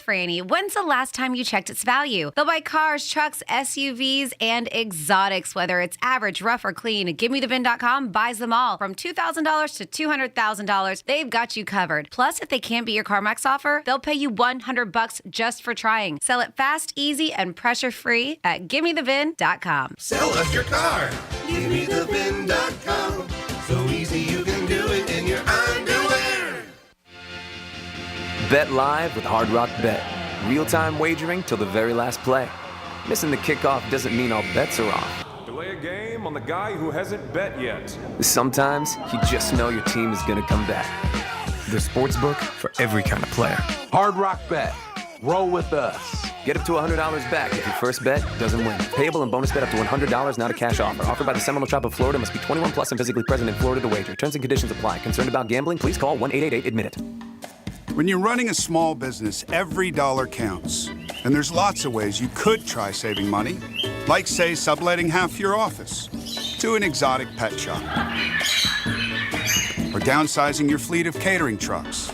Franny. When's the last time you checked its value? They'll buy cars, trucks, SUVs, and exotics, whether it's average, rough, or clean. GiveMeTheVin.com buys them all. From $2,000 to $200,000, they've got you covered. Plus, if they can't beat your CarMax offer, they'll pay you $100 just for trying. Sell it fast, easy, and pressure-free at GiveMeTheVin.com. Sell us your car. GiveMeTheVin.com. So easy you can do it in your underwear. Bet live with Hard Rock Bet. Real-time wagering till the very last play. Missing the kickoff doesn't mean all bets are off. Delay a game on the guy who hasn't bet yet. Sometimes you just know your team is going to come back. The sportsbook for every kind of player. Hard Rock Bet. Roll with us. Get up to $100 back if your first bet doesn't win. Payable and bonus bet up to $100, not a cash offer. Offered by the Seminole Tribe of Florida. Must be 21 plus and physically present in Florida to wager. Terms and conditions apply. Concerned about gambling? Please call 1-888-ADMIT-IT. When you're running a small business, every dollar counts. And there's lots of ways you could try saving money. Like, say, subletting half your office to an exotic pet shop. Or downsizing your fleet of catering trucks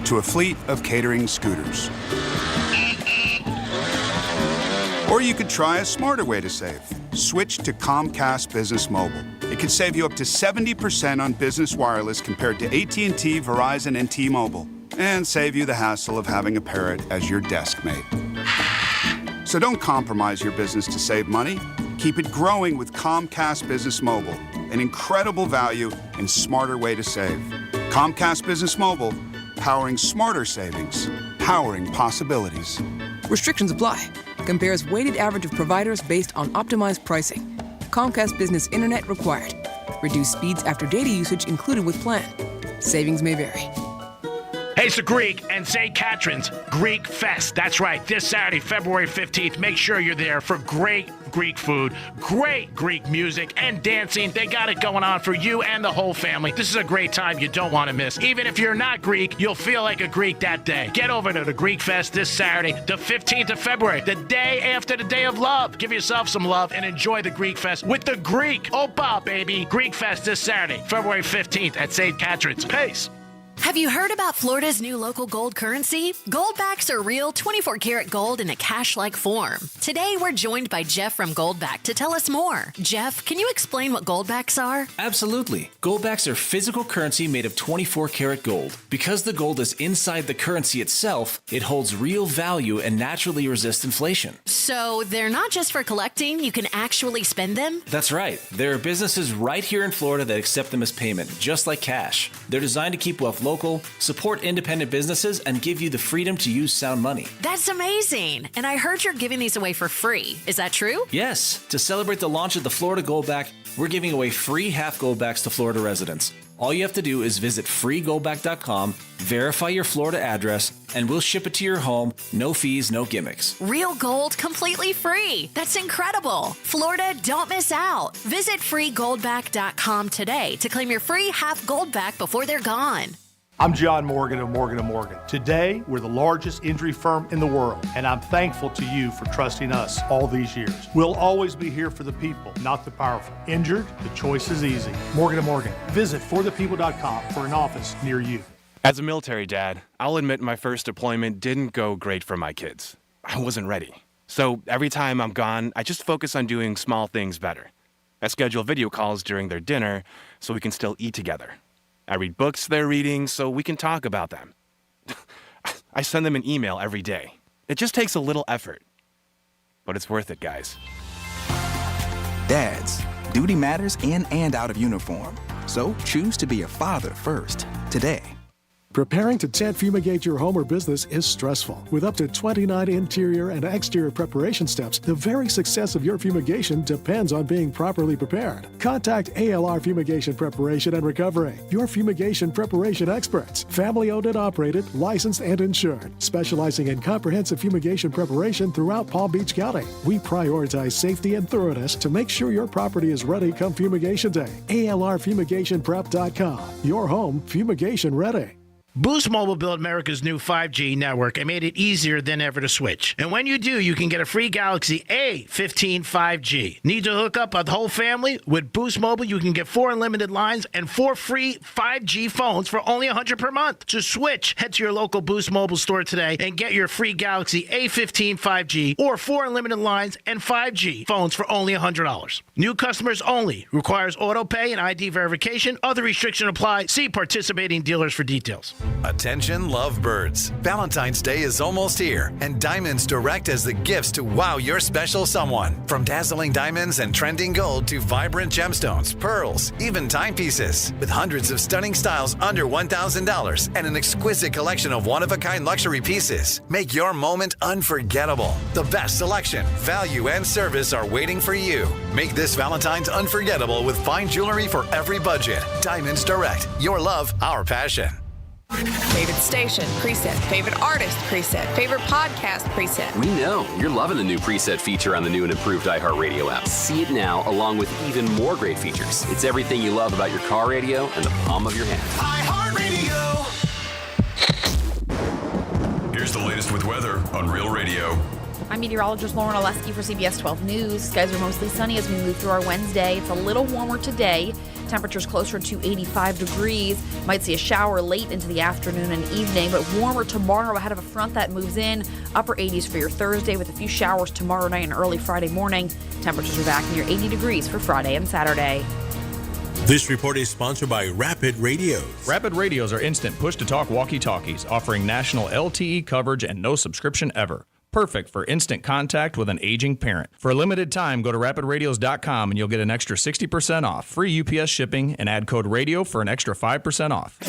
to a fleet of catering scooters. Or you could try a smarter way to save. Switch to Comcast Business Mobile. It could save you up to 70% on business wireless compared to AT&T, Verizon, and T-Mobile. And save you the hassle of having a parrot as your desk mate. So don't compromise your business to save money. Keep it growing with Comcast Business Mobile. An incredible value and smarter way to save. Comcast Business Mobile, powering smarter savings, powering possibilities. Restrictions apply. Compares weighted average of providers based on optimized pricing. Comcast Business Internet required. Reduced speeds after data usage included with plan. Savings may vary. Hey, it's the Greek and St. Catherine's Greek Fest. That's right, this Saturday, February 15th. Make sure you're there for great Greek food, great Greek music, and dancing. They got it going on for you and the whole family. This is a great time you don't want to miss. Even if you're not Greek, you'll feel like a Greek that day. Get over to the Greek Fest this Saturday, the 15th of February, the day after the Day of Love. Give yourself some love and enjoy the Greek Fest with the Greek. Opa, baby. Greek Fest this Saturday, February 15th at St. Catherine's. Peace. Have you heard about Florida's new local gold currency? Goldbacks are real 24-karat gold in a cash-like form. Today, we're joined by Jeff from Goldback to tell us more. Jeff, can you explain what goldbacks are? Absolutely. Goldbacks are physical currency made of 24-karat gold. Because the gold is inside the currency itself, it holds real value and naturally resists inflation. So they're not just for collecting, you can actually spend them? That's right. There are businesses right here in Florida that accept them as payment, just like cash. They're designed to keep wealth local, support independent businesses, and give you the freedom to use sound money. That's amazing. And I heard you're giving these away for free. Is that true? Yes. To celebrate the launch of the Florida Goldback, we're giving away free half Goldbacks to Florida residents. All you have to do is visit freegoldback.com, verify your Florida address, and we'll ship it to your home. No fees, no gimmicks. Real gold completely free. That's incredible. Florida, don't miss out. Visit freegoldback.com today to claim your free half Goldback before they're gone. I'm John Morgan of Morgan & Morgan. Today, we're the largest injury firm in the world, and I'm thankful to you for trusting us all these years. We'll always be here for the people, not the powerful. Injured? The choice is easy. Morgan & Morgan. Visit forthepeople.com for an office near you. As a military dad, I'll admit my first deployment didn't go great for my kids. I wasn't ready. So every time I'm gone, I just focus on doing small things better. I schedule video calls during their dinner so we can still eat together. I read books they're reading so we can talk about them. I send them an email every day. It just takes a little effort. But it's worth it, guys. Dads, duty matters in and out of uniform. So choose to be a father first, today. Preparing to tent fumigate your home or business is stressful. With up to 29 interior and exterior preparation steps, the very success of your fumigation depends on being properly prepared. Contact ALR Fumigation Preparation and Recovery, your fumigation preparation experts. Family owned and operated, licensed and insured, specializing in comprehensive fumigation preparation throughout Palm Beach County. We prioritize safety and thoroughness to make sure your property is ready come fumigation day. ALRFumigationPrep.com, your home fumigation ready. Boost Mobile built America's new 5G network and made it easier than ever to switch. And when you do, you can get a free Galaxy A15 5G. Need to hook up a whole family? With Boost Mobile, you can get 4 unlimited lines and 4 free 5G phones for only $100 per month. To switch, head to your local Boost Mobile store today and get your free Galaxy A15 5G or 4 unlimited lines and 5G phones for only $100. New customers only. Requires auto pay and ID verification. Other restrictions apply. See participating dealers for details. Attention lovebirds. Valentine's Day is almost here, and Diamonds Direct has the gifts to wow your special someone. From dazzling diamonds and trending gold to vibrant gemstones, pearls, even timepieces. With hundreds of stunning styles under $1,000 and an exquisite collection of one-of-a-kind luxury pieces. Make your moment unforgettable. The best selection, value, and service are waiting for you. Make this Valentine's unforgettable with fine jewelry for every budget. Diamonds Direct. Your love, our passion. Favorite station, preset. Favorite artist, preset. Favorite podcast, preset. We know you're loving the new preset feature on the new and improved iHeartRadio app. See it now, along with even more great features. It's everything you love about your car radio and the palm of your hand. iHeartRadio. Here's the latest with weather on Real Radio. I'm meteorologist Lauren Oleski for CBS 12 News. Skies are mostly sunny as we move through our Wednesday. It's a little warmer today. Temperatures closer to 85 degrees. Might see a shower late into the afternoon and evening, but warmer tomorrow ahead of a front that moves in. Upper 80s for your Thursday with a few showers tomorrow night and early Friday morning. Temperatures are back near 80 degrees for Friday and Saturday. This report is sponsored by Rapid Radios. Rapid Radios are instant push-to-talk walkie-talkies offering national LTE coverage and no subscription ever. Perfect for instant contact with an aging parent. For a limited time, go to rapidradios.com and you'll get an extra 60% off, free UPS shipping, and add code RADIO for an extra 5% off.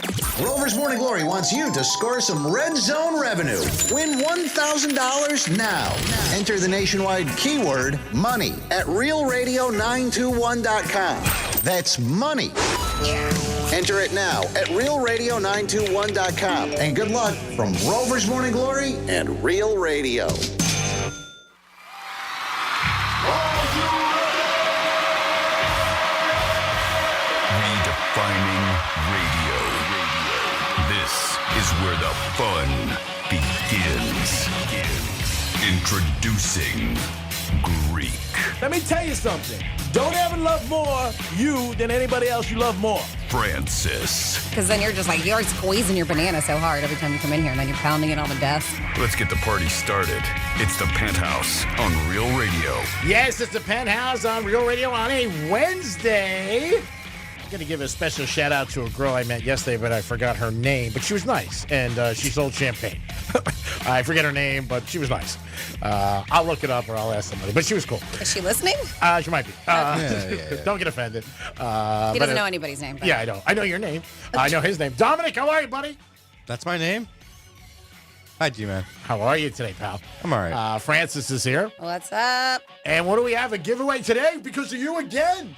Rover's Morning Glory wants you to score some Red Zone revenue. Win $1,000 now. Enter the nationwide keyword money at realradio921.com. That's money. Enter it now at realradio921.com. And good luck from Rover's Morning Glory and Real Radio. Redefining radio. This is where the fun begins. Introducing Greek. Let me tell you something. Don't ever love more you than anybody else you love more. Francis. Because then you're squeezing your banana so hard every time you come in here, and then you're pounding it on the desk. Let's get the party started. It's the Penthouse on Real Radio. Yes, it's the Penthouse on Real Radio on a Wednesday. I'm going to give a special shout out to a girl I met yesterday, but I forgot her name. But she was nice, and she sold champagne. I forget her name, but she was nice. I'll look it up or I'll ask somebody. But she was cool. Is she listening? She might be. Don't get offended. He doesn't know anybody's name. But... Yeah, I know. I know your name. I know his name. Dominic, how are you, buddy? That's my name? Hi, G-Man. How are you today, pal? I'm all right. Francis is here. What's up? And what do we have? A giveaway today because of you again.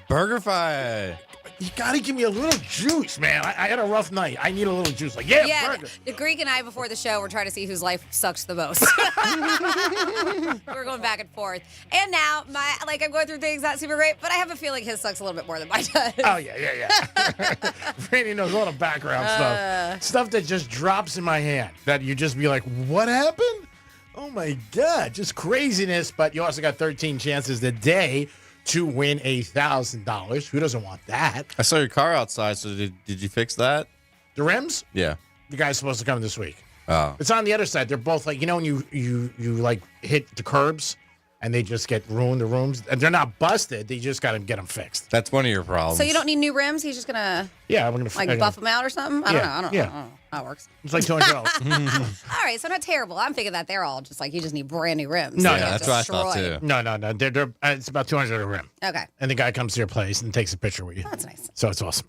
BurgerFi. You got to give me a little juice, man. I had a rough night. I need a little juice. Like, burger. The Greek and I, before the show, were trying to see whose life sucks the most. We're going back and forth. And now, I'm going through things not super great, but I have a feeling his sucks a little bit more than mine does. Oh, yeah. Randy knows a lot of background stuff. Stuff that just drops in my hand that you just be like, what happened? Oh, my God. Just craziness. But you also got 13 chances today to win $1,000. Who doesn't want that? I saw your car outside, so did you fix that? The rims? Yeah. The guy's supposed to come this week. Oh. It's on the other side. They're both like, when you like hit the curbs and they just get ruined, the rooms. And they're not busted. They just got to get them fixed. That's one of your problems. So you don't need new rims? He's just going to I'm gonna buff them out or something? I don't know how it works. It's like $200. All right, so not terrible. I'm thinking that they're all just like, you just need brand new rims. No, that's what I thought too. No. They're it's about $200 a rim. Okay. And the guy comes to your place and takes a picture with you. That's nice. So it's awesome.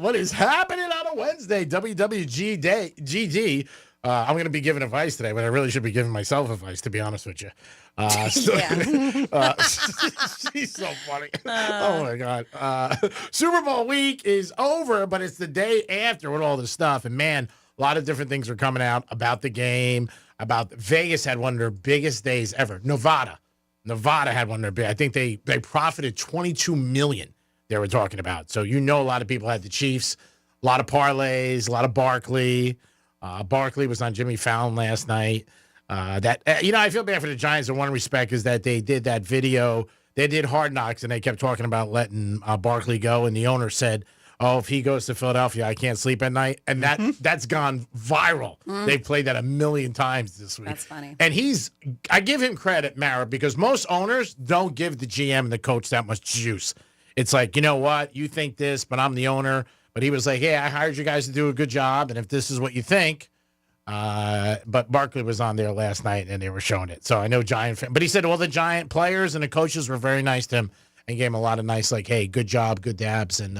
What is happening on a Wednesday? GD. I'm going to be giving advice today, but I really should be giving myself advice, to be honest with you. She's so funny. Oh, my God. Super Bowl week is over, but it's the day after with all this stuff. And, man, a lot of different things are coming out about the game, about Vegas had one of their biggest days ever. Nevada had one of their big. I think they profited $22 million they were talking about. So, a lot of people had the Chiefs. A A lot of parlays, a lot of Barkley. Barkley was on Jimmy Fallon last night. I feel bad for the Giants in one respect is that they did that video. They did Hard Knocks, and they kept talking about letting Barkley go, and the owner said, "Oh, if he goes to Philadelphia, I can't sleep at night." And that's gone viral. They've played that 1,000,000 times this week. That's funny. And I give him credit, Mara, because most owners don't give the GM and the coach that much juice. It's like, you know what? You think this, but I'm the owner. But he was like, "Hey, I hired you guys to do a good job, and if this is what you think." But Barkley was on there last night, and they were showing it. So I know Giant fan. But he said all the Giant players and the coaches were very nice to him and gave him a lot of nice, like, hey, good job, good dabs, and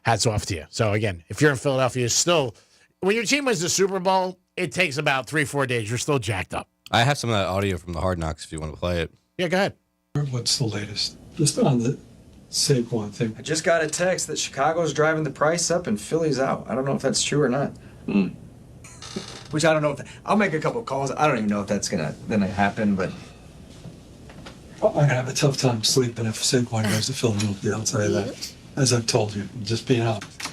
hats off to you. So, again, if you're in Philadelphia, when your team wins the Super Bowl, it takes about 3-4 days. You're still jacked up. I have some of that audio from the Hard Knocks if you want to play it. Yeah, go ahead. What's the latest? Just on the Saquon thing. I just got a text that Chicago's driving the price up and Philly's out. I don't know if that's true or not. Which I don't know if I'll make a couple calls. I don't even know if that's gonna happen, but I'm gonna have a tough time sleeping if Saquon goes to Philadelphia. I'll tell you that. As I've told you, just being honest.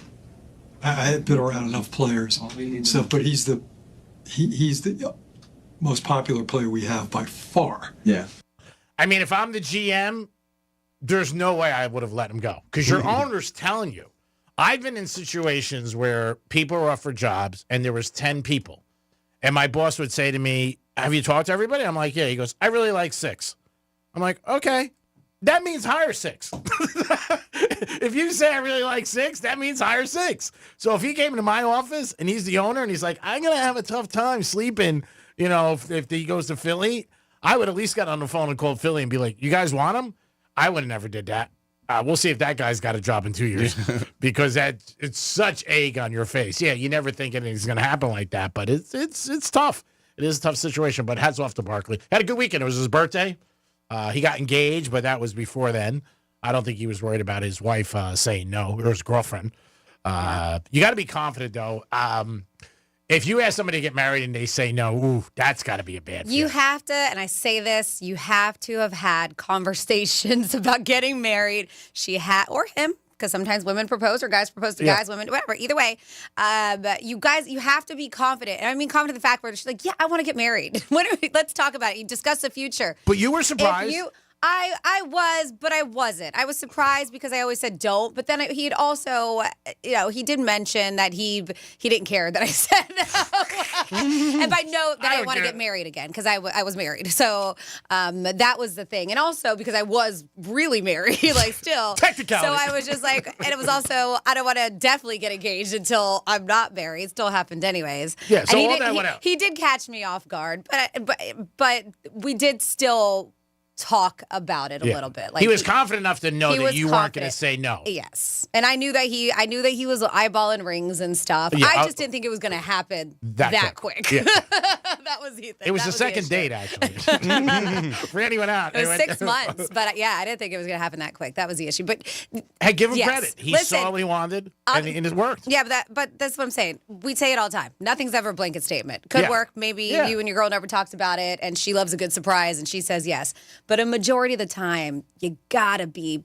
I have been around enough players, so but he's the most popular player we have by far. Yeah. I mean, if I'm the GM, there's no way I would have let him go because your owner's telling you. I've been in situations where people were offered jobs and there was 10 people. And my boss would say to me, "Have you talked to everybody?" I'm like, "Yeah." He goes, "I really like 6." I'm like, "Okay." That means hire 6. If you say I really like 6, that means hire 6. So if he came into my office and he's the owner and he's like, "I'm going to have a tough time sleeping, if he goes to Philly," I would at least get on the phone and call Philly and be like, "You guys want him?" I would have never did that. We'll see if that guy's got a job in 2 years because it's such egg on your face. Yeah, you never think anything's going to happen like that, but it's tough. It is a tough situation, but hats off to Barkley. Had a good weekend. It was his birthday. He got engaged, but that was before then. I don't think he was worried about his wife saying no, or his girlfriend. You got to be confident, though. If you ask somebody to get married and they say no, ooh, that's got to be a bad feeling. You have to, and I say this, you have to have had conversations about getting married. Or him, because sometimes women propose or guys propose to guys, women, whatever. Either way, but you have to be confident. And I mean confident in the fact where she's like, "Yeah, I want to get married." Let's talk about it. You discuss the future. But you were surprised. I was, but I wasn't. I was surprised because I always said don't. But then he had also, he did mention that he didn't care that I said no. And by no, that I didn't want to get married again because I was married. So that was the thing. And also because I was really married, like still. Technicality. So I was just like, and it was also, I don't want to definitely get engaged until I'm not married. It still happened anyways. Yeah, so and all that went out. He did catch me off guard, but we did still talk about it a little bit. Like he was confident enough to know that you weren't going to say no. Yes, and I knew that he was eyeballing rings and stuff. Yeah, I just didn't think it was going to happen that quick. Yeah. That was the thing. It was the second date, actually. For anyone out. It was 6 months, but I didn't think it was going to happen that quick. That was the issue. But hey, give him credit. He saw what he wanted, and it worked. Yeah, but that's what I'm saying. We say it all the time. Nothing's ever a blanket statement. Could work. Maybe you and your girl never talked about it, and she loves a good surprise, and she says yes. But a majority of the time, you gotta be,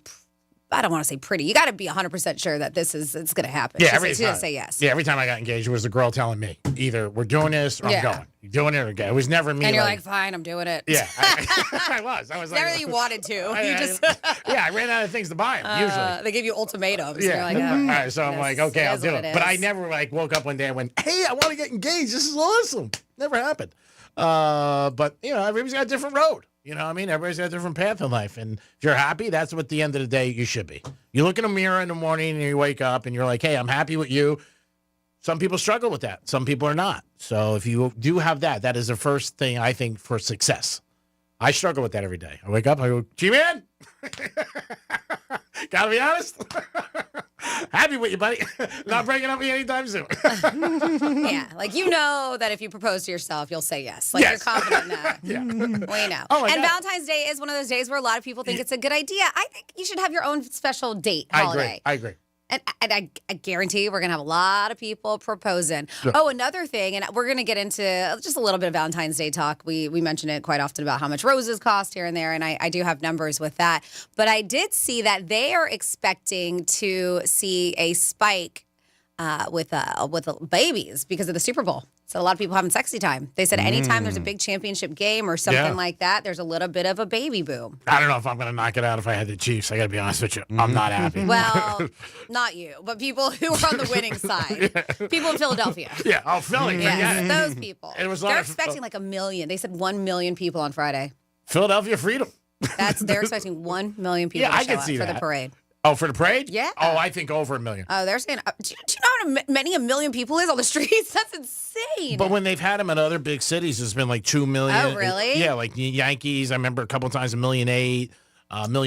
I don't want to say pretty, you gotta be 100% sure that it's gonna happen. Yeah, she's gonna say yes. Yeah, every time I got engaged, it was the girl telling me, either we're doing this or I'm going. You're doing it or going. It was never me. And you're like, fine, I'm doing it. Yeah, I was Never like, that you wanted to. I ran out of things to buy them, usually. They give you ultimatams. Yeah. And you're like, all right, so I'm like, okay, I'll do it. But I never woke up one day and went, hey, I want to get engaged. This is awesome. Never happened. But everybody's got a different road. You know what I mean? Everybody's got a different path in life. And if you're happy, that's what at the end of the day you should be. You look in a mirror in the morning and you wake up and you're like, hey, I'm happy with you. Some people struggle with that. Some people are not. So if you do have that is the first thing I think for success. I struggle with that every day. I wake up, I go, G-Man? Gotta be honest. Happy with you, buddy. Not breaking up with you anytime soon. yeah, like that if you propose to yourself, you'll say yes. Like you're confident in that. Yeah. Well, you know. Oh my and God. Valentine's Day is one of those days where a lot of people think it's a good idea. I think you should have your own special date holiday. I agree. And I guarantee you we're going to have a lot of people proposing. Yeah. Oh, another thing, and we're going to get into just a little bit of Valentine's Day talk. We mention it quite often about how much roses cost here and there, and I do have numbers with that. But I did see that they are expecting to see a spike with babies because of the Super Bowl. So a lot of people having sexy time. They said anytime there's a big championship game or something like that, there's a little bit of a baby boom. I don't know if I'm going to knock it out if I had the Chiefs. I got to be honest with you. I'm not happy. Well, not you, but people who are on the winning side. People in Philadelphia. Yeah, Philly. Yes, those people. It was They're expecting like 1 million. They said 1 million people on Friday. Philadelphia freedom. They're expecting 1 million people to I show can up see for that. the parade. Oh, for the parade? Yeah. Oh, I think over 1 million. Oh, they're saying, do you know how many 1 million people is on the streets? That's insane. But when they've had them in other big cities, it's been like 2 million. Oh, really? Yeah, like the Yankees. I remember a couple of times 1.8 million,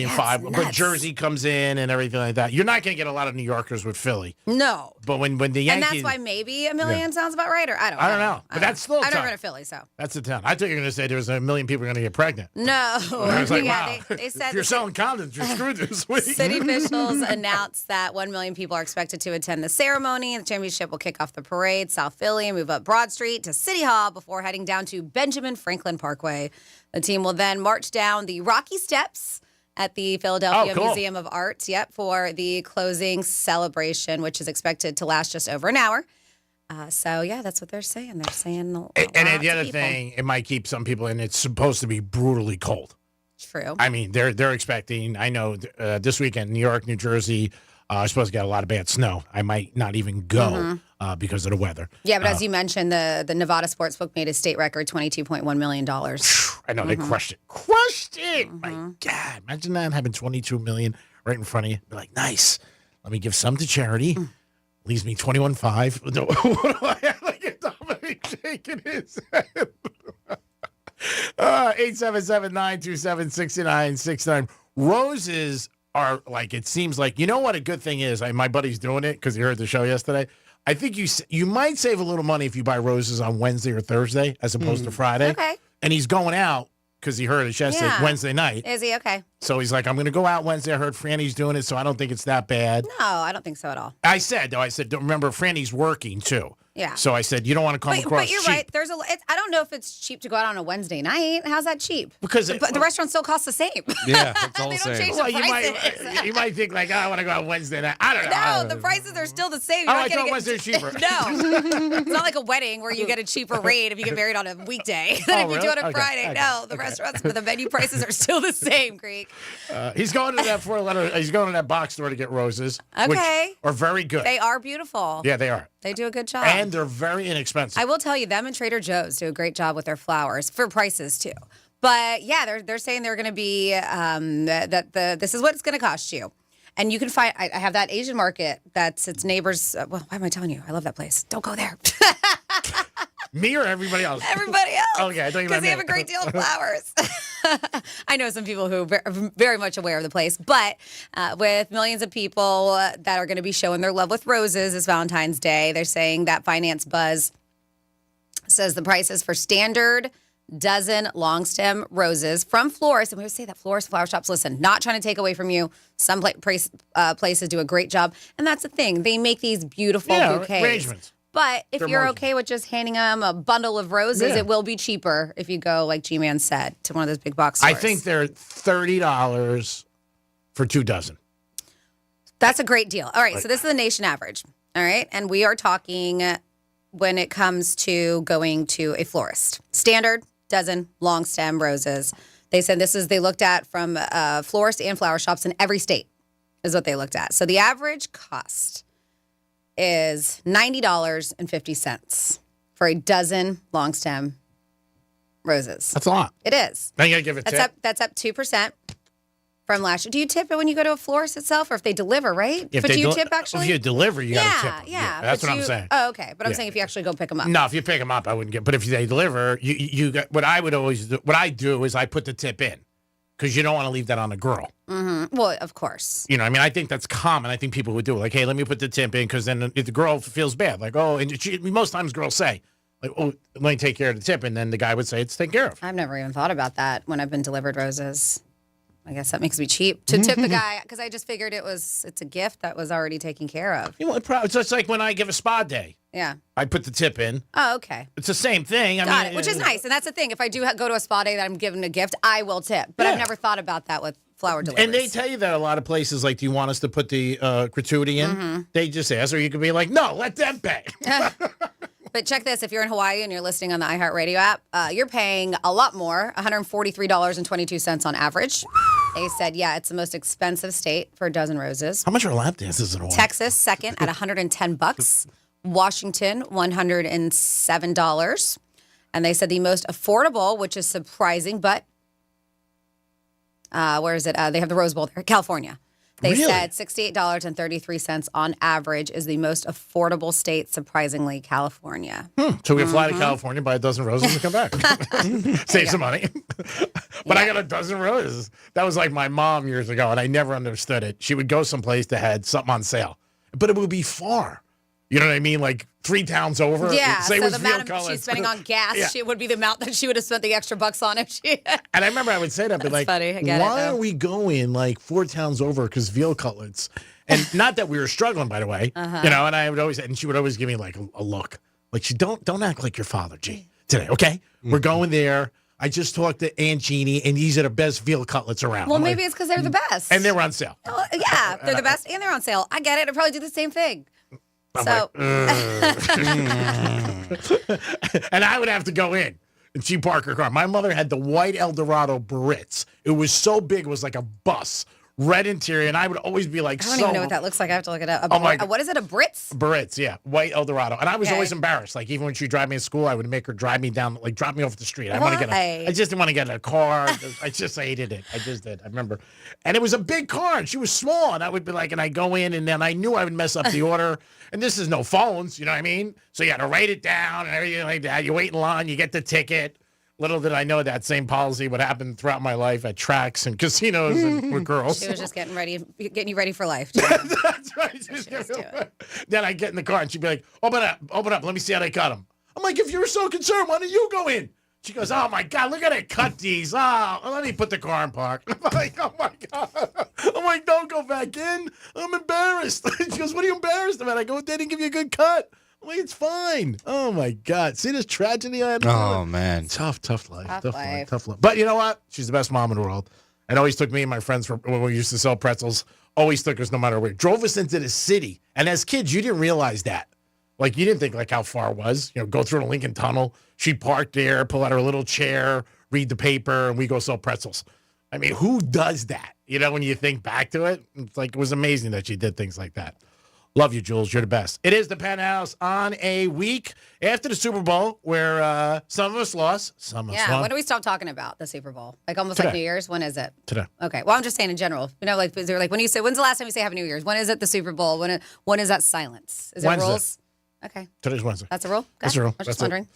1.5 million. But Jersey comes in and everything like that. You're not going to get a lot of New Yorkers with Philly. No. But when the Yankees. And that's why maybe 1 million sounds about right, or I don't know. But that's still a I've never town. been to Philly, so. That's the town. I thought you were going to say there was 1 million people going to get pregnant. No. I was like, wow. They said if you're selling condoms, you're screwed this week. City officials announced that 1 million people are expected to attend the ceremony. The championship will kick off the parade, South Philly, and move up Broad Street to City Hall before heading down to Benjamin Franklin Parkway. The team will then march down the Rocky Steps at the Philadelphia Museum of Art, for the closing celebration, which is expected to last just over an hour. So, that's what they're saying. They're saying and the other thing, it might keep some people in. It's supposed to be brutally cold. True. I mean, they're expecting, I know this weekend, New York, New Jersey, are supposed to get a lot of bad snow. I might not even go because of the weather. Yeah, but as you mentioned, the Nevada Sportsbook made a state record $22.1 million. I know, they crushed it. Crushed it! My God, imagine that having $22 million right in front of you. Be like, nice. Let me give some to charity. Leaves me 21.5. No, what do I have? Like Dominic shaking his head. 877-927-6969. Roses are like, it seems like, you know what a good thing is? My buddy's doing it because he heard the show yesterday. I think you might save a little money if you buy roses on Wednesday or Thursday as opposed to Friday. Okay. And he's going out because he heard it yesterday, Wednesday night. Is he? Okay. So he's like, I'm going to go out Wednesday. I heard Franny's doing it, so I don't think it's that bad. No, I don't think so at all. I said, don't remember, Franny's working too. Yeah. So I said, you don't want to come across But you're cheap. right. I don't know if it's cheap to go out on a Wednesday night. How's that cheap? Because the restaurant still costs the same. Yeah, it's all they the don't same. change Well, the prices. you might think like, I want to go out Wednesday night. I don't know. No, the prices are still the same. I thought Wednesday's cheaper. No. It's not like a wedding where you get a cheaper rate if you get married on a weekday than if you do it on a Friday. No, the restaurants, the menu prices are still the same, Greek. He's going to that he's going to that box store to get roses. Okay. Which are very good. They are beautiful. Yeah, they are. They do a good job. And they're very inexpensive. I will tell you, them and Trader Joe's do a great job with their flowers for prices too. But yeah, they're saying they're going to be this is what it's going to cost you. And you can find, I have that Asian market that's its neighbors. Well, why am I telling you? I love that place. Don't go there. Me or everybody else? Everybody else. Okay, I thought you because meant they have a great deal of flowers. I know some people who are very much aware of the place, but with millions of people that are going to be showing their love with roses this Valentine's Day, they're saying that Finance Buzz says the prices for standard dozen long stem roses from florists, and we always say that florists, flower shops, listen, not trying to take away from you. Some places do a great job, and that's the thing. They make these beautiful bouquets. Arrangements. But if you're okay with just handing them a bundle of roses, it will be cheaper if you go, like G-Man said, to one of those big box stores. I think they're $30 for 2 dozen. That's a great deal. All right, so this is the nation average. All right, and we are talking when it comes to going to a florist. Standard, dozen, long stem roses. They said they looked at from florists and flower shops in every state is what they looked at. So the average cost is $90.50 for a dozen long stem roses. That's a lot. It is. Now you got to give it tip. That's up 2% from last year. Do you tip it when you go to a florist itself or if they deliver, right? If but do you tip actually? If you deliver, you got to tip them. Yeah. That's but what I'm saying. Oh, okay. But I'm saying if you actually go pick them up. No, if you pick them up, I wouldn't get. But if they deliver, you got. What I do is I put the tip in because you don't want to leave that on the girl. Mm-hmm. Well, of course. You know, I mean, I think that's common. I think people would do it. Like, hey, let me put the tip in because then if the girl feels bad, like, oh, and most times girls say, like, oh, let me take care of the tip, and then the guy would say it's taken care of. I've never even thought about that when I've been delivered roses. I guess that makes me cheap to tip the guy because I just figured it's a gift that was already taken care of. You know, it's like when I give a spa day. Yeah. I put the tip in. Oh, okay. It's the same thing. Got it, which is nice. And that's the thing. If I do go to a spa day that I'm giving a gift, I will tip. But I've never thought about that with flower deliveries. And they tell you that a lot of places, like, do you want us to put the gratuity in? They just ask, or you could be like, no, let them pay. But check this. If you're in Hawaii and you're listening on the iHeartRadio app, you're paying a lot more, $143.22 on average. They said, it's the most expensive state for a dozen roses. How much are lap dances in Hawaii? Texas, second at $110. Washington, $107. And they said the most affordable, which is surprising, but where is it? They have the Rose Bowl there, California. They said $68.33 on average is the most affordable state, surprisingly, California. So we can fly to California, buy a dozen roses, and come back. Save some money. But I got a dozen roses. That was like my mom years ago, and I never understood it. She would go someplace that had something on sale, but it would be far. You know what I mean? Like 3 towns over. Yeah, Say so the amount she's spending on gas, she would be the amount that she would have spent the extra bucks on if she... And I remember I would say that, but like, funny. I get why are we going like 4 towns over because veal cutlets? And not that we were struggling, by the way, you know, and I would always, and she would always give me like a look. Like, don't act like your father, G, today, okay? We're going there. I just talked to Aunt Jeannie, and these are the best veal cutlets around. Well, maybe it's because they're the best. And they were on sale. Well, yeah, they're the best, and they're on sale. I get it. I'd probably do the same thing. So, and I would have to go in and she park her car. My mother had the white Eldorado Brits. It was so big, it was like a bus, red interior, and I would always be like, I don't even know what that looks like. I have to look it up. What is it? A Brits? Brits, yeah, white Eldorado. And I was always embarrassed. Like even when she'd drive me to school, I would make her drive me down, like drop me off the street. I just didn't want to get in a car. I just hated it. I just did. I remember, and it was a big car, and she was small, and I would be like, and I go in, and then I knew I would mess up the order. And this is no phones, you know what I mean? So you had to write it down and everything like that. You wait in line, you get the ticket. Little did I know that same policy would happen throughout my life at tracks and casinos and with girls. She was just getting you ready for life. That's right. Then I get in the car and she'd be like, open up. Let me see how they cut them. I'm like, if you're so concerned, why don't you go in? She goes, oh my God, look at it cut these. Oh, let me put the car in park. I'm like, oh my God. I'm like, don't go back in. I'm embarrassed. She goes, what are you embarrassed about? I go, they didn't give you a good cut. I'm like, it's fine. Oh my God. See this tragedy I had to Oh man. Tough life. Tough life. But you know what? She's the best mom in the world. And always took me and my friends when we used to sell pretzels. Always took us no matter where. Drove us into the city. And as kids, you didn't realize that. Like, you didn't think, like, how far it was. You know, go through the Lincoln Tunnel. She'd park there, pull out her little chair, read the paper, and we go sell pretzels. I mean, who does that? You know, when you think back to it, it's like it was amazing that she did things like that. Love you, Jules. You're the best. It is the Penthouse on a week after the Super Bowl where some of us lost, some of us won. When do we stop talking about the Super Bowl? Like almost like New Year's? When is it? Today. Okay. Well, I'm just saying in general. You know, like, they're like when you say, when's the last time you say Happy New Year's? When is it the Super Bowl? When is that silence? Is there Wednesday. rules? Okay. Today's Wednesday. That's a rule? Okay. That's a rule. I was just wondering.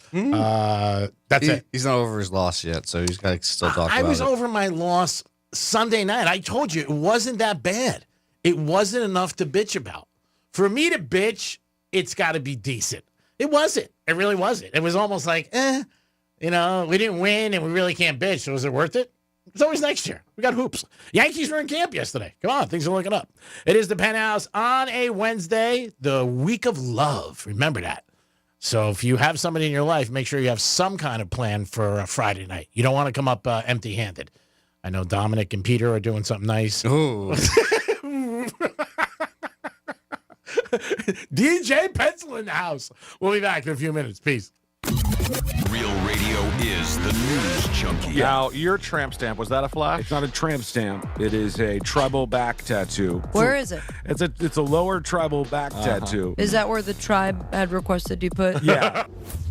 That's it. He's not over his loss yet, so he's got to still talk about it. I was over my loss Sunday night. I told you it wasn't that bad. It wasn't enough to bitch about. For me to bitch, it's got to be decent. It wasn't. It really wasn't. It was almost like, you know, we didn't win and we really can't bitch. So was it worth it? It's always next year. We got hoops. Yankees were in camp yesterday. Come on, things are looking up. It is the Penthouse on a Wednesday, the week of love. Remember that. So if you have somebody in your life, make sure you have some kind of plan for a Friday night. You don't want to come up empty-handed. I know Dominic and Peter are doing something nice. Ooh. DJ Pencil in the house. We'll be back in a few minutes. Peace. Real radio is the news junkie. Now, your tramp stamp, was that a flash? It's not a tramp stamp. It is a tribal back tattoo. Where is it? It's a lower tribal back tattoo. Is that where the tribe had requested you put? Yeah.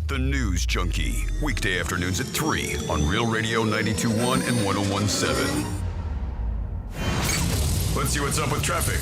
The News Junkie. Weekday afternoons at 3 on Real Radio 92.1 and 101.7. Let's see what's up with traffic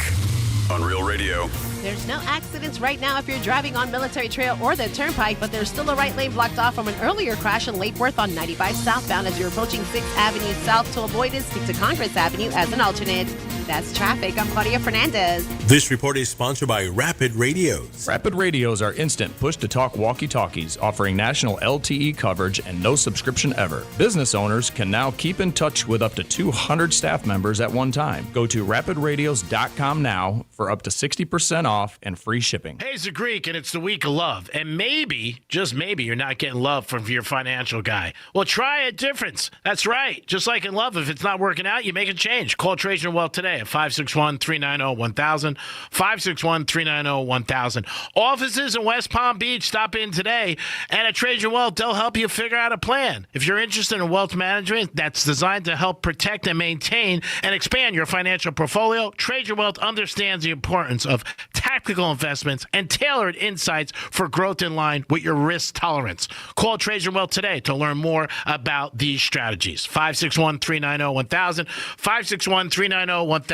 on Real Radio. There's no accidents right now if you're driving on Military Trail or the Turnpike, but there's still a right lane blocked off from an earlier crash in Lake Worth on 95 southbound as you're approaching 6th Avenue South. To avoid it, stick to Congress Avenue as an alternate. That's traffic. I'm Claudia Fernandez. This report is sponsored by Rapid Radios. Rapid Radios are instant push-to-talk walkie-talkies offering national LTE coverage and no subscription ever. Business owners can now keep in touch with up to 200 staff members at one time. Go to rapidradios.com now for up to 60% off and free shipping. Hey, it's the Greek, and it's the week of love. And maybe, just maybe, you're not getting love from your financial guy. Well, try a difference. That's right. Just like in love, if it's not working out, you make a change. Call Trajan Wealth today at 561-390-1000, 561-390-1000. Offices in West Palm Beach. Stop in today. And at Trajan Wealth, they'll help you figure out a plan. If you're interested in wealth management that's designed to help protect and maintain and expand your financial portfolio, Trajan Wealth understands the importance of tactical investments and tailored insights for growth in line with your risk tolerance. Call Trajan Wealth today to learn more about these strategies. 561-390-1000, 561-390-1000.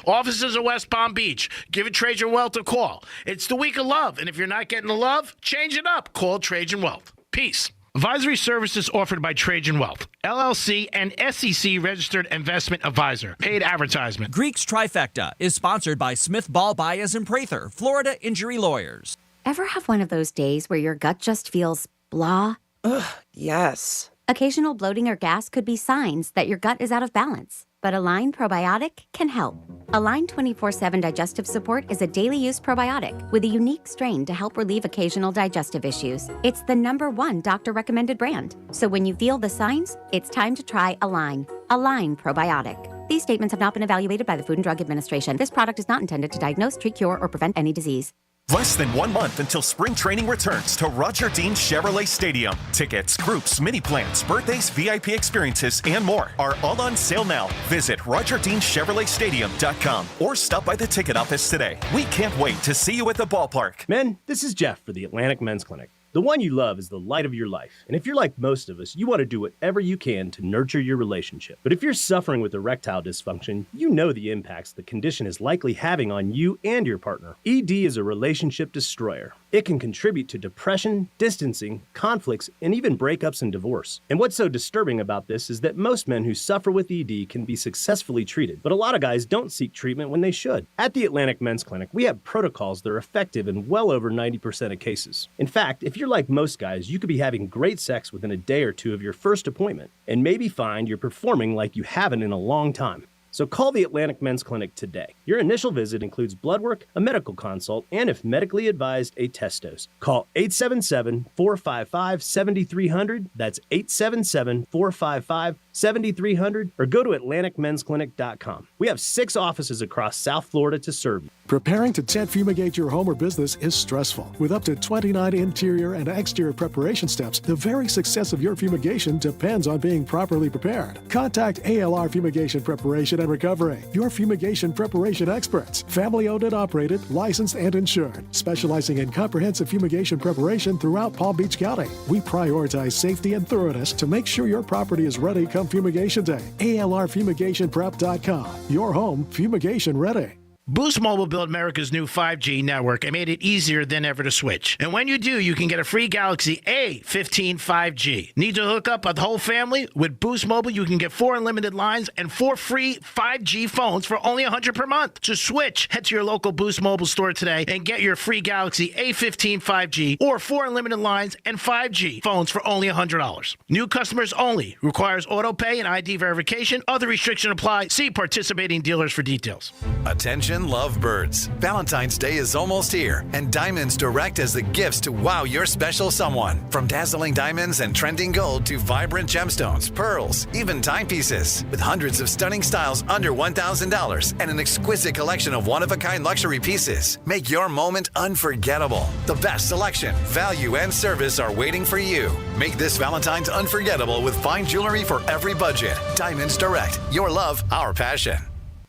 Offices in West Palm Beach. Give Trajan Wealth a call. It's the week of love, and if you're not getting the love, change it up. Call Trajan Wealth. Peace. Advisory services offered by Trajan Wealth, LLC, and SEC registered investment advisor. Paid advertisement. Greek's Trifecta is sponsored by Smith Ball Baez and Prather, Florida Injury Lawyers. Ever have one of those days where your gut just feels blah? Ugh, yes. Occasional bloating or gas could be signs that your gut is out of balance, but Align Probiotic can help. Align 24/7 Digestive Support is a daily use probiotic with a unique strain to help relieve occasional digestive issues. It's the #1 doctor-recommended brand. So when you feel the signs, it's time to try Align. Align Probiotic. These statements have not been evaluated by the Food and Drug Administration. This product is not intended to diagnose, treat, cure, or prevent any disease. Less than 1 month until spring training returns to Roger Dean Chevrolet Stadium. Tickets, groups, mini plans, birthdays, VIP experiences, and more are all on sale now. Visit RogerDeanChevroletStadium.com or stop by the ticket office today. We can't wait to see you at the ballpark. Men, this is Jeff for the Atlantic Men's Clinic. The one you love is the light of your life. And if you're like most of us, you want to do whatever you can to nurture your relationship. But if you're suffering with erectile dysfunction, you know the impacts the condition is likely having on you and your partner. ED is a relationship destroyer. It can contribute to depression, distancing, conflicts, and even breakups and divorce. And what's so disturbing about this is that most men who suffer with ED can be successfully treated, but a lot of guys don't seek treatment when they should. At the Atlantic Men's Clinic, we have protocols that are effective in well over 90% of cases. In fact, if you're like most guys, you could be having great sex within a day or two of your first appointment, and maybe find you're performing like you haven't in a long time. So call the Atlantic Men's Clinic today. Your initial visit includes blood work, a medical consult, and if medically advised, a test dose. Call 877-455-7300. That's 877-455-7300, or go to AtlanticMen'sClinic.com. We have 6 offices across South Florida to serve you. Preparing to jet fumigate your home or business is stressful. With up to 29 interior and exterior preparation steps, the very success of your fumigation depends on being properly prepared. Contact ALR Fumigation Preparation and Recovery, your fumigation preparation experts. Family owned and operated, licensed and insured, specializing in comprehensive fumigation preparation throughout Palm Beach County. We prioritize safety and thoroughness to make sure your property is ready come fumigation day. ALRFumigationPrep.com, your home fumigation ready. Boost Mobile built America's new 5G network and made it easier than ever to switch. And when you do, you can get a free Galaxy A15 5G. Need to hook up a whole family? With Boost Mobile, you can get 4 unlimited lines and 4 free 5G phones for only $100 per month. To switch, head to your local Boost Mobile store today and get your free Galaxy A15 5G or 4 unlimited lines and 5G phones for only $100. New customers only. Requires auto pay and ID verification. Other restrictions apply. See participating dealers for details. Attention lovebirds. Valentine's Day is almost here, and Diamonds Direct has the gifts to wow your special someone. From dazzling diamonds and trending gold to vibrant gemstones, pearls, even timepieces. With hundreds of stunning styles under $1,000 and an exquisite collection of one-of-a-kind luxury pieces. Make your moment unforgettable. The best selection, value, and service are waiting for you. Make this Valentine's unforgettable with fine jewelry for every budget. Diamonds Direct. Your love, our passion.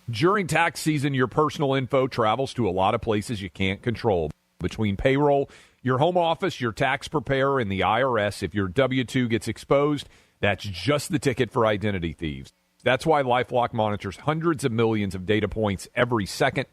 During tax season, your personal info travels to a lot of places you can't control. Between payroll, your home office, your tax preparer, and the IRS, if your W-2 gets exposed, that's just the ticket for identity thieves. That's why LifeLock monitors hundreds of millions of data points every second.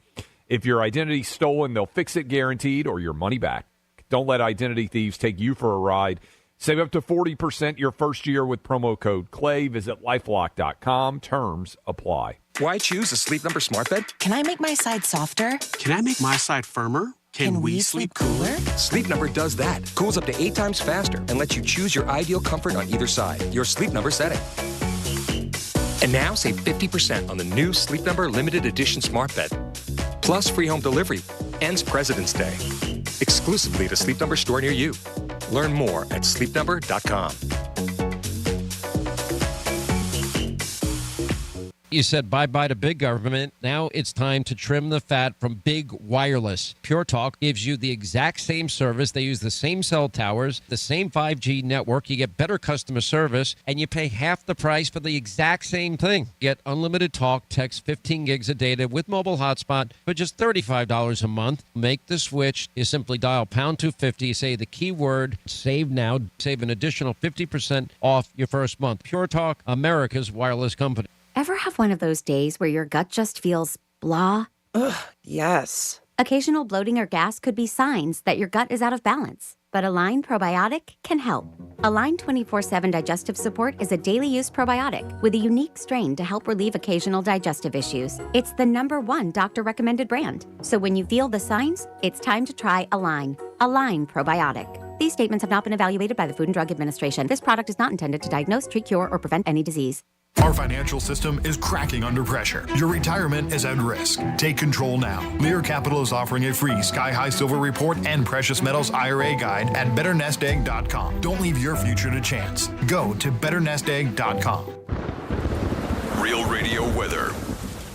If your identity's stolen, they'll fix it guaranteed or your money back. Don't let identity thieves take you for a ride. Save up to 40% your first year with promo code CLAY. Visit LifeLock.com. Terms apply. Why choose a Sleep Number smart bed? Can I make my side softer? Can I make my side firmer? Can we sleep cooler? Sleep Number does that. Cools up to 8 times faster and lets you choose your ideal comfort on either side. Your Sleep Number setting. And now save 50% on the new Sleep Number limited edition smart bed. Plus free home delivery. Ends President's Day. Exclusively at a Sleep Number store near you. Learn more at sleepnumber.com. You said bye-bye to big government. Now it's time to trim the fat from Big Wireless. Pure Talk gives you the exact same service. They use the same cell towers, the same 5G network. You get better customer service, and you pay half the price for the exact same thing. Get unlimited talk, text, 15 gigs of data with mobile hotspot for just $35 a month. Make the switch. You simply dial pound 250, say the keyword save now, save an additional 50% off your first month. Pure Talk, America's wireless company. Ever have one of those days where your gut just feels blah? Ugh, yes. Occasional bloating or gas could be signs that your gut is out of balance, but Align Probiotic can help. Align 24/7 Digestive Support is a daily use probiotic with a unique strain to help relieve occasional digestive issues. It's the #1 doctor-recommended brand. So when you feel the signs, it's time to try Align. Align Probiotic. These statements have not been evaluated by the Food and Drug Administration. This product is not intended to diagnose, treat, cure, or prevent any disease. Our financial system is cracking under pressure. Your retirement is at risk. Take control now. Lear Capital is offering a free Sky High Silver Report and Precious Metals IRA guide at betternestegg.com. Don't leave your future to chance. Go to betternestegg.com. Real Radio weather.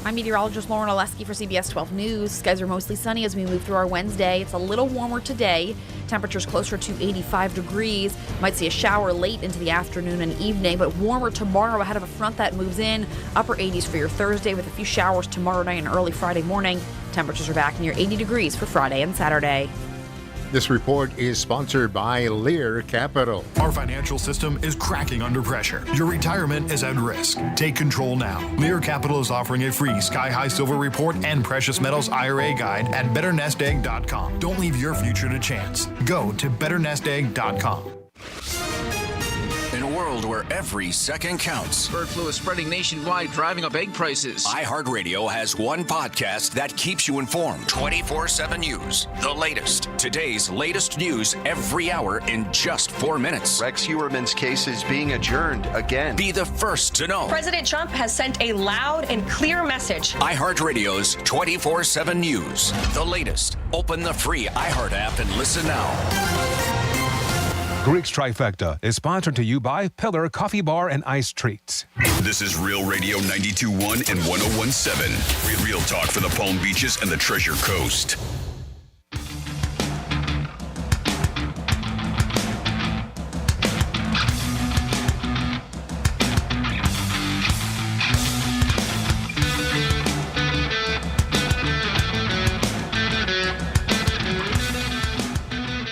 I'm meteorologist Lauren Oleski for CBS 12 News. Skies are mostly sunny as we move through our Wednesday. It's a little warmer today. Temperatures closer to 85 degrees. Might see a shower late into the afternoon and evening, but warmer tomorrow ahead of a front that moves in. Upper 80s for your Thursday with a few showers tomorrow night and early Friday morning. Temperatures are back near 80 degrees for Friday and Saturday. This report is sponsored by Lear Capital. Our financial system is cracking under pressure. Your retirement is at risk. Take control now. Lear Capital is offering a free Sky High Silver Report and Precious Metals IRA guide at betternestegg.com. Don't leave your future to chance. Go to betternestegg.com. In a world where every second counts, bird flu is spreading nationwide, driving up egg prices. iHeartRadio has one podcast that keeps you informed. 24/7 News, the latest. Today's latest news every hour in just 4 minutes. Rex Heuermann's case is being adjourned again. Be the first to know. President Trump has sent a loud and clear message. iHeartRadio's 24/7 News, the latest. Open the free iHeart app and listen now. Greek's Trifecta is sponsored to you by Pillar Coffee Bar and Ice Treats. This is Real Radio 92.1 and 101.7. Real talk for the Palm Beaches and the Treasure Coast.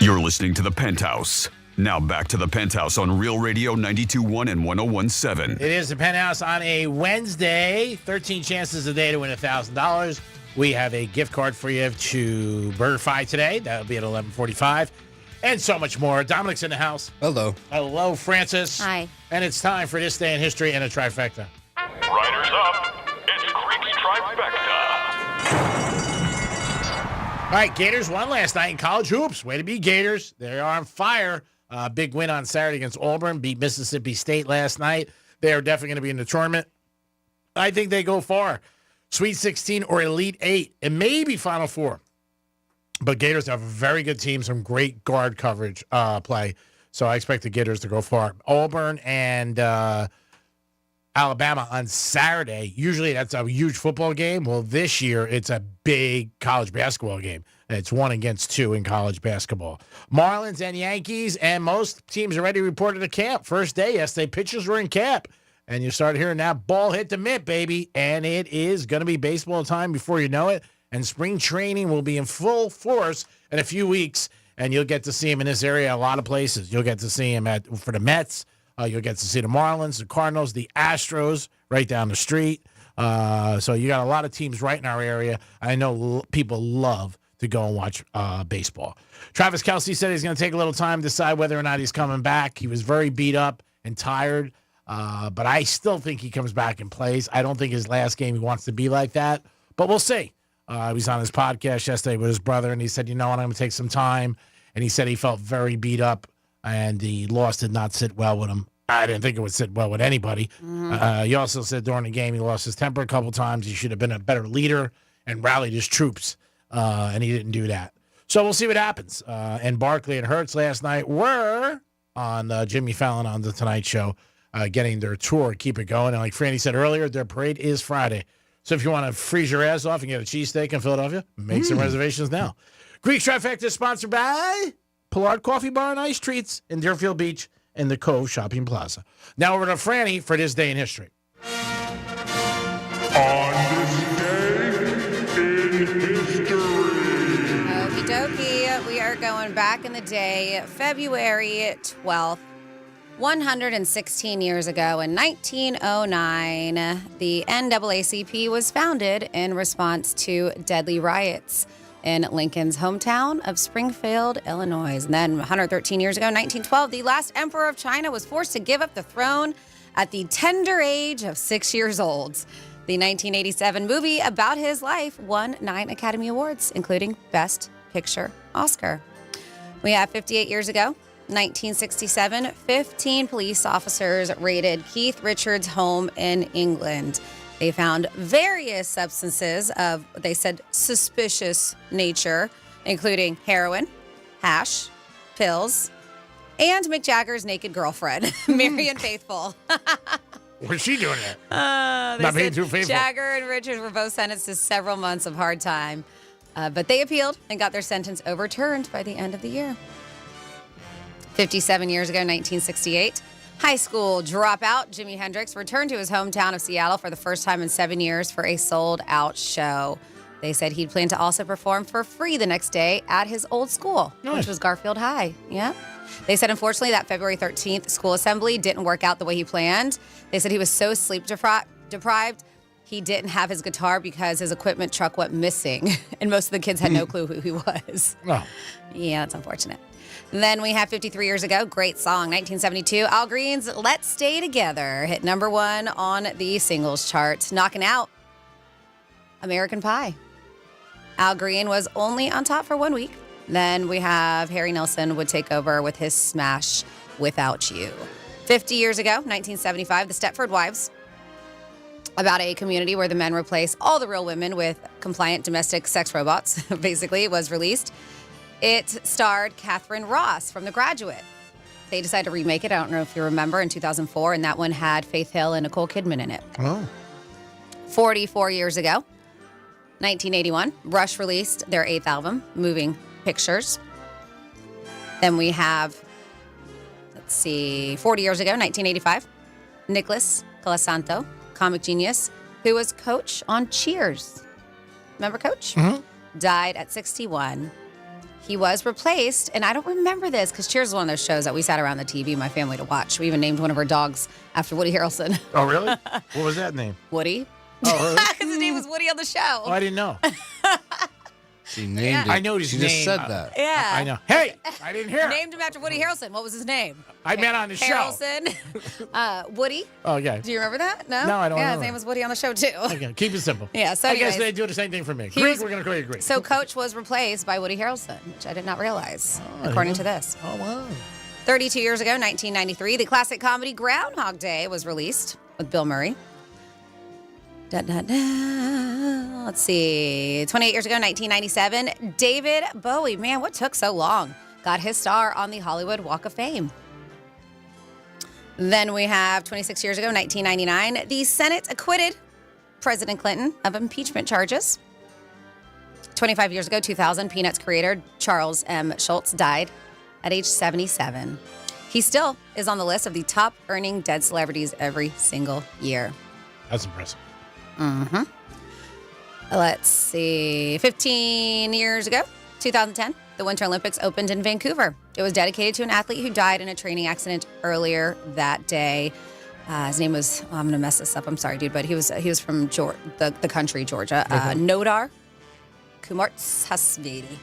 You're listening to the Penthouse. Now back to the Penthouse on Real Radio 92.1 and 101.7. It is the Penthouse on a Wednesday. 13 chances a day to win $1,000. We have a gift card for you to BurgerFi today. That'll be at 11:45. And so much more. Dominic's in the house. Hello. Hello, Francis. Hi. And it's time for This Day in History and a Trifecta. Riders up. It's Greek's Trifecta. All right, Gators won last night in college hoops. Way to be, Gators. They are on fire. Big win on Saturday against Auburn. Beat Mississippi State last night. They are definitely going to be in the tournament. I think they go far. Sweet 16 or Elite 8, and maybe Final Four. But Gators have a very good team, some great guard coverage play. So I expect the Gators to go far. Auburn and Alabama on Saturday. Usually that's a huge football game. Well, this year it's a big college basketball game. It's 1 against 2 in college basketball. Marlins and Yankees, and most teams already reported to camp. First day yesterday, pitchers were in camp. And you start hearing that ball hit the mitt, baby. And it is going to be baseball time before you know it. And spring training will be in full force in a few weeks. And you'll get to see him in this area a lot of places. You'll get to see him for the Mets. You'll get to see the Marlins, the Cardinals, the Astros right down the street. So you got a lot of teams right in our area. I know people love to go and watch baseball. Travis Kelce said he's going to take a little time to decide whether or not he's coming back. He was very beat up and tired But I still think he comes back and plays. I don't think his last game he wants to be like that, but we'll see. He was on his podcast yesterday with his brother, and he said, you know what, I'm going to take some time. And he said he felt very beat up, and the loss did not sit well with him. I didn't think it would sit well with anybody. He also said during the game he lost his temper a couple times. He should have been a better leader and rallied his troops, and he didn't do that. So we'll see what happens. And Barkley and Hurts last night were on Jimmy Fallon on The Tonight Show, getting their tour, keep it going. And like Franny said earlier, their parade is Friday. So if you want to freeze your ass off and get a cheesesteak in Philadelphia, make some reservations now. Greek Trifecta is sponsored by Pollard Coffee Bar and Ice Treats in Deerfield Beach and the Cove Shopping Plaza. Now over to Franny for this day in history. On this day in history. Okie dokie. We are going back in the day, February 12th. 116 years ago, in 1909, the NAACP was founded in response to deadly riots in Lincoln's hometown of Springfield, Illinois. And then 113 years ago, 1912, the last emperor of China was forced to give up the throne at the tender age of 6 years old. The 1987 movie about his life won 9 Academy Awards, including Best Picture Oscar. We have 58 years ago, 1967, 15 police officers raided Keith Richards' home in England. They found various substances of, they said, suspicious nature, including heroin, hash, pills, and Mick Jagger's naked girlfriend, Marian Faithfull. What's she doing there? Not being too faithful. Jagger and Richards were both sentenced to several months of hard time, but they appealed and got their sentence overturned by the end of the year. 57 years ago, 1968, high school dropout Jimi Hendrix returned to his hometown of Seattle for the first time in 7 years for a sold-out show. They said he'd planned to also perform for free the next day at his old school, which was Garfield High. Yeah. They said, unfortunately, that February 13th school assembly didn't work out the way he planned. They said he was so sleep deprived, he didn't have his guitar because his equipment truck went missing, and most of the kids had no clue who he was. Oh. Yeah, that's unfortunate. Then we have 53 years ago, great song, 1972, Al Green's Let's Stay Together hit number 1 on the singles chart, knocking out American Pie. Al Green was only on top for 1 week. Then we have Harry Nilsson would take over with his smash Without You. 50 years ago, 1975, The Stepford Wives, about a community where the men replace all the real women with compliant domestic sex robots, basically, was released. It starred Catherine Ross from The Graduate. They decided to remake it. I don't know if you remember, in 2004, and that one had Faith Hill and Nicole Kidman in it. Oh. 44 years ago, 1981, Rush released their 8th album, Moving Pictures. Then we have, 40 years ago, 1985, Nicholas Colasanto, comic genius, who was Coach on Cheers. Remember Coach? Mm-hmm. Died at 61. He was replaced, and I don't remember this because Cheers is one of those shows that we sat around the TV, my family, to watch. We even named one of our dogs after Woody Harrelson. Oh, really? What was that name? Woody. Oh, really? Because his name was Woody on the show. Oh, I didn't know. She named it. I know his she name. just said that. Yeah. I know. Hey, I didn't hear. Named him after Woody Harrelson. What was his name? I meant on the show. Harrelson. Woody. Oh, yeah. Do you remember that? No? No, I don't Yeah, remember. his name was Woody on the show, too. Okay, keep it simple. Yeah, so I guess anyways, they do the same thing for me. Greek, we're going to call you Greek. So Coach was replaced by Woody Harrelson, which I did not realize, according to this. Oh, wow. 32 years ago, 1993, the classic comedy Groundhog Day was released with Bill Murray. Let's see. 28 years ago, 1997, David Bowie. Man, what took so long? Got his star on the Hollywood Walk of Fame. Then we have 26 years ago, 1999, the Senate acquitted President Clinton of impeachment charges. 25 years ago, 2000, Peanuts creator Charles M. Schultz died at age 77. He still is on the list of the top earning dead celebrities every single year. That's impressive. Mm-hmm. Let's see. 15 years ago, 2010, the Winter Olympics opened in Vancouver. It was dedicated to an athlete who died in a training accident earlier that day. His name was, I'm going to mess this up. I'm sorry, dude, but he was from the country, Georgia. Nodar Kumartshasvili.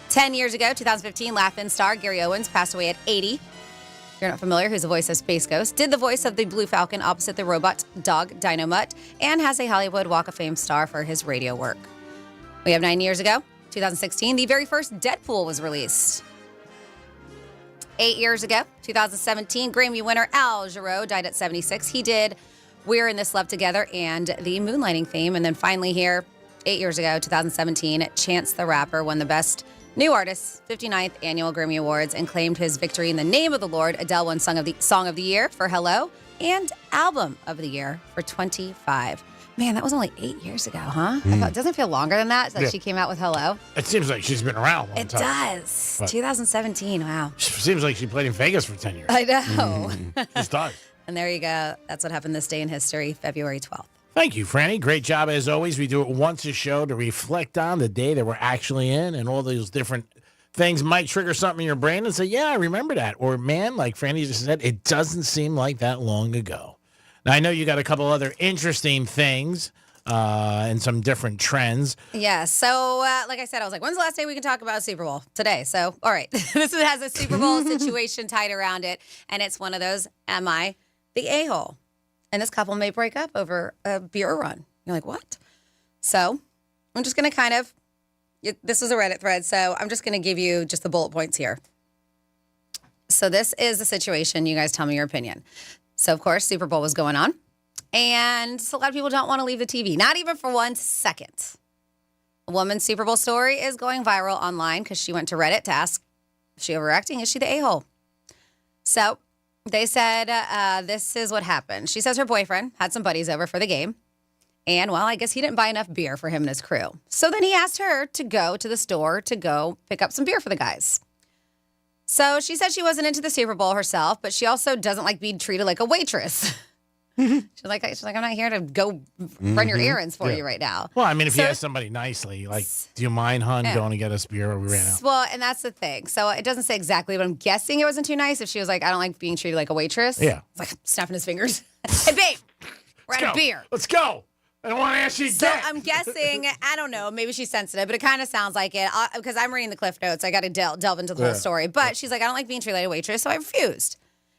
10 years ago, 2015, Laugh-In star Gary Owens passed away at 80. you're not familiar, who's the voice of Space Ghost, did the voice of the Blue Falcon opposite the robot dog Dino Mutt, and has a Hollywood Walk of Fame star for his radio work. We have 9 years ago, 2016, the very first Deadpool was released. 8 years ago, 2017, Grammy winner Al Jarreau died at 76. He did We're in This Love Together and the Moonlighting theme. And then finally here, 8 years ago, 2017, Chance the Rapper won the Best New Artist 59th Annual Grammy Awards and claimed his victory in the Name of the Lord. Adele won Song of the Year for Hello and Album of the Year for 25. Man, that was only 8 years ago, huh? I thought, doesn't it feel longer than that she came out with Hello? It seems like she's been around a long It time. does. But 2017, wow. seems like she played in Vegas for 10 years. I know. Just does. And there you go. That's what happened this day in history, February 12th. Thank you, Franny. Great job as always. We do it once a show to reflect on the day that we're actually in, and all those different things might trigger something in your brain and say, yeah, I remember that. Or, man, like Franny just said, it doesn't seem like that long ago. Now, I know you got a couple other interesting things and some different trends. Yeah. So, like I said, I was like, when's the last day we can talk about Super Bowl? Today. So, all right. This has a Super Bowl situation tied around it. And it's one of those, am I the a-hole? And this couple may break up over a beer run. You're like, what? So, I'm just going to kind of, this was a Reddit thread, so I'm just going to give you just the bullet points here. So, this is the situation. You guys tell me your opinion. So, of course, Super Bowl was going on. And a lot of people don't want to leave the TV, not even for 1 second. A woman's Super Bowl story is going viral online because she went to Reddit to ask, is she overacting? Is she the a-hole? So they said this is what happened. She says her boyfriend had some buddies over for the game. And, well, I guess he didn't buy enough beer for him and his crew. So then he asked her to go to the store to go pick up some beer for the guys. So she said she wasn't into the Super Bowl herself, but she also doesn't like being treated like a waitress. She's like, I'm not here to go run your errands for you right now. Well, I mean, if you ask somebody nicely, like, do you mind, hon, going to get us beer? We ran out. Well, and that's the thing. So it doesn't say exactly, but I'm guessing it wasn't too nice if she was like, I don't like being treated like a waitress. Yeah. It's like snapping his fingers. Hey, babe, we're out of beer. Let's go. I don't want to ask you again. So I'm guessing, I don't know, maybe she's sensitive, but it kind of sounds like it because I'm reading the Cliff Notes. I got to delve into the whole story. But she's like, I don't like being treated like a waitress, so I refused.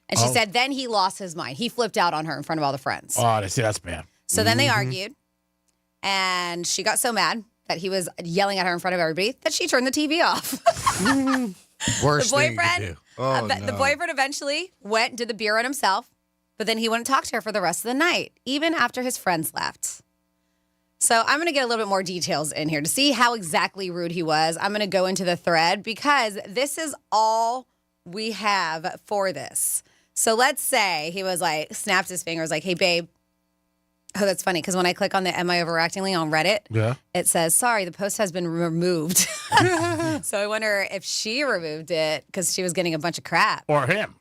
And she said then he lost his mind. He flipped out on her in front of all the friends. Oh, see, that's bad. So then they argued, and she got so mad that he was yelling at her in front of everybody that she turned the TV off. Worst the thing you boyfriend, could do. Oh, the boyfriend eventually went and did the beer on himself, but then he wouldn't talk to her for the rest of the night, even after his friends left. So I'm going to get a little bit more details in here to see how exactly rude he was. I'm going to go into the thread because this is all we have for this. So let's say he was like, snapped his fingers like, hey, babe. Oh, that's funny because when I click on the Am I Overacting link on Reddit, it says, sorry, the post has been removed. So I wonder if she removed it because she was getting a bunch of crap. Or him.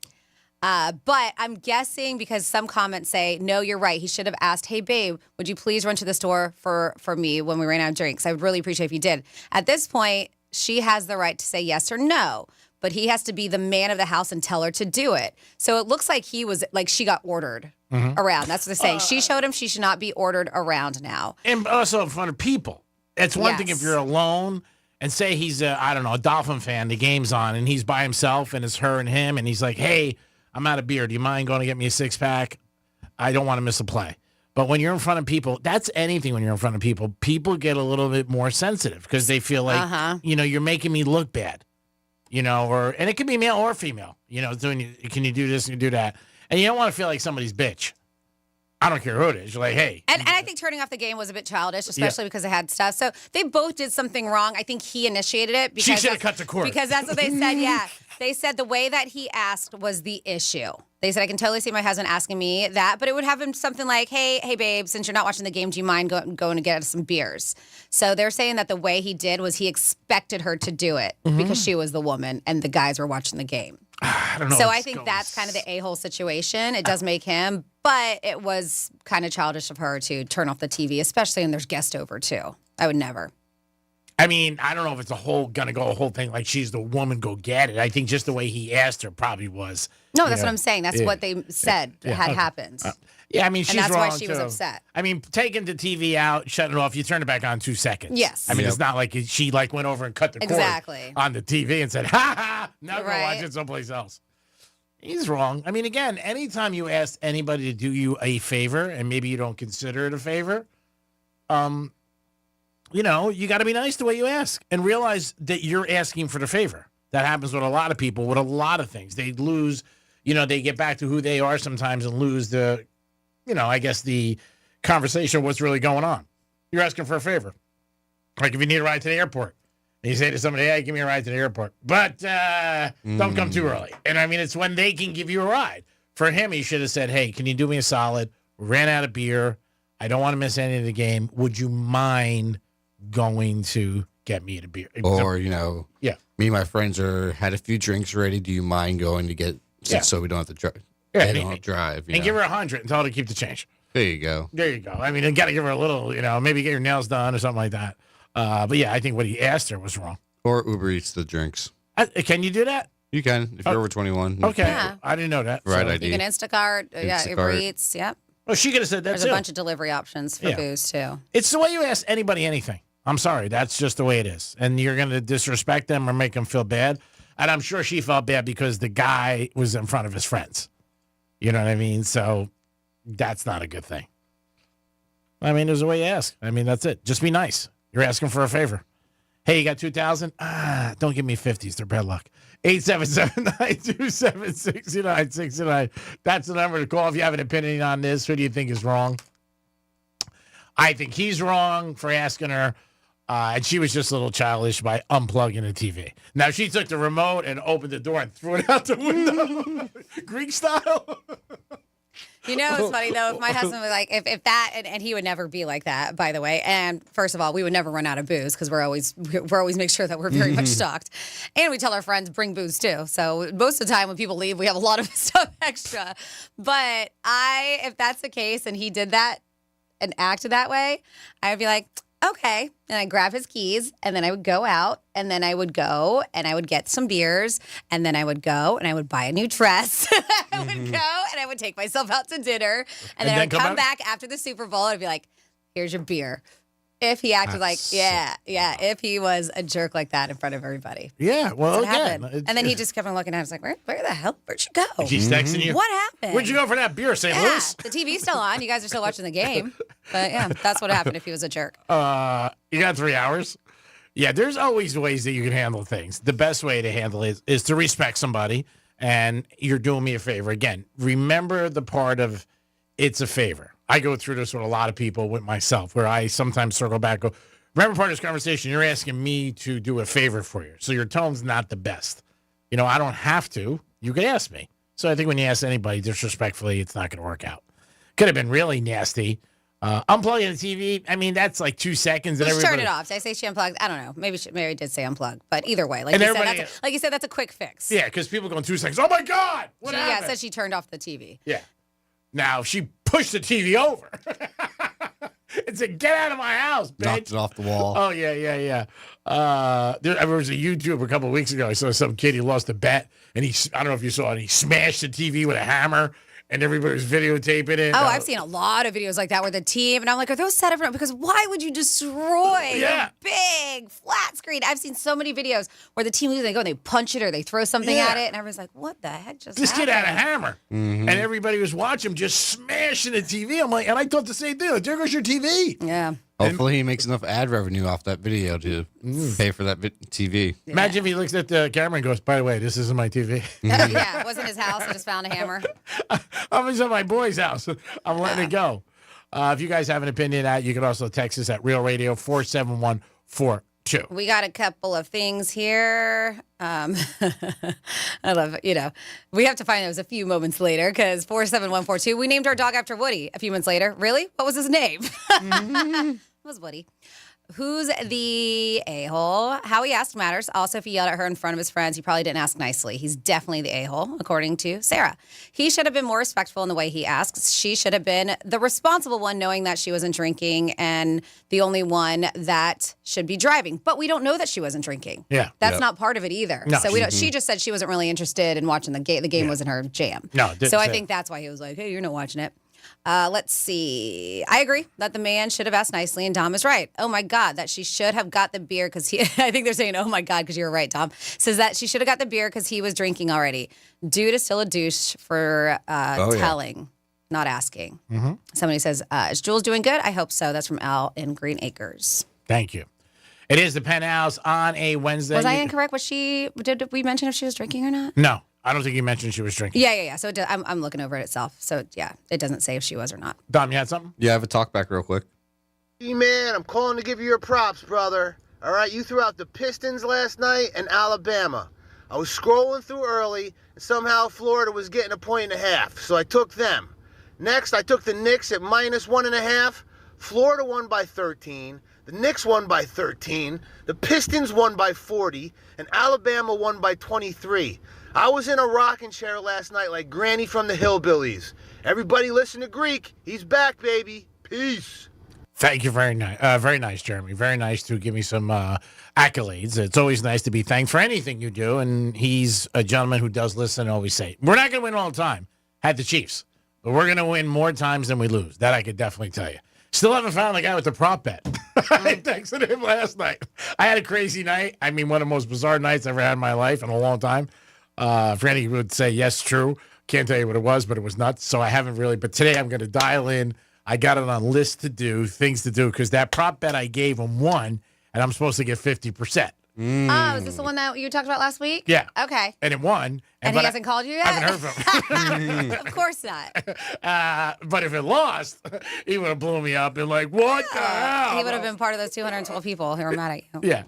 But I'm guessing because some comments say, no, you're right. He should have asked, hey, babe, would you please run to the store for me when we ran out of drinks? I would really appreciate if you did. At this point, she has the right to say yes or no. But he has to be the man of the house and tell her to do it. So it looks like he was, like she got ordered around. That's what they're saying. She showed him she should not be ordered around now. And also in front of people. It's one thing if you're alone and say he's a Dolphin fan, the game's on, and he's by himself, and it's her and him, and he's like, hey, I'm out of beer. Do you mind going to get me a 6-pack? I don't want to miss a play. But when you're in front of people, that's anything when you're in front of people. People get a little bit more sensitive because they feel like, you're making me look bad. And it can be male or female, can you do this and do that? And you don't want to feel like somebody's bitch. I don't care who it is. You're like, hey. And I think turning off the game was a bit childish, especially because they had stuff. So they both did something wrong. I think he initiated it. Because she should have cut the cord. Because that's what they said, yeah. They said the way that he asked was the issue. They said, I can totally see my husband asking me that, but it would have him something like, hey, babe, since you're not watching the game, do you mind going to get us some beers? So they're saying that the way he did was he expected her to do it because she was the woman and the guys were watching the game. I don't know. So I think that's kind of the a-hole situation. It does make him, but it was kind of childish of her to turn off the TV, especially when there's guests over too. I would never. I mean, I don't know if it's a whole thing like she's the woman, go get it. I think just the way he asked her probably was. No, that's what I'm saying. That's what they said had happened. Yeah, I mean, she's and that's wrong why she was upset. I mean, taking the TV out, shutting it off, you turn it back on 2 seconds. Yes. I mean, it's not like she went over and cut the cord on the TV and said, ha, now go watch it someplace else. He's wrong. I mean, again, anytime you ask anybody to do you a favor and maybe you don't consider it a favor, you got to be nice the way you ask and realize that you're asking for the favor. That happens with a lot of people with a lot of things. They lose, they get back to who they are sometimes and lose the, I guess the conversation of what's really going on. You're asking for a favor. Like if you need a ride to the airport. And you say to somebody, hey, give me a ride to the airport. But don't come too early. And, I mean, it's when they can give you a ride. For him, he should have said, hey, can you do me a solid? Ran out of beer. I don't want to miss any of the game. Would you mind going to get me a beer? Or, yeah. Me and my friends had a few drinks ready. Do you mind going to get so we don't have to drive? Yeah, they don't have to drive. And give her 100 and tell her to keep the change. There you go. There you go. I mean, you got to give her a little, maybe get your nails done or something like that. But yeah, I think what he asked her was wrong. Or Uber Eats the drinks. Can you do that? You can if you're over 21. Okay, Yeah. I didn't know that. Right ID. You can Instacart, Uber Eats, yep. Well, she could have said that There's too. a bunch of delivery options for booze, too. It's the way you ask anybody anything. I'm sorry. That's just the way it is. And you're going to disrespect them or make them feel bad. And I'm sure she felt bad because the guy was in front of his friends. You know what I mean? So that's not a good thing. I mean, there's a way you ask. I mean, that's it. Just be nice. You're asking for a favor. Hey, you got 2,000? Don't give me 50s. They're bad luck. 877-927-6969. That's the number to call if you have an opinion on this. Who do you think is wrong? I think he's wrong for asking her. And she was just a little childish by unplugging the TV. Now, she took the remote and opened the door and threw it out the window. Greek style. It's funny, though, if my husband was like, if that, and he would never be like that, by the way. And first of all, we would never run out of booze because we're always make sure that we're very much stocked. And we tell our friends, bring booze, too. So most of the time when people leave, we have a lot of stuff extra. But if that's the case and he did that and acted that way, I would be like, okay. And I'd grab his keys, and then I would go out, and then I would go, and I would get some beers, and then I would go, and I would buy a new dress. I would go, and I would take myself out to dinner, and then I would come back after the Super Bowl, and I'd be like, here's your beer. If he acted if he was a jerk like that in front of everybody. Yeah, well, again. And then he just kept on looking at us like, where the hell? Where'd you go? She's texting you. What happened? Where'd you go for that beer, St. Louis? The TV's still on. You guys are still watching the game. But yeah, that's what happened if he was a jerk. You got 3 hours? Yeah, there's always ways that you can handle things. The best way to handle it is to respect somebody, and you're doing me a favor. Again, remember the part of it's a favor. I go through this with a lot of people, with myself, where I sometimes circle back, go, remember part of this conversation, you're asking me to do a favor for you. So your tone's not the best. I don't have to. You can ask me. So I think when you ask anybody disrespectfully, it's not going to work out. Could have been really nasty. Unplugging the TV, I mean, that's like 2 seconds. And Just turn it off. Did I say she unplugged? I don't know. Maybe Mary did say unplug. But either way, like you said, that's a quick fix. Yeah, because people go in 2 seconds. Oh, my God. What happened? Yeah, said she turned off the TV. Yeah. Now, she pushed the TV over. It said, get out of my house, bitch. Knocked it off the wall. Oh, yeah. There was a YouTube a couple of weeks ago. I saw some kid, he lost a bet, and I don't know if you saw it, he smashed the TV with a hammer, and everybody was videotaping it. Oh, I've seen a lot of videos like that where the team, and I'm like, are those set up? Because why would you destroy a big flat screen? I've seen so many videos where the team loses, they go and they punch it or they throw something at it, and everyone's like, what the heck just This happened? kid had a hammer, and everybody was watching him just smashing the TV. I'm like, and I thought the same thing. Like, there goes your TV. Yeah. Hopefully he makes enough ad revenue off that video to pay for that TV. Yeah. Imagine if he looks at the camera and goes, by the way, this isn't my TV. Yeah, it wasn't his house. I just found a hammer. I'm at my boy's house. I'm letting it go. If you guys have an opinion on that, you can also text us at Real Radio 47142. We got a couple of things here. I love it. We have to find those a few moments later because 47142, we named our dog after Woody a few months later. Really? What was his name? It was Woody. Who's the a-hole? How he asked matters. Also, if he yelled at her in front of his friends, he probably didn't ask nicely. He's definitely the a-hole, according to Sarah. He should have been more respectful in the way he asks. She should have been the responsible one, knowing that she wasn't drinking and the only one that should be driving. But we don't know that she wasn't drinking. Yeah. That's not part of it either. No. So she just said she wasn't really interested in watching the game. The game wasn't her jam. No, so I think that's why he was like, hey, you're not watching it. Let's see. I agree that the man should have asked nicely, and Dom is right. Oh, my God, that she should have got the beer because he, I think they're saying, oh, my God, because you were right, Dom. Says that she should have got the beer because he was drinking already. Dude is still a douche for telling, not asking. Mm-hmm. Somebody says, is Jules doing good? I hope so. That's from Al in Green Acres. Thank you. It is the Penthouse on a Wednesday. Was I incorrect? Did we mention if she was drinking or not? No, I don't think you mentioned she was drinking. Yeah. So I'm looking over it itself. So, yeah, it doesn't say if she was or not. Dom, you had something? Yeah, I have a talk back real quick. Hey, man, I'm calling to give you your props, brother. All right, you threw out the Pistons last night and Alabama. I was scrolling through early, and somehow Florida was getting a 1.5, so I took them. Next, I took the Knicks at -1.5. Florida won by 13. The Knicks won by 13. The Pistons won by 40. And Alabama won by 23. I was in a rocking chair last night like Granny from the Hillbillies. Everybody listen to Greek. He's back, baby. Peace. Thank you. Very nice, Jeremy. Very nice to give me some accolades. It's always nice to be thanked for anything you do, and he's a gentleman who does listen and always say, we're not going to win all the time. Had the Chiefs. But we're going to win more times than we lose. That I could definitely tell you. Still haven't found the guy with the prop bet. I texted him last night. I had a crazy night. I mean, one of the most bizarre nights I've ever had in my life in a long time. For any who would say, yes, true. Can't tell you what it was, but it was nuts. So I haven't really. But today I'm going to dial in. I got it on list to do, things to do, because that prop bet I gave him won, and I'm supposed to get 50%. Oh, is this the one that you talked about last week? Yeah. Okay. And it won. And he hasn't called you yet? I haven't heard from him. Of course not. But if it lost, he would have blew me up and like, what the hell? He would have been part of those 212 people who were mad at you. Yeah.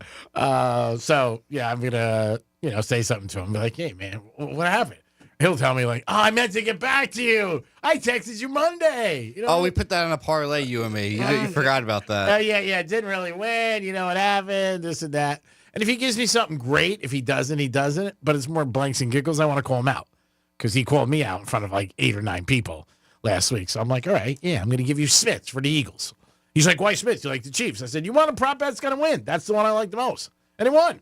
So, yeah, I'm going to, say something to him. Be like, hey, man, what happened? He'll tell me like, oh, I meant to get back to you. I texted you Monday. We put that in a parlay, you and me. You forgot about that. Oh, yeah. Didn't really win. You know what happened, this and that. And if he gives me something great, if he doesn't, he doesn't. But it's more blanks and giggles. I want to call him out because he called me out in front of like 8 or 9 people last week. So I'm like, all right, yeah, I'm going to give you Smiths for the Eagles. He's like, why Smiths? You like the Chiefs? I said, you want a prop bet's going to win. That's the one I like the most. And it won.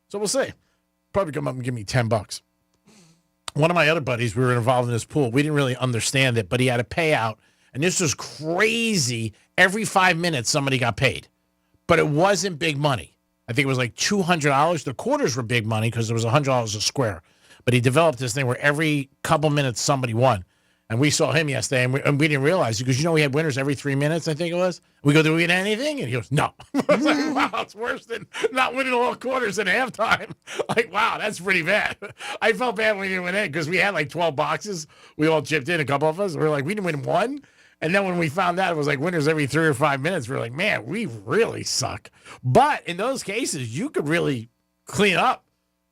So we'll see. Probably come up and give me $10. One of my other buddies, we were involved in this pool. We didn't really understand it, but he had a payout. And this was crazy. Every 5 minutes, somebody got paid. But it wasn't big money. I think it was like $200. The quarters were big money because it was $100 a square. But he developed this thing where every couple minutes somebody won. And we saw him yesterday, and we didn't realize it because, we had winners every 3 minutes, I think it was. We go, do we win anything? And he goes, no. I was like, wow, it's worse than not winning all quarters at halftime. Like, wow, that's pretty bad. I felt bad when we didn't win it because we had like 12 boxes. We all chipped in, a couple of us. We were like, we didn't win one. And then when we found out it was like winners every 3 or 5 minutes, we were like, man, we really suck. But in those cases, you could really clean up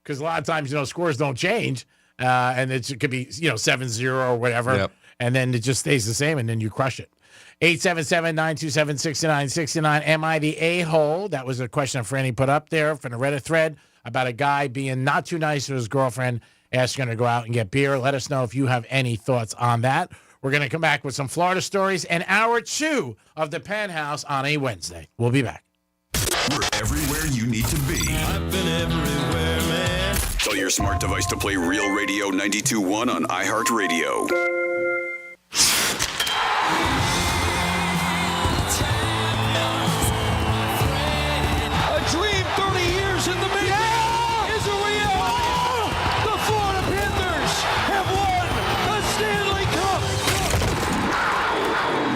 because a lot of times, scores don't change. And it could be, 7-0 or whatever. Yep. And then it just stays the same, and then you crush it. 877-927-6969. Am I the a-hole? That was a question Franny put up there from the Reddit thread about a guy being not too nice to his girlfriend, asking her to go out and get beer. Let us know if you have any thoughts on that. We're going to come back with some Florida stories and hour 2 of the Penthouse on a Wednesday. We'll be back. We're everywhere you need to be. I've been everywhere, man. Tell your smart device to play Real Radio 92.1 on iHeartRadio. A dream 30 years in the making is a reality. The Florida Panthers have won the Stanley Cup.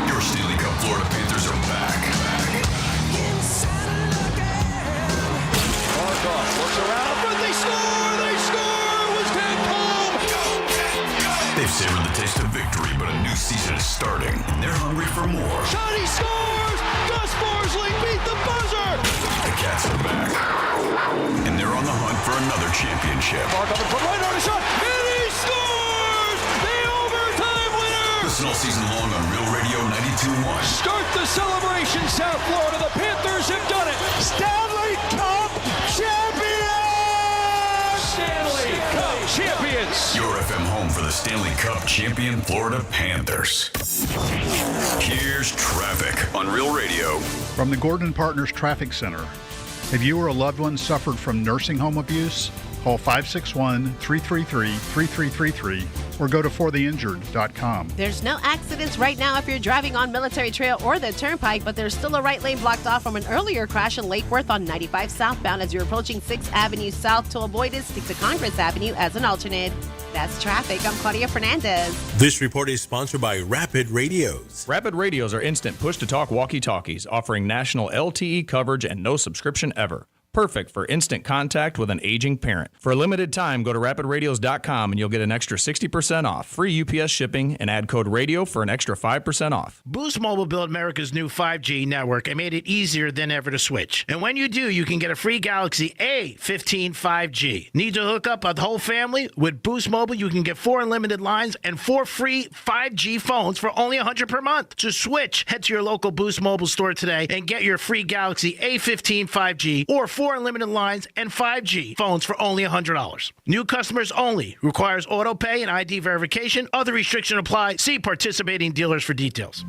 Your Stanley Cup Florida Panthers are back. Markov looks around, but they score! They score! It was Ted Cole! They've savored the taste of victory, but a new season is starting, and they're hungry for more. Shot, he scores! Gus Barsling beat the buzzer! The Cats are back, and they're on the hunt for another championship. Markov from right on a shot, and he scores! The overtime winner! Listen all season long on Real Radio 92.1. Start the celebration, South Florida. The Panthers have done it. Stanley Cup champions! Stanley Cup champions! Your FM home for the Stanley Cup champion Florida Panthers. Here's traffic on Real Radio. From the Gordon Partners Traffic Center. If you or a loved one suffered from nursing home abuse, call 561-333-3333 or go to fortheinjured.com. There's no accidents right now if you're driving on Military Trail or the Turnpike, but there's still a right lane blocked off from an earlier crash in Lake Worth on 95 southbound as you're approaching 6th Avenue South. To avoid it, stick to Congress Avenue as an alternate. That's traffic. I'm Claudia Fernandez. This report is sponsored by Rapid Radios. Rapid Radios are instant push-to-talk walkie-talkies offering national LTE coverage and no subscription ever. Perfect for instant contact with an aging parent. For a limited time, go to rapidradios.com and you'll get an extra 60% off, free UPS shipping, and add code radio for an extra 5% off. Boost Mobile built America's new 5G network and made it easier than ever to switch. And when you do, you can get a free Galaxy A15 5G. Need to hook up a whole family? With Boost Mobile, you can get 4 unlimited lines and 4 free 5G phones for only $100 per month. To switch, head to your local Boost Mobile store today and get your free Galaxy A15 5G or 4 unlimited lines and 5G phones for only $100. New customers only. Requires auto pay and ID verification. Other restrictions apply. See participating dealers for details.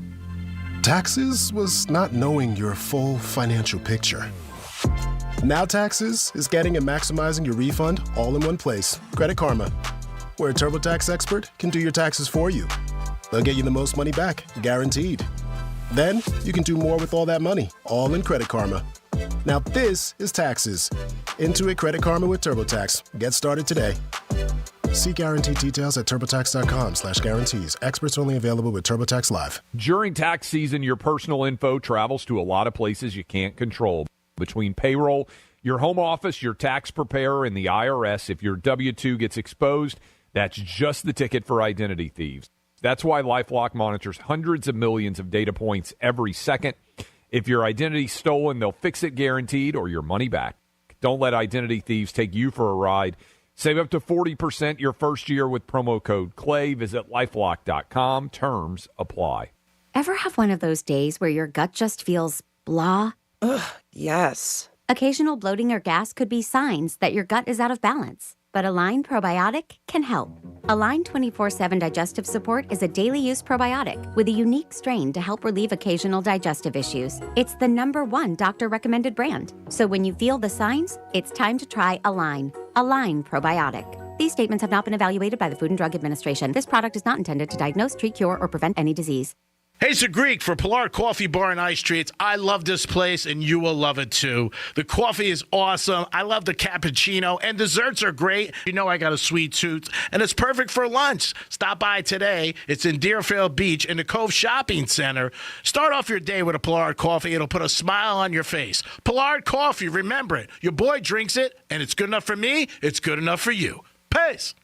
Taxes was not knowing your full financial picture. Now Taxes is getting and maximizing your refund all in one place. Credit Karma, where a TurboTax expert can do your taxes for you. They'll get you the most money back, guaranteed. Then you can do more with all that money, all in Credit Karma. Now this is Taxes. Intuit Credit Karma with TurboTax. Get started today. See guarantee details at TurboTax.com/guarantees. Experts only available with TurboTax Live. During tax season, your personal info travels to a lot of places you can't control. Between payroll, your home office, your tax preparer, and the IRS, if your W-2 gets exposed, that's just the ticket for identity thieves. That's why LifeLock monitors hundreds of millions of data points every second. If your identity's stolen, they'll fix it guaranteed or your money back. Don't let identity thieves take you for a ride. Save up to 40% your first year with promo code CLAY. Visit LifeLock.com. Terms apply. Ever have one of those days where your gut just feels blah? Ugh, yes. Occasional bloating or gas could be signs that your gut is out of balance. But Align Probiotic can help. Align 24/7 Digestive Support is a daily use probiotic with a unique strain to help relieve occasional digestive issues. It's the #1 doctor-recommended brand. So when you feel the signs, it's time to try Align. Align Probiotic. These statements have not been evaluated by the Food and Drug Administration. This product is not intended to diagnose, treat, cure, or prevent any disease. Hey, it's a Greek for Pilar Coffee Bar and Ice Treats. I love this place, and you will love it, too. The coffee is awesome. I love the cappuccino, and desserts are great. You know I got a sweet tooth, and it's perfect for lunch. Stop by today. It's in Deerfield Beach in the Cove Shopping Center. Start off your day with a Pilar Coffee. It'll put a smile on your face. Pilar Coffee, remember it. Your boy drinks it, and it's good enough for me. It's good enough for you. Peace.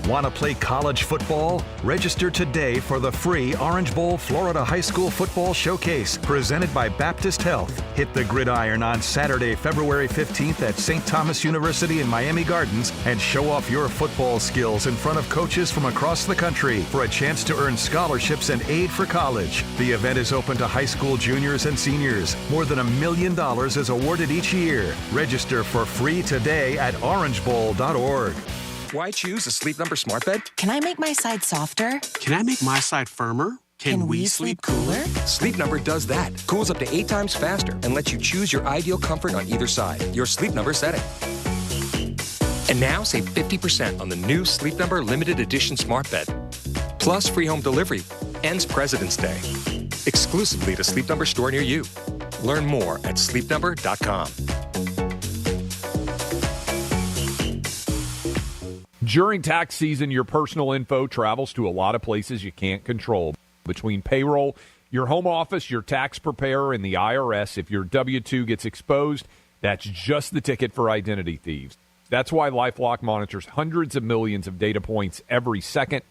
Want to play college football? Register today for the free Orange Bowl Florida High School Football Showcase presented by Baptist Health. Hit the gridiron on Saturday, February 15th at St. Thomas University in Miami Gardens and show off your football skills in front of coaches from across the country for a chance to earn scholarships and aid for college. The event is open to high school juniors and seniors. More than $1 million is awarded each year. Register for free today at orangebowl.org. Why choose a Sleep Number smart bed? Can I make my side softer? Can I make my side firmer? Can we sleep cooler? Sleep Number does that. Cools up to 8 times faster and lets you choose your ideal comfort on either side. Your Sleep Number setting. And now save 50% on the new Sleep Number limited edition smart bed. Plus free home delivery. Ends President's Day. Exclusively at a Sleep Number store near you. Learn more at sleepnumber.com. During tax season, your personal info travels to a lot of places you can't control. Between payroll, your home office, your tax preparer, and the IRS, if your W-2 gets exposed, that's just the ticket for identity thieves. That's why LifeLock monitors hundreds of millions of data points every second.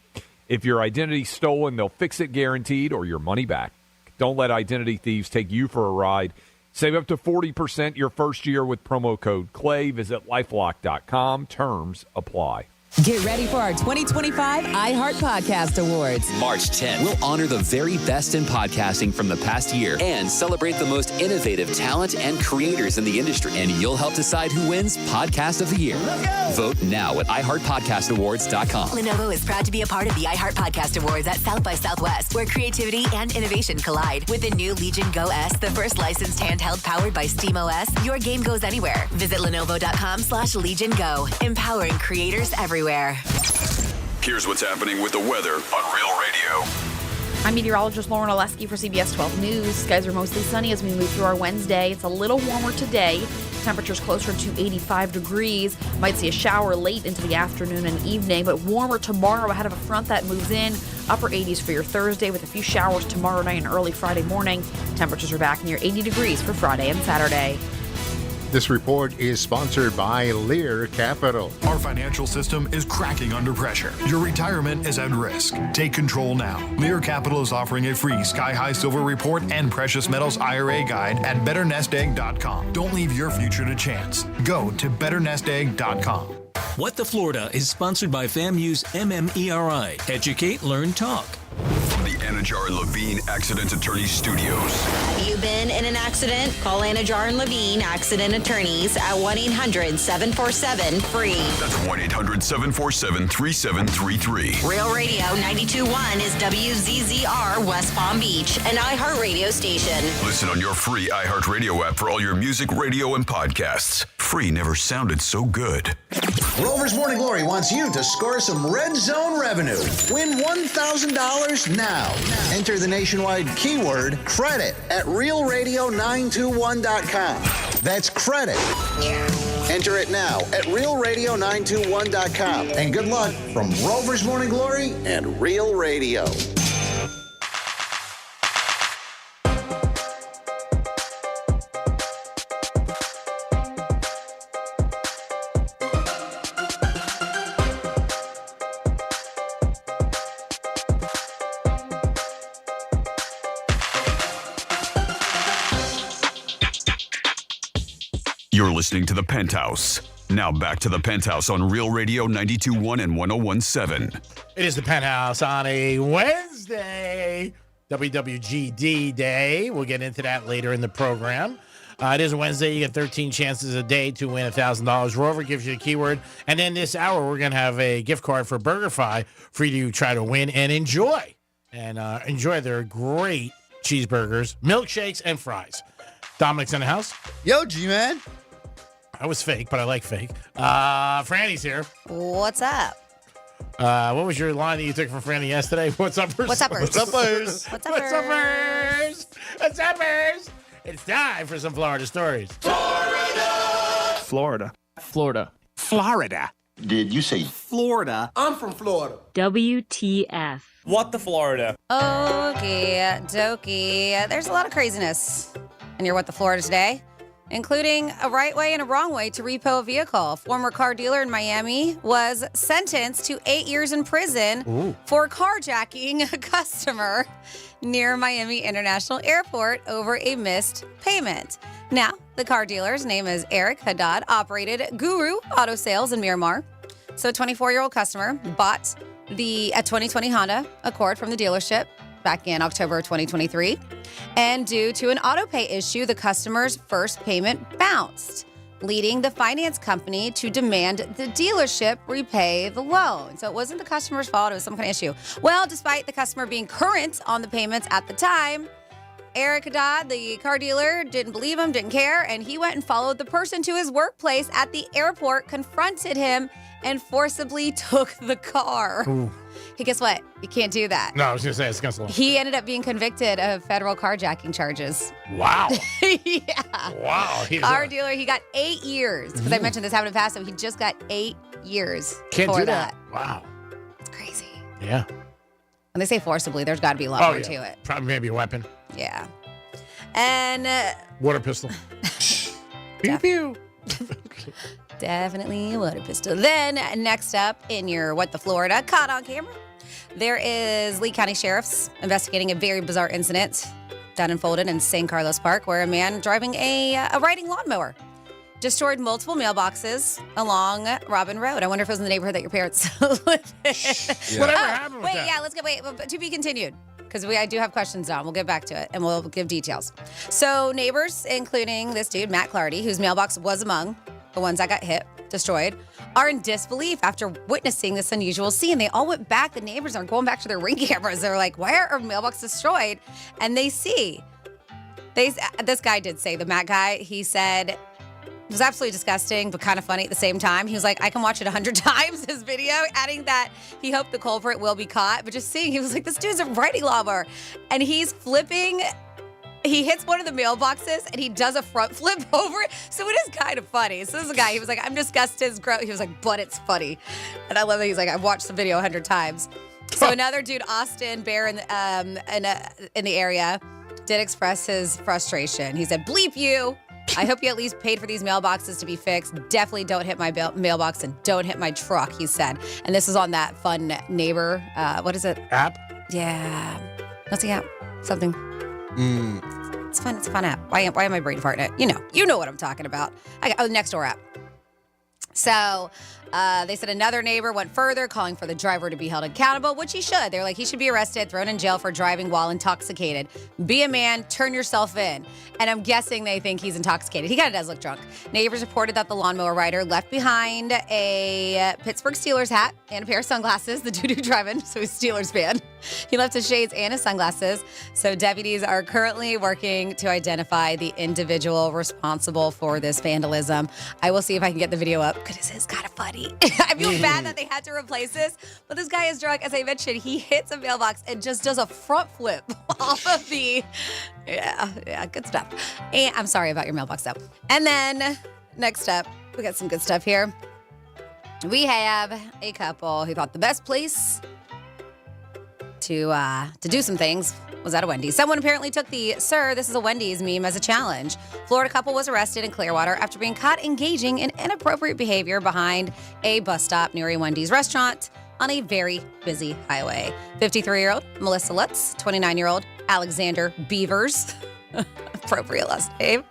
If your identity's stolen, they'll fix it guaranteed or your money back. Don't let identity thieves take you for a ride. Save up to 40% your first year with promo code CLAY. Visit LifeLock.com. Terms apply. Get ready for our 2025 iHeart Podcast Awards. March 10th, we'll honor the very best in podcasting from the past year and celebrate the most innovative talent and creators in the industry. And you'll help decide who wins Podcast of the Year. Vote now at iHeartPodcastAwards.com. Lenovo is proud to be a part of the iHeart Podcast Awards at South by Southwest, where creativity and innovation collide. With the new Legion Go S, the first licensed handheld powered by SteamOS, your game goes anywhere. Visit Lenovo.com/Legion Go, empowering creators everywhere. Here's what's happening with the weather on Real Radio. I'm meteorologist Lauren Oleski for CBS 12 News. Skies are mostly sunny as we move through our Wednesday. It's a little warmer today. Temperatures closer to 85 degrees. Might see a shower late into the afternoon and evening, but warmer tomorrow ahead of a front that moves in. Upper 80s for your Thursday with a few showers tomorrow night and early Friday morning. Temperatures are back near 80 degrees for Friday and Saturday. This report is sponsored by Lear Capital. Our financial system is cracking under pressure. Your retirement is at risk. Take control now. Lear Capital is offering a free Sky High Silver Report and Precious Metals IRA guide at BetterNestEgg.com. Don't leave your future to chance. Go to BetterNestEgg.com. What the Florida is sponsored by FAMU's MMERI. Educate, Learn, Talk. From the Anajar and Levine Accident Attorneys Studios. Have you been in an accident? Call Anajar and Levine Accident Attorneys at 1-800-747-FREE. That's 1-800-747-3733. Real Radio 92.1 is WZZR West Palm Beach, an iHeartRadio station. Listen on your free iHeartRadio app for all your music, radio, and podcasts. Free never sounded so good. Rover's Morning Glory wants you to score some red zone revenue. Win $1,000 now. Enter the nationwide keyword credit at realradio921.com. That's credit. Enter it now at realradio921.com. And good luck from Rover's Morning Glory and Real Radio. You're listening to The Penthouse. Now back to The Penthouse on Real Radio 92.1 and 101.7. It is The Penthouse on a Wednesday, WWGD Day. We'll get into that later in the program. It is a Wednesday. You get 13 chances a day to win $1,000. Rover gives you the keyword. And then this hour, we're going to have a gift card for BurgerFi for you to try to win and enjoy. And enjoy their great cheeseburgers, milkshakes, and fries. Dominic's in the house. Yo, G-Man. I was fake, but I like fake. Franny's here. What's up? What was your line that you took from Franny yesterday? What's uppers? What's uppers? What's uppers? What's What's uppers? What's uppers? It's time for some Florida stories. Florida. Florida. Did you say Florida? I'm from Florida. WTF. What the Florida? Okay, dokie. There's a lot of craziness in your What the Florida today, including a right way and a wrong way to repo a vehicle. A former car dealer in Miami was sentenced to 8 years in prison for carjacking a customer near Miami International Airport over a missed payment. Now, the car dealer's name is Eric Haddad, operated Guru Auto Sales in Miramar. So a 24-year-old customer bought a 2020 Honda Accord from the dealership back in October 2023. And due to an auto pay issue, the customer's first payment bounced, leading the finance company to demand the dealership repay the loan. So it wasn't the customer's fault, it was some kind of issue. Well, despite the customer being current on the payments at the time, Eric Haddad, the car dealer, didn't believe him, didn't care, and he went and followed the person to his workplace at the airport, confronted him, and forcibly took the car. Ooh. Hey, guess what? You can't do that. No, I was going to say it's against the law. He ended up being convicted of federal carjacking charges. Wow. Yeah. Wow. Car dealer, he got 8 years. Because I mentioned this happened in the past, so he just got 8 years Can't for do that. Wow. It's crazy. Yeah. When they say forcibly, there's got to be a lot more to it. Probably maybe a weapon. Yeah. And Water pistol. pew pew. Definitely a water pistol. Then next up in your What the Florida, caught on camera, there is Lee County Sheriff's investigating a very bizarre incident done and folded in San Carlos Park, where a man driving a riding lawnmower destroyed multiple mailboxes along Robin Road. I wonder if it was in the neighborhood that your parents lived in. Whatever happened with that? Let's go. But to be continued. Because I do have questions on. We'll get back to it, and we'll give details. So neighbors, including this dude, Matt Clardy, whose mailbox was among the ones that got hit, destroyed, are in disbelief after witnessing this unusual scene. They all went back. The neighbors are going back to their Ring cameras. They're like, why are our mailbox destroyed? And they see. This guy did say, the Matt guy, he said It was absolutely disgusting, but kind of funny at the same time. He was like, I can watch it 100 times, his video, adding that he hoped the culprit will be caught. But just seeing, he was like, this dude's a writing lawnmower. And he's flipping. He hits one of the mailboxes, and he does a front flip over it. So it is kind of funny. So this is a guy, he was like, I'm disgusted. It's gross. He was like, but it's funny. And I love that he's like, I've watched the video 100 times. So another dude, Austin Bear, in the area, did express his frustration. He said, bleep you. I hope you at least paid for these mailboxes to be fixed. Definitely don't hit my mailbox and don't hit my truck, he said. And this is on that fun neighbor, what is it? App? Yeah. What's the app? Something. It's fun. It's a fun app. Why am I brain farting it? You know what I'm talking about. The Nextdoor app. So they said another neighbor went further, calling for the driver to be held accountable, which he should. They're like, he should be arrested, thrown in jail for driving while intoxicated. Be a man, turn yourself in. And I'm guessing they think he's intoxicated. He kind of does look drunk. Neighbors reported that the lawnmower rider left behind a Pittsburgh Steelers hat and a pair of sunglasses, the dude who driving, so he's a Steelers fan. He left his shades and his sunglasses. So deputies are currently working to identify the individual responsible for this vandalism. I will see if I can get the video up because this is kind of funny. I feel bad that they had to replace this, but this guy is drunk. As I mentioned, he hits a mailbox and just does a front flip off of the, yeah, good stuff. And I'm sorry about your mailbox though. And then next up, we got some good stuff here. We have a couple who thought the best place to do some things was at a Wendy's. Someone apparently took the "Sir, this is a Wendy's" meme as a challenge. Florida couple was arrested in Clearwater after being caught engaging in inappropriate behavior behind a bus stop near a Wendy's restaurant on a very busy highway. 53-year-old Melissa Lutz, 29-year-old Alexander Beavers. Appropriate last name.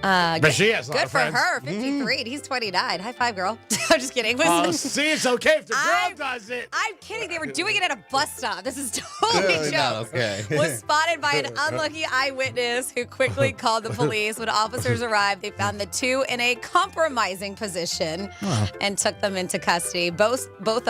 But she has a lot good of for friends. her. 53. And he's 29. High five, girl. I'm just kidding. See, it's okay if the girl does it. I'm kidding. They were doing it at a bus stop. This is totally jokes. Okay. Was spotted by an unlucky eyewitness who quickly called the police. When officers arrived, they found the two in a compromising position and took them into custody. Both Lutz,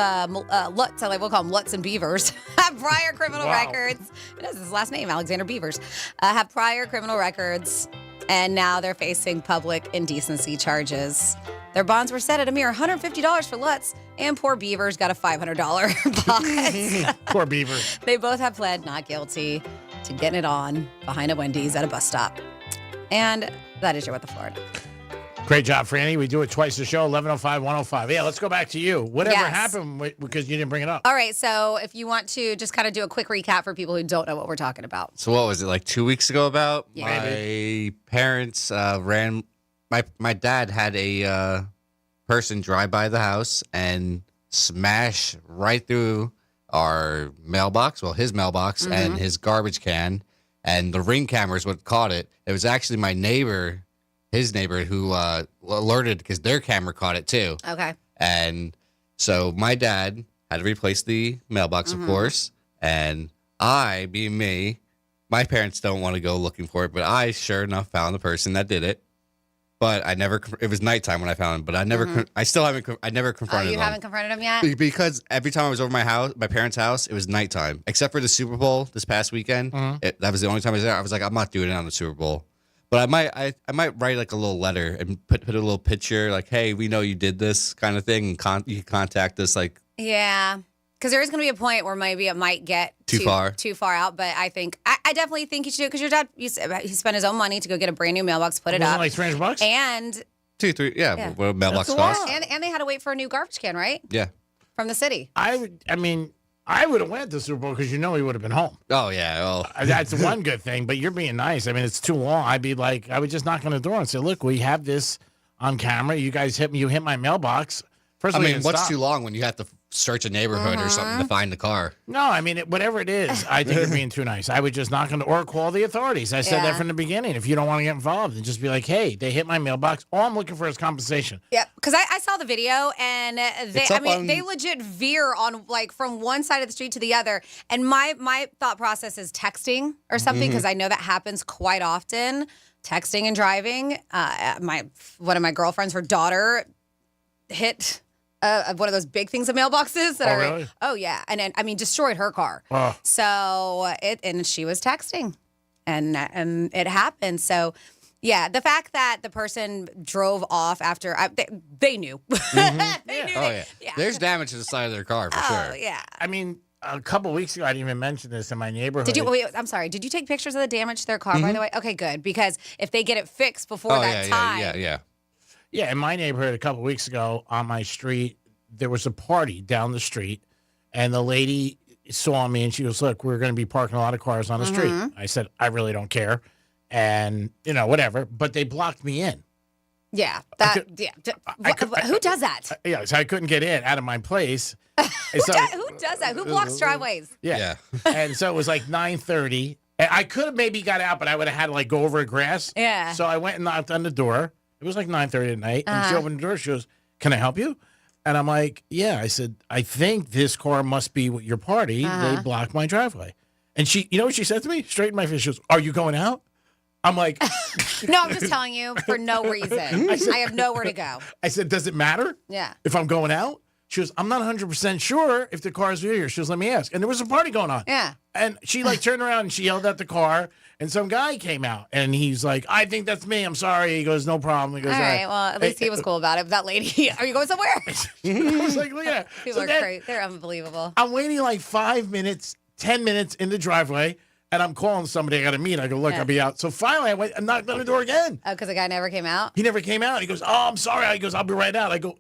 we'll call them Lutz and Beavers, have prior criminal records. It is his last name, Alexander Beavers. Have prior criminal records, and now they're facing public indecency charges. Their bonds were set at a mere $150 for Lutz, and poor Beavers got a $500 bond. Poor Beavers. They both have pled not guilty to getting it on behind a Wendy's at a bus stop. And that is your What the Florida. Great job, Franny. We do it twice a show, 11:05, 105. Yeah, let's go back to you. Whatever happened because you didn't bring it up? All right, so if you want to just kind of do a quick recap for people who don't know what we're talking about. So what was it, like 2 weeks ago about? Yeah. My parents ran, my dad had a person drive by the house and smash right through our mailbox, his mailbox and his garbage can, and the Ring cameras would caught it. It was actually my neighbor, his neighbor, who alerted because their camera caught it too. Okay. And so my dad had to replace the mailbox, of course. And I, being me, my parents don't want to go looking for it, but I sure enough found the person that did it. But I never, it was nighttime when I found him, but I never, I still haven't, I never confronted him. You haven't confronted him yet? Because every time I was over my parents' house, it was nighttime. Except for the Super Bowl this past weekend. That was the only time I was there. I was like, I'm not doing it on the Super Bowl. But I might write like a little letter and put a little picture like, hey, we know you did this kind of thing, and you can contact us. Like, yeah, because there is going to be a point where maybe it might get too far out. But I think I definitely think you should do it because your dad he spent his own money to go get a brand new mailbox, put it up, like $300, and $2-3, what a mailbox cost. And they had to wait for a new garbage can, right? Yeah, from the city. I would have went to the Super Bowl because he would have been home. Oh, yeah. Well. That's one good thing, but you're being nice. I mean, it's too long. I'd be like, I would just knock on the door and say, look, we have this on camera. You guys hit my mailbox. First, what's too long when you have to search a neighborhood or something to find the car? No, whatever it is, I think you're being too nice. I would just knock on the or call the authorities. I said that from the beginning. If you don't want to get involved, and just be like, hey, they hit my mailbox. All I'm looking for is compensation. Yeah, because I saw the video and they legit veer on like from one side of the street to the other. And my thought process is texting or something because I know that happens quite often. Texting and driving. One of my girlfriends, her daughter hit one of those big things of mailboxes that really? Oh yeah, and destroyed her car. Oh. So and she was texting, and it happened. So Yeah, the fact that the person drove off after they knew. They knew. Oh, yeah. There's damage to the side of their car for sure. Yeah. I mean, a couple weeks ago, I didn't even mention this in my neighborhood. Did you? Wait, I'm sorry. Did you take pictures of the damage to their car, by the way? Okay, good. Because if they get it fixed before that time. Yeah, in my neighborhood a couple weeks ago on my street, there was a party down the street, and the lady saw me and she goes, "Look, we're going to be parking a lot of cars on the street." I said, "I really don't care," and whatever. But they blocked me in. Yeah, who does that? So I couldn't get in out of my place. Who does that? Who blocks driveways? Yeah. And so it was like 9:30. And I could have maybe got out, but I would have had to go over grass. Yeah. So I went and knocked on the door. It was like 9:30 at night. And she opened the door. She goes, "Can I help you?" And I'm like, "Yeah." I said, "I think this car must be with your party. They blocked my driveway." And she, you know what she said to me? Straight in my face. She goes, "Are you going out?" I'm like, no, I'm just telling you for no reason. I have nowhere to go. I said, "Does it matter? Yeah. If I'm going out?" She goes, "I'm not 100% sure if the car's here." She goes, "Let me ask." And there was a party going on. Yeah. And she turned around and she yelled at the car. And some guy came out and he's like, "I think that's me. I'm sorry." He goes, "No problem." He goes, "All right. Well, at least he was cool about it." But that lady, are you going somewhere? I was like, "Look at that." People are crazy. They're unbelievable. I'm waiting like 5 minutes, 10 minutes in the driveway. And I'm calling somebody I got to meet. I go, "Look, I'll be out." So finally, I went and knocked on the door again. Oh, because the guy never came out? He never came out. He goes, "Oh, I'm sorry." He goes, "I'll be right out." I go,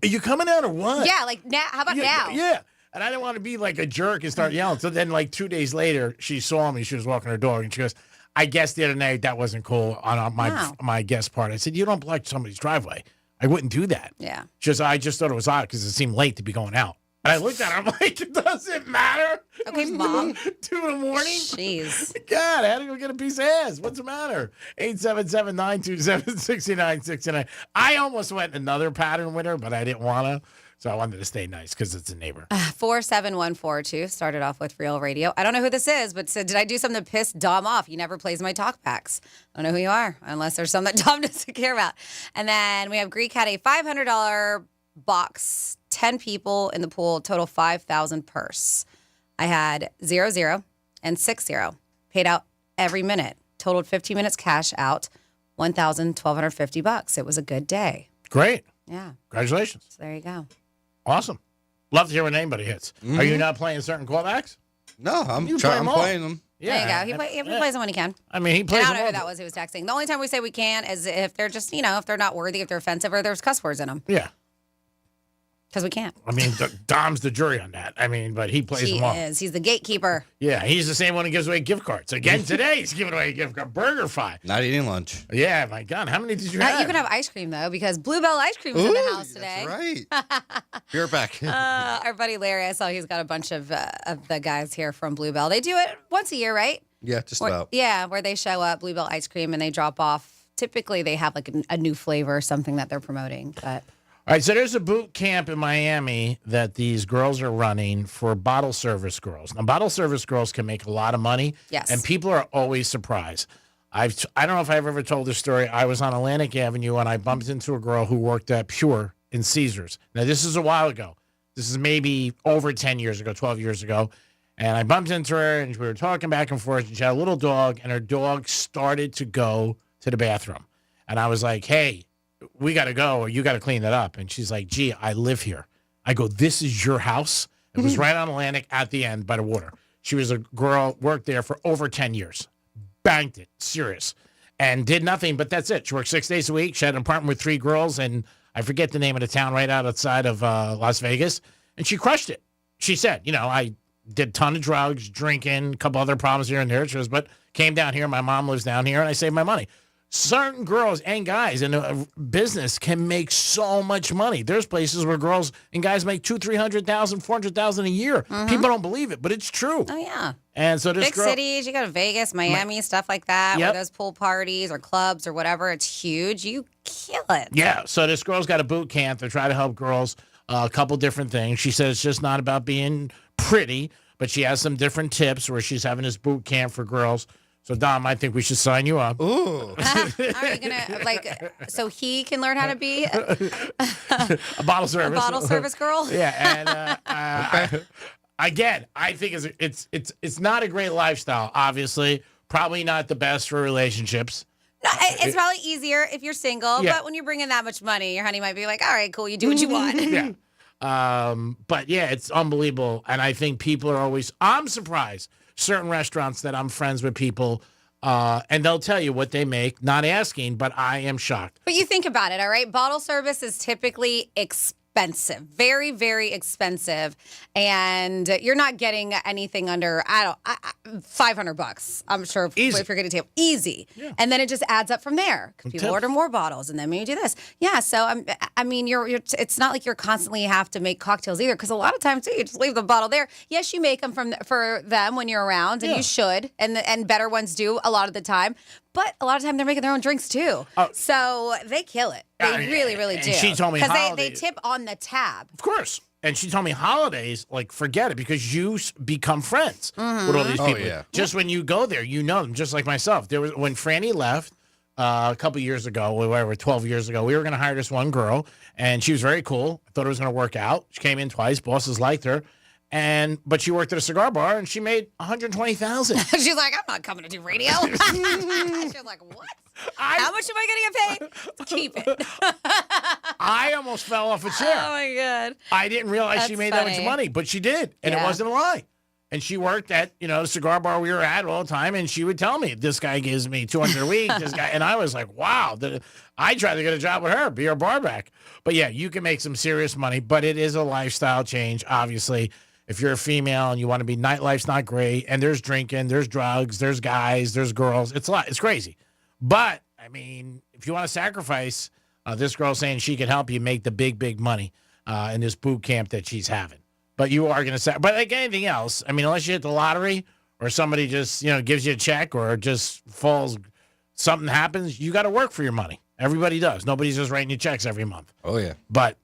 "Are you coming out or what?" Yeah, like now. How about now? Yeah. And I didn't want to be like a jerk and start yelling. So then, like 2 days later, she saw me. She was walking her dog, and she goes, "I guess the other night that wasn't cool on my guest part." I said, "You don't block somebody's driveway. I wouldn't do that." Yeah. She goes, "I just thought it was odd because it seemed late to be going out." And I looked at her. I'm like, "It doesn't matter." Okay, Mom. 2 in the morning. Jeez. God, I had to go get a piece of ass. What's the matter? 877-927-6969. I almost went another pattern with her, but I didn't want to. So I wanted to stay nice because it's a neighbor. 47142 started off with Real Radio. I don't know who this is, but said, "Did I do something to piss Dom off? He never plays my talk backs." I don't know who you are, unless there's something that Dom doesn't care about. And then we have Greek had a $500 box, 10 people in the pool, total 5,000 purse. I had 0 and 6 paid out every minute, totaled 15 minutes cash out, $1,250. It was a good day. Great. Yeah. Congratulations. So there you go. Awesome. Love to hear when anybody hits. Are you not playing certain callbacks? No, I'm playing them. Yeah. There you go. He plays them when he can. I mean, he plays And I them don't know all. who that was who was texting. The only time we say we can is if they're just, if they're not worthy, if they're offensive, or there's cuss words in them. Yeah. Because we can't. I mean, Dom's the jury on that. I mean, but he plays He them all. is. He's the gatekeeper. Yeah, he's the same one who gives away gift cards. Again today, he's giving away a gift card. BurgerFi. Not eating lunch. Yeah, my God. How many did you have? You can have ice cream, though, because Bluebell Ice Cream's in the house today. That's right. You're back. Our buddy Larry, I saw he's got a bunch of the guys here from Bluebell. They do it once a year, right? Yeah, just about. Yeah, where they show up, Bluebell Ice Cream, and they drop off. Typically, they have like a new flavor or something that they're promoting. But All right, so there's a boot camp in Miami that these girls are running for bottle service girls. Now, bottle service girls can make a lot of money. Yes. And people are always surprised. I don't know if I've ever told this story. I was on Atlantic Avenue, and I bumped into a girl who worked at Pure in Caesars. Now, this is a while ago. This is maybe over 10 years ago, 12 years ago. And I bumped into her, and we were talking back and forth. And she had a little dog, and her dog started to go to the bathroom. And I was like, "Hey, we got to go, or you got to clean that up." And she's like, "Gee, I live here." I go, "This is your house?" It was right on Atlantic at the end by the water. She was a girl, worked there for over 10 years. Banked it, serious. And did nothing, but that's it. She worked 6 days a week. She had an apartment with 3 girls, and I forget the name of the town right outside of Las Vegas. And she crushed it. She said, "I did a ton of drugs, drinking, a couple other problems here and there." She goes, "But came down here. My mom lives down here, and I saved my money." Certain girls and guys in a business can make so much money. There's places where girls and guys make $200,000, $300,000, $400,000 a year. People don't believe it, but it's true. Oh, yeah. And so this Big cities, you go to Vegas, Miami, stuff like that, where those pool parties or clubs or whatever, it's huge. You kill it. Yeah. So this girl's got a boot camp to try to help girls, a couple different things. She said it's just not about being pretty, but she has some different tips where she's having this boot camp for girls. So, Dom, I think we should sign you up. Ooh. Are you going to, so he can learn how to be a bottle service. A bottle service girl? Yeah. And again, I think it's not a great lifestyle, obviously. Probably not the best for relationships. No, it's probably easier if you're single, Yeah. but when you bring in that much money, your honey might be like, all right, cool, you do what you want. Yeah. But yeah, it's unbelievable. And I think people are always, I'm surprised, certain restaurants that I'm friends with people, and they'll tell you what they make, not asking, but I am shocked. But you think about it, all right? Bottle service is typically expensive, very, very expensive, and you're not getting anything under $500. I'm sure if you're getting a table, easy, and then it just adds up from there. People order more bottles, and then maybe do this. Yeah, so I mean, you're. It's not like you're constantly have to make cocktails either, because a lot of times too, you just leave the bottle there. Yes, you make them for them when you're around, and you should, and better ones do a lot of the time. But a lot of time they're making their own drinks too, so they kill it. They really, really do. And she told me because they tip on the tab. Of course. And she told me holidays, like, forget it, because you become friends with all these people. yeah. Just when you go there, you know them, just like myself. There was when Franny left a couple years ago, whatever, 12 years ago, we were going to hire this one girl, and she was very cool. I thought it was going to work out. She came in twice. Bosses liked her. But she worked at a cigar bar, and she made $120,000. She's like, I'm not coming to do radio. She's like, what? How much am I going to get paid? Keep it. I almost fell off a chair. Oh, my God. I didn't realize she made that much money, but she did, and it wasn't a lie. And she worked at, the cigar bar we were at all the time, and she would tell me, this guy gives me $200 a week, this guy, and I was like, wow. I tried to get a job with her, be her bar back. But yeah, you can make some serious money, but it is a lifestyle change, obviously. If you're a female and you want to be, nightlife's not great, and there's drinking, there's drugs, there's guys, there's girls. It's a lot. It's crazy. But, I mean, if you want to sacrifice, this girl saying she can help you make the big, big money in this boot camp that she's having. But you are going to but like anything else, I mean, unless you hit the lottery or somebody just, gives you a check or just something happens, you got to work for your money. Everybody does. Nobody's just writing you checks every month. Oh, yeah. But,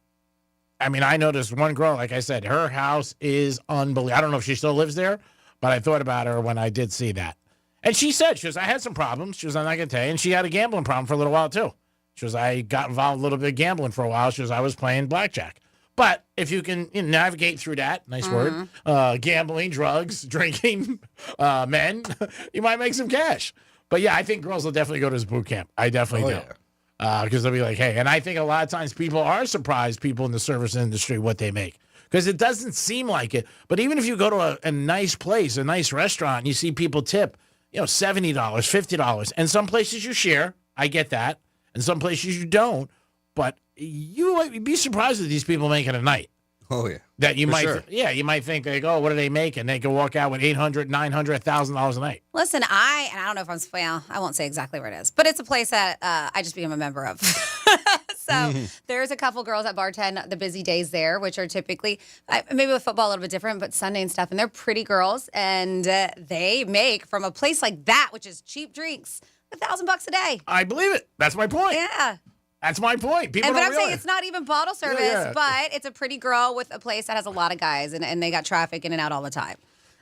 I mean, I noticed one girl, like I said, her house is unbelievable. I don't know if she still lives there, but I thought about her when I did see that. And she said, I had some problems. She was, I'm not going to tell you. And she had a gambling problem for a little while, too. She was, I got involved a little bit of gambling for a while. She was, I was playing blackjack. But if you can navigate through that, nice word, gambling, drugs, drinking, men, you might make some cash. But yeah, I think girls will definitely go to this boot camp. I definitely do. Because they'll be like, hey, and I think a lot of times people are surprised, people in the service industry, what they make. Because it doesn't seem like it. But even if you go to a nice place, a nice restaurant, and you see people tip, $70, $50. And some places you share. I get that. And some places you don't. But you might be surprised at these people making a night. Oh, yeah. That you For might, sure. you might think, like, oh, what are they making? They can walk out with $800, $900, $1,000 a night. Listen, I don't know if I won't say exactly where it is, but it's a place that I just became a member of. So there's a couple girls that bartend the busy days there, which are typically, maybe with football a little bit different, but Sunday and stuff. And they're pretty girls, and they make from a place like that, which is cheap drinks, $1,000 a day. I believe it. That's my point. Yeah. That's my point. People But don't I'm saying realize. it's not even bottle service, but it's a pretty girl with a place that has a lot of guys, and they got traffic in and out all the time.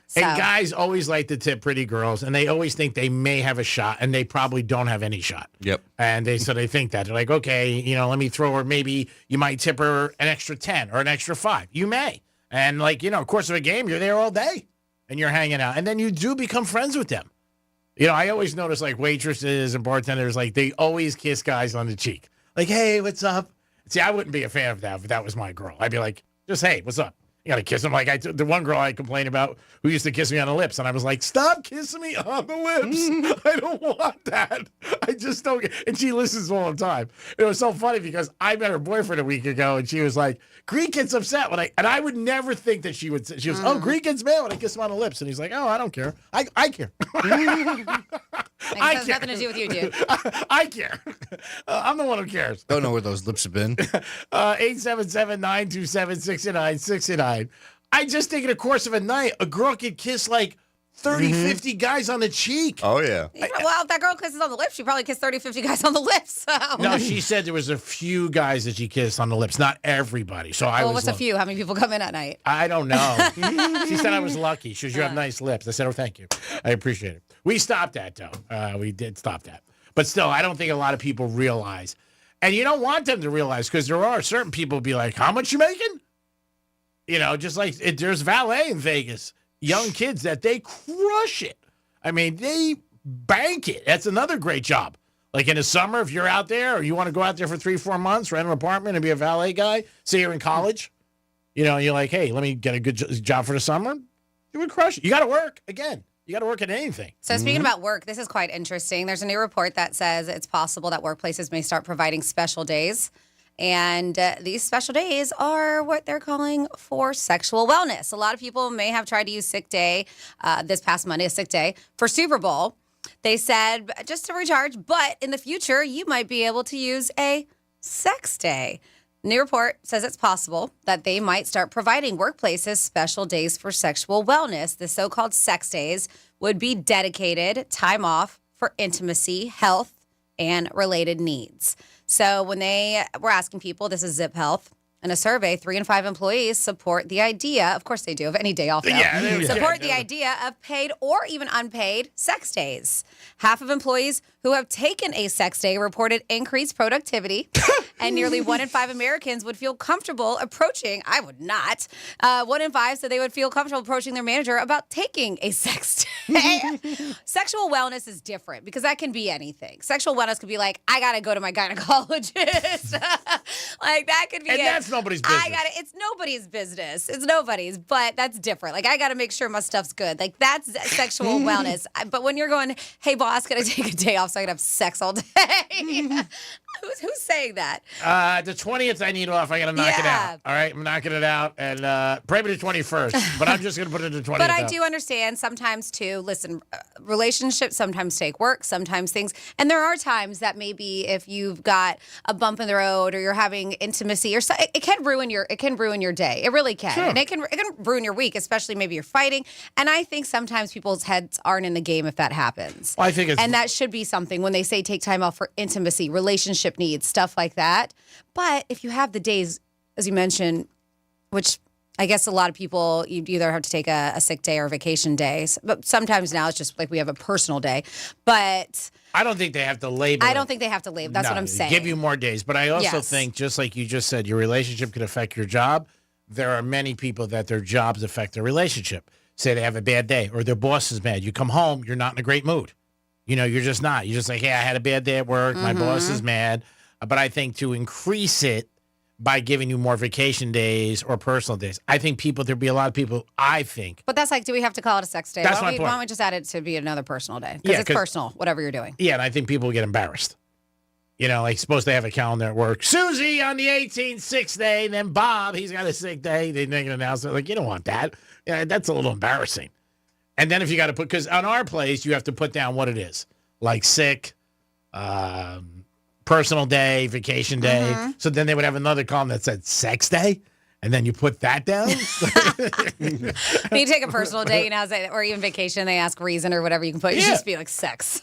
So. And guys always like to tip pretty girls, and they always think they may have a shot, and they probably don't have any shot. Yep. And they think that. They're like, okay, let me throw her. Maybe you might tip her an extra 10 or an extra 5. You may. And course of a game, you're there all day, and you're hanging out. And then you do become friends with them. I always notice, waitresses and bartenders, they always kiss guys on the cheek. Like, hey, what's up? See, I wouldn't be a fan of that if that was my girl. I'd be like, just, hey, what's up? You got to kiss him. The one girl I complained about who used to kiss me on the lips, and I was like, stop kissing me on the lips. I don't want that. I just don't. And she listens all the time. It was so funny because I met her boyfriend a week ago, and she was like, Greek gets upset when I would never think that she would. She was, oh, Greek gets mad when I kiss him on the lips. And he's like, oh, I don't care. I care. It has nothing to do with you, dude. I care. I'm the one who cares. Don't know where those lips have been. 877-927-6969. I just think in the course of a night, a girl could kiss 30, 50 guys on the cheek. Oh, yeah. Well, if that girl kisses on the lips, she probably kissed 30, 50 guys on the lips. So. No, she said there was a few guys that she kissed on the lips, not everybody. So I was. What's a few? How many people come in at night? I don't know. She said I was lucky. She goes, you have nice lips. I said, oh, thank you. I appreciate it. We stopped that, though. We did stop that. But still, I don't think a lot of people realize. And you don't want them to realize because there are certain people be like, how much you making? Just like there's valet in Vegas. Young kids that they crush it. I mean, they bank it. That's another great job. Like in the summer, if you're out there or you want to go out there for 3-4 months, rent an apartment and be a valet guy, say you're in college, you're like, hey, let me get a good job for the summer. You would crush it. You got to work. Again, you got to work at anything. So speaking about work, this is quite interesting. There's a new report that says it's possible that workplaces may start providing special days. And these special days are what they're calling for sexual wellness. A lot of people may have tried to use sick day this past Monday, a sick day, for Super Bowl. They said just to recharge, but in the future, you might be able to use a sex day. New report says it's possible that they might start providing workplaces special days for sexual wellness. The so-called sex days would be dedicated time off for intimacy, health, and related needs. So when they were asking people, this is Zip Health, in a survey, 3 in 5 employees support the idea, of course they do, of any day off, support the idea of paid or even unpaid sex days. Half of employees who have taken a sex day reported increased productivity, and nearly 1 in 5 Americans would feel comfortable approaching, I would not, 1 in 5 said they would feel comfortable approaching their manager about taking a sex day. Sexual wellness is different because that can be anything. Sexual wellness could be like, I got to go to my gynecologist. Like that could be and that's nobody's business. It's nobody's business. It's nobody's, but that's different. Like I got to make sure my stuff's good. Like that's sexual wellness. But when you're going, hey boss, can I take a day off so I can have sex all day? Who's saying that? The 20th I need off. I got to knock it out. All right, I'm knocking it out. And probably the 21st. But I'm just going to put it the 20th But I do understand sometimes, too, listen, relationships sometimes take work, sometimes things. And there are times that maybe if you've got a bump in the road or you're having intimacy or so, it can ruin your day. It really can. Sure. And it can ruin your week, especially maybe you're fighting. And I think sometimes people's heads aren't in the game if that happens. Well, I think and that should be something when they say take time off for intimacy, relationship needs, stuff like that. But if you have the days, as you mentioned, which I guess a lot of people, you either have to take a sick day or a vacation day. But sometimes now it's just like we have a personal day. But I don't think they have to label I don't think they have to label. That's what I'm saying. Give you more days. But I also think, just like you just said, your relationship could affect your job. There are many people that their jobs affect their relationship. Say they have a bad day or their boss is mad. You come home, you're not in a great mood. You're just not. You're just like, hey, I had a bad day at work. My boss is mad. But I think to increase it by giving you more vacation days or personal days, I think there'd be a lot of people, I think. But that's like, do we have to call it a sex day? That's why my point. Why don't we just add it to be another personal day? Because it's personal, whatever you're doing. Yeah, and I think people get embarrassed. Like suppose they have a calendar at work. Susie on the 18th, 6th day, and then Bob, he's got a sick day. They make an announcement. Like, you don't want that. Yeah, that's a little embarrassing. And then if you got to put, because on our place, you have to put down what it is. Like sick, personal day, vacation day. So then they would have another column that said sex day. And then you put that down? When you take a personal day, or even vacation, they ask reason or whatever you can put. You just be like sex.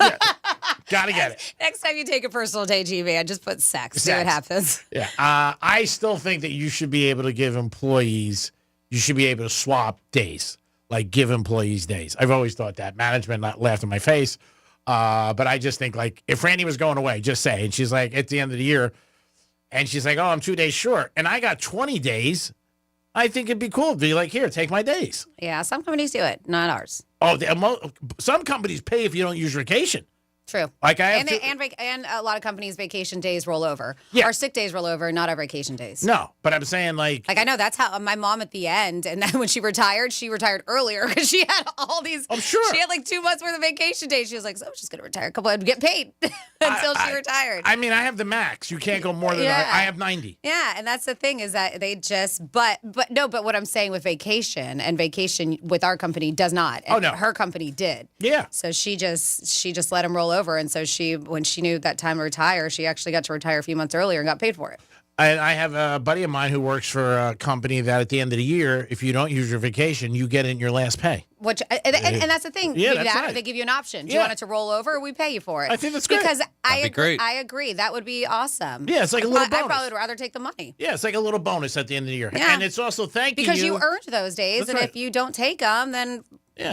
Gotta get it. Next time you take a personal day, G-Man, just put sex. See what happens. Yeah. I still think that you should be able to give employees, you should be able to swap days. Like give employees days. I've always thought that. Management laughed in my face. But I just think like if Randy was going away, just say, and she's like at the end of the year, and she's like, oh, I'm 2 days short. And I got 20 days. I think it'd be cool to be like, here, take my days. Yeah, some companies do it, not ours. Oh, some companies pay if you don't use vacation. True. Like and a lot of companies' vacation days roll over. Yeah. Our sick days roll over, not our vacation days. No, but I'm saying like I know that's how my mom at the end, and then when she retired earlier because she had all these. I'm sure. She had like 2 months worth of vacation days. She was like, so I'm just going to retire a couple and get paid until she retired. I mean, I have the max. You can't go more than I have 90. Yeah, and that's the thing is that they just, but what I'm saying with vacation with our company does not. And her company did. Yeah. So she just let them roll over. And so when she knew that time to retire, she actually got to retire a few months earlier and got paid for it. I have a buddy of mine who works for a company that at the end of the year, if you don't use your vacation, you get it in your last pay. And that's the thing. Yeah, that's right. They give you an option. Do you want it to roll over or we pay you for it? I think that's great. Because That'd be great. I agree. That would be awesome. Yeah, it's like a little bonus. I probably would rather take the money. Yeah, it's like a little bonus at the end of the year. Yeah. And it's also because you earned those days. That's and right. if you don't take them, then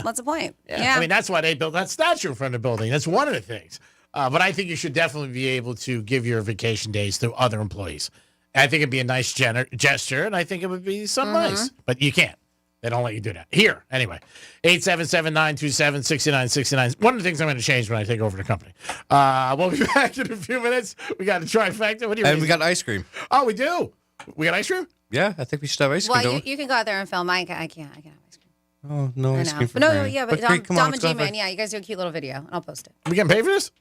what's the point? Yeah. I mean, that's why they built that statue in front of the building. That's one of the things. But I think you should definitely be able to give your vacation days to other employees. I think it'd be a nice gesture, and I think it would be something nice. But you can't. They don't let you do that. Here, anyway. 877-927-6969. One of the things I'm going to change when I take over the company. We'll be back in a few minutes. We got a trifecta. What do you And we got ice cream. Oh, we do? We got ice cream? Yeah, I think we should have ice cream. Well, you can go out there and film. I can't have ice cream. Oh, no I ice know. cream for But free. but Free, come on, Dom let's and go G-Man, you guys do a cute little video, and I'll post it. We getting paid for this?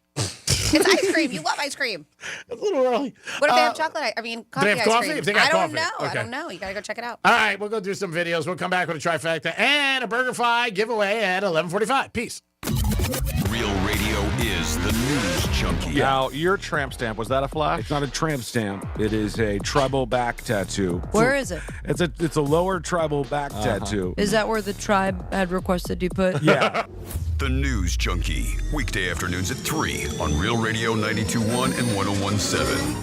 It's ice cream. You love ice cream. It's a little early. What if they have chocolate? Coffee they have ice coffee? cream. If they got I don't coffee. know. Okay. I don't know. You got to go check it out. All right, we'll go do some videos. We'll come back with a trifecta and a BurgerFi giveaway at 11:45. Peace. Real radio is the news junkie. Now, your tramp stamp, was that a flash? It's not a tramp stamp. It is a tribal back tattoo. Where is it? It's a lower tribal back tattoo. Is that where the tribe had requested you put? Yeah. The News Junkie. Weekday afternoons at 3 on Real Radio 92.1 and 101.7.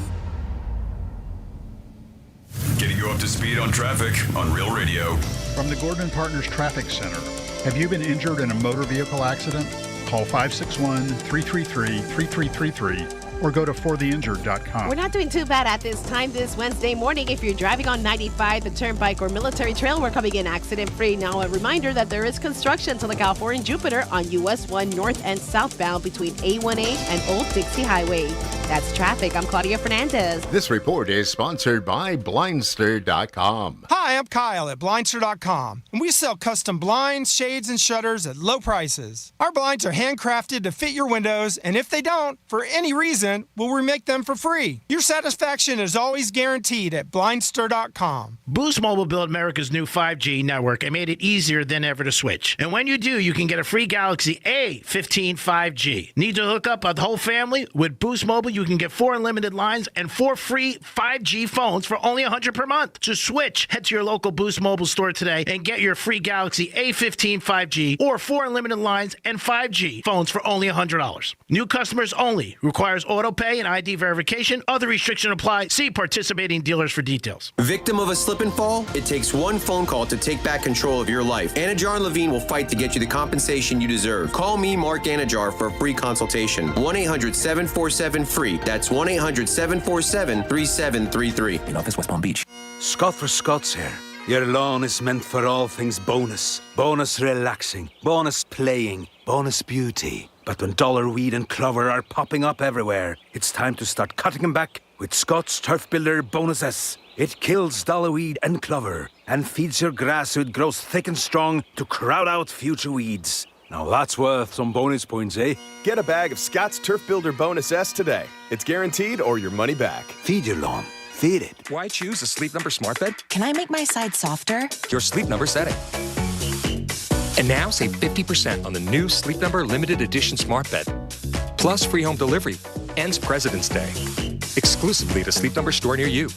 Getting you up to speed on traffic on Real Radio. From the Gordon Partners Traffic Center. Have you been injured in a motor vehicle accident? Call 561-333-3333 or go to fortheinjured.com. We're not doing too bad at this time this Wednesday morning. If you're driving on 95, the Turnpike or Military Trail, we're coming in accident-free. Now, a reminder that there is construction to look out for in Jupiter on US 1 north and southbound between A1A and Old Dixie Highway. That's traffic. I'm Claudia Fernandez. This report is sponsored by Blindster.com. Hi, I'm Kyle at Blindster.com, and we sell custom blinds, shades, and shutters at low prices. Our blinds are handcrafted to fit your windows, and if they don't, for any reason, we'll remake them for free. Your satisfaction is always guaranteed at Blindster.com. Boost Mobile built America's new 5G network and made it easier than ever to switch. And when you do, you can get a free Galaxy A15 5G. Need to hook up the whole family? With Boost Mobile, you can get 4 unlimited lines and 4 free 5G phones for only $100 per month. To switch, head to your local Boost Mobile store today and get your free Galaxy A15 5G or 4 unlimited lines and 5G phones for only $100. New customers only. Requires auto pay and ID verification. Other restrictions apply. See participating dealers for details. Victim of a slip and fall? It takes one phone call to take back control of your life. Anajar and Levine will fight to get you the compensation you deserve. Call me, Mark Anajar, for a free consultation. 1-800-747-FREE. That's 1-800-747-3733. In office, West Palm Beach. Scott for Scott's here. Your lawn is meant for all things bonus. Bonus relaxing, bonus playing, bonus beauty. But when dollar weed and clover are popping up everywhere, it's time to start cutting them back with Scott's Turf Builder Bonus S. It kills dollar weed and clover and feeds your grass so it grows thick and strong to crowd out future weeds. Now that's worth some bonus points, eh? Get a bag of Scott's Turf Builder Bonus S today. It's guaranteed or your money back. Feed your lawn. Feed it. Why choose a Sleep Number smart bed? Can I make my side softer? Your Sleep Number setting. And now save 50% on the new Sleep Number limited edition smart bed. Plus free home delivery. Ends President's Day. Exclusively to Sleep Number store near you.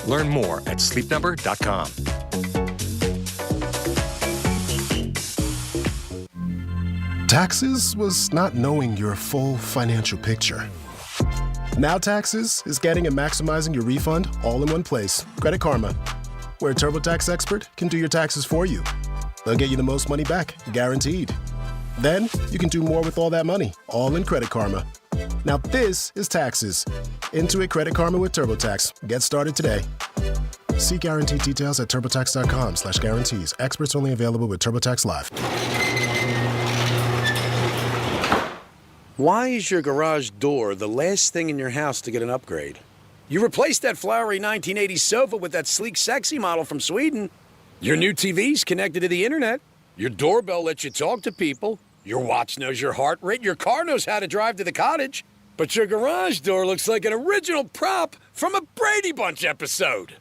Learn more at sleepnumber.com. Taxes was not knowing your full financial picture. Now taxes is getting and maximizing your refund all in one place. Credit Karma, where a TurboTax expert can do your taxes for you. They'll get you the most money back, guaranteed. Then you can do more with all that money, all in Credit Karma. Now this is taxes. Intuit Credit Karma with TurboTax. Get started today. See guarantee details at turbotax.com/guarantees. Experts only available with TurboTax Live. Why is your garage door the last thing in your house to get an upgrade? You replaced that flowery 1980s sofa with that sleek, sexy model from Sweden. Your new TV's connected to the internet. Your doorbell lets you talk to people. Your watch knows your heart rate. Your car knows how to drive to the cottage. But your garage door looks like an original prop from a Brady Bunch episode.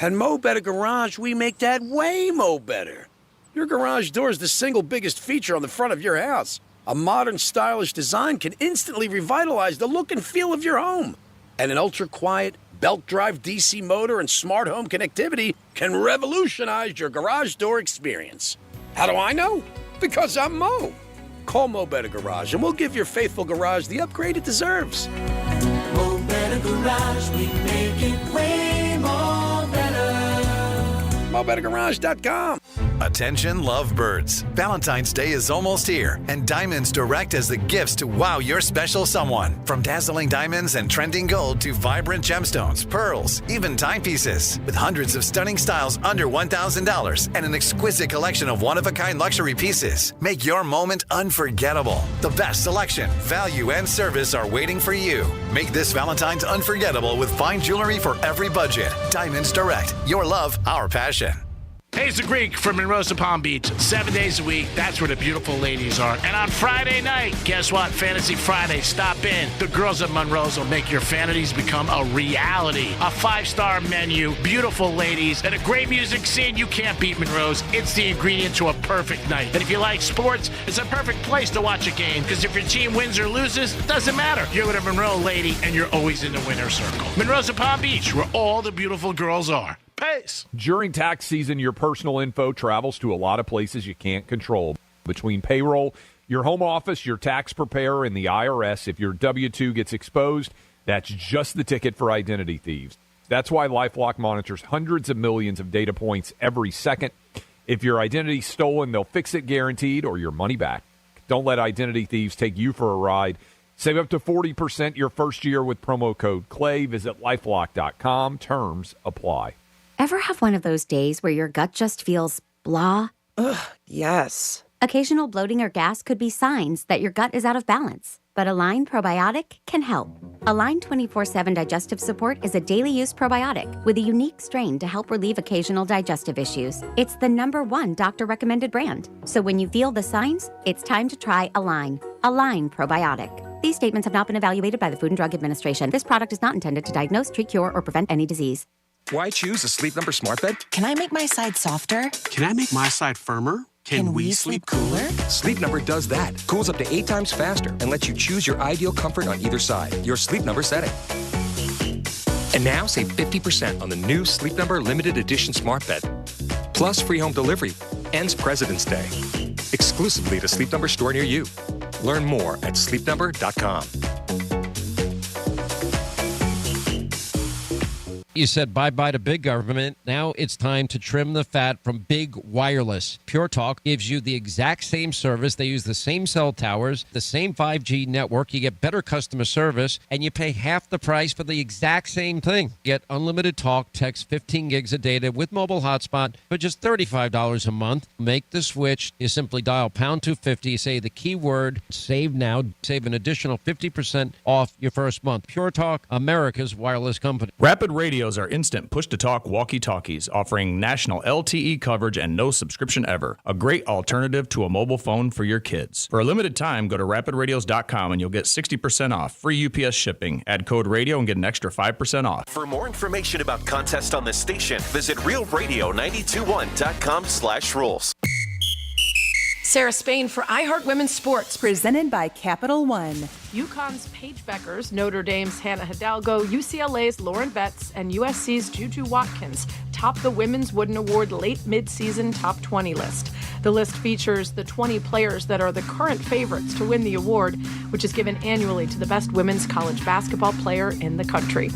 At Mo Better Garage, we make that way mo better. Your garage door is the single biggest feature on the front of your house. A modern, stylish design can instantly revitalize the look and feel of your home. And an ultra-quiet, belt-drive DC motor and smart home connectivity can revolutionize your garage door experience. How do I know? Because I'm Mo. Call Mo Better Garage and we'll give your faithful garage the upgrade it deserves. Mo Better Garage, we make it way more better. MoBetterGarage.com. Attention lovebirds. Valentine's Day is almost here, and Diamonds Direct has the gifts to wow your special someone. From dazzling diamonds and trending gold to vibrant gemstones, pearls, even timepieces. With hundreds of stunning styles under $1,000 and an exquisite collection of one-of-a-kind luxury pieces. Make your moment unforgettable. The best selection, value, and service are waiting for you. Make this Valentine's unforgettable with fine jewelry for every budget. Diamonds Direct. Your love, our passion. Hey, it's the Greek from Monroe to Palm Beach. 7 days a week, that's where the beautiful ladies are. And on Friday night, guess what? Fantasy Friday. Stop in. The girls at Monroe's will make your fantasies become a reality. A 5-star menu, beautiful ladies, and a great music scene. You can't beat Monroe's. It's the ingredient to a perfect night. And if you like sports, it's a perfect place to watch a game. Because if your team wins or loses, it doesn't matter. You're with a Monroe lady, and you're always in the winner's circle. Monroe's to Palm Beach, where all the beautiful girls are. Pace. During tax season, your personal info travels to a lot of places you can't control. Between payroll, your home office, your tax preparer, and the IRS, if your W-2 gets exposed, that's just the ticket for identity thieves. That's why LifeLock monitors hundreds of millions of data points every second. If your identity's stolen, they'll fix it guaranteed or your money back. Don't let identity thieves take you for a ride. Save up to 40% your first year with promo code CLAY. Visit LifeLock.com. Terms apply. Ever have one of those days where your gut just feels blah? Ugh, yes. Occasional bloating or gas could be signs that your gut is out of balance, but Align Probiotic can help. Align 24/7 Digestive Support is a daily use probiotic with a unique strain to help relieve occasional digestive issues. It's the #1 doctor-recommended brand. So when you feel the signs, it's time to try Align. Align Probiotic. These statements have not been evaluated by the Food and Drug Administration. This product is not intended to diagnose, treat, cure, or prevent any disease. Why choose a Sleep Number smart bed? Can I make my side softer? Can I make my side firmer? Can we sleep cooler? Sleep Number does that. Cools up to 8 times faster and lets you choose your ideal comfort on either side. Your Sleep Number setting. And now save 50% on the new Sleep Number limited edition smart bed. Plus free home delivery. Ends President's Day. Exclusively at a Sleep Number store near you. Learn more at sleepnumber.com. You said bye-bye to big government. Now it's time to trim the fat from Big Wireless. Pure Talk gives you the exact same service. They use the same cell towers, the same 5G network. You get better customer service, and you pay half the price for the exact same thing. Get unlimited talk, text, 15 gigs of data with mobile hotspot for just $35 a month. Make the switch. You simply dial pound 250, say the keyword, save now, save an additional 50% off your first month. Pure Talk, America's wireless company. Rapid Radios are instant push-to-talk walkie-talkies offering national LTE coverage and no subscription ever. A great alternative to a mobile phone for your kids. For a limited time, go to rapidradios.com and you'll get 60% off. Free UPS shipping. Add code radio and get an extra 5% off. For more information about contests on this station, visit realradio921.com/rules. Sarah Spain for iHeart Women's Sports. Presented by Capital One. UConn's Paige Beckers, Notre Dame's Hannah Hidalgo, UCLA's Lauren Betts, and USC's Juju Watkins top the Women's Wooden Award late mid-season top 20 list. The list features the 20 players that are the current favorites to win the award, which is given annually to the best women's college basketball player in the country.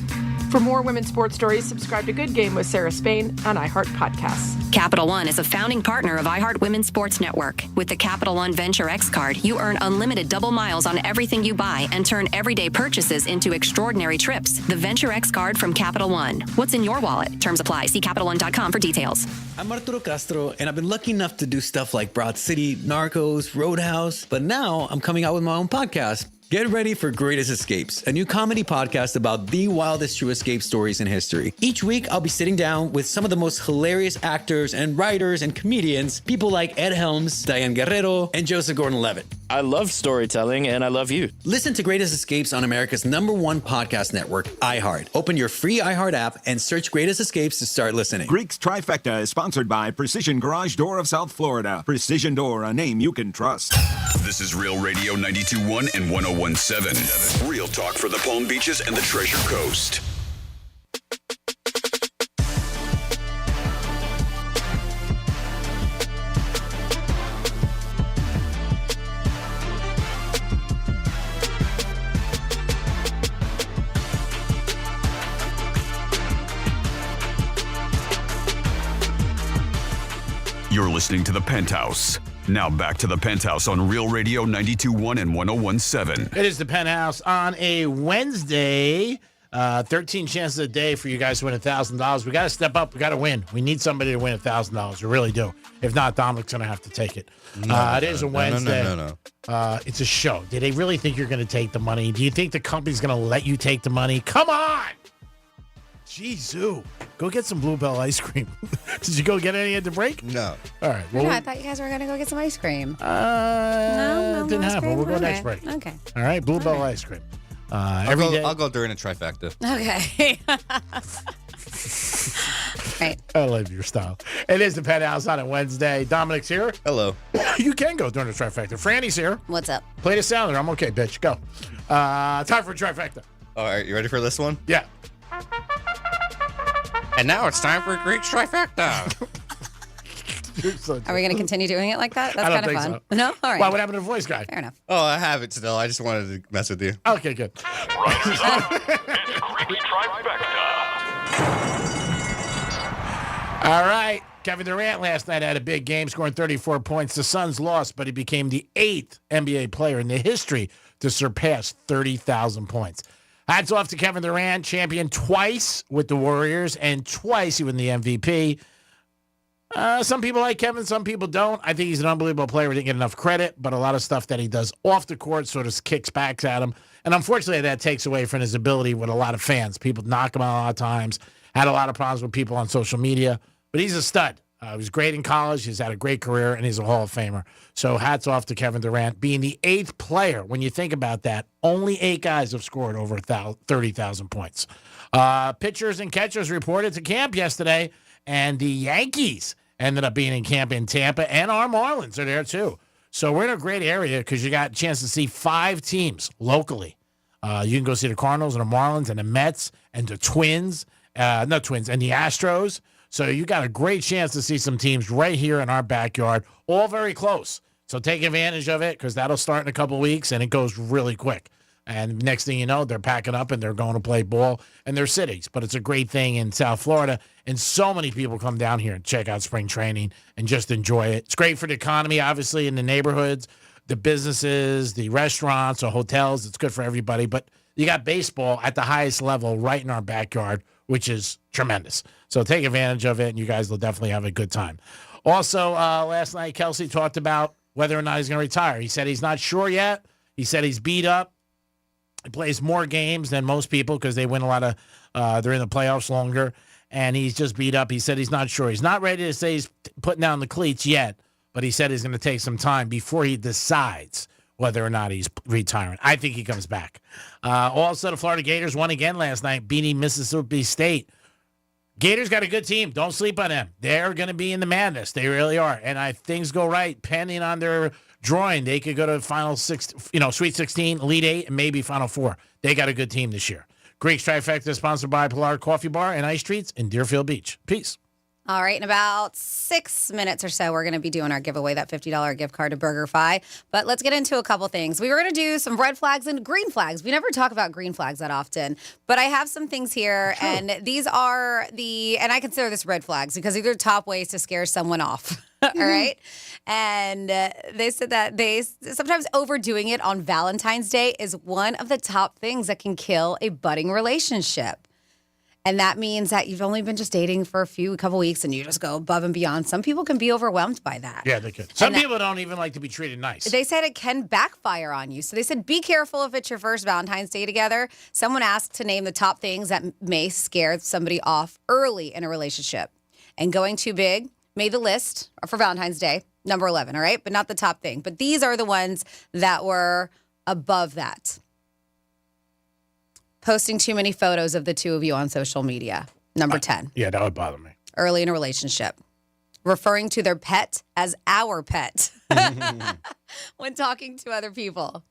For more women's sports stories, subscribe to Good Game with Sarah Spain on iHeart Podcasts. Capital One is a founding partner of iHeart Women's Sports Network. With the Capital One Venture X card, you earn unlimited double miles on everything you buy and turn everyday purchases into extraordinary trips. The Venture X card from Capital One. What's in your wallet? Terms apply. See CapitalOne.com for details. I'm Arturo Castro, and I've been lucky enough to do stuff like Broad City, Narcos, Roadhouse, but now I'm coming out with my own podcast. Get ready for Greatest Escapes, a new comedy podcast about the wildest true escape stories in history. Each week, I'll be sitting down with some of the most hilarious actors and writers and comedians, people like Ed Helms, Diane Guerrero, and Joseph Gordon-Levitt. I love storytelling, and I love you. Listen to Greatest Escapes on America's #1 podcast network, iHeart. Open your free iHeart app and search Greatest Escapes to start listening. Greek's Trifecta is sponsored by Precision Garage Door of South Florida. Precision Door, a name you can trust. This is Real Radio 92.1 and 101.7. Real talk for the Palm Beaches and the Treasure Coast. You're listening to The Penthouse. Now back to The Penthouse on Real Radio 92.1 and 101.7. It is The Penthouse on a Wednesday. 13 chances a day for you guys to win $1,000. We got to step up. We got to win. We need somebody to win $1,000. We really do. If not, Dominic's going to have to take it. It is a Wednesday. No. It's a show. Do they really think you're going to take the money? Do you think the company's going to let you take the money? Come on! Jeez, go get some Bluebell ice cream. Did you go get any at the break? No. All right. Well, I thought you guys were going to go get some ice cream. No, didn't happen. We'll go next break. Okay. All right, Bluebell ice cream. Every day. I'll go during a trifecta. Okay. Right. I love your style. It is the Penthouse on a Wednesday. Dominic's here. Hello. You can go during the trifecta. Franny's here. What's up? Play the sounder. I'm okay, bitch. Go. Time for a trifecta. All right, you ready for this one? Yeah. And now it's time for a great trifecta. Are we going to continue doing it like that? That's kind of fun. So. No? All right. Why? What happened to the voice guy? Fair enough. Oh, I have it still. I just wanted to mess with you. Okay, good. All right. Kevin Durant last night had a big game, scoring 34 points. The Suns lost, but he became the 8th NBA player in the history to surpass 30,000 points. Hats off to Kevin Durant, champion twice with the Warriors, and twice he won the MVP. Some people like Kevin, some people don't. I think he's an unbelievable player. We didn't get enough credit, but a lot of stuff that he does off the court sort of kicks back at him. And unfortunately, that takes away from his ability with a lot of fans. People knock him out a lot of times, had a lot of problems with people on social media. But he's a stud. He was great in college. He's had a great career, and he's a Hall of Famer. So hats off to Kevin Durant. Being the 8th player, when you think about that, only 8 guys have scored over 30,000 points. Pitchers and catchers reported to camp yesterday, and the Yankees ended up being in camp in Tampa, and our Marlins are there too. So we're in a great area because you got a chance to see 5 teams locally. You can go see the Cardinals and the Marlins and the Mets and the Twins, and the Astros. So you got a great chance to see some teams right here in our backyard, all very close. So take advantage of it because that'll start in a couple of weeks, and it goes really quick. And next thing you know, they're packing up and they're going to play ball in their cities. But it's a great thing in South Florida, and so many people come down here and check out spring training and just enjoy it. It's great for the economy, obviously, in the neighborhoods, the businesses, the restaurants, the hotels. It's good for everybody. But you got baseball at the highest level right in our backyard, which is tremendous. So take advantage of it, and you guys will definitely have a good time. Also, last night, Kelsey talked about whether or not he's going to retire. He said he's not sure yet. He said he's beat up. He plays more games than most people because they win a lot of they're in the playoffs longer, and he's just beat up. He said he's not sure. He's not ready to say he's putting down the cleats yet, but he said he's going to take some time before he decides whether or not he's retiring. I think he comes back. Also, the Florida Gators won again last night, beating Mississippi State. Gators got a good team. Don't sleep on them. They're going to be in the madness. They really are. And if things go right, depending on their drawing, they could go to Final Six, Sweet 16, Elite 8, and maybe Final 4. They got a good team this year. Greek's Trifecta is sponsored by Pilar Coffee Bar and Ice Treats in Deerfield Beach. Peace. All right, in about 6 minutes or so, we're going to be doing our giveaway, that $50 gift card to BurgerFi. But let's get into a couple things. We were going to do some red flags and green flags. We never talk about green flags that often. But I have some things here, and these are and I consider this red flags because these are top ways to scare someone off. All right? And they said that sometimes overdoing it on Valentine's Day is one of the top things that can kill a budding relationship. And that means that you've only been just dating for a couple weeks and you just go above and beyond. Some people can be overwhelmed by that. Yeah, they can. Some people don't even like to be treated nice. They said it can backfire on you. So they said, be careful if it's your first Valentine's Day together. Someone asked to name the top things that may scare somebody off early in a relationship. And going too big made the list for Valentine's Day, number 11, all right? But not the top thing. But these are the ones that were above that. Posting too many photos of the two of you on social media. Number 10. Yeah, that would bother me. Early in a relationship. Referring to their pet as our pet when talking to other people.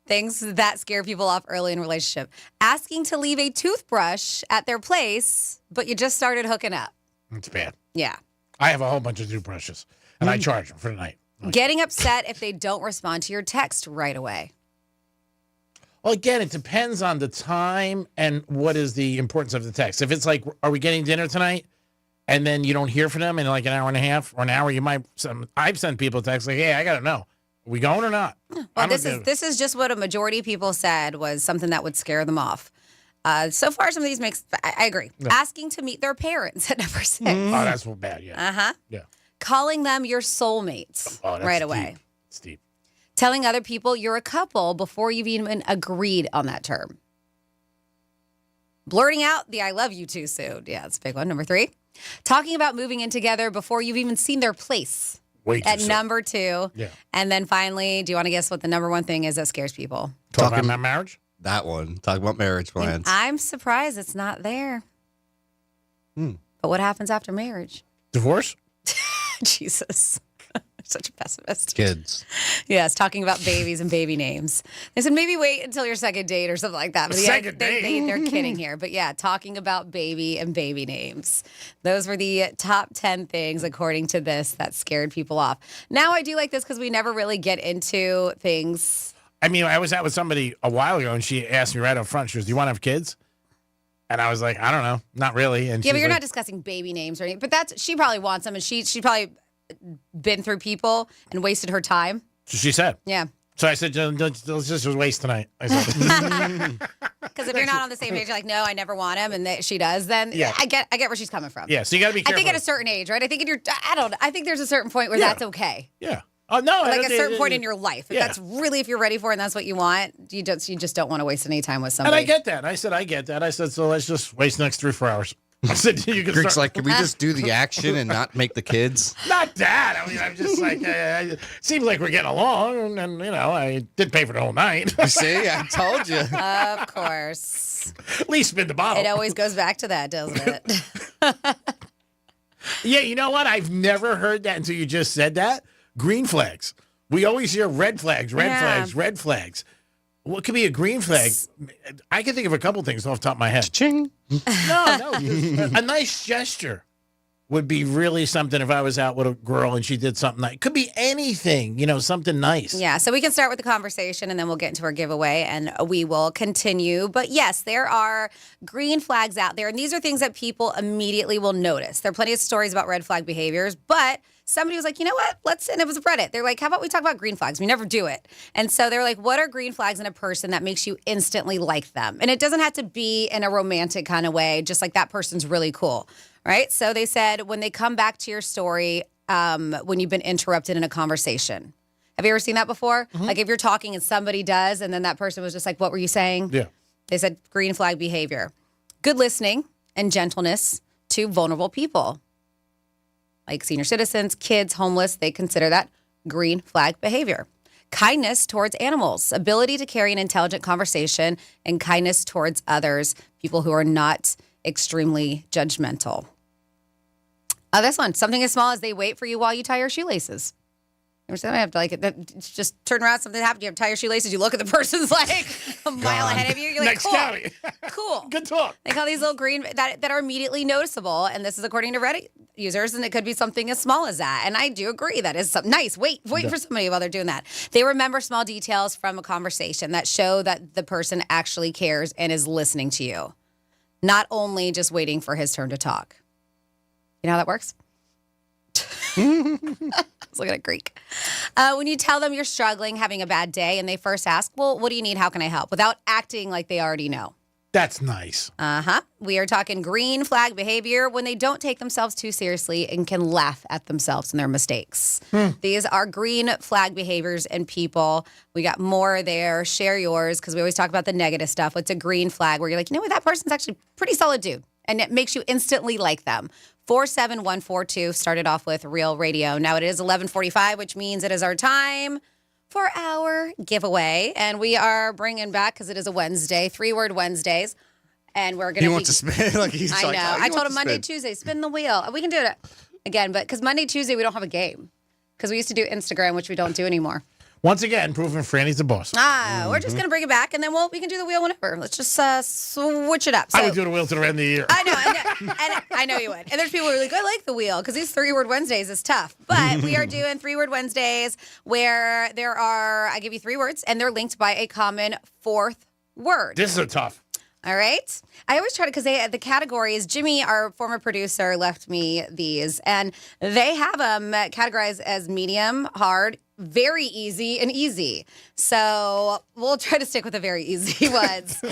Things that scare people off early in a relationship. Asking to leave a toothbrush at their place, but you just started hooking up. It's bad. Yeah. I have a whole bunch of toothbrushes, and I charge them for the night. Getting upset if they don't respond to your text right away. Well, again, it depends on the time and what is the importance of the text. If it's like, are we getting dinner tonight? and then you don't hear from them in like an hour and a half or an hour. I've sent people text like, hey, I got to know. Are we going or not? Well, this is just what a majority of people said was something that would scare them off. So far, some of these I agree. Yeah. Asking to meet their parents at number 6. Oh, that's so bad, yeah. Uh-huh. Yeah. Calling them your soulmates right away. It's deep. Telling other people you're a couple before you've even agreed on that term. Blurting out the I love you too soon. Yeah, that's a big one. Number 3. Talking about moving in together before you've even seen their place. At number 2. Yeah. And then finally, do you want to guess what the number 1 thing is that scares people? Talking about marriage? That one. Talk about marriage plans. And I'm surprised it's not there. But what happens after marriage? Divorce? Jesus. Such a pessimist. Kids. Yes, talking about babies and baby names. They said maybe wait until your second date or something like that. But they're kidding here. But yeah, talking about baby and baby names. Those were the top 10 things, according to this, that scared people off. Now I do like this because we never really get into things. I mean, I was out with somebody a while ago, and she asked me right up front, she goes, do you want to have kids? And I was like, I don't know. Not really. And yeah, but you're not discussing baby names or anything. But she probably wants them, and she probably been through people and wasted her time. So she said. Yeah. So I said, let's just waste tonight. I said. Because if you're not on the same page, you're like, no, I never want him, and she does, then yeah. I get where she's coming from. Yeah, so you got to be careful. I think at a certain age, right? I think I think there's a certain point where that's okay. Yeah. Oh, no. Like a certain point in your life. If that's really, if you're ready for it and that's what you want, you just don't want to waste any time with somebody. And I get that. I said, I get that. I said, so let's just waste the next 3-4 hours. I said, you can Greg's like, can we just do the action and not make the kids? Not that. I mean, I'm just like, it seems like we're getting along, and I did pay for the whole night. You see, I told you. Of course. At least spin the bottle. It always goes back to that, doesn't it? Yeah, you know what? I've never heard that until you just said that. Green flags. We always hear red flags, red flags. What could be a green flag? I can think of a couple things off the top of my head. Ching. No. A nice gesture would be really something if I was out with a girl and she did something nice. It could be anything, something nice. Yeah, so we can start with the conversation and then we'll get into our giveaway and we will continue. But yes, there are green flags out there, and these are things that people immediately will notice. There are plenty of stories about red flag behaviors, but somebody was like, you know what? And it was Reddit. They're like, how about we talk about green flags? We never do it. And so they're like, what are green flags in a person that makes you instantly like them? And it doesn't have to be in a romantic kind of way, just like that person's really cool, right? So they said when they come back to your story, when you've been interrupted in a conversation. Have you ever seen that before? Mm-hmm. Like if you're talking and somebody does, and then that person was just like, what were you saying? Yeah. They said green flag behavior. Good listening and gentleness to vulnerable people. Like senior citizens, kids, homeless, they consider that green flag behavior. Kindness towards animals, ability to carry an intelligent conversation, and kindness towards others, people who are not extremely judgmental. This one, something as small as they wait for you while you tie your shoelaces. You understand? I have to just turn around, something happened, you have to tie your shoelaces, you look at the person's like a mile ahead of you, you're like, Next cool. county. Cool. Good talk. They call these little green that are immediately noticeable, and this is according to Reddit users, and it could be something as small as that. And I do agree that is something nice. Wait for somebody while they're doing that. They remember small details from a conversation that show that the person actually cares and is listening to you, not only just waiting for his turn to talk. You know how that works? I was looking at Greek. When you tell them you're struggling, having a bad day, and they first ask, well, what do you need? How can I help? Without acting like they already know. That's nice. We are talking green flag behavior when they don't take themselves too seriously and can laugh at themselves and their mistakes. These are green flag behaviors in people. We got more there. Share yours, because we always talk about the negative stuff. What's a green flag where you're like, you know what, that person's actually a pretty solid dude, and it makes you instantly like them. 47142 started off with Real Radio. Now it is 11:45, which means it is our time for our giveaway. And we are bringing back, because it is a Wednesday, 3-word Wednesdays. And we're going to He wants to spin. Like he's I like, know. oh, I told him Monday, Tuesday, spin the wheel. We can do it again, but because Monday, Tuesday, we don't have a game. Because we used to do Instagram, which we don't do anymore. Once again, proving Franny's the boss. We're just going to bring it back, and then we can do the wheel whenever. Let's just switch it up. So, I would do the wheel to the end of the year. I know, and I know you would. And there's people who are like, I like the wheel, because these 3-word Wednesdays is tough. But we are doing 3-word Wednesdays where I give you 3 words, and they're linked by a common 4th word. This is a tough. All right. I always try to, because the category is Jimmy, our former producer, left me these, and they have them categorized as medium, hard, very easy, and easy. So we'll try to stick with the very easy ones.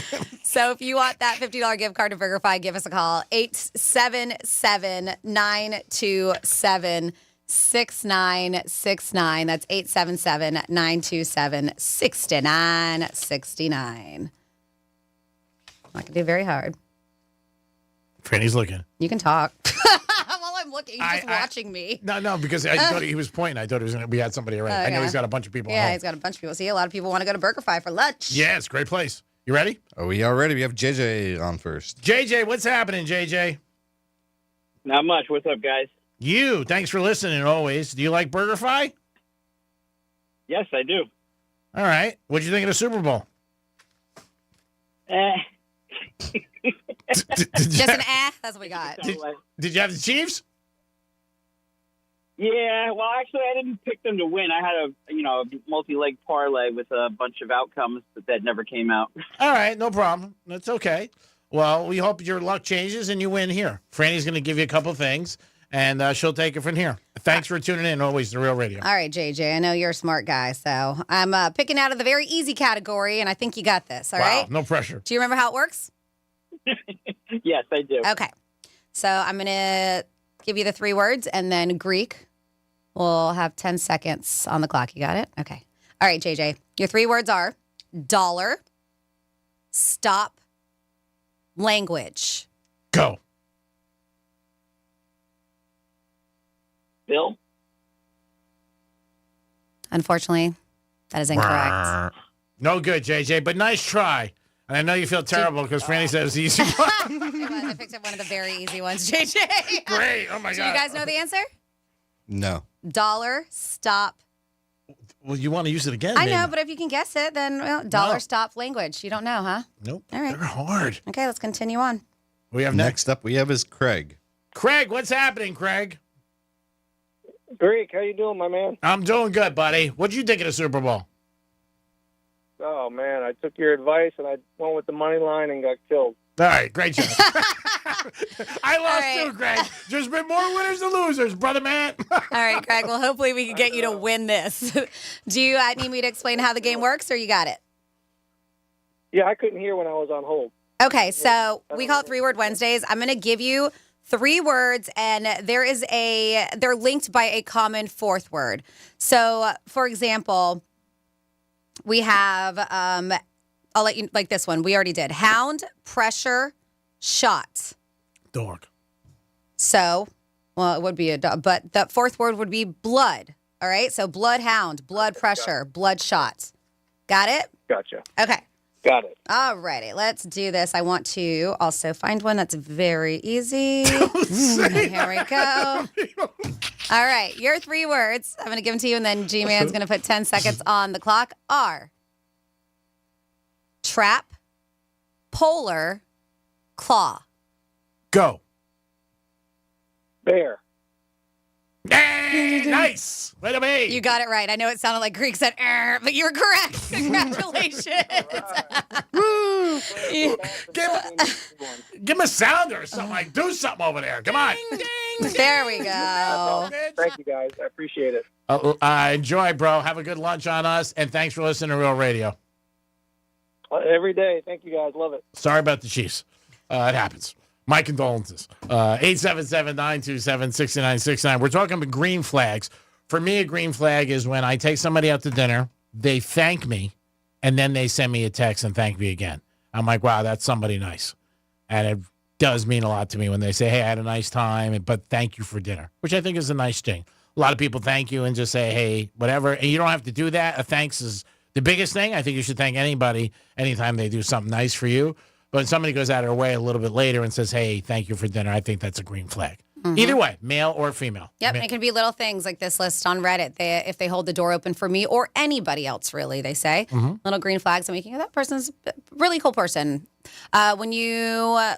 So if you want that $50 gift card to BurgerFi, give us a call, 877-927-6969. That's 877-927-6969. Not gonna do very hard. Franny's looking. You can talk. While I'm looking, he's just watching me. No, because I thought he was pointing. I thought we had somebody already. I know he's got a bunch of people. Yeah, he's got a bunch of people. See, a lot of people want to go to BurgerFi for lunch. Yeah, it's a great place. You ready? Are we all ready? We have JJ on first. JJ, what's happening, JJ? Not much. What's up, guys? Thanks for listening always. Do you like BurgerFi? Yes, I do. All right. What'd you think of the Super Bowl? Just an that's what we got. Did you have the Chiefs? Yeah, well, actually, I didn't pick them to win. I had a multi-leg parlay with a bunch of outcomes, but that never came out. All right, no problem. That's okay. Well, we hope your luck changes and you win here. Franny's going to give you a couple things, and she'll take it from here. Thanks for tuning in. Always the Real Radio. All right, JJ, I know you're a smart guy, so I'm picking out of the very easy category, and I think you got this. All right? No pressure. Do you remember how it works? Yes, I do. Okay. So I'm going to give you the 3 words, and then Greek will have 10 seconds on the clock. You got it? Okay. All right, JJ. Your 3 words are dollar, stop, language. Go. Bill? Unfortunately, that is incorrect. No good, JJ, but nice try. And I know you feel terrible because Franny said it was easy. I picked up one of the very easy ones, JJ. Great. Oh, my God. Do you guys know the answer? No. Dollar, stop. Well, you want to use it again? I know, but if you can guess it, then dollar, stop, language. You don't know, huh? Nope. All right. They're hard. Okay, let's continue on. We have Next up, we have is Craig. Craig, what's happening, Craig? Greek, how you doing, my man? I'm doing good, buddy. What'd you think of the Super Bowl? Oh, man, I took your advice, and I went with the money line and got killed. All right, great job. I lost too, Craig. There's been more winners than losers, brother man. All right, Craig. Well, hopefully we can get you to win this. Do you need me to explain how the game works, or you got it? Yeah, I couldn't hear when I was on hold. Okay, so we call it 3-Word Wednesdays. I'm going to give you 3 words, and they're linked by a common 4th word. So, for example, we have, I'll let you, like this one. We already did. Hound, pressure, shot. Dog. So, well, it would be a dog, but the 4th word would be blood. All right? So, bloodhound, blood pressure, bloodshot. Got it? Gotcha. Okay. Got it. All righty, let's do this. I want to also find one that's very easy. Here we go. All right, your 3 words, I'm going to give them to you, and then G-Man's going to put 10 seconds on the clock, are trap, polar, claw. Go. Bear. Hey, nice. Way to be. You got it right. I know it sounded like Greek said, but you were correct. Congratulations. Give him a sounder or something. Like, do something over there. Come on. There we go. Thank you, guys. I appreciate it. Enjoy, bro. Have a good lunch on us, and thanks for listening to Real Radio. Every day. Thank you, guys. Love it. Sorry about the Chiefs. It happens. My condolences. 877-927-6969. We're talking about green flags. For me, a green flag is when I take somebody out to dinner, they thank me, and then they send me a text and thank me again. I'm like, wow, that's somebody nice. And it does mean a lot to me when they say, hey, I had a nice time, but thank you for dinner, which I think is a nice thing. A lot of people thank you and just say, hey, whatever. And you don't have to do that. A thanks is the biggest thing. I think you should thank anybody anytime they do something nice for you. But when somebody goes out of their way a little bit later and says, hey, thank you for dinner, I think that's a green flag. Mm-hmm. Either way, male or female. Yep, and it can be little things like this list on Reddit. If they hold the door open for me or anybody else, really, they say. Mm-hmm. Little green flags. I'm making that person's a really cool person. When you, I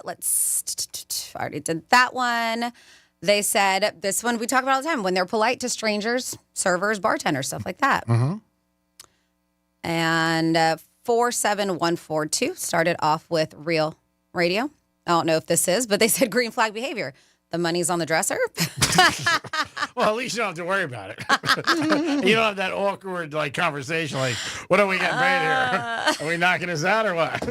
already did that one. They said, this one we talk about all the time, when they're polite to strangers, servers, bartenders, stuff like that. Mm-hmm. And 47142 started off with real Radio. I don't know if this is, but they said green flag behavior. The money's on the dresser. Well, at least you don't have to worry about it. You don't have that awkward conversation like, what are we getting paid here? Are we knocking us out or what?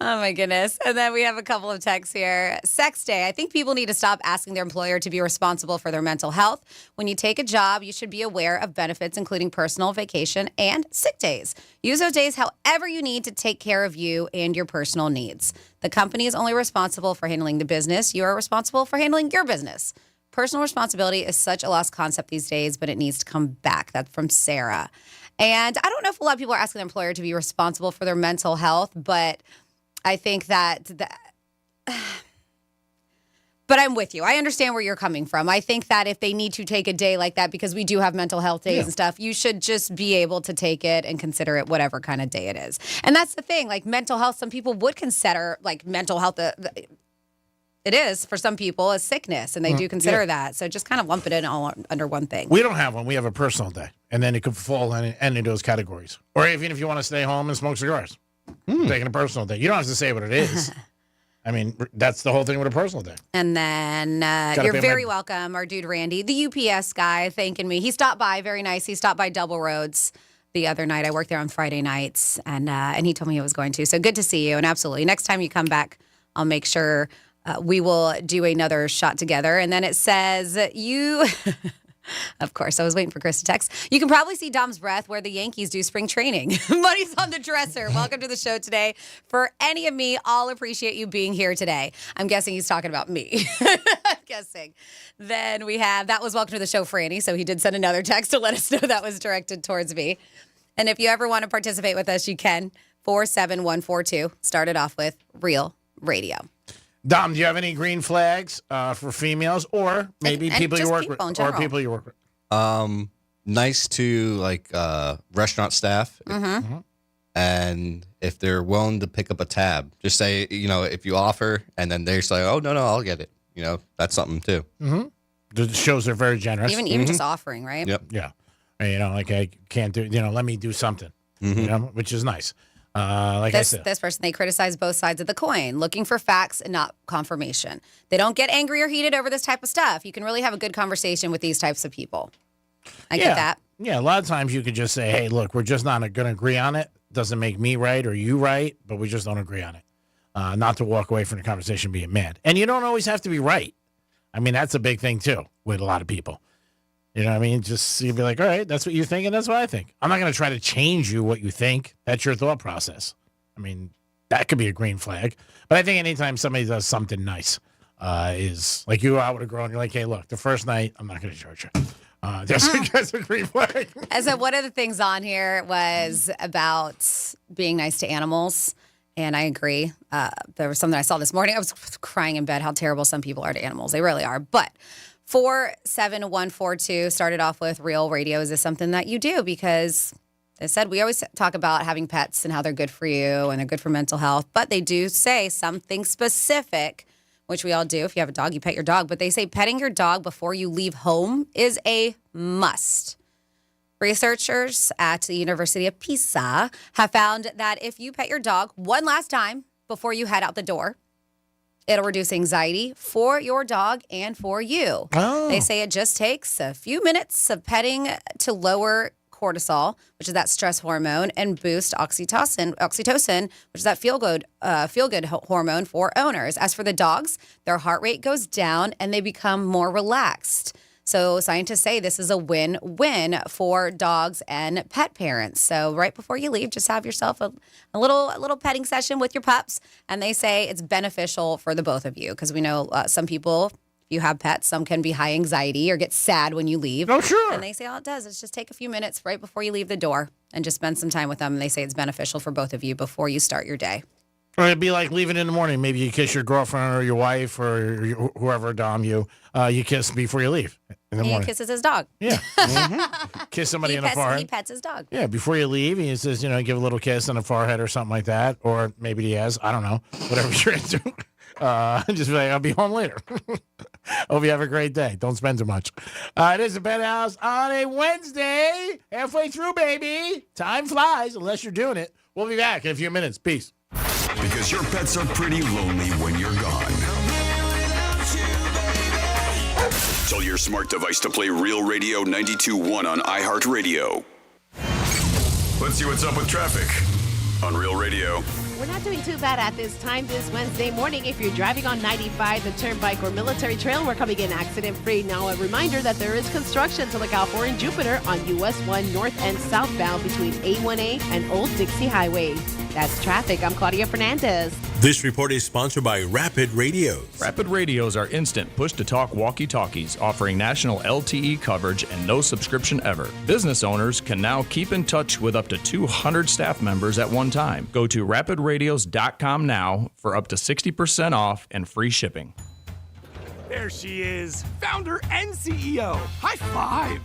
Oh, my goodness. And then we have a couple of texts here. Sex day. I think people need to stop asking their employer to be responsible for their mental health. When you take a job, you should be aware of benefits, including personal, vacation, and sick days. Use those days however you need to take care of you and your personal needs. The company is only responsible for handling the business. You are responsible for handling your business. Personal responsibility is such a lost concept these days, but it needs to come back. That's from Sarah. And I don't know if a lot of people are asking their employer to be responsible for their mental health, but I think that but I'm with you. I understand where you're coming from. I think that if they need to take a day like that, because we do have mental health days and stuff, you should just be able to take it and consider it whatever kind of day it is. And that's the thing. Mental health, some people would consider mental health it is for some people a sickness, and they do consider that. So just kind of lump it in all under one thing. We don't have one. We have a personal day, and then it could fall in any of those categories. Or even if you want to stay home and smoke cigars, taking a personal day. You don't have to say what it is. I mean, that's the whole thing with a personal day. And then you're very welcome. Our dude Randy, the UPS guy, thanking me. He stopped by, very nice. He stopped by Double Roads the other night. I worked there on Friday nights, and he told me he was going to. So good to see you, and absolutely. Next time you come back, I'll make sure we will do another shot together. And then it says you... Of course, I was waiting for Chris to text. You can probably see Dom's breath where the Yankees do spring training. Money's on the dresser. Welcome to the show today. For any of me, I'll appreciate you being here today. I'm guessing he's talking about me. I'm guessing. Then we have, that was welcome to the show, Franny. So he did send another text to let us know that was directed towards me. And if you ever want to participate with us, you can. 47142. Started off with Real Radio. Dom, do you have any green flags for females or maybe people you work with? Or people you work with? Nice to restaurant staff. And if they're willing to pick up a tab, just say, if you offer and then they're like, oh, no, I'll get it. That's something too. It shows they're very generous. Even just offering, right? Yep. Yeah. I can't do, let me do something, which is nice. I said. This person, they criticize both sides of the coin, looking for facts and not confirmation. They don't get angry or heated over this type of stuff. You can really have a good conversation with these types of people. I get that. Yeah, a lot of times you could just say, hey, look, we're just not going to agree on it. Doesn't make me right or you right, but we just don't agree on it. Not to walk away from the conversation being mad. And you don't always have to be right. I mean, that's a big thing, too, with a lot of people. You know what I mean? Just you'd be like, all right, that's what you think, and that's what I think. I'm not going to try to change you what you think. That's your thought process. I mean, that could be a green flag. But I think anytime somebody does something nice, is like you out with a girl and you're like, hey, look, the first night, I'm not going to charge you. That's a green flag. And so one of the things on here was about being nice to animals. And I agree. There was something I saw this morning. I was crying in bed how terrible some people are to animals. They really are. But 47142 started off with Real Radio. Is this something that you do? Because they said we always talk about having pets and how they're good for you and they're good for mental health. But they do say something specific, which we all do. If you have a dog, you pet your dog. But they say petting your dog before you leave home is a must. Researchers at the University of Pisa have found that if you pet your dog one last time before you head out the door, it'll reduce anxiety for your dog and for you. Oh. They say it just takes a few minutes of petting to lower cortisol, which is that stress hormone, and boost oxytocin, which is that feel-good hormone for owners. As for the dogs, their heart rate goes down and they become more relaxed. So scientists say this is a win-win for dogs and pet parents. So right before you leave, just have yourself a little petting session with your pups. And they say it's beneficial for the both of you because we know some people, if you have pets, some can be high anxiety or get sad when you leave. Oh, sure. And they say all it does is just take a few minutes right before you leave the door and just spend some time with them. And they say it's beneficial for both of you before you start your day. Or it'd be like leaving in the morning. Maybe you kiss your girlfriend or your wife or whoever, Dom, you kiss before you leave in the morning. He kisses his dog. Yeah. Kiss somebody in the forehead. He pets his dog. Yeah, before you leave, he says, give a little kiss on the forehead or something like that. Or maybe he has. I don't know. Whatever you're into. Just be like, I'll be home later. Hope you have a great day. Don't spend too much. It is the Penthouse on a Wednesday. Halfway through, baby. Time flies unless you're doing it. We'll be back in a few minutes. Peace. Because your pets are pretty lonely when you're gone. Tell your smart device to play Real Radio 92.1 on iHeartRadio. Let's see what's up with traffic on Real Radio. We're not doing too bad at this time this Wednesday morning. If you're driving on 95, the Turnpike or Military Trail, we're coming in accident-free. Now, a reminder that there is construction to look out for in Jupiter on US 1 north and southbound between A1A and Old Dixie Highway. That's traffic. I'm Claudia Fernandez. This report is sponsored by Rapid Radios. Rapid Radios are instant push-to-talk walkie-talkies offering national LTE coverage and no subscription ever. Business owners can now keep in touch with up to 200 staff members at one time. Go to rapidradios.com now for up to 60% off and free shipping. There she is, founder and CEO. High five.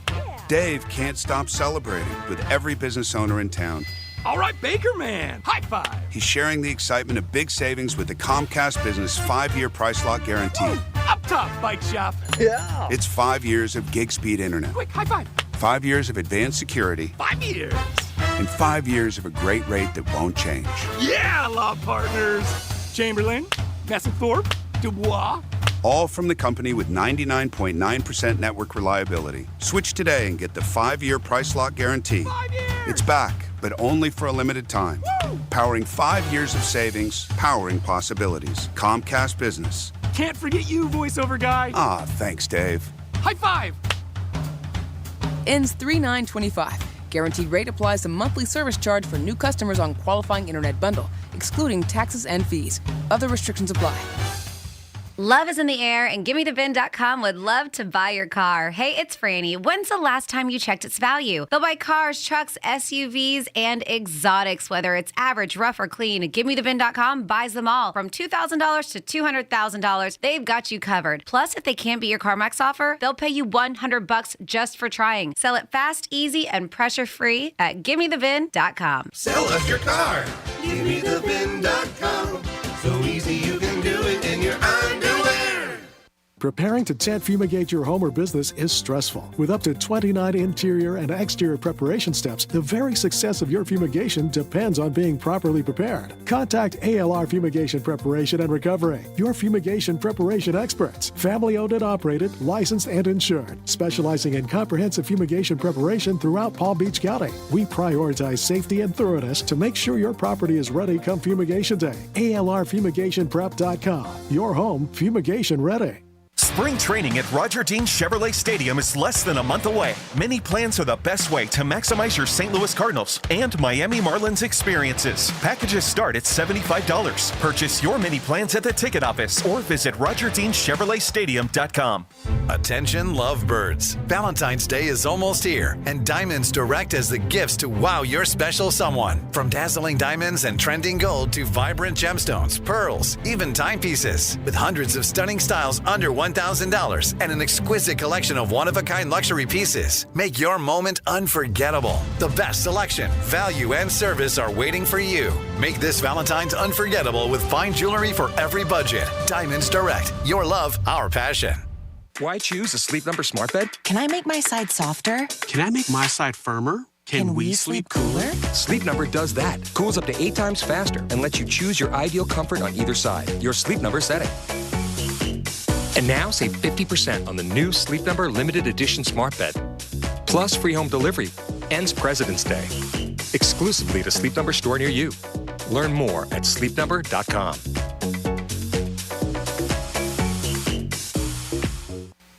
Dave can't stop celebrating with every business owner in town. All right, Baker Man, high five. He's sharing the excitement of big savings with the Comcast Business 5-year price lock guarantee. Woo! Up top, bike shop. Yeah. It's 5 years of gig speed internet. Quick, high five. 5 years of advanced security. 5 years. And 5 years of a great rate that won't change. Yeah, law partners. Chamberlain, Messethorpe, Dubois. All from the company with 99.9% network reliability. Switch today and get the 5-year price lock guarantee. 5 years. It's back, but only for a limited time. Woo! Powering 5 years of savings, powering possibilities. Comcast Business. Can't forget you, voiceover guy. Ah, thanks, Dave. High five. Ends 3/9/25. Guaranteed rate applies to monthly service charge for new customers on qualifying internet bundle, excluding taxes and fees. Other restrictions apply. Love is in the air, and GimmeTheVin.com would love to buy your car. Hey, it's Franny. When's the last time you checked its value? They'll buy cars, trucks, SUVs, and exotics, whether it's average, rough, or clean. GimmeTheVin.com buys them all. From $2,000 to $200,000, they've got you covered. Plus, if they can't beat your CarMax offer, they'll pay you $100 just for trying. Sell it fast, easy, and pressure-free at GimmeTheVin.com. Sell us your car. GimmeTheVin.com. So easy you can do it in your underwear. Preparing to tent fumigate your home or business is stressful. With up to 29 interior and exterior preparation steps, the very success of your fumigation depends on being properly prepared. Contact ALR Fumigation Preparation and Recovery, your fumigation preparation experts. Family owned and operated, licensed and insured, specializing in comprehensive fumigation preparation throughout Palm Beach County. We prioritize safety and thoroughness to make sure your property is ready come fumigation day. ALRFumigationPrep.com. Your home fumigation ready. Spring training at Roger Dean Chevrolet Stadium is less than a month away. Mini plans are the best way to maximize your St. Louis Cardinals and Miami Marlins experiences. Packages start at $75. Purchase your mini plans at the ticket office or visit RogerDeanChevroletStadium.com. Attention lovebirds. Valentine's Day is almost here, and Diamonds Direct has the gifts to wow your special someone. From dazzling diamonds and trending gold to vibrant gemstones, pearls, even timepieces. With hundreds of stunning styles under $1,000 and an exquisite collection of one-of-a-kind luxury pieces. Make your moment unforgettable. The best selection, value, and service are waiting for you. Make this Valentine's unforgettable with fine jewelry for every budget. Diamonds Direct. Your love, our passion. Why choose a Sleep Number smart bed? Can I make my side softer? Can I make my side firmer? Can we sleep cooler? Sleep Number does that. Cools up to 8 times faster and lets you choose your ideal comfort on either side. Your Sleep Number setting. And now save 50% on the new Sleep Number limited edition smart bed. Plus free home delivery. Ends President's Day. Exclusively to Sleep Number store near you. Learn more at sleepnumber.com.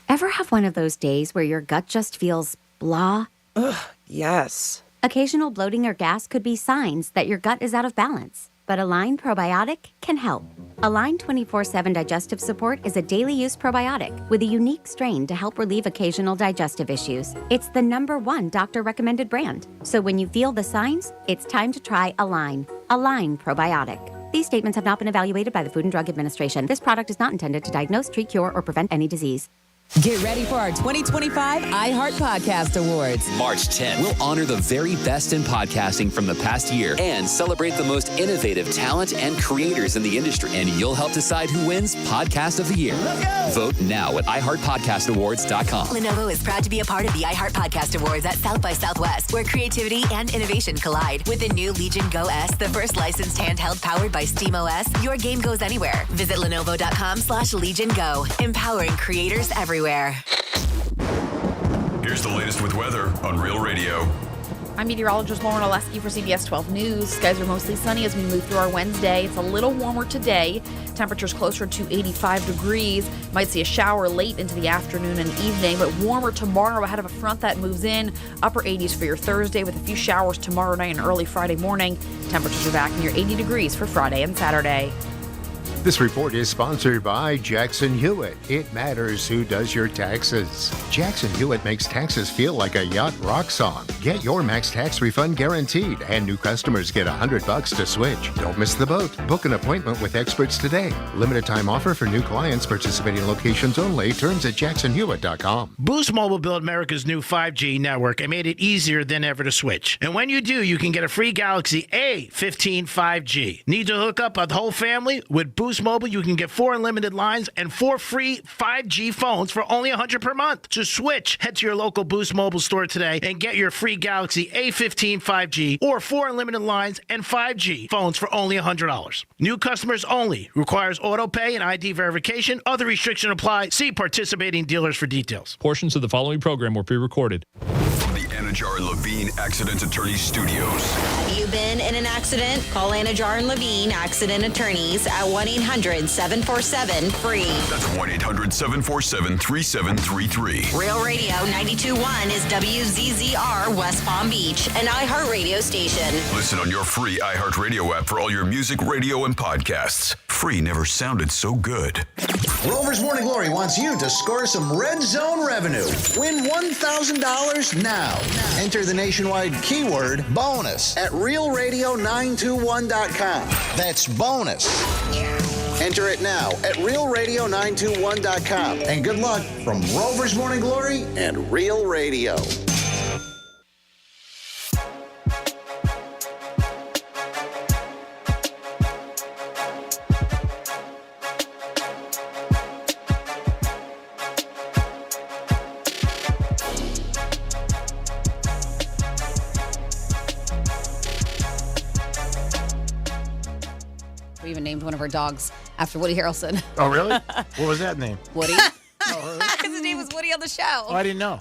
Ever have one of those days where your gut just feels blah? Ugh, yes. Occasional bloating or gas could be signs that your gut is out of balance. But Align Probiotic can help. Align 24/7 Digestive Support is a daily use probiotic with a unique strain to help relieve occasional digestive issues. It's the #1 doctor-recommended brand. So when you feel the signs, it's time to try Align. Align Probiotic. These statements have not been evaluated by the Food and Drug Administration. This product is not intended to diagnose, treat, cure, or prevent any disease. Get ready for our 2025 iHeart Podcast Awards. March 10th, we'll honor the very best in podcasting from the past year and celebrate the most innovative talent and creators in the industry. And you'll help decide who wins Podcast of the Year. Vote now at iHeartPodcastAwards.com. Lenovo is proud to be a part of the iHeart Podcast Awards at South by Southwest, where creativity and innovation collide. With the new Legion Go S, the first licensed handheld powered by SteamOS, your game goes anywhere. Visit Lenovo.com/Legion Go, empowering creators everywhere. Here's the latest with weather on Real Radio. I'm meteorologist Lauren Oleski for CBS 12 News. Skies are mostly sunny as we move through our Wednesday. It's a little warmer today. Temperatures closer to 85 degrees. Might see a shower late into the afternoon and evening, but warmer tomorrow ahead of a front that moves in. Upper 80s for your Thursday with a few showers tomorrow night and early Friday morning. Temperatures are back near 80 degrees for Friday and Saturday. This report is sponsored by Jackson Hewitt. It matters who does your taxes. Jackson Hewitt makes taxes feel like a yacht rock song. Get your max tax refund guaranteed, and new customers get $100 to switch. Don't miss the boat. Book an appointment with experts today. Limited time offer for new clients. Participating locations only. Terms at jacksonhewitt.com. Boost Mobile built America's new 5G network and made it easier than ever to switch. And when you do, you can get a free Galaxy A15 5G. Need to hook up a whole family? With Boost Mobile, you can get 4 unlimited lines and 4 free 5G phones for only $100 per month. To switch, head to your local Boost Mobile store today and get your free Galaxy A15 5G or 4 unlimited lines and 5G phones for only $100. New customers only. Requires auto pay and ID verification. Other restrictions apply. See participating dealers for details. Portions of the following program were pre-recorded. From the Anajar and Levine Accident Attorneys Studios. You've been in an accident? Call Anajar and Levine Accident Attorneys at 1-800-747-FREE. That's 1-800-747-3733. Real Radio 92.1 is WZZR West Palm Beach, an iHeartRadio station. Listen on your free iHeartRadio app for all your music, radio, and podcasts. Free never sounded so good. Rover's Morning Glory wants you to score some Red Zone revenue. Win $1,000 now. Enter the nationwide keyword bonus at realradio921.com. That's bonus. Enter it now at realradio921.com. And good luck from Rover's Morning Glory and Real Radio. We even named one of our dogs after Woody Harrelson. Oh, really? What was that name? Woody. Oh, His name was Woody on the show. Oh, I didn't know.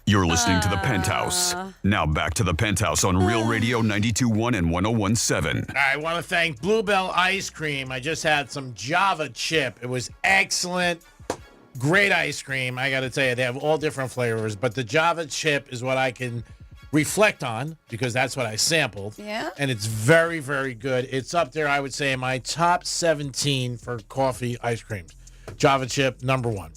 You're listening to The Penthouse. Now back to The Penthouse on Real Radio 92.1 and 101.7. I want to thank Bluebell Ice Cream. I just had some Java chip. It was excellent. Great ice cream. I got to tell you, they have all different flavors, but the Java chip is what I can reflect on because that's what I sampled. Yeah. And it's very, very good. It's up there, I would say, in my top 17 for coffee ice creams. Java chip, number 1.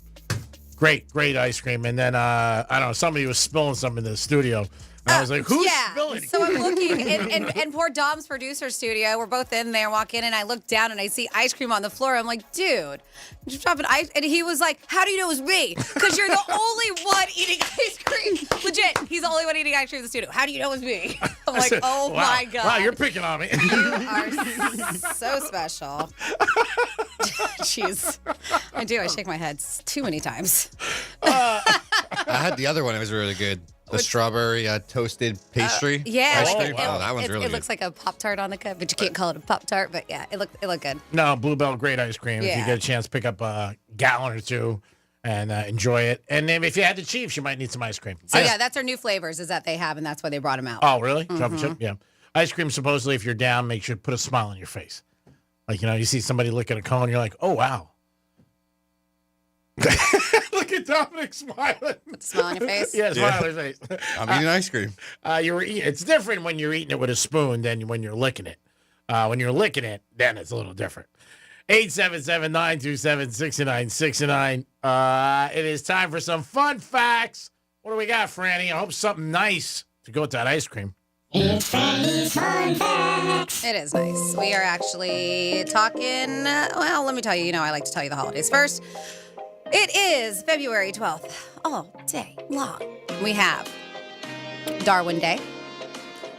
Great ice cream. And then, I don't know, somebody was spilling some in the studio. And I was like, who's spilling? So I'm looking in poor Dom's producer studio. We're both in there, walk in, and I look down and I see ice cream on the floor. I'm like, dude, you're dropping ice. And he was like, how do you know it was me? Because you're the only one eating ice cream. Legit, he's the only one eating ice cream in the studio. How do you know it was me? I'm like, oh wow, my God. Wow, you're picking on me. You are so special. Jeez. I do. I shake my head too many times. I had the other one. It was really good. The strawberry toasted pastry. Yeah. Ice Like cream. Oh, that one's really it good. looks like a Pop-Tart on the cup, but you can't call it a Pop-Tart. But yeah, it looked good. No, Bluebell, great ice cream. If you Yeah. get a chance, pick up a gallon or two and enjoy it. And then if you had the Chiefs, you might need some ice cream. So yeah, that's our new flavors is that they have, and that's why they brought them out. Oh, really? Java Mhm. chip? Yeah. Ice cream, supposedly, if you're down, make sure to put a smile on your face. Like, you know, you see somebody look at a cone, you're like, oh, wow. Look at Dominic smiling. Put the smile on your face. Yeah, smile on your face. I'm eating ice cream. It's different when you're eating it with a spoon than when you're licking it. When you're licking it, then it's a little different. 877-927-6969. It is time for some fun facts. What do we got, Franny? I hope something nice to go with that ice cream. It's Franny's Fun Facts. It is nice. We are actually talking, well, let me tell you, I like to tell you the holidays first. It is February 12th, all day long. We have Darwin Day,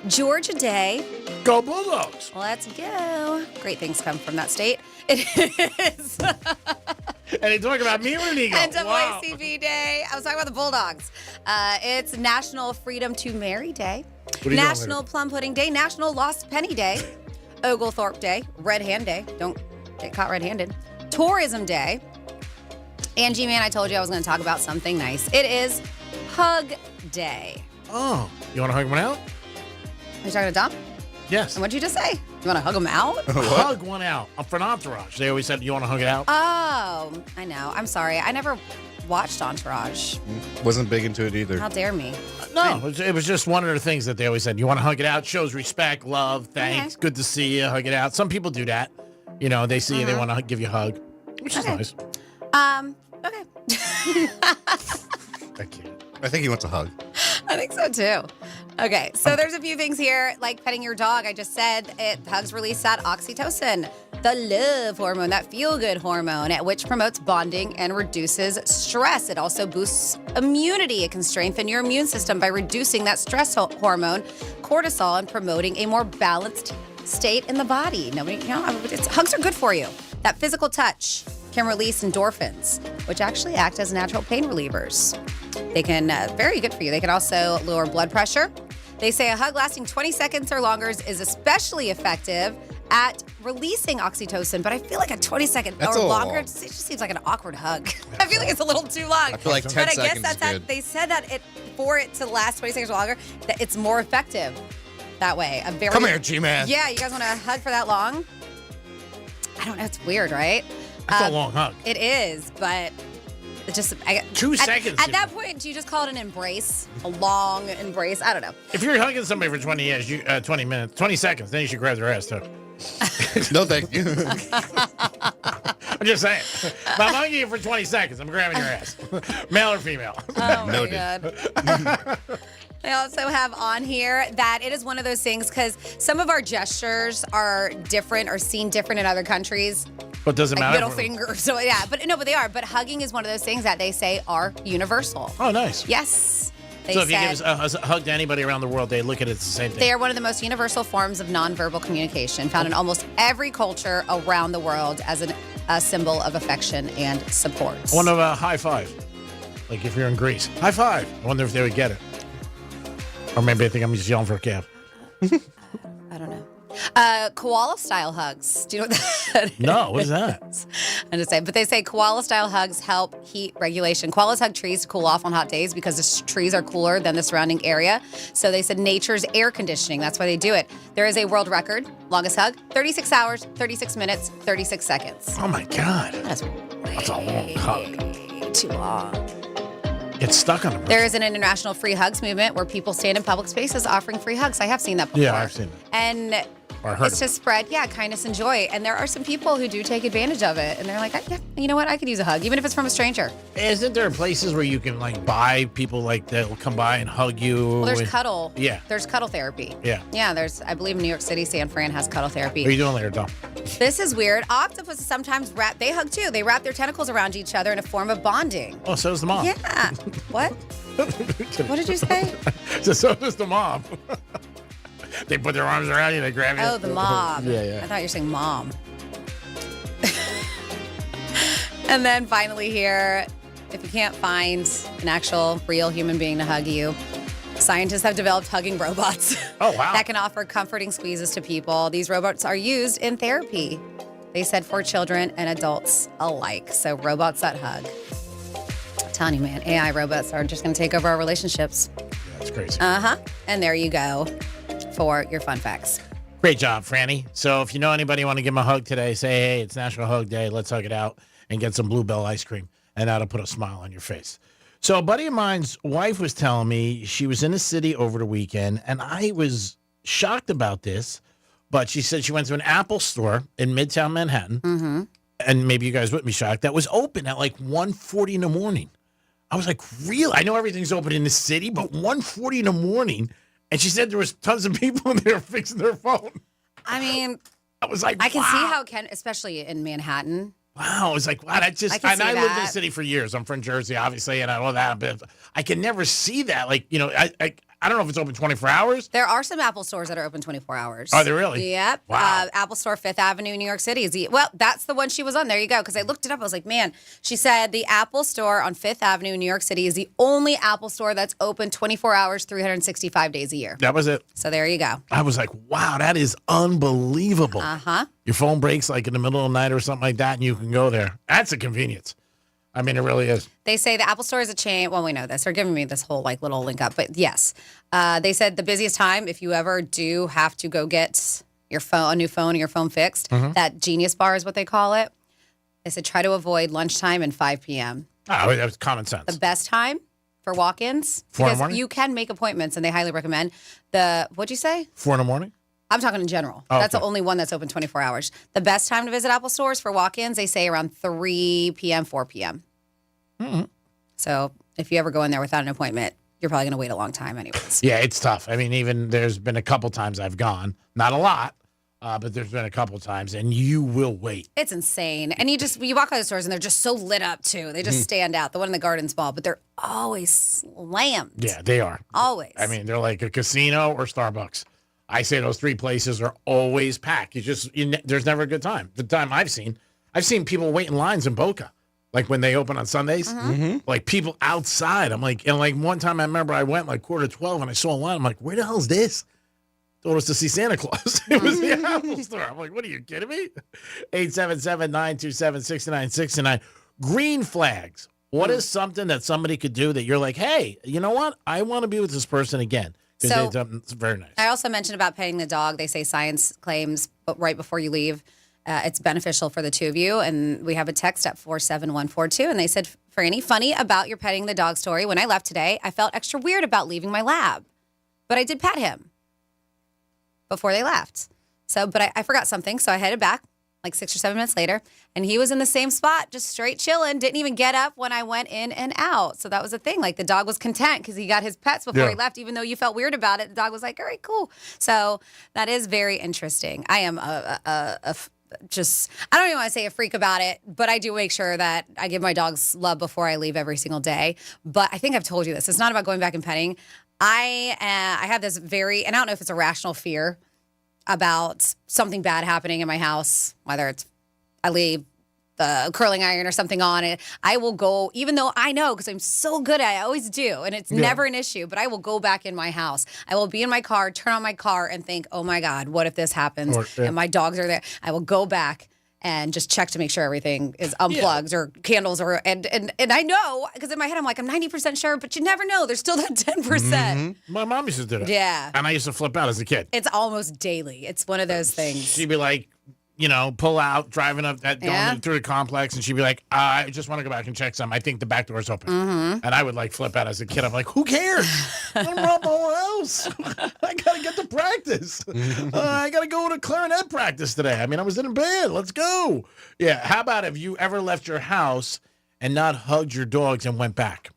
Georgia Day. Go Bulldogs. Let's go. Great things come from that state. It is. And they talk about me when they go. NAACP Day. I was talking about the Bulldogs. It's National Freedom to Marry Day, National Plum Pudding Day, National Lost Penny Day, Oglethorpe Day, Red Hand Day. Don't get caught red-handed. Tourism Day. Angie, man, I told you I was going to talk about something nice. It is Hug Day. Oh, you want to hug one out? Are you talking to Dom? Yes. And what'd you just say? You want to hug him out? Hug one out. For an Entourage. They always said, you want to hug it out? Oh, I know. I'm sorry. I never watched Entourage. Wasn't big into it either. How dare me? No, it was just one of the things that they always said. You want to hug it out? Shows respect, love, thanks, good to see you, hug it out. Some people do that. You know, they see you, they want to give you a hug, which is nice. Okay. I can't. I think he wants a hug. I think so too. Okay, so there's a few things here, like petting your dog. I just said hugs release that oxytocin, the love hormone, that feel-good hormone, which promotes bonding and reduces stress. It also boosts immunity. It can strengthen your immune system by reducing that stress hormone, cortisol, and promoting a more balanced state in the body. Hugs are good for you. That physical touch can release endorphins, which actually act as natural pain relievers. They can, very good for you. They can also lower blood pressure. They say a hug lasting 20 seconds or longer is especially effective at releasing oxytocin, but I feel like a 20-second or longer, it just seems like an awkward hug. I feel like it's a little too long. I feel like 10 but I seconds guess is good. they said that for it to last 20 seconds or longer, that it's more effective that way. Come here, G-Man. Yeah, you guys want to hug for that long? I don't know. It's weird, right? That's a long hug. It is, but it just 2 seconds. At that point, do you just call it an embrace? A long embrace? I don't know. If you're hugging somebody for 20 years, 20 minutes, 20 seconds, then you should grab their ass too. No, thank you. I'm just saying. If I'm hugging you for 20 seconds, I'm grabbing your ass. Male or female? Oh, my God. I also have on here that it is one of those things because some of our gestures are different or seen different in other countries. But doesn't like matter. Middle finger. So, yeah. But they are. But hugging is one of those things that they say are universal. Oh, nice. Yes. So if you give a hug to anybody around the world, they look at it as the same thing. They are one of the most universal forms of nonverbal communication, found in almost every culture around the world as a symbol of affection and support. I wonder a high five. Like if you're in Greece. High five. I wonder if they would get it. Or maybe they think I'm just yelling for a cab. I don't know. Koala-style hugs. Do you know what that is? No, what is that? I'm just saying. But they say koala-style hugs help heat regulation. Koalas hug trees to cool off on hot days because the trees are cooler than the surrounding area. So they said nature's air conditioning. That's why they do it. There is a world record. Longest hug, 36 hours, 36 minutes, 36 seconds. Oh, my God. That's a long hug. Too long. Get stuck on them. There is an international free hugs movement where people stand in public spaces offering free hugs. I have seen that before. Yeah, I've seen it. And it's to spread, kindness and joy. And there are some people who do take advantage of it. And they're like, yeah, you know what? I could use a hug, even if it's from a stranger. Isn't there places where you can buy people that will come by and hug you? Well, there's cuddle. Yeah. There's cuddle therapy. Yeah. Yeah, I believe in New York City, San Fran has cuddle therapy. What are you doing later, Dom? This is weird. Octopuses sometimes they hug too. They wrap their tentacles around each other in a form of bonding. Oh, so does the mom. Yeah. What? What did you say? So does the mom. They put their arms around you, they grab you. Oh, the mob. Yeah. I thought you were saying mom. And then finally here, if you can't find an actual real human being to hug you, scientists have developed hugging robots. Oh, wow. That can offer comforting squeezes to people. These robots are used in therapy. They said for children and adults alike. So robots that hug. I'm telling you, man, AI robots are just going to take over our relationships. Yeah, that's crazy. And there you go for your fun facts. Great job, Franny. So if you know anybody you want to give them a hug today, say, hey, it's National Hug Day. Let's hug it out and get some Bluebell ice cream. And that'll put a smile on your face. So a buddy of mine's wife was telling me she was in a city over the weekend, and I was shocked about this. But she said she went to an Apple store in Midtown Manhattan, and maybe you guys would be shocked, that was open at like 1:40 in the morning. I was like, really? I know everything's open in the city, but 1:40 in the morning. And she said there was tons of people in there fixing their phone. I mean, I was like, I can wow. see how especially in Manhattan, Wow, it's like, wow, that's just, I and I lived in the city for years. I'm from Jersey, obviously, and all that, but I can never see that. Like, I don't know if it's open 24 hours. There are some Apple stores that are open 24 hours. Are there really? Yep. Wow. Apple Store, Fifth Avenue, New York City. Well, that's the one she was on. There you go. Because I looked it up. I was like, man, she said the Apple Store on Fifth Avenue, New York City is the only Apple Store that's open 24 hours, 365 days a year. That was it. So there you go. I was like, wow, that is unbelievable. Uh-huh. Your phone breaks like in the middle of the night or something like that, and you can go there. That's a convenience. I mean, it really is. They say the Apple Store is a chain. Well, we know this. They're giving me this whole little link up. But yes, they said the busiest time, if you ever do have to go get your phone, a new phone or your phone fixed, that Genius Bar is what they call it. They said try to avoid lunchtime and 5 p.m. Oh, that was common sense. The best time for walk-ins, 4 in the because morning? you can make appointments, and they highly recommend what'd you say? 4 in the morning? I'm talking in general. Oh, That's okay. the only one that's open 24 hours. The best time to visit Apple stores for walk-ins, they say around 3 p.m., 4 p.m. Mm-hmm. So if you ever go in there without an appointment, you're probably going to wait a long time anyways. Yeah, it's tough. I mean, even there's been a couple times I've gone. Not a lot, but there's been a couple times, and you will wait. It's insane. And you walk by the stores, and they're just so lit up, too. They just stand out. The one in the Garden Mall, but they're always slammed. Yeah, they are. Always. I mean, they're like a casino or Starbucks. I say those three places are always packed. There's never a good time. The time I've seen people wait in lines in Boca. Like when they open on Sundays, like people outside. I'm like, and like one time I remember I went like 11:45 and I saw a line. I'm like, where the hell is this? Told us to see Santa Claus. It was the Apple Store. I'm like, what are you kidding me? 877-927-6969. Green flags. What is something that somebody could do that you're like, hey, you know what? I want to be with this person again. So, It's very nice. I also mentioned about petting the dog. They say science claims, but right before you leave, it's beneficial for the two of you. And we have a text at 47142. And they said, Franny, funny about your petting the dog story. When I left today, I felt extra weird about leaving my lab. But I did pet him before they left. But I forgot something. So I headed back like 6 or 7 minutes later. And he was in the same spot, just straight chilling. Didn't even get up when I went in and out. So that was the thing. Like the dog was content because he got his pets before he left. Even though you felt weird about it, the dog was like, all right, cool. So that is very interesting. I am just, I don't even want to say a freak about it, but I do make sure that I give my dogs love before I leave every single day. But I think I've told you this. It's not about going back and petting. I have this and I don't know if it's a rational fear about something bad happening in my house, whether it's I leave the curling iron or something on it. I will go, even though I know, because I'm so good at it, I always do, and it's never an issue, but I will go back in my house. I will be in my car, turn on my car, and think, oh my God, what if this happens? And my dogs are there. I will go back and just check to make sure everything is unplugged or candles or and I know, because in my head I'm like, I'm 90% sure, but you never know. There's still that 10%. My mom used to do that. Yeah. And I used to flip out as a kid. It's almost daily. It's one of those things. She'd be like, pull out, driving up going through the complex, and she'd be like, I just want to go back and check something. I think the back door's open. And I would like flip out as a kid. I'm like, who cares? I'm around my whole house. I got to get to practice. I got to go to clarinet practice today. I mean, I was in bed. Let's go. Yeah. How about have you ever left your house and not hugged your dogs and went back?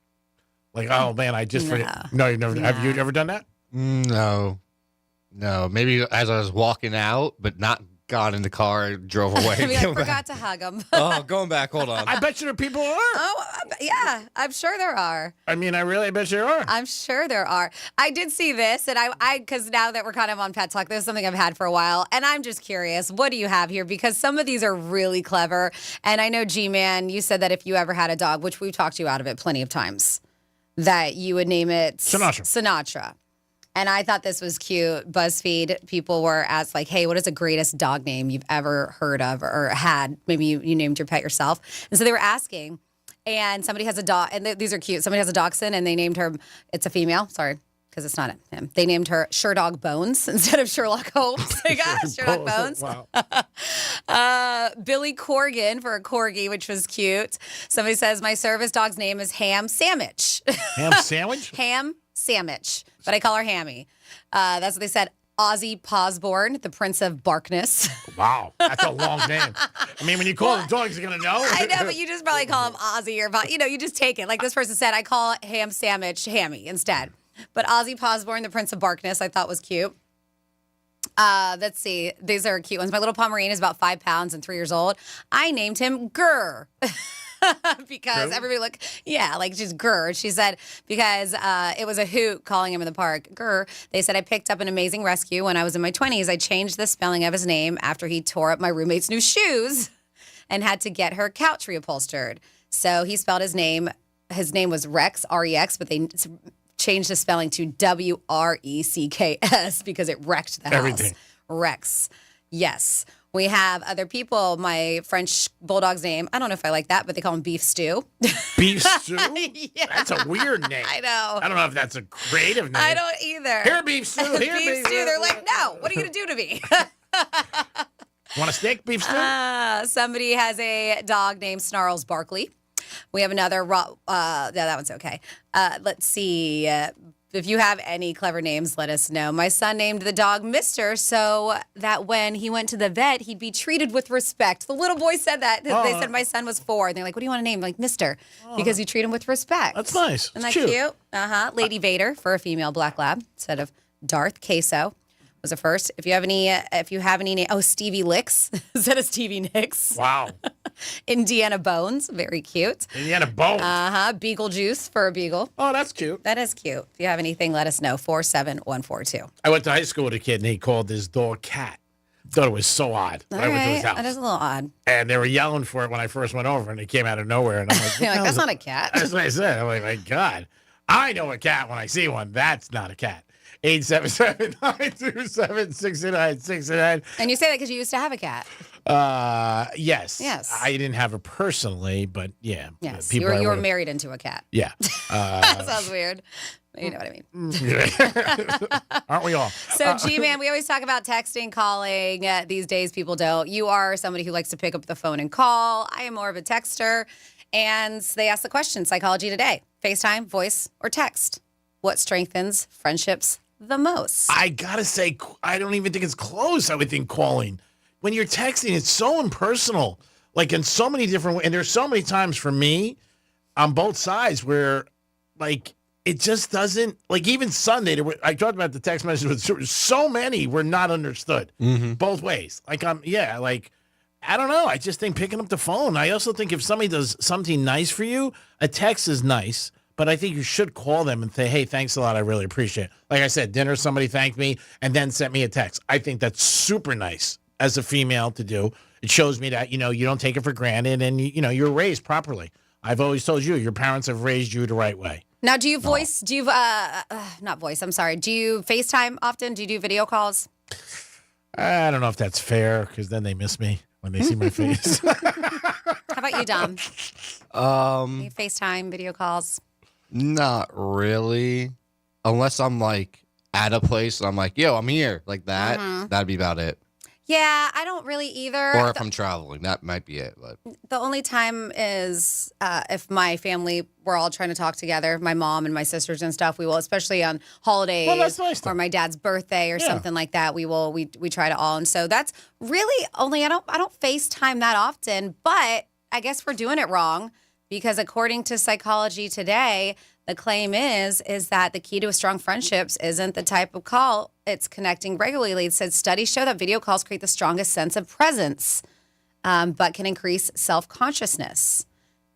Like, oh man, I just forget. No, you've never. Have you ever done that? No. Maybe as I was walking out, but not got in the car, drove away. I mean, I forgot to hug him. Oh, going back. Hold on. I bet you there are people who are. Oh, yeah. I'm sure there are. I mean, I bet you there are. I'm sure there are. I did see this, and because now that we're kind of on Pet Talk, this is something I've had for a while, and I'm just curious, what do you have here? Because some of these are really clever, and I know, G-Man, you said that if you ever had a dog, which we've talked you out of it plenty of times, that you would name it Sinatra. And I thought this was cute. BuzzFeed people were asked, like, hey, what is the greatest dog name you've ever heard of or had? Maybe you named your pet yourself. And so they were asking, and somebody has a dog, and these are cute. Somebody has a dachshund, and they named her, it's a female, sorry, because it's not him. They named her Sherdog Bones instead of Sherlock Holmes. They got Sherdog Bones. Wow. Billy Corgan for a corgi, which was cute. Somebody says, my service dog's name is Ham Sandwich. Ham Sandwich? Ham Sandwich, but I call her Hammy. That's what they said. Ozzy Posborn, the Prince of Barkness. Wow, that's a long name. I mean, when you call the dogs, you're going to know. I know, but you just probably call him Ozzy or, you just take it. Like this person said, I call Ham Sandwich Hammy instead. But Ozzy Posborn, the Prince of Barkness, I thought was cute. Let's see. These are cute ones. My little Pomeranian is about 5 pounds and 3 years old. I named him Gurr. Because everybody she's Gurr. She said, because it was a hoot calling him in the park, Gurr. They said, I picked up an amazing rescue when I was in my 20s. I changed the spelling of his name after he tore up my roommate's new shoes and had to get her couch reupholstered. So he spelled his name. His name was Rex, R-E-X, but they changed the spelling to W-R-E-C-K-S because it wrecked the house. Everything. Rex. Yes. We have other people. My French bulldog's name, I don't know if I like that, but they call him Beef Stew. Beef Stew? Yeah. That's a weird name. I know. I don't know if that's a creative name. I don't either. Here, Beef Stew. Here, Beef Stew. They're like, no, what are you going to do to me? Want a steak, Beef Stew? Somebody has a dog named Snarls Barkley. We have another, that one's okay. Let's see. If you have any clever names, let us know. My son named the dog Mister so that when he went to the vet, he'd be treated with respect. The little boy said that. They said my son was 4. And they're like, what do you want to name him? Like, Mister, because you treat him with respect. That's nice. Isn't that cute? Lady Vader for a female black lab instead of Darth Queso was a first. If you have any, Stevie Licks instead of Stevie Nicks. Wow. Indiana Bones, very cute. Indiana Bones. Beagle Juice for a beagle. Oh, that's cute. That is cute. If you have anything, let us know. 47142. I went to high school with a kid, and he called his dog Cat. Thought it was so odd. All I went to his right, house. that is a little odd. And they were yelling for it when I first went over, and it came out of nowhere. And I'm like, You're like, that's not a cat. That's what I said. I'm like, my God. I know a cat when I see one. That's not a cat. 877-927-6969. And you say that because you used to have a cat. Yes. Yes. I didn't have her personally, but yeah. Yes. You were married into a cat. Yeah. That sounds weird. You know what I mean. Aren't we all? So, G-Man, we always talk about texting, calling. These days, people don't. You are somebody who likes to pick up the phone and call. I am more of a texter. And they ask the question, Psychology Today, FaceTime, voice, or text? What strengthens friendships the most? I got to say, I don't even think it's close. I would think calling. When you're texting, it's so impersonal. Like in so many different ways. And there's so many times for me on both sides where, like, it just doesn't, like even Sunday, I talked about the text messages, but so many were not understood both ways. Like, I don't know. I just think picking up the phone. I also think if somebody does something nice for you, a text is nice, but I think you should call them and say, hey, thanks a lot. I really appreciate it. Like I said, dinner, somebody thanked me and then sent me a text. I think that's super nice as a female to do. It shows me that, you don't take it for granted and, you're raised properly. I've always told you, your parents have raised you the right way. Now, do you voice, not voice, I'm sorry. Do you FaceTime often? Do you do video calls? I don't know if that's fair because then they miss me when they see my face. How about you, Dom? You FaceTime, video calls? Not really. Unless I'm like at a place and I'm like, yo, I'm here. Like that. That'd be about it. Yeah, I don't really either. Or if I'm traveling, that might be it. But the only time is if my family, we're all trying to talk together, my mom and my sisters and stuff, we will, especially on holidays or my dad's birthday or something like that, we try to all. And so that's really only, I don't FaceTime that often, but I guess we're doing it wrong because according to Psychology Today, the claim is that the key to a strong friendships isn't the type of call, it's connecting regularly. It said studies show that video calls create the strongest sense of presence, but can increase self-consciousness.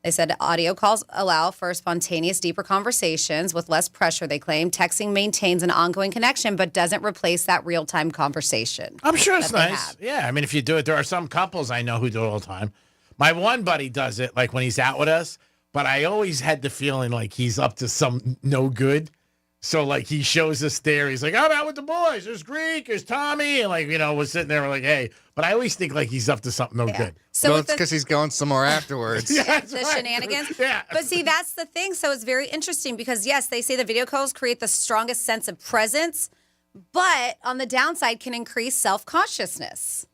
They said audio calls allow for spontaneous, deeper conversations with less pressure, they claim. Texting maintains an ongoing connection, but doesn't replace that real-time conversation. I'm sure it's nice. Yeah, I mean, if you do it, there are some couples I know who do it all the time. My one buddy does it, like when he's out with us. But I always had the feeling like he's up to some no good. So, like, he shows us there. He's like, I'm out with the boys. There's Greek, there's Tommy. And, like, we're sitting there, we're like, hey. But I always think, like, he's up to something no good. So it's because he's going somewhere afterwards. The shenanigans. Yeah. But see, that's the thing. So it's very interesting because, yes, they say the video calls create the strongest sense of presence, but on the downside can increase self-consciousness.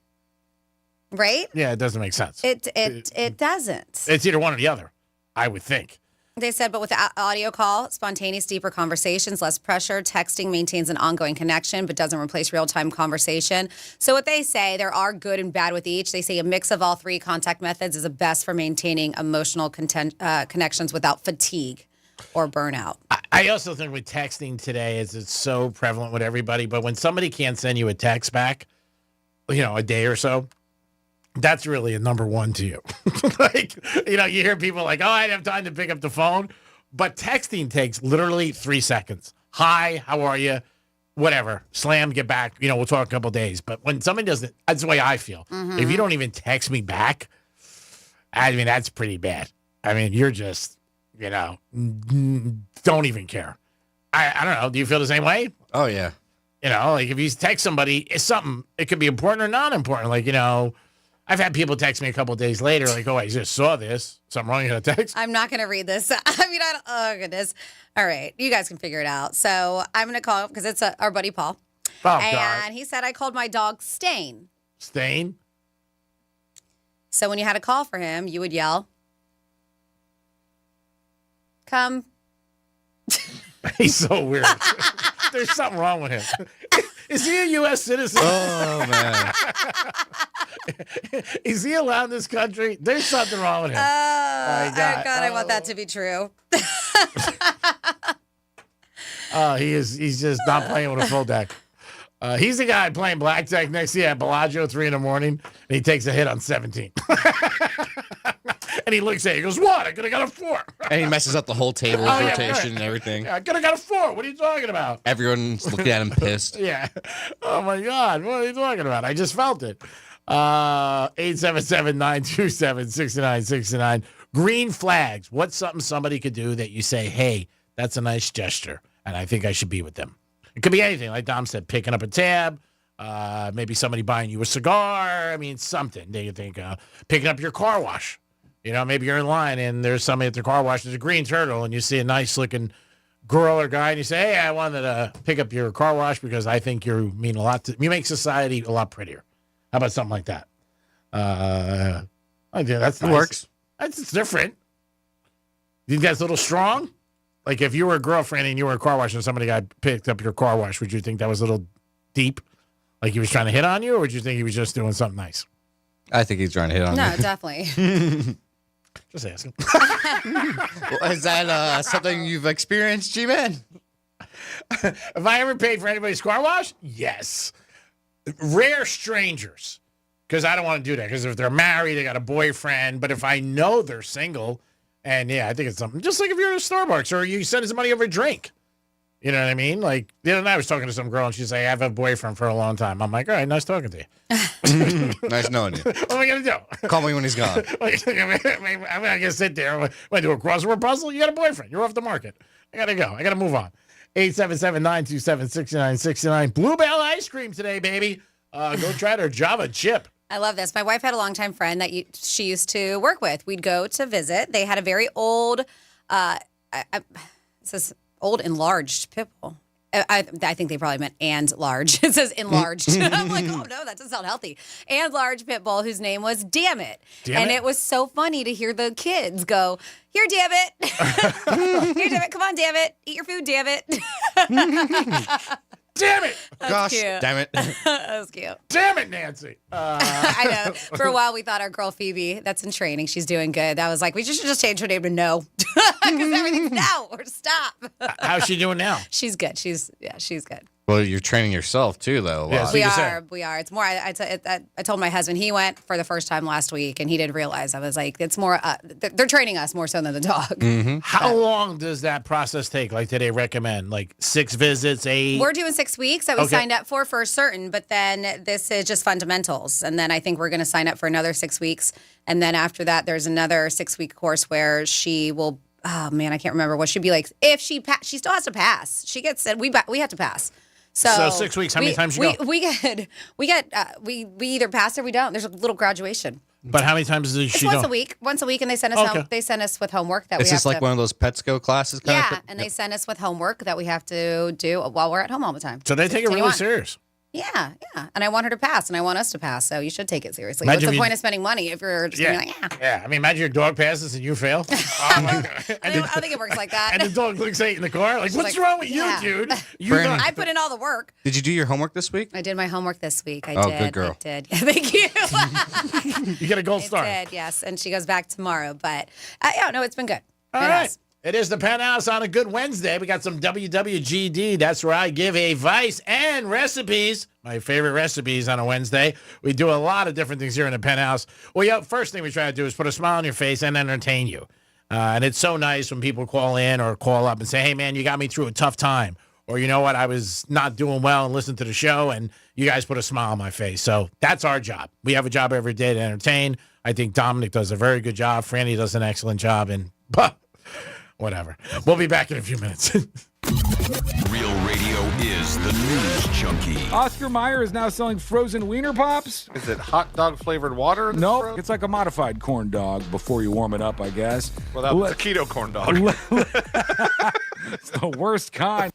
Right? Yeah, it doesn't make sense. It doesn't. It's either one or the other, I would think. They said, but with the audio call, spontaneous, deeper conversations, less pressure. Texting maintains an ongoing connection, but doesn't replace real-time conversation. So what they say, there are good and bad with each. They say a mix of all three contact methods is the best for maintaining emotional connections without fatigue. or burnout. I also think with texting today is it's so prevalent with everybody, but when somebody can't send you a text back, a day or so, that's really a number one to you. Like, you hear people like, oh, I didn't have time to pick up the phone, but texting takes literally 3 seconds. Hi, how are you? Whatever, slam, get back. We'll talk a couple days. But when somebody doesn't, that's the way I feel. Mm-hmm. If you don't even text me back, that's pretty bad. You're just, don't even care. I don't know. Do you feel the same way? Oh, yeah. Like if you text somebody, it's something, it could be important or not important. Like, I've had people text me a couple of days later, like, oh, I just saw this. Something wrong in a text? I'm not going to read this. Oh, goodness. All right. You guys can figure it out. So I'm going to call because it's our buddy Paul. Oh, and God. he said, I called my dog Stain. Stain? So when you had a call for him, you would yell, come. He's so weird. There's something wrong with him. Is he a U.S. citizen? Oh, man. Is he allowed in this country? There's something wrong with him. Oh, God, I want that to be true. He's just not playing with a full deck. He's the guy playing blackjack next to you at Bellagio 3 a.m, and he takes a hit on 17. And he looks at you, he goes, what? I could have got a 4. And he messes up the whole table rotation and everything. I could have got a 4. What are you talking about? Everyone's looking at him pissed. Yeah. Oh, my God. What are you talking about? I just felt it. 877-927-6969. Green flags. What's something somebody could do that you say, hey, that's a nice gesture, and I think I should be with them? It could be anything. Like Dom said, picking up a tab, maybe somebody buying you a cigar. Something. They think picking up your car wash. Maybe you're in line and there's somebody at the car wash. There's a green turtle, and you see a nice-looking girl or guy, and you say, hey, I wanted to pick up your car wash because I think you mean a lot to you. Make society a lot prettier. How about something like that? I think that's nice. Works. It's different. You think that's a little strong? Like if you were a girlfriend and you were a car wash and somebody got picked up your car wash, would you think that was a little deep? Like he was trying to hit on you, or would you think he was just doing something nice? I think he's trying to hit on you. No, definitely. Just asking. Well, is that something you've experienced, G-Man? Have I ever paid for anybody's car wash? Yes. Rare strangers, because I don't want to do that. Because if they're married, they got a boyfriend. But if I know they're single, and I think it's something, just like if you're at a Starbucks or you send somebody over a drink. You know what I mean? Like the other night I was talking to some girl and she's like, I have a boyfriend for a long time. I'm like, all right, nice talking to you. Nice knowing you. What am I going to do? Call me when he's gone. I'm going to sit there. Am I do a crossword puzzle? You got a boyfriend. You're off the market. I got to go. I got to move on. 877-927-6969. Bluebell ice cream today, baby. Go try their Java chip. I love this. My wife had a longtime friend that she used to work with. We'd go to visit. They had a very old, it says old enlarged pit bull. I think they probably meant and large. It says enlarged. I'm like, oh no, that doesn't sound healthy. And large pit bull whose name was Damn It. It was so funny to hear the kids go, here, damn it. Here, damn it. Come on, damn it. Eat your food, damn it. Damn it. Gosh, cute. damn it. That was cute. Damn it, Nancy. I know. For a while, we thought our girl Phoebe, that's in training, she's doing good. That was like, we should just change her name to No. Because everything's no or stop. How's she doing now? She's good. She's good. Well, you're training yourself too, though. Yes. We are. It's more. I told my husband, he went for the first time last week, and he didn't realize. I was like, it's more. They're training us more so than the dog. Mm-hmm. How long does that process take? Like, do they recommend like 6 visits, 8? We're doing 6 weeks that we signed up for certain, but then this is just fundamentals, and then I think we're going to sign up for another 6 weeks, and then after that, there's another 6-week course where she will. Oh man, I can't remember what she'd be like. If she still has to pass. She gets it. We have to pass. So 6 weeks. How many times you go? We either pass or we don't. There's a little graduation. But how many times does she go? Once a week, and they send us home. They send us with homework that it's we have just like one of those Petsco classes. And they send us with homework that we have to do while we're at home all the time. So they take it really serious. Yeah. And I want her to pass, and I want us to pass. So you should take it seriously. Imagine What's the point of spending money if you're just gonna be like, Yeah. I mean, imagine your dog passes and you fail. Oh my God. I don't think it works like that. And the dog looks at you in the car like, what's wrong with you, dude? I put in all the work. Did you do your homework this week? I did my homework this week. I did. Good girl. I did. Yeah, thank you. You get a gold star. I did, yes. And she goes back tomorrow. But, no, it's been good. All right. It is the Penthouse on a good Wednesday. We got some WWGD. That's where I give advice and recipes. My favorite recipes on a Wednesday. We do a lot of different things here in the Penthouse. Well, first thing we try to do is put a smile on your face and entertain you. And it's so nice when people call in or call up and say, hey, man, you got me through a tough time. Or, you know what, I was not doing well and listened to the show, and you guys put a smile on my face. So that's our job. We have a job every day to entertain. I think Dominic does a very good job. Franny does an excellent job. And whatever. We'll be back in a few minutes. Real Radio is the news junkie. Oscar Mayer is now selling frozen wiener pops. Is it hot dog flavored water? No, it's like a modified corn dog before you warm it up, I guess. Well, that's a keto corn dog. It's the worst kind.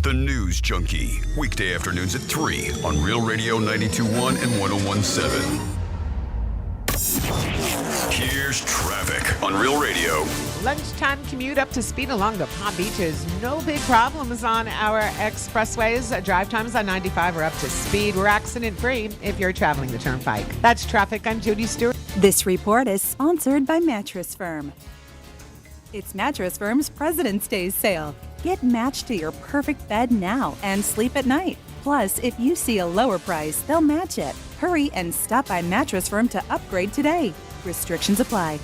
The News Junkie. Weekday afternoons at 3 on Real Radio 92.1 and 101.7. Here's traffic on Real Radio. Lunchtime commute up to speed along the Palm Beaches. No big problems on our expressways. Drive times on 95 are up to speed. We're accident-free if you're traveling the Turnpike. That's traffic. I'm Judy Stewart. This report is sponsored by Mattress Firm. It's Mattress Firm's President's Day sale. Get matched to your perfect bed now and sleep at night. Plus, if you see a lower price, they'll match it. Hurry and stop by Mattress Firm to upgrade today. Restrictions apply.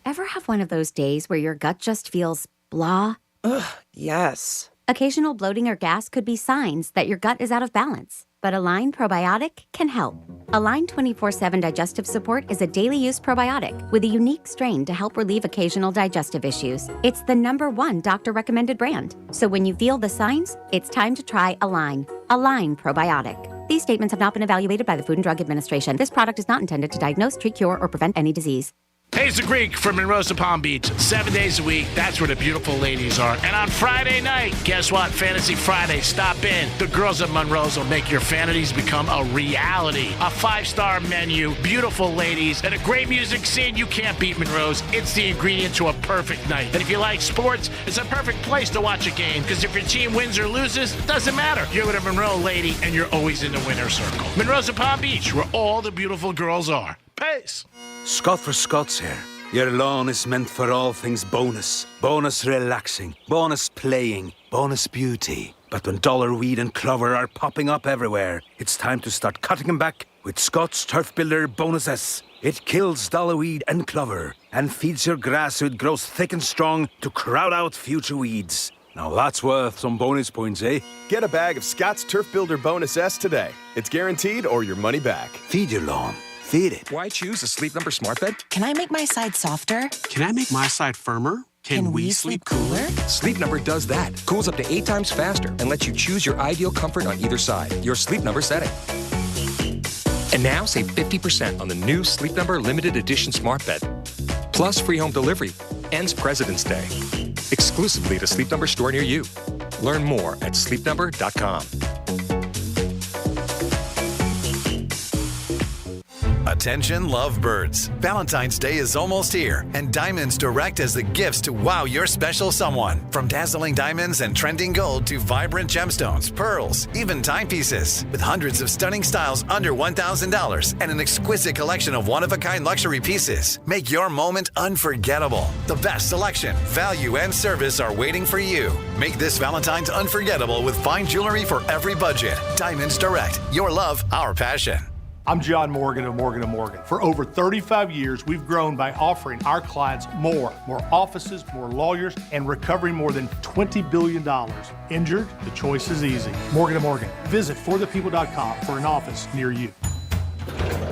Ever have one of those days where your gut just feels blah? Ugh, yes. Occasional bloating or gas could be signs that your gut is out of balance. But Align Probiotic can help. Align 24/7 Digestive Support is a daily use probiotic with a unique strain to help relieve occasional digestive issues. It's the #1 doctor-recommended brand. So when you feel the signs, it's time to try Align. Align Probiotic. These statements have not been evaluated by the Food and Drug Administration. This product is not intended to diagnose, treat, cure, or prevent any disease. Hey, it's the Greek from Monroe to Palm Beach. 7 days a week, that's where the beautiful ladies are. And on Friday night, guess what? Fantasy Friday. Stop in. The girls at Monroe's will make your fantasies become a reality. A 5-star menu, beautiful ladies, and a great music scene. You can't beat Monroe's. It's the ingredient to a perfect night. And if you like sports, it's a perfect place to watch a game. Because if your team wins or loses, it doesn't matter. You're with a Monroe lady, and you're always in the winner's circle. Monroe's at Palm Beach, where all the beautiful girls are. Peace. Scott for Scott's here. Your lawn is meant for all things bonus. Bonus relaxing, bonus playing, bonus beauty. But when dollar weed and clover are popping up everywhere, it's time to start cutting them back with Scott's Turf Builder Bonus S. It kills dollar weed and clover and feeds your grass so it grows thick and strong to crowd out future weeds. Now that's worth some bonus points, eh? Get a bag of Scott's Turf Builder Bonus S today. It's guaranteed or your money back. Feed your lawn. Feed it. Why choose a Sleep Number smart bed? Can I make my side softer? Can I make my side firmer? Can we sleep cooler? Sleep Number does that. Cools up to 8 times faster and lets you choose your ideal comfort on either side. Your Sleep Number setting. And now save 50% on the new Sleep Number limited edition smart bed. Plus free home delivery. Ends President's Day. Exclusively at a Sleep Number store near you. Learn more at sleepnumber.com. Attention lovebirds. Valentine's Day is almost here, and Diamonds Direct has the gifts to wow your special someone. From dazzling diamonds and trending gold to vibrant gemstones, pearls, even timepieces. With hundreds of stunning styles under $1,000 and an exquisite collection of one-of-a-kind luxury pieces. Make your moment unforgettable. The best selection, value, and service are waiting for you. Make this Valentine's unforgettable with fine jewelry for every budget. Diamonds Direct. Your love, our passion. I'm John Morgan of Morgan & Morgan. For over 35 years, we've grown by offering our clients more offices, more lawyers, and recovering more than $20 billion. Injured? The choice is easy. Morgan & Morgan. Visit forthepeople.com for an office near you.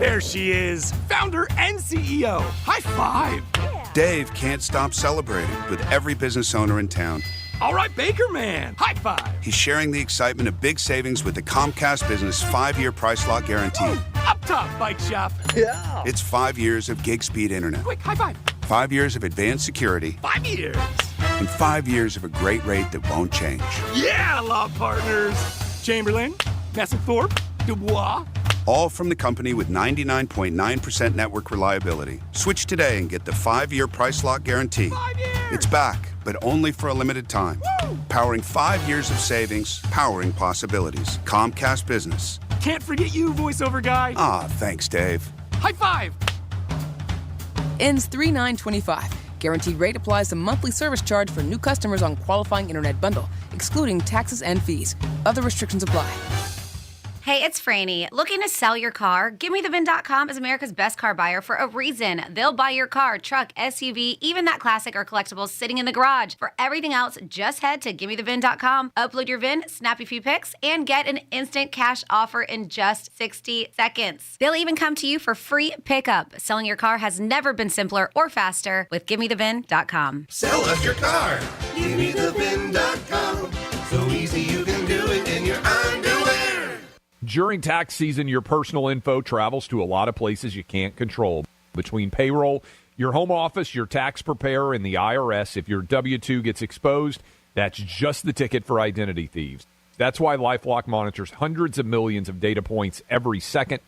There she is, founder and CEO. High five. Yeah. Dave can't stop celebrating with every business owner in town. All right, Baker Man, high five. He's sharing the excitement of big savings with the Comcast Business 5-year price lock guarantee. Ooh, up top, bike shop. Yeah. It's 5 years of gig speed internet. Quick, high five. 5 years of advanced security. 5 years. And 5 years of a great rate that won't change. Yeah, law partners. Chamberlain, Messingthorpe, Dubois. All from the company with 99.9% network reliability. Switch today and get the 5-year price lock guarantee. 5 years. It's back, but only for a limited time. Woo! Powering 5 years of savings, powering possibilities. Comcast Business. Can't forget you, voiceover guy. Ah, thanks, Dave. High five. Ends 3/9/25. Guaranteed rate applies to monthly service charge for new customers on qualifying internet bundle, excluding taxes and fees. Other restrictions apply. Hey, it's Franny. Looking to sell your car? GiveMeTheVin.com is America's best car buyer for a reason. They'll buy your car, truck, SUV, even that classic or collectibles sitting in the garage. For everything else, just head to GiveMeTheVin.com, upload your VIN, snap a few pics, and get an instant cash offer in just 60 seconds. They'll even come to you for free pickup. Selling your car has never been simpler or faster with GiveMeTheVin.com. Sell us your car. GiveMeTheVin.com. So easy you can do it in your underwear. During tax season, your personal info travels to a lot of places you can't control. Between payroll, your home office, your tax preparer, and the IRS, if your W-2 gets exposed, that's just the ticket for identity thieves. That's why LifeLock monitors hundreds of millions of data points every second.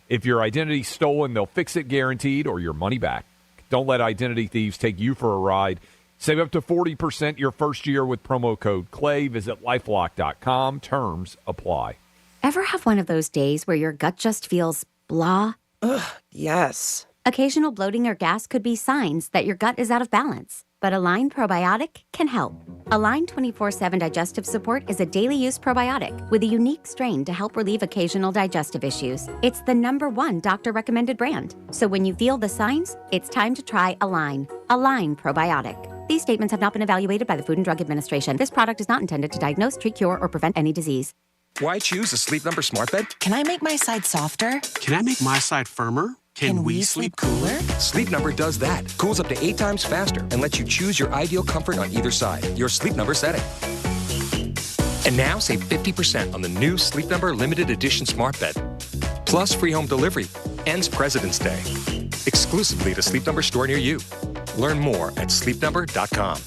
If your identity's stolen, they'll fix it guaranteed or your money back. Don't let identity thieves take you for a ride. Save up to 40% your first year with promo code CLAY. Visit LifeLock.com. Terms apply. Ever have one of those days where your gut just feels blah? Ugh, yes. Occasional bloating or gas could be signs that your gut is out of balance. But Align Probiotic can help. Align 24/7 Digestive Support is a daily use probiotic with a unique strain to help relieve occasional digestive issues. It's the #1 doctor-recommended brand. So when you feel the signs, it's time to try Align. Align Probiotic. These statements have not been evaluated by the Food and Drug Administration. This product is not intended to diagnose, treat, cure, or prevent any disease. Why choose a Sleep Number smart bed? Can I make my side softer? Can I make my side firmer? Can we sleep cooler? Sleep Number does that. Cools up to 8 times faster and lets you choose your ideal comfort on either side. Your Sleep Number setting. And now save 50% on the new Sleep Number limited edition smart bed. Plus free home delivery. Ends President's Day. Exclusively at a Sleep Number store near you. Learn more at sleepnumber.com.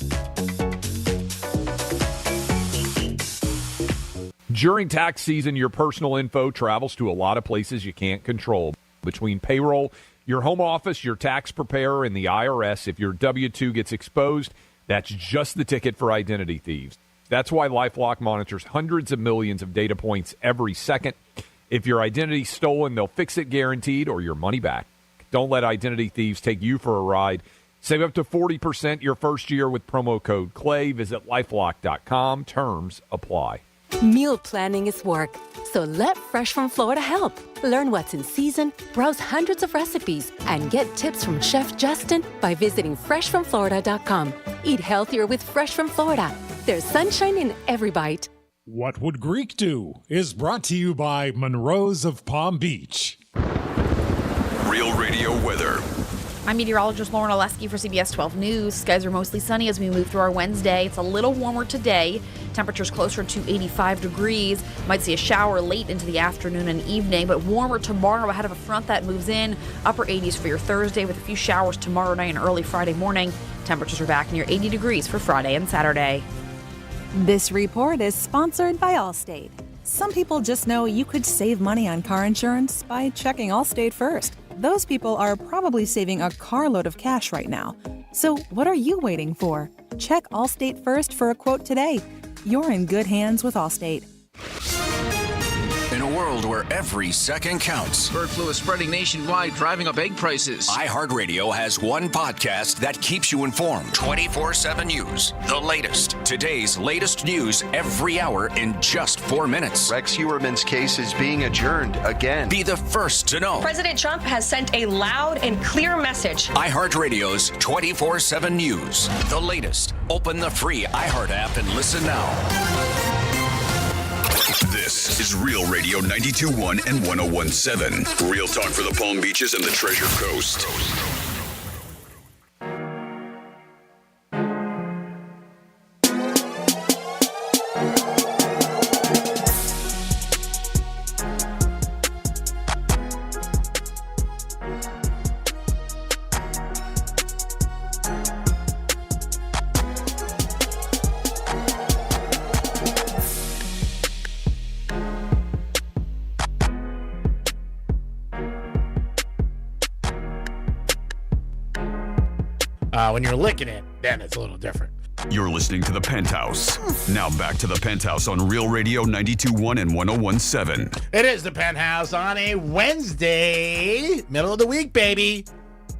During tax season, your personal info travels to a lot of places you can't control. Between payroll, your home office, your tax preparer, and the IRS, if your W-2 gets exposed, that's just the ticket for identity thieves. That's why LifeLock monitors hundreds of millions of data points every second. If your identity's stolen, they'll fix it guaranteed or your money back. Don't let identity thieves take you for a ride. Save up to 40% your first year with promo code CLAY. Visit LifeLock.com. Terms apply. Meal planning is work, so let Fresh from Florida help. Learn what's in season, browse hundreds of recipes, and get tips from Chef Justin by visiting freshfromflorida.com. Eat healthier with Fresh from Florida. There's sunshine in every bite. What Would Greek Do is brought to you by Monroe's of Palm Beach. Real Radio weather. I'm meteorologist Lauren Oleski for CBS 12 News. Skies are mostly sunny as we move through our Wednesday. It's a little warmer today. Temperatures closer to 85 degrees. Might see a shower late into the afternoon and evening, but warmer tomorrow ahead of a front that moves in. Upper 80s for your Thursday with a few showers tomorrow night and early Friday morning. Temperatures are back near 80 degrees for Friday and Saturday. This report is sponsored by Allstate. Some people just know you could save money on car insurance by checking Allstate first. Those people are probably saving a carload of cash right now. So what are you waiting for? Check Allstate first for a quote today. You're in good hands with Allstate. In a world where every second counts, bird flu is spreading nationwide, driving up egg prices. iHeartRadio has one podcast that keeps you informed. 24/7 News, the latest. Today's latest news every hour in just 4 minutes. Rex Heuermann's case is being adjourned again. Be the first to know. President Trump has sent a loud and clear message. iHeartRadio's 24/7 News, the latest. Open the free iHeart app and listen now. This is Real Radio 92.1 and 101.7. Real talk for the Palm Beaches and the Treasure Coast. When you're licking it, then it's a little different. You're listening to The Penthouse. Now back to The Penthouse on Real Radio 92.1 and 101.7. It is The Penthouse on a Wednesday, middle of the week, baby.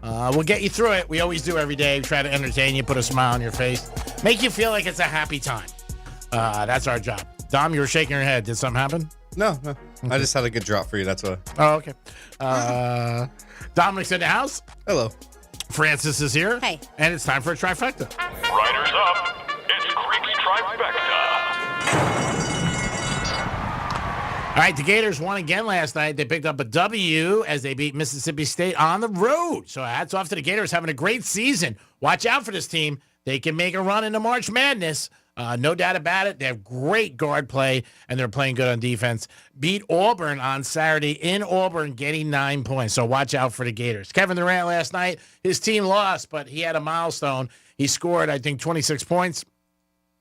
We'll get you through it. We always do every day. We try to entertain you, put a smile on your face, make you feel like it's a happy time. That's our job. Dom, you were shaking your head. Did something happen? No. I just had a good drop for you. That's why. Oh, okay. Dominic's in the house. Hello. Francis is here. Hey. And it's time for a trifecta. Riders up. It's Creek's Trifecta. All right, the Gators won again last night. They picked up a W as they beat Mississippi State on the road. So hats off to the Gators, having a great season. Watch out for this team. They can make a run into March Madness. No doubt about it. They have great guard play, and they're playing good on defense. Beat Auburn on Saturday in Auburn, getting 9 points. So watch out for the Gators. Kevin Durant last night, his team lost, but he had a milestone. He scored, I think, 26 points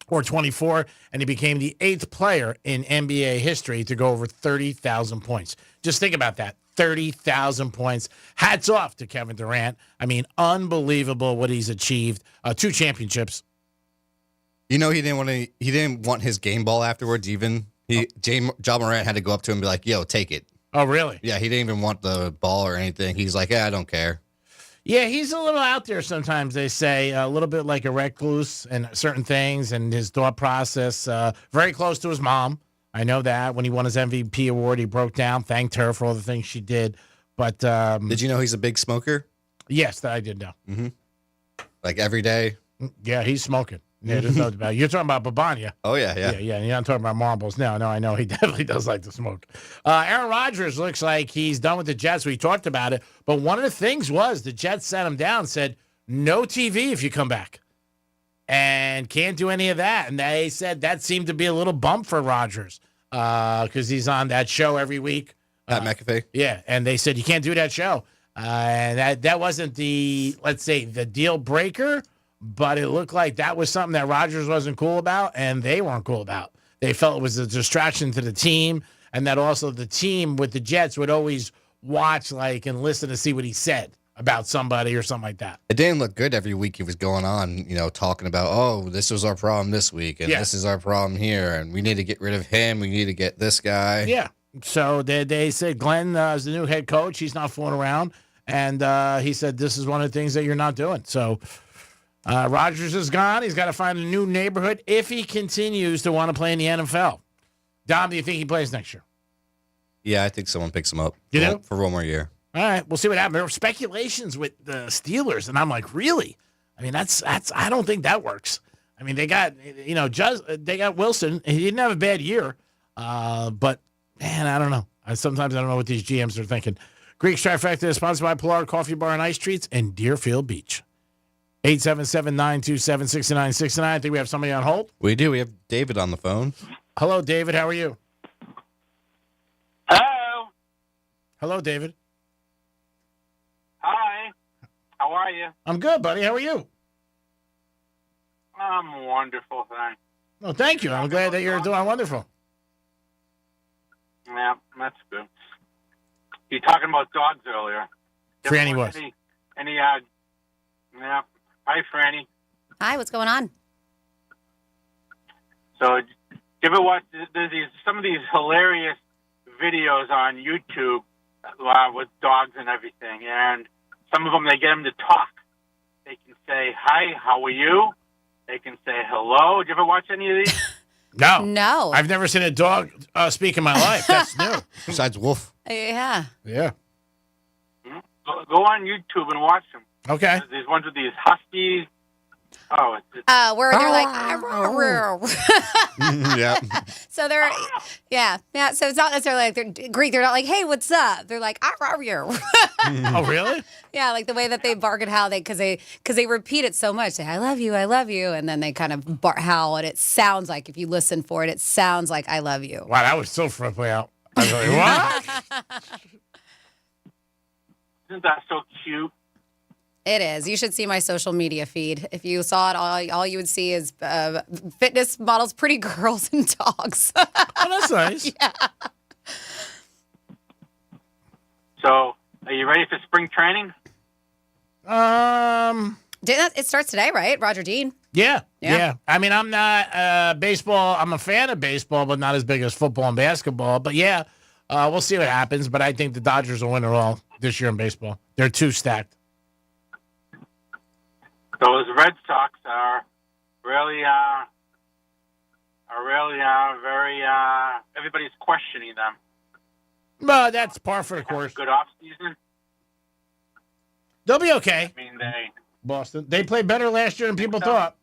or 24, and he became the 8th player in NBA history to go over 30,000 points. Just think about that. 30,000 points. Hats off to Kevin Durant. I mean, unbelievable what he's achieved. 2 championships. You know, he didn't want his game ball afterwards even. Ja Morant had to go up to him and be like, yo, take it. Oh, really? Yeah, he didn't even want the ball or anything. He's like, yeah, I don't care. Yeah, he's a little out there sometimes, they say. A little bit like a recluse and certain things, and his thought process. Very close to his mom. I know that. When he won his MVP award, he broke down, thanked her for all the things she did. But did you know he's a big smoker? Yes, that I did know. Mm-hmm. Like every day? Yeah, he's smoking. Yeah, there's no doubt. You're talking about Babania. Oh, yeah. You're not talking about marbles. No, I know. He definitely does like to smoke. Aaron Rodgers looks like he's done with the Jets. We talked about it. But one of the things was the Jets sat him down, said, no TV if you come back. And can't do any of that. And they said that seemed to be a little bump for Rodgers because he's on that show every week. Pat McAfee? Yeah, and they said you can't do that show. And that wasn't the, let's say, the deal breaker. But it looked like that was something that Rodgers wasn't cool about, and they weren't cool about. They felt it was a distraction to the team, and that also the team with the Jets would always watch and listen to see what he said about somebody or something like that. It didn't look good every week he was going on, talking about, oh, this was our problem this week, and this is our problem here, and we need to get rid of him, we need to get this guy. Yeah. So they said Glenn is the new head coach. He's not fooling around, and he said this is one of the things that you're not doing. So Rodgers is gone. He's got to find a new neighborhood if he continues to want to play in the NFL. Dom, do you think he plays next year? Yeah, I think someone picks him up for one more year. All right, we'll see what happens. There were speculations with the Steelers, and I'm like, really? I mean, that's. I don't think that works. I mean, they got they got Wilson. He didn't have a bad year, but man, I don't know. Sometimes I don't know what these GMs are thinking. Greek's Trifecta is sponsored by Pilar Coffee Bar and Ice Treats in Deerfield Beach. 877-927-6969. I think we have somebody on hold. We do. We have David on the phone. Hello, David. How are you? Hello. Hello, David. Hi. How are you? I'm good, buddy. How are you? I'm wonderful, thanks. Oh, thank you. I'm glad that you're doing wonderful. Yeah, that's good. You talking about dogs earlier. Franny was. Yeah. Hi, Franny. Hi, what's going on? So, you ever watch, there's some of these hilarious videos on YouTube with dogs and everything, and some of them, they get them to talk. They can say, hi, how are you? They can say hello. Did you ever watch any of these? No. I've never seen a dog speak in my life. That's new. Besides Wolf. Yeah. Yeah. Go on YouTube and watch them. Okay. There's ones with these huskies. Oh, where they're like, yeah. So they're, yeah. So it's not necessarily like they're Greek. They're not like, hey, what's up? They're like, oh, really? Yeah, like the way that they bark and howl, because they repeat it so much. Say, I love you, and then they kind of howl, and it sounds like, if you listen for it, it sounds like I love you. Wow, that was so flipping out. I was like, what? Isn't that so cute? It is. You should see my social media feed. If you saw it, all you would see is fitness models, pretty girls, and dogs. Oh, that's nice. Yeah. So, are you ready for spring training? It starts today, right? Roger Dean. Yeah. I mean, I'm not baseball. I'm a fan of baseball, but not as big as football and basketball. But yeah, we'll see what happens. But I think the Dodgers will win it all this year in baseball. They're too stacked. those Red Sox are really very. Everybody's questioning them. Well, that's par for the course. Good off season. They'll be okay. I mean, Boston. They played better last year than people thought.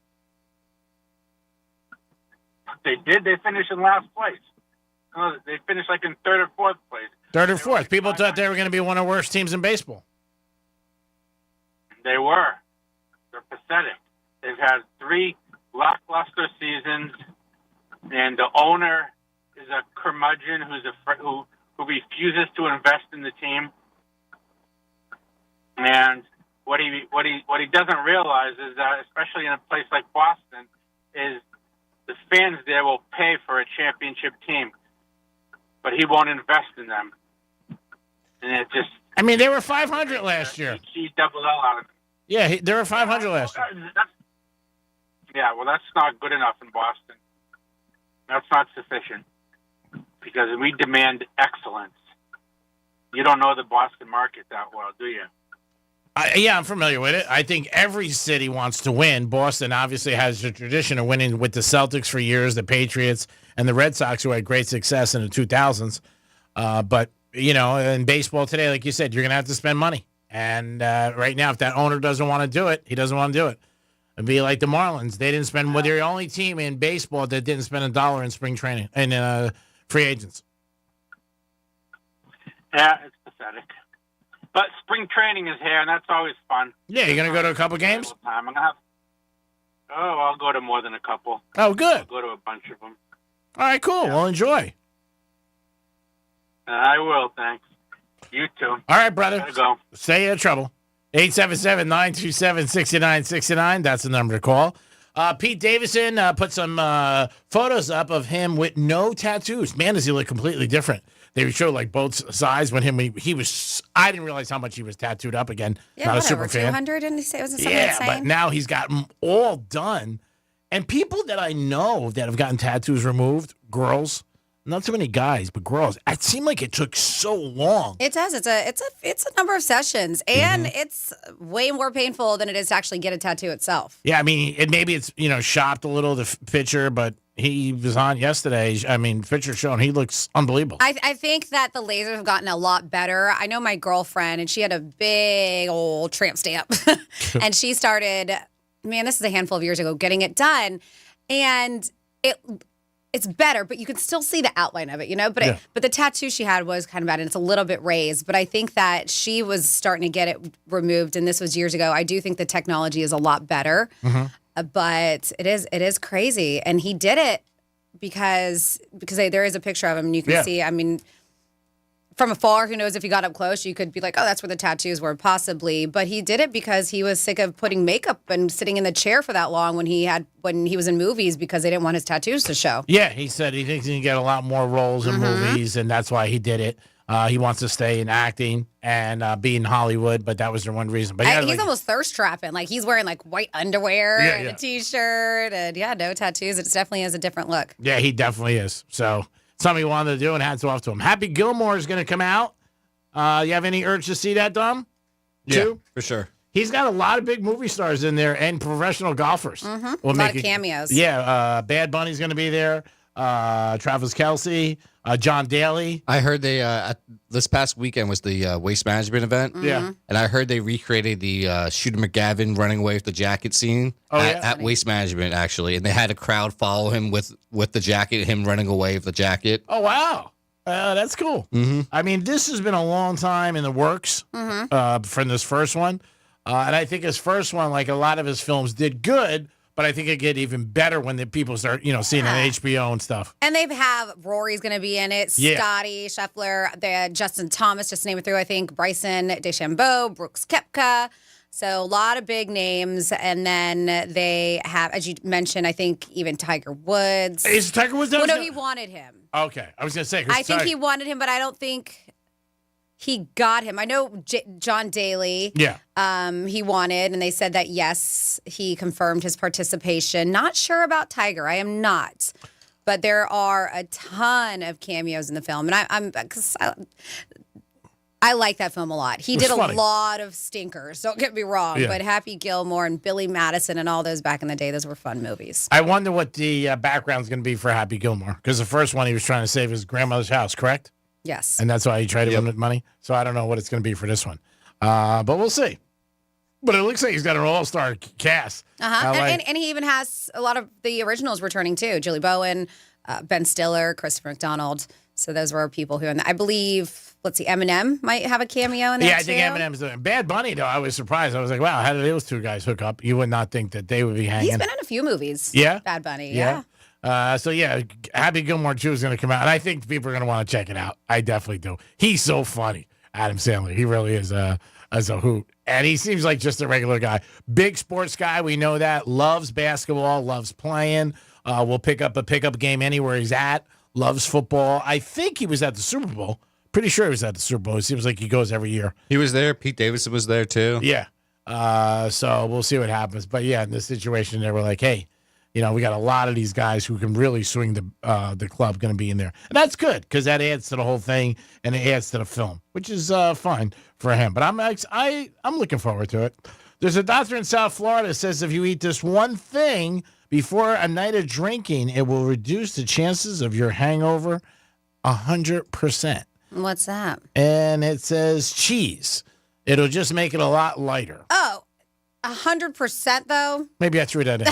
They did. They finished in last place. They finished like in third or fourth place. Third or fourth. People thought they were going to be one of the worst teams in baseball. They were. They're pathetic. They've had 3 lackluster seasons, and the owner is a curmudgeon who refuses to invest in the team. And what he doesn't realize is that, especially in a place like Boston, is the fans there will pay for a championship team, but he won't invest in them. And it just... I mean, they were 500 last year. He doubled out of it. Yeah, they were 500 last year. Yeah, well, that's not good enough in Boston. That's not sufficient because we demand excellence. You don't know the Boston market that well, do you? Yeah, I'm familiar with it. I think every city wants to win. Boston obviously has a tradition of winning with the Celtics for years, the Patriots, and the Red Sox, who had great success in the 2000s. But, you know, in baseball today, like you said, you're going to have to spend money. And right now, if that owner doesn't want to do it, he doesn't want to do it. It'd be like the Marlins. They didn't spend. Well, they're the only team in baseball that didn't spend $1 in spring training and free agents. Yeah, it's pathetic. But spring training is here, and that's always fun. Yeah, you're going to go to a couple games? I'll go to more than a couple. Oh, good. I'll go to a bunch of them. All right, cool. Yeah. Well, enjoy. I will, thanks. You too. All right, brother. Gotta go. Stay out of trouble. 877-927-6969. That's the number to call. Pete Davidson put some photos up of him with no tattoos. Man, does he look completely different. They showed like both sides when he was. I didn't realize how much he was tattooed up again. Yeah, not what, a super over fan. 200, didn't he say? Was it something Yeah, insane? but now he's got them all done. And people that I know that have gotten tattoos removed, girls, not too many guys, but girls. It seemed like it took so long. It does. It's a number of sessions, and it's way more painful than it is to actually get a tattoo itself. Yeah, I mean, maybe it's shopped a little, the picture, but he was on yesterday. I mean, picture showing he looks unbelievable. I think that the lasers have gotten a lot better. I know my girlfriend, and she had a big old tramp stamp, and she started. Man, this is a handful of years ago, getting it done, and it's better, but you can still see the outline of it, But but the tattoo she had was kind of bad, and it's a little bit raised. But I think that she was starting to get it removed, and this was years ago. I do think the technology is a lot better, but it is crazy. And he did it because there is a picture of him, and you can see. I mean, from afar, who knows if you got up close, you could be like, oh, that's where the tattoos were, possibly. But he did it because he was sick of putting makeup and sitting in the chair for that long when he was in movies because they didn't want his tattoos to show. Yeah, he said he thinks he can get a lot more roles in movies, and that's why he did it. He wants to stay in acting and be in Hollywood, but that was the one reason. But he's almost thirst trapping. Like, he's wearing like white underwear and a T-shirt, and no tattoos. It definitely is a different look. Yeah, he definitely is. So something he wanted to do, and hats off to him. Happy Gilmore is going to come out. You have any urge to see that, Dom? Yeah, for sure. He's got a lot of big movie stars in there and professional golfers. A lot of cameos. Yeah, Bad Bunny's going to be there. Travis Kelce, John Daly. I heard they this past weekend was the waste management event. Yeah, and I heard they recreated the Shooter McGavin running away with the jacket scene at waste management actually, and they had a crowd follow him with the jacket, him running away with the jacket. Oh wow, that's cool. I mean, this has been a long time in the works from this first one, and I think his first one, like a lot of his films, did good. But I think it get even better when the people start, seeing it on HBO and stuff. And they have Rory's going to be in it, Scotty Scheffler, Justin Thomas, just to name it through, I think, Bryson DeChambeau, Brooks Koepka. So a lot of big names. And then they have, as you mentioned, I think even Tiger Woods. Is Tiger Woods? Well, no, he wanted him. Okay. I was going to say. I think he wanted him, but I don't think he got him. I know John Daly. Yeah. He wanted, and they said that, yes, he confirmed his participation. Not sure about Tiger. I am not. But there are a ton of cameos in the film. And I I like that film a lot. He did a funny. lot of stinkers, don't get me wrong, Yeah. but Happy Gilmore and Billy Madison and all those back in the day, those were fun movies. I wonder what the background's going to be for Happy Gilmore, because the first one he was trying to save his grandmother's house, correct? Yes. And that's why he tried to win money. So I don't know what it's going to be for this one, but we'll see. But it looks like he's got an all-star cast. And he even has a lot of the originals returning too. Julie Bowen, Ben Stiller, Christopher McDonald. So those were people who, I believe, let's see, Eminem might have a cameo in there Yeah, I too. think Eminem's doing it. Bad Bunny, though, I was surprised. I was like, wow, how did those two guys hook up? You would not think that they would be hanging. He's been in a few movies. Yeah? Bad Bunny, yeah. Happy Gilmore 2 is going to come out, and I think people are going to want to check it out. I definitely do. He's so funny, Adam Sandler. He really is as a hoot. And he seems like just a regular guy. Big sports guy, we know that. Loves basketball, loves playing. Will pick up a pickup game anywhere he's at. Loves football. I think he was at the Super Bowl. Pretty sure he was at the Super Bowl. It seems like he goes every year. He was there. Pete Davidson was there too. Yeah. So we'll see what happens. But yeah, in this situation, they were like, hey, we got a lot of these guys who can really swing the club going to be in there. And that's good because that adds to the whole thing and it adds to the film, which is fun for him. But I'm looking forward to it. There's a doctor in South Florida that says if you eat this one thing before a night of drinking, it will reduce the chances of your hangover 100%. What's that? And it says cheese. It'll just make it a lot lighter. Oh, 100% though? Maybe I threw that in.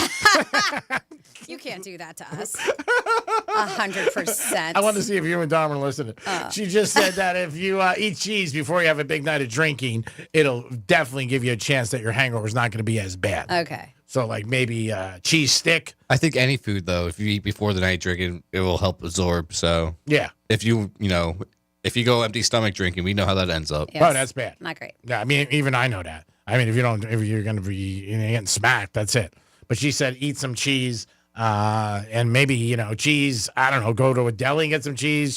You can't do that to us. 100%. I want to see if you and Dom are listening. She just said that if you eat cheese before you have a big night of drinking, it'll definitely give you a chance that your hangover is not going to be as bad. Okay. So like maybe cheese stick. I think any food though, if you eat before the night drinking, it will help absorb. So yeah, if you go empty stomach drinking, we know how that ends up. Yes. Oh, that's bad. Not great. Yeah, I mean even I know that. I mean if you're going to be getting smacked, that's it. But she said eat some cheese. And maybe, cheese, I don't know, go to a deli and get some cheese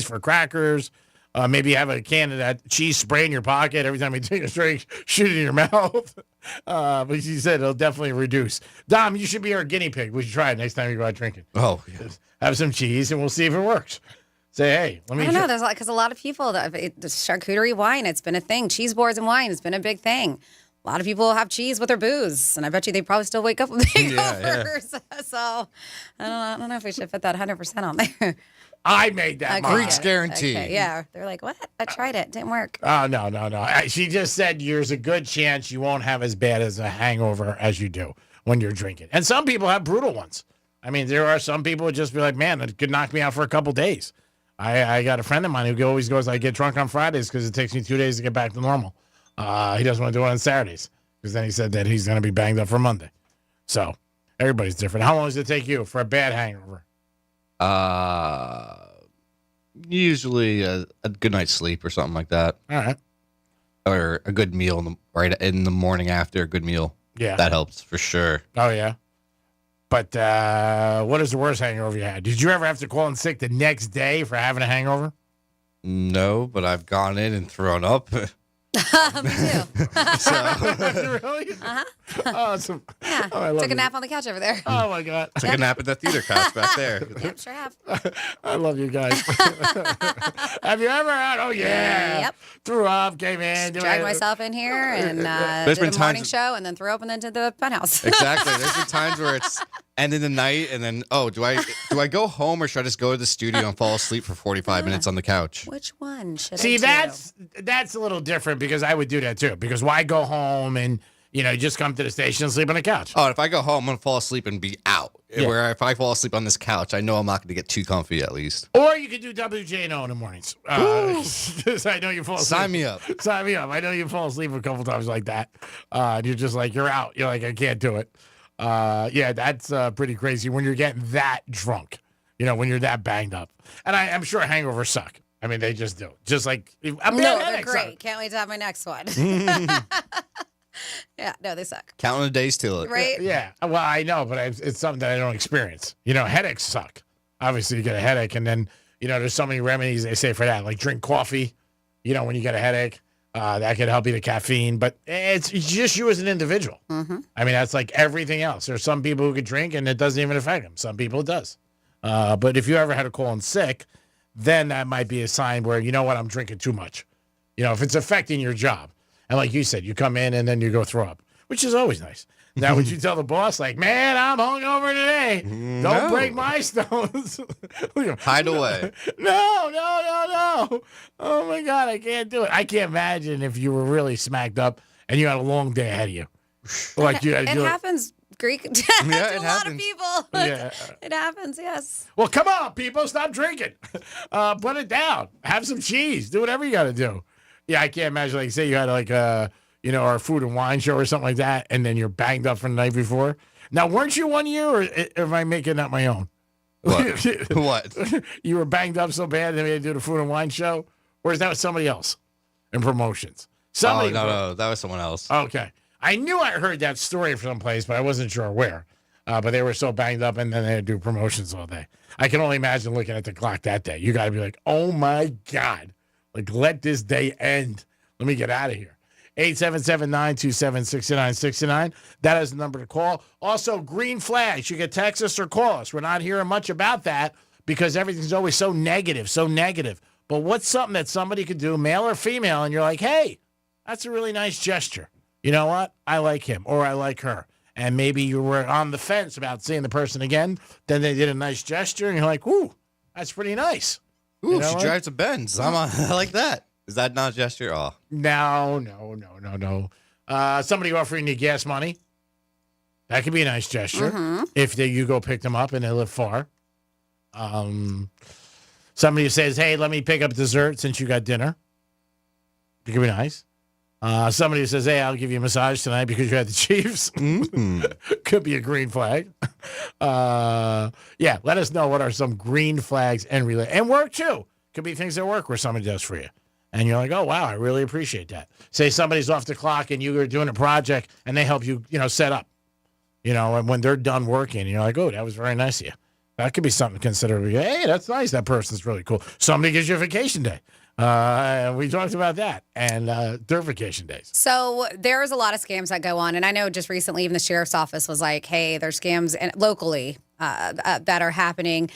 for crackers. Maybe have a can of that cheese spray in your pocket every time you take a drink, shoot it in your mouth. But she said it'll definitely reduce. Dom, you should be our guinea pig. We should try it next time you go out drinking. Oh, yeah. Have some cheese and we'll see if it works. Say, hey, let me. I don't know. There's because a lot of people, the charcuterie wine, it's been a thing. Cheese boards and wine, it's been a big thing. A lot of people have cheese with their booze, and I bet you they probably still wake up with hangovers. Yeah. So I don't know if we should put that 100% on there. I made that. Greeks guarantee. Okay, yeah. They're like, what? I tried it. Didn't work. Oh, no. She just said there's a good chance you won't have as bad as a hangover as you do when you're drinking. And some people have brutal ones. I mean, there are some people who just be like, man, it could knock me out for a couple days. I got a friend of mine who always goes, I get drunk on Fridays because it takes me 2 days to get back to normal. He doesn't want to do it on Saturdays because then he said that he's going to be banged up for Monday. So everybody's different. How long does it take you for a bad hangover? Usually a good night's sleep or something like that. All right. Or a good meal right in the morning after a good meal. Yeah. That helps for sure. Oh, yeah. But what is the worst hangover you had? Did you ever have to call in sick the next day for having a hangover? No, but I've gone in and thrown up. Me too. Really? Uh-huh. Awesome. Yeah. Oh, I love Took a you. nap on the couch over there. Oh, my God. Took a nap at that theater couch back there. Yep, sure have. I love you guys. Have you ever had? Oh, yeah. Yep. Threw up, came in. Dragged myself in here and There's did been a morning times- show and then threw up and then did the penthouse. Exactly. There's been times where it's ending the night and then, do I go home or should I just go to the studio and fall asleep for 45 minutes on the couch? Which one should See, I do? that's a little different because I would do that too. Because why go home and just come to the station and sleep on the couch? Oh, if I go home, I'm going to fall asleep and be out. Yeah. Where if I fall asleep on this couch, I know I'm not going to get too comfy at least. Or you could do WJNO in the mornings. 'Cause I know you fall asleep. Sign me up. Sign me up. I know you fall asleep a couple times like that. And you're just like, you're out. You're like, I can't do it. Yeah, that's pretty crazy when you're getting that drunk, when you're that banged up. And I'm sure hangovers suck. I mean, they just do. Just like, No, they're great. Can't wait to have my next one. Yeah, no, they suck. Counting the days till it. Right? Yeah. Well, I know, but it's something that I don't experience. Headaches suck. Obviously, you get a headache, and then, there's so many remedies they say for that. Like drink coffee, when you get a headache. That could help you, the caffeine. But it's just you as an individual. Mm-hmm. I mean, that's like everything else. There's some people who could drink, and it doesn't even affect them. Some people it does. But if you ever had a call in sick, then that might be a sign where, you know what, I'm drinking too much. if it's affecting your job. And like you said, you come in and then you go throw up, which is always nice. Now, would you tell the boss, like, man, I'm hungover today. Don't break my stones. Hide away. No. Oh, my God, I can't do it. I can't imagine if you were really smacked up and you had a long day ahead of you. Like you had to it do happens, Greek. to Yeah, a lot of people. Yeah. It happens, yes. Well, come on, people. Stop drinking. Put it down. Have some cheese. Do whatever you got to do. Yeah, I can't imagine, like, say you had, like, our food and wine show or something like that, and then you're banged up from the night before. Now, weren't you one year, or am I making up my own? What? What? You were banged up so bad that we had to do the food and wine show? Or is that somebody else in promotions? Somebody. No, that was someone else. Okay. I knew I heard that story from someplace, but I wasn't sure where. But they were so banged up, and then they had to do promotions all day. I can only imagine looking at the clock that day. You got to be like, oh, my God. Like, let this day end. Let me get out of here. 877-927-6969. That is the number to call. Also, green flags. You can text us or call us. We're not hearing much about that because everything's always so negative. But what's something that somebody could do, male or female, and you're like, hey, that's a really nice gesture. You know what? I like him or I like her. And maybe you were on the fence about seeing the person again. Then they did a nice gesture, and you're like, ooh, that's pretty nice. Ooh, she drives a Benz. I like that. Is that not a gesture? Oh. No. Somebody offering you gas money. That could be a nice gesture if you go pick them up and they live far. Somebody says, hey, let me pick up dessert since you got dinner. It could be nice. Somebody says, hey, I'll give you a massage tonight because you had the Chiefs. Could be a green flag. Yeah, let us know what are some green flags and work too. Could be things at work where somebody does for you. And you're like, oh, wow, I really appreciate that. Say somebody's off the clock and you are doing a project and they help you, set up, and when they're done working, you're like, oh, that was very nice of you. That could be something to consider. Hey, that's nice. That person's really cool. Somebody gives you a vacation day. We talked about that and their vacation days. So there's a lot of scams that go on. And I know just recently even the sheriff's office was like, hey, there's scams locally that are happening.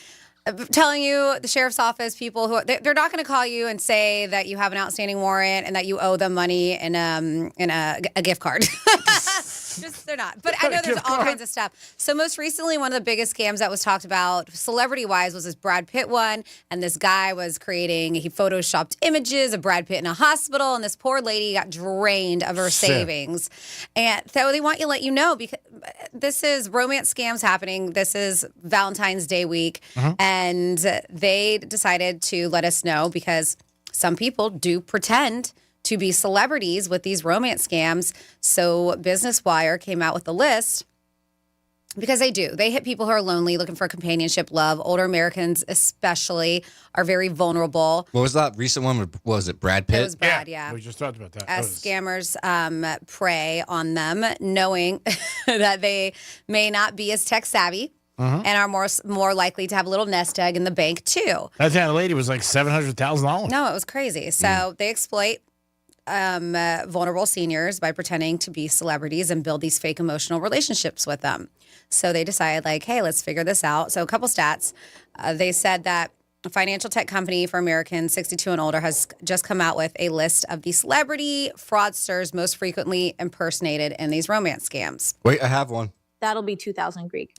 Telling you, the sheriff's office, people who they're not going to call you and say that you have an outstanding warrant and that you owe them money in a gift card. They're not. But I know there's all kinds of stuff. So most recently, one of the biggest scams that was talked about celebrity-wise was this Brad Pitt one. And this guy was he photoshopped images of Brad Pitt in a hospital. And this poor lady got drained of her savings. And so they want you to let you know because this is romance scams happening. This is Valentine's Day week. And they decided to let us know because some people do pretend to be celebrities with these romance scams. So Business Wire came out with a list because they do. They hit people who are lonely, looking for companionship, love. Older Americans especially are very vulnerable. What was that recent one? Was it Brad Pitt? It was Brad, yeah. We just talked about that. As scammers prey on them, knowing that they may not be as tech savvy. And are more likely to have a little nest egg in the bank, too. That lady was like $700,000. No, it was crazy. So they exploit vulnerable seniors by pretending to be celebrities and build these fake emotional relationships with them. So they decided, like, hey, let's figure this out. So a couple stats. They said that a financial tech company for Americans 62 and older has just come out with a list of the celebrity fraudsters most frequently impersonated in these romance scams. Wait, I have one. That'll be 2,000 Greek.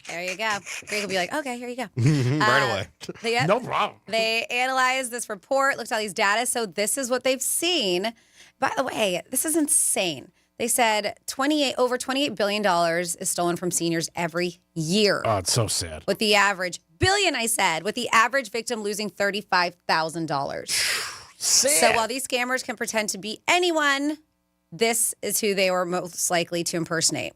There you go. Greek will be like, okay, here you go. Right away. No problem. They analyzed this report, looked at all these data. So this is what they've seen. By the way, this is insane. They said over $28 billion is stolen from seniors every year. Oh, it's so sad. With the average with the average victim losing $35,000. So while these scammers can pretend to be anyone, this is who they were most likely to impersonate.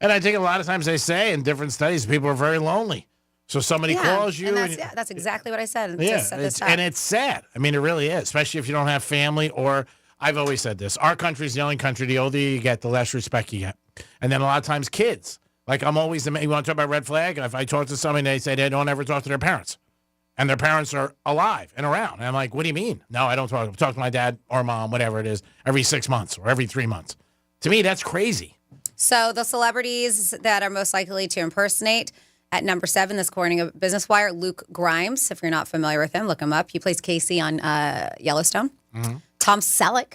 And I think a lot of times they say in different studies, people are very lonely. So somebody calls you. And that's exactly what I said. And it's sad. I mean, it really is, especially if you don't have family or I've always said this. Our country's the only country, the older you get, the less respect you get. And then a lot of times kids. Like I'm always, you want to talk about red flag? If I talk to somebody, they say they don't ever talk to their parents. And their parents are alive and around. And I'm like, what do you mean? No, I don't talk to my dad or mom, whatever it is, every 6 months or every 3 months. To me, that's crazy. So the celebrities that are most likely to impersonate at number 7, this according to Business Wire, Luke Grimes. If you're not familiar with him, look him up. He plays Casey on Yellowstone. Tom Selleck.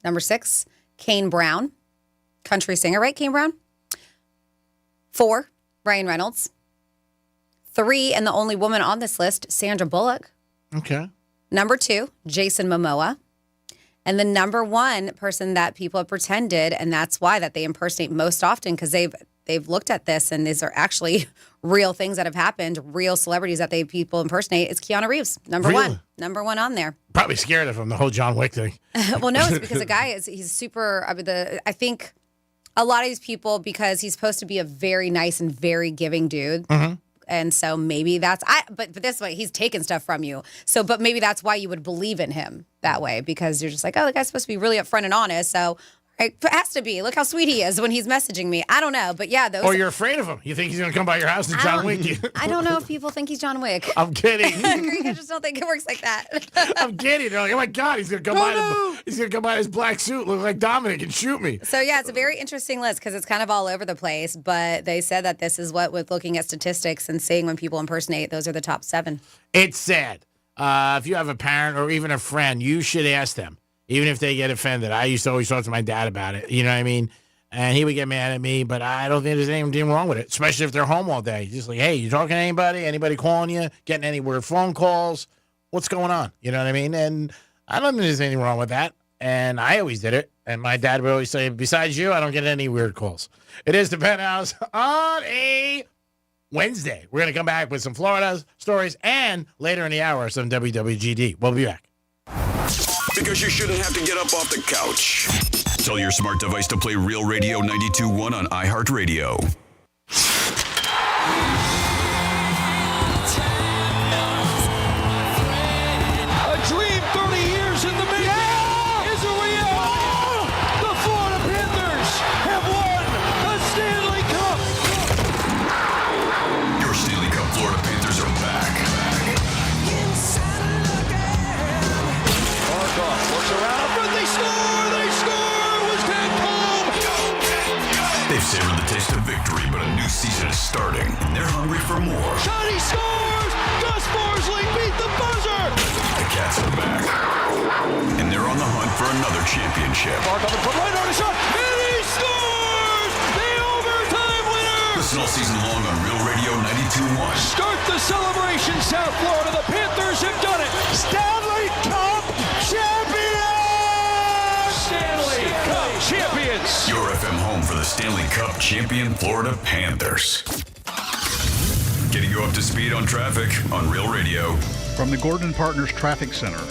Number 6, Kane Brown. Country singer, right? Kane Brown. 4, Ryan Reynolds. 3, and the only woman on this list, Sandra Bullock. Okay. Number 2, Jason Momoa. And the number 1 person that people have pretended, and that's why that they impersonate most often, because they've looked at this, and these are actually real things that have happened, real celebrities that people impersonate, is Keanu Reeves. Number 1. Number 1 on there. Probably scared of him, the whole John Wick thing. Well, no, it's because the guy he's super, I think a lot of these people, because he's supposed to be a very nice and very giving dude. And so maybe but this way, he's taking stuff from you. So, but maybe that's why you would believe in him that way, because you're just like, oh, the guy's supposed to be really upfront and honest. So it has to be. Look how sweet he is when he's messaging me. I don't know. But yeah, those. Or you're afraid of him. You think he's going to come by your house and John Wick you. I don't know if people think he's John Wick. I'm kidding. I just don't think it works like that. I'm kidding. They're like, oh my God, he's going to come by. He's going to come by in his black suit, look like Dominic, and shoot me. So yeah, it's a very interesting list because it's kind of all over the place. But they said that this is what, with looking at statistics and seeing when people impersonate, those are the top 7. It's sad. If you have a parent or even a friend, you should ask them. Even if they get offended. I used to always talk to my dad about it. You know what I mean? And he would get mad at me, but I don't think there's anything wrong with it, especially if they're home all day. Just like, hey, you talking to anybody? Anybody calling you? Getting any weird phone calls? What's going on? You know what I mean? And I don't think there's anything wrong with that. And I always did it. And my dad would always say, besides you, I don't get any weird calls. It is the Penthouse on a Wednesday. We're going to come back with some Florida stories and later in the hour, some WWGD. We'll be back. Because you shouldn't have to get up off the couch. Tell your smart device to play Real Radio 92.1 on iHeartRadio. A dream 30 years in the making is a reality. The Florida Panthers have won the Stanley Cup. Your Stanley Cup Florida Panthers are back. Works around, but they score! They score! It was Ted Cole! They've savored the taste of victory, but a new season is starting, and they're hungry for more. Johnny scores! Gus Borsley beat the buzzer! The Cats are back, and they're on the hunt for another championship. Mark up from right on a shot, and he scores! The overtime winner! Listen all season long on Real Radio 92.1. Start the celebration, South Florida. The Panthers have done it. Stanley Cup champions! Stanley Cup champions! Your FM home for the Stanley Cup champion Florida Panthers. Getting you up to speed on traffic on Real Radio. From the Gordon Partners Traffic Center.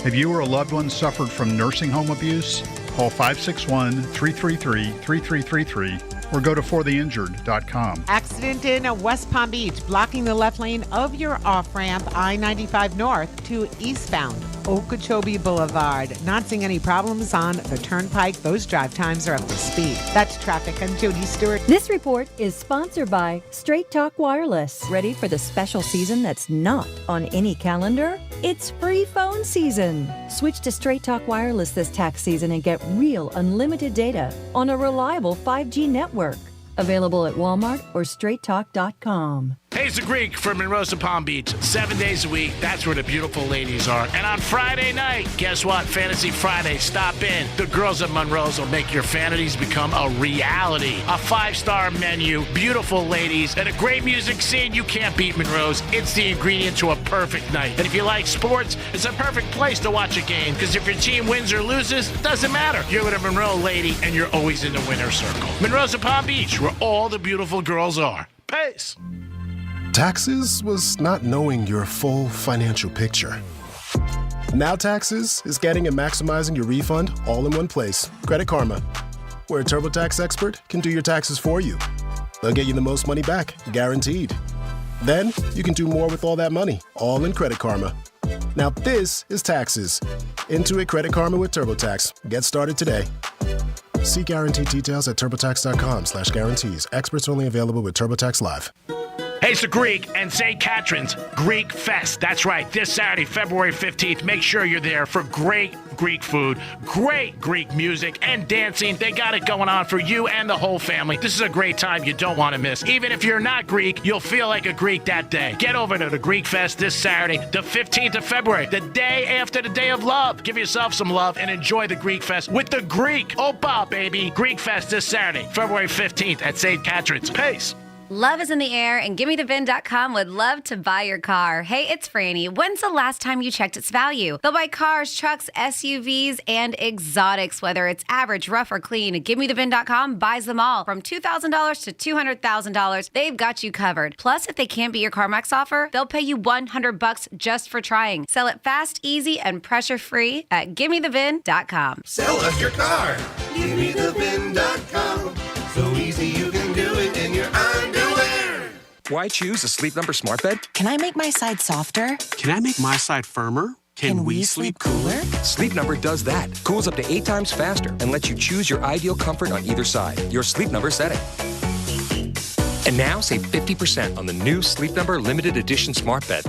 Have you or a loved one suffered from nursing home abuse? Call 561-333-3333 or go to fortheinjured.com. Accident in West Palm Beach, blocking the left lane of your off-ramp I-95 North to eastbound Okeechobee Boulevard. Not seeing any problems on the turnpike. Those drive times are up to speed. That's traffic. I'm Jody Stewart. This report is sponsored by Straight Talk Wireless. Ready for the special season that's not on any calendar? It's free phone season. Switch to Straight Talk Wireless this tax season and get real unlimited data on a reliable 5G network. Available at Walmart or straighttalk.com. Hey, it's the Greek from Monroe Palm Beach. 7 days a week, that's where the beautiful ladies are. And on Friday night, guess what? Fantasy Friday. Stop in. The girls at Monroe's will make your fantasies become a reality. A 5-star menu, beautiful ladies, and a great music scene. You can't beat Monroe's. It's the ingredient to a perfect night. And if you like sports, it's a perfect place to watch a game. Because if your team wins or loses, it doesn't matter. You're with a Monroe lady, and you're always in the winner's circle. Monroe's Palm Beach, where all the beautiful girls are. Peace. Taxes was not knowing your full financial picture. Now Taxes is getting and maximizing your refund all in one place. Credit Karma, where a TurboTax expert can do your taxes for you. They'll get you the most money back, guaranteed. Then you can do more with all that money, all in Credit Karma. Now this is Taxes. Intuit Credit Karma with TurboTax. Get started today. See guaranteed details at TurboTax.com/guarantees. Experts only available with TurboTax Live. Hey, it's the Greek and St. Catherine's Greek Fest. That's right. This Saturday, February 15th. Make sure you're there for great Greek food, great Greek music, and dancing. They got it going on for you and the whole family. This is a great time you don't want to miss. Even if you're not Greek, you'll feel like a Greek that day. Get over to the Greek Fest this Saturday, the 15th of February, the day after the Day of Love. Give yourself some love and enjoy the Greek Fest with the Greek. Opa, baby. Greek Fest this Saturday, February 15th at St. Catherine's. Peace. Love is in the air, and GimmeTheVin.com would love to buy your car. Hey, it's Franny. When's the last time you checked its value? They'll buy cars, trucks, SUVs, and exotics, whether it's average, rough, or clean. GimmeTheVin.com buys them all. From $2,000 to $200,000, they've got you covered. Plus, if they can't beat your CarMax offer, they'll pay you $100 just for trying. Sell it fast, easy, and pressure-free at GimmeTheVin.com. Sell us your car. GimmeTheVin.com. So easy you can do it in your underwear. Why choose a Sleep Number smart bed? Can I make my side softer? Can I make my side firmer? Can we sleep cooler? Sleep Number does that. Cools up to 8 times faster and lets you choose your ideal comfort on either side. Your Sleep Number setting. And now save 50% on the new Sleep Number limited edition smart bed.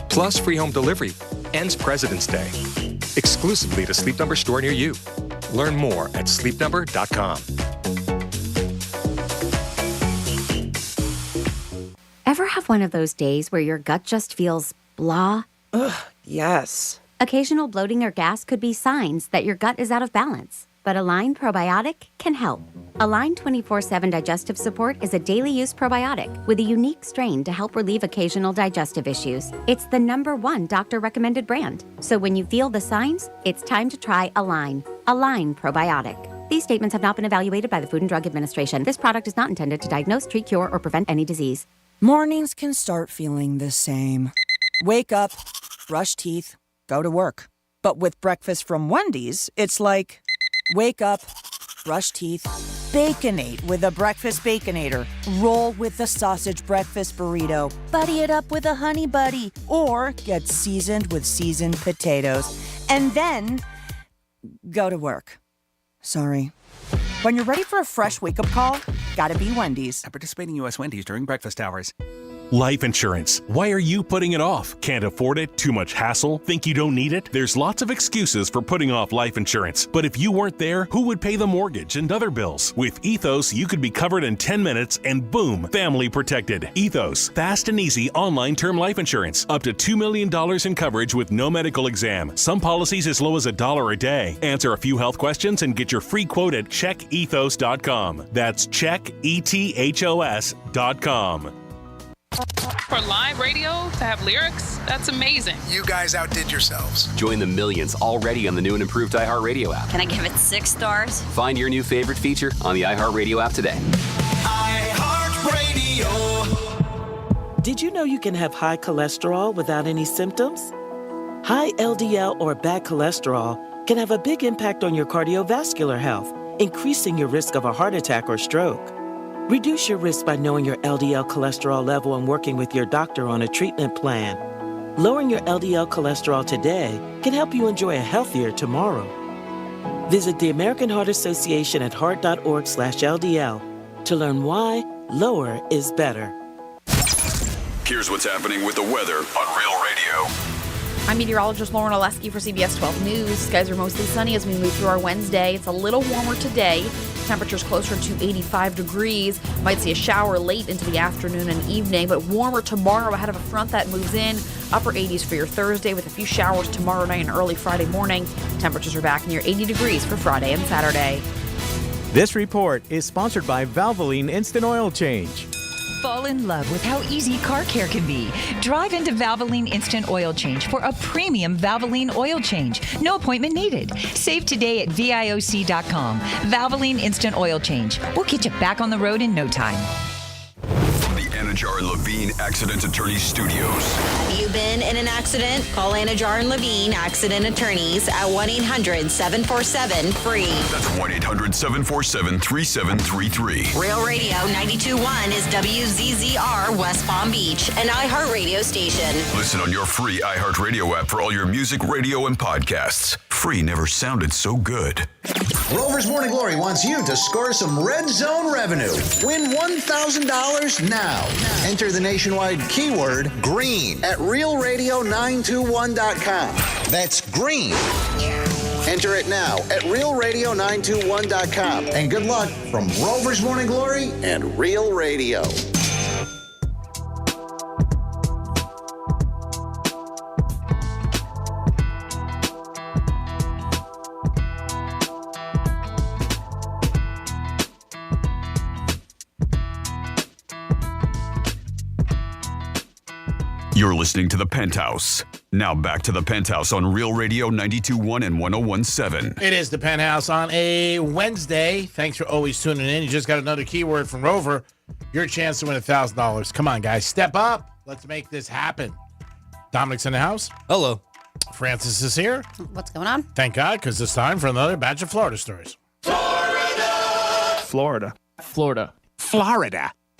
Plus free home delivery. Ends President's Day. Exclusively to Sleep Number store near you. Learn more at sleepnumber.com. Ever have one of those days where your gut just feels blah? Ugh, yes. Occasional bloating or gas could be signs that your gut is out of balance, but Align Probiotic can help. Align 24/7 Digestive Support is a daily use probiotic with a unique strain to help relieve occasional digestive issues. It's the #1 doctor-recommended brand. So when you feel the signs, it's time to try Align. Align Probiotic. These statements have not been evaluated by the Food and Drug Administration. This product is not intended to diagnose, treat, cure, or prevent any disease. Mornings can start feeling the same. Wake up, brush teeth, go to work. But with breakfast from Wendy's, it's like, wake up, brush teeth, Baconate with a breakfast Baconator. Roll with the sausage breakfast burrito. Buddy it up with a honey buddy. Or get seasoned with seasoned potatoes. And then go to work. Sorry. When you're ready for a fresh wake-up call, gotta be Wendy's. At participating U.S. Wendy's during breakfast hours. Life insurance. Why are you putting it off? Can't afford it? Too much hassle? Think you don't need it? There's lots of excuses for putting off life insurance. But if you weren't there, who would pay the mortgage and other bills? With Ethos, you could be covered in 10 minutes and boom, family protected. Ethos, fast and easy online term life insurance. Up to $2 million in coverage with no medical exam. Some policies as low as $1 a day. Answer a few health questions and get your free quote at checkethos.com. That's checkethos.com. For live radio to have lyrics, that's amazing. You guys outdid yourselves. Join the millions already on the new and improved iHeartRadio app. Can I give it 6 stars? Find your new favorite feature on the iHeartRadio app today. iHeartRadio. Did you know you can have high cholesterol without any symptoms? High LDL or bad cholesterol can have a big impact on your cardiovascular health, increasing your risk of a heart attack or stroke. Reduce your risk by knowing your LDL cholesterol level and working with your doctor on a treatment plan. Lowering your LDL cholesterol today can help you enjoy a healthier tomorrow. Visit the American Heart Association at heart.org/LDL to learn why lower is better. Here's what's happening with the weather on Real Radio. I'm meteorologist Lauren Oleski for CBS 12 News. Skies are mostly sunny as we move through our Wednesday. It's a little warmer today. Temperatures closer to 85 degrees. Might see a shower late into the afternoon and evening, but warmer tomorrow ahead of a front that moves in. Upper 80s for your Thursday with a few showers tomorrow night and early Friday morning. Temperatures are back near 80 degrees for Friday and Saturday. This report is sponsored by Valvoline Instant Oil Change. Fall in love with how easy car care can be. Drive into Valvoline Instant Oil Change for a premium Valvoline oil change. No appointment needed. Save today at VIOC.com. Valvoline Instant Oil Change. We'll get you back on the road in no time. From the Anajar and Levine Accident Attorney Studios. Have you been in an accident? Call Anajar and Levine Accident Attorneys at 1-800-747-FREE. That's 1-800-747-3733. Real Radio 92.1 is WZZR West Palm Beach, an iHeartRadio station. Listen on your free iHeartRadio app for all your music, radio, and podcasts. Free never sounded so good. Rover's Morning Glory wants you to score some Red Zone revenue. Win $1,000 now. Enter the nationwide keyword green at realradio921.com. That's green. Enter it now at realradio921.com. And good luck from Rover's Morning Glory and Real Radio. You're listening to The Penthouse. Now back to The Penthouse on Real Radio 92.1 and 101.7. It is The Penthouse on a Wednesday. Thanks for always tuning in. You just got another keyword from Rover. Your chance to win $1,000. Come on, guys. Step up. Let's make this happen. Dominic's in the house. Hello. Francis is here. What's going on? Thank God, because it's time for another batch of Florida stories. Florida. Florida.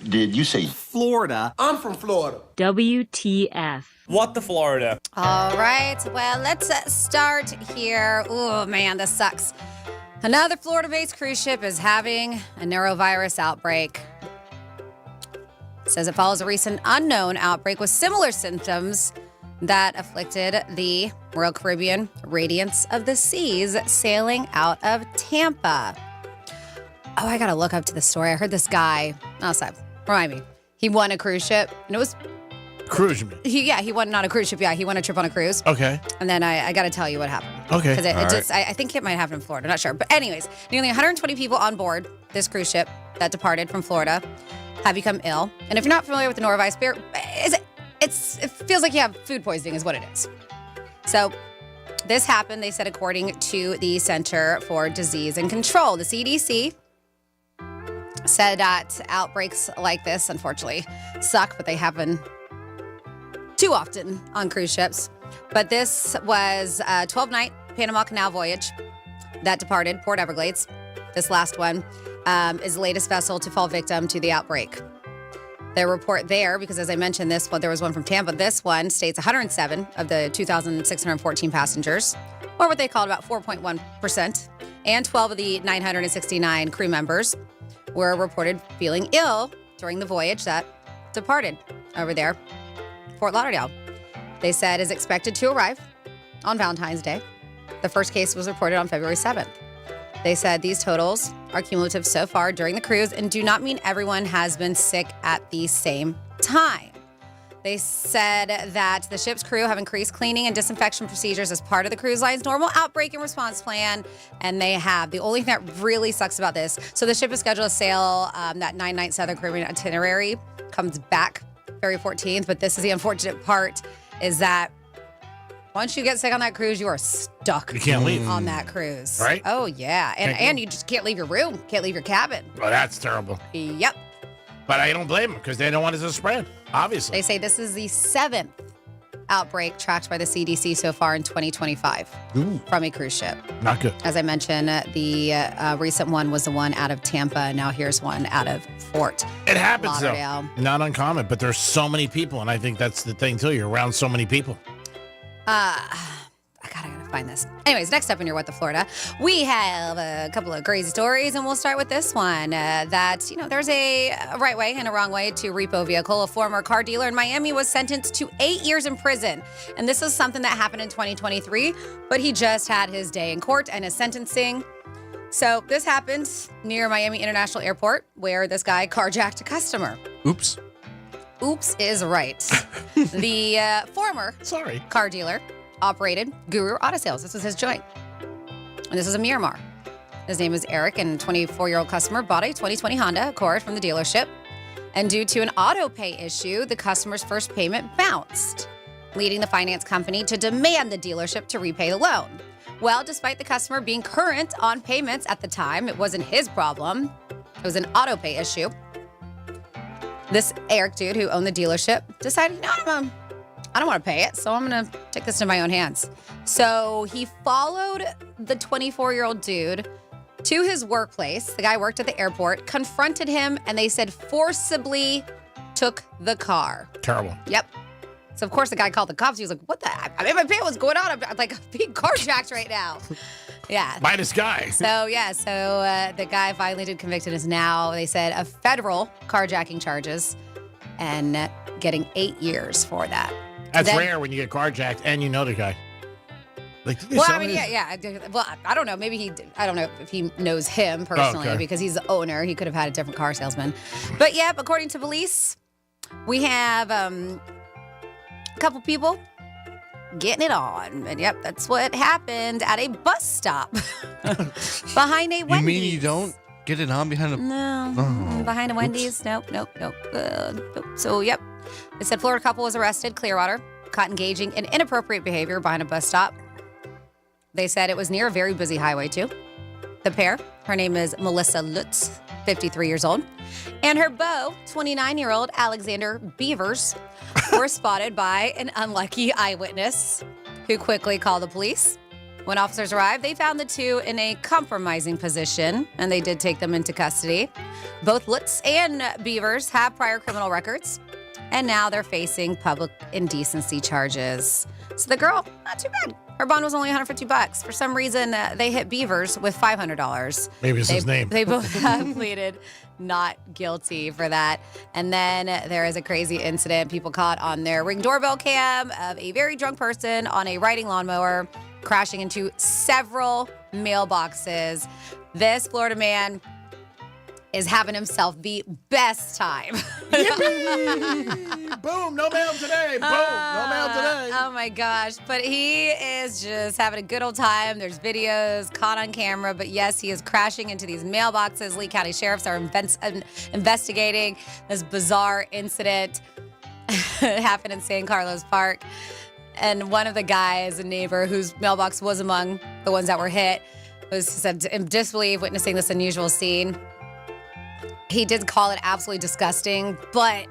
Did you say Florida? I'm from Florida. WTF. What the Florida? All right. Well, let's start here. Oh, man, this sucks. Another Florida-based cruise ship is having a norovirus outbreak. It says it follows a recent unknown outbreak with similar symptoms that afflicted the Royal Caribbean Radiance of the Seas sailing out of Tampa. Oh, I got to look up to the story. I heard this guy. Remind me. He won a cruise ship, and it was Cruise, you mean? He won not a cruise ship. Yeah, he won a trip on a cruise. Okay. And then I got to tell you what happened. Okay. Because I think it might happen in Florida. Not sure. But anyways, nearly 120 people on board this cruise ship that departed from Florida have become ill. And if you're not familiar with the norovirus, it feels like you have food poisoning is what it is. So this happened, they said, according to the Center for Disease and Control. The CDC said that outbreaks like this, unfortunately, suck, but they happen too often on cruise ships. But this was a 12-night Panama Canal voyage that departed Port Everglades. This last one is the latest vessel to fall victim to the outbreak. The report there, because as I mentioned, there was one from Tampa. This one states 107 of the 2,614 passengers, or what they called about 4.1%, and 12 of the 969 crew members were reported feeling ill during the voyage that departed over there, Fort Lauderdale. They said is expected to arrive on Valentine's Day. The first case was reported on February 7th. They said these totals are cumulative so far during the cruise and do not mean everyone has been sick at the same time. They said that the ship's crew have increased cleaning and disinfection procedures as part of the cruise line's normal outbreak and response plan, and they have. The only thing that really sucks about this, so the ship is scheduled to sail that 9-night Southern Caribbean itinerary, comes back February 14th, but this is the unfortunate part, is that once you get sick on that cruise, you are stuck. You can't leave. On that cruise. Right? Oh, yeah. And you just can't leave your room, can't leave your cabin. Well, that's terrible. Yep. But I don't blame them because they don't want it to spread, obviously. They say this is the 7th outbreak tracked by the CDC so far in 2025 from a cruise ship. Not good. As I mentioned, the recent one was the one out of Tampa. Now here's one out of Fort It happens, Lauderdale. though. Not uncommon, but there's so many people, and I think that's the thing, too. You're around so many people. I gotta find this. Anyways, next up in your What the Florida, we have a couple of crazy stories, and we'll start with this one. There's a right way and a wrong way to repo a vehicle. A former car dealer in Miami was sentenced to 8 years in prison. And this is something that happened in 2023, but he just had his day in court and his sentencing. So this happened near Miami International Airport, where this guy carjacked a customer. Oops. Oops is right. The former car dealer operated Guru Auto Sales. This was his joint. And this is in Miramar. His name is Eric, and a 24-year-old customer bought a 2020 Honda Accord from the dealership. And due to an auto pay issue, the customer's first payment bounced, leading the finance company to demand the dealership to repay the loan. Well, despite the customer being current on payments at the time, it wasn't his problem. It was an auto pay issue. This Eric dude who owned the dealership decided, I don't want to pay it, so I'm going to take this into my own hands. So he followed the 24-year-old dude to his workplace. The guy worked at the airport, confronted him, and they said forcibly took the car. Terrible. Yep. So, of course, the guy called the cops. He was like, what the? I'm in my pants. What's going on? I'm like being carjacked right now. Yeah. By this guy. So, the guy finally did convicted is now, they said, of federal carjacking charges and getting 8 years for that. That's rare when you get carjacked and you know the guy. Like, well, I mean, yeah. Well, I don't know. Maybe I don't know if he knows him personally because he's the owner. He could have had a different car salesman. But, yeah, according to police, we have a couple people getting it on. And, yep, that's what happened at a bus stop behind a Wendy's. You mean you don't get it on behind a... No, behind a Wendy's. Nope. So, yep. They said Florida couple was arrested, Clearwater, caught engaging in inappropriate behavior behind a bus stop. They said it was near a very busy highway, too. The pair, her name is Melissa Lutz, 53 years old, and her beau, 29-year-old Alexander Beavers, were spotted by an unlucky eyewitness who quickly called the police. When officers arrived, they found the two in a compromising position, and they did take them into custody. Both Lutz and Beavers have prior criminal records, and now they're facing public indecency charges. So the girl, not too bad. Her bond was only $150. For some reason, they hit Beavers with $500. Maybe it's his name. They both have pleaded not guilty for that. And then there is a crazy incident people caught on their Ring doorbell cam of a very drunk person on a riding lawnmower crashing into several mailboxes. This Florida man is having himself the best time. Yippee! Boom, no mail today. Boom, no mail today. Oh my gosh. But he is just having a good old time. There's videos caught on camera. But yes, he is crashing into these mailboxes. Lee County sheriffs are investigating this bizarre incident. It happened in San Carlos Park. And one of the guys, a neighbor whose mailbox was among the ones that were hit, was said in disbelief witnessing this unusual scene. He did call it absolutely disgusting, but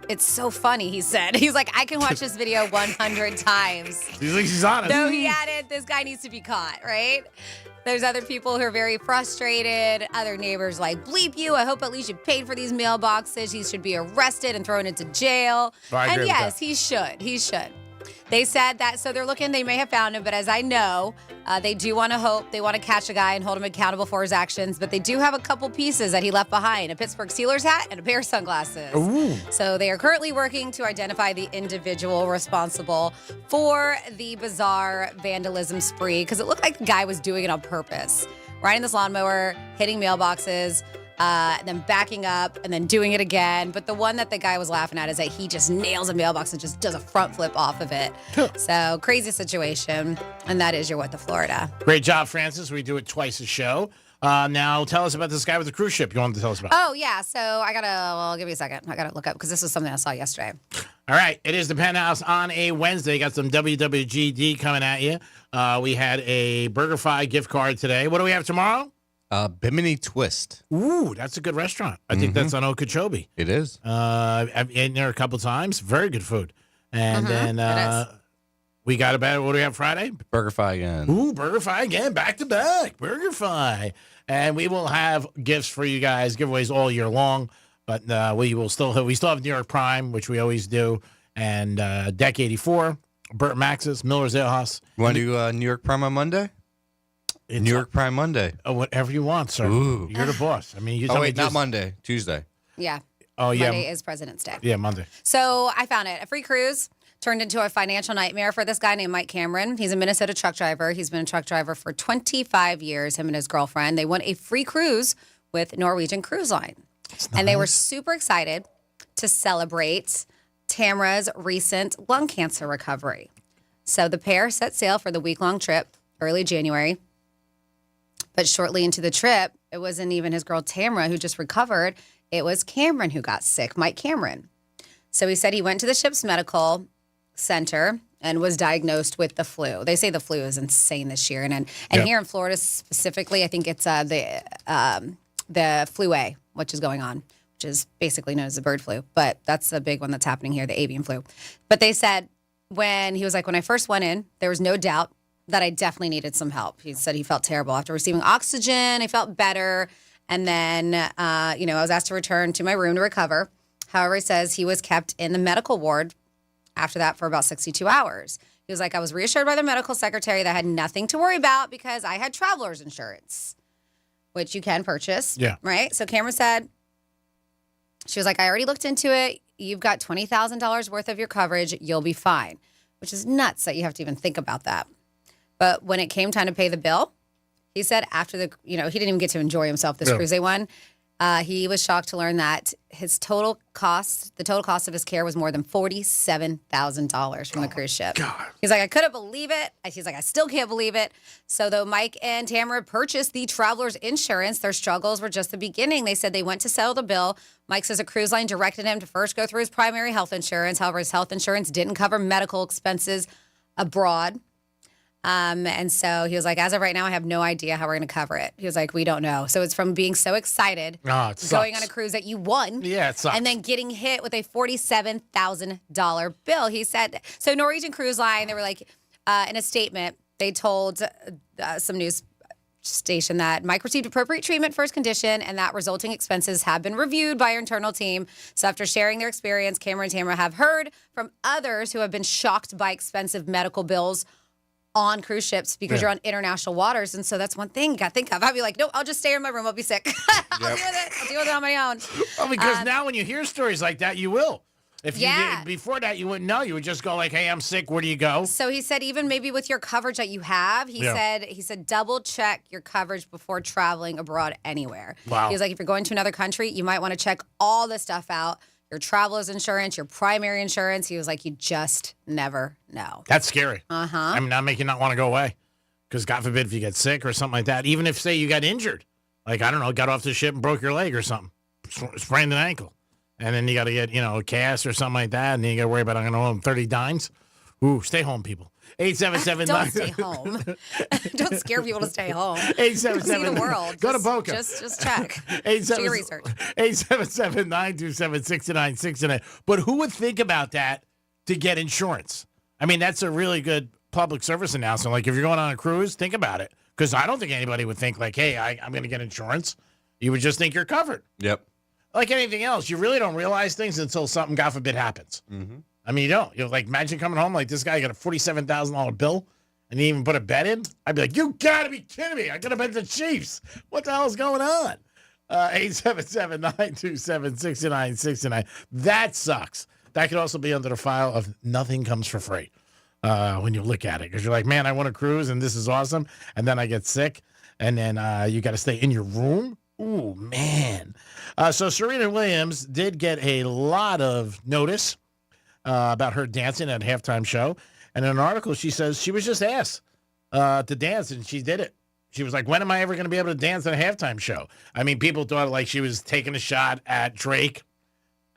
it's so funny, he said. He's like, I can watch this video 100 times. He's honest. So he added, this guy needs to be caught, right? There's other people who are very frustrated. Other neighbors like, bleep you. I hope at least you paid for these mailboxes. He should be arrested and thrown into jail. And yes, he should. He should. They said that, so they're looking, they may have found him, but as I know, they do want to hope, they want to catch a guy and hold him accountable for his actions, but they do have a couple pieces that he left behind, a Pittsburgh Steelers hat and a pair of sunglasses. Ooh. So they are currently working to identify the individual responsible for the bizarre vandalism spree, because it looked like the guy was doing it on purpose. Riding this lawnmower, hitting mailboxes, and then backing up and then doing it again. But the one that the guy was laughing at is that he just nails a mailbox and just does a front flip off of it. So crazy situation. And that is your What the Florida. Great job, Francis. We do it twice a show. Now tell us about this guy with the cruise ship you wanted to tell us about. Oh, yeah. So give me a second. I got to look up because this is something I saw yesterday. All right. It is the Penthouse on a Wednesday. Got some WWGD coming at you. We had a BurgerFi gift card today. What do we have tomorrow? Bimini Twist. Ooh, that's a good restaurant. I think that's on Okeechobee. It is. I've eaten there a couple times. Very good food. And then we got what do we have Friday? BurgerFi again. Ooh, BurgerFi again. Back to back. BurgerFi. And we will have gifts for you guys, giveaways all year long. But we still have New York Prime, which we always do, and Deck 84, Burt Max's, Miller's Ale House. You want to do New York Prime on Monday? New York Prime Monday. Oh, whatever you want, sir. Ooh. You're the boss. I mean, you oh, wait, not Monday. Tuesday. Yeah. Oh, yeah. Monday is President's Day. Yeah, Monday. So I found it. A free cruise turned into a financial nightmare for this guy named Mike Cameron. He's a Minnesota truck driver. He's been a truck driver for 25 years, him and his girlfriend. They won a free cruise with Norwegian Cruise Line. Nice. And they were super excited to celebrate Tamara's recent lung cancer recovery. So the pair set sail for the week-long trip early January. But shortly into the trip, it wasn't even his girl Tamara who just recovered. It was Cameron who got sick, Mike Cameron. So he said he went to the ship's medical center and was diagnosed with the flu. They say the flu is insane this year. And here in Florida specifically, I think it's the flu A, which is going on, which is basically known as the bird flu. But that's the big one that's happening here, the avian flu. But they said when I first went in, there was no doubt that I definitely needed some help. He said he felt terrible. After receiving oxygen, I felt better. And then, I was asked to return to my room to recover. However, he says he was kept in the medical ward after that for about 62 hours. He was like, I was reassured by the medical secretary that I had nothing to worry about because I had traveler's insurance, which you can purchase. Yeah. Right? So Cameron said, she was like, I already looked into it. You've got $20,000 worth of your coverage. You'll be fine, which is nuts that you have to even think about that. But when it came time to pay the bill, he said after he didn't even get to enjoy himself this cruise they won. He was shocked to learn that the total cost of his care was more than $47,000 from the cruise ship. God. He's like, I couldn't believe it. He's like, I still can't believe it. So though Mike and Tamara purchased the traveler's insurance, their struggles were just the beginning. They said they went to settle the bill. Mike says a cruise line directed him to first go through his primary health insurance. However, his health insurance didn't cover medical expenses abroad. And so he was like, as of right now, I have no idea how we're going to cover it. He was like, we don't know. So it's from being so excited going on a cruise that you won. Yeah, it sucks. And then getting hit with a $47,000 bill. He said, so Norwegian Cruise Line, they were like, in a statement, they told some news station that Mike received appropriate treatment for his condition and that resulting expenses have been reviewed by our internal team. So after sharing their experience, Cameron and Tamara have heard from others who have been shocked by expensive medical bills on cruise ships because you're on international waters. And so that's one thing you got to think of. I'd be like, no, I'll just stay in my room. I'll be sick. I'll deal with it on my own. Well, because now when you hear stories like that, you will. If you did, before that, you wouldn't know. You would just go like, hey, I'm sick. Where do you go? So he said even maybe with your coverage that you have, he said double check your coverage before traveling abroad anywhere. Wow. He was like, if you're going to another country, you might want to check all this stuff out. Your traveler's insurance, your primary insurance. He was like, you just never know. That's scary. Uh-huh. I mean, that make you not want to go away. Because God forbid if you get sick or something like that. Even if, say, you got injured. Like, I don't know, got off the ship and broke your leg or something. Sprained an ankle. And then you got to get, a cast or something like that. And then you got to worry about, I'm going to owe them 30 dimes. Ooh, stay home, people. 877 Don't stay home. Don't scare people to stay home. 877 See the world. Go to Boca. Just check. Do your research. 877-927-6969. But who would think about that to get insurance? I mean, that's a really good public service announcement. Like, if you're going on a cruise, think about it. Because I don't think anybody would think, like, hey, I'm going to get insurance. You would just think you're covered. Yep. Like anything else, you really don't realize things until something, God forbid, happens. Mm-hmm. I mean, you don't. You're like, imagine coming home like this guy got a $47,000 bill and he even put a bet in. I'd be like, you got to be kidding me. I got to bet the Chiefs. What the hell is going on? 877-927-6969. That sucks. That could also be under the file of nothing comes for free when you look at it. Because you're like, man, I want to cruise and this is awesome. And then I get sick. And then you got to stay in your room. Ooh, man. So Serena Williams did get a lot of notice about her dancing at a halftime show. And in an article, she says she was just asked to dance, and she did it. She was like, when am I ever going to be able to dance at a halftime show? I mean, people thought like she was taking a shot at Drake.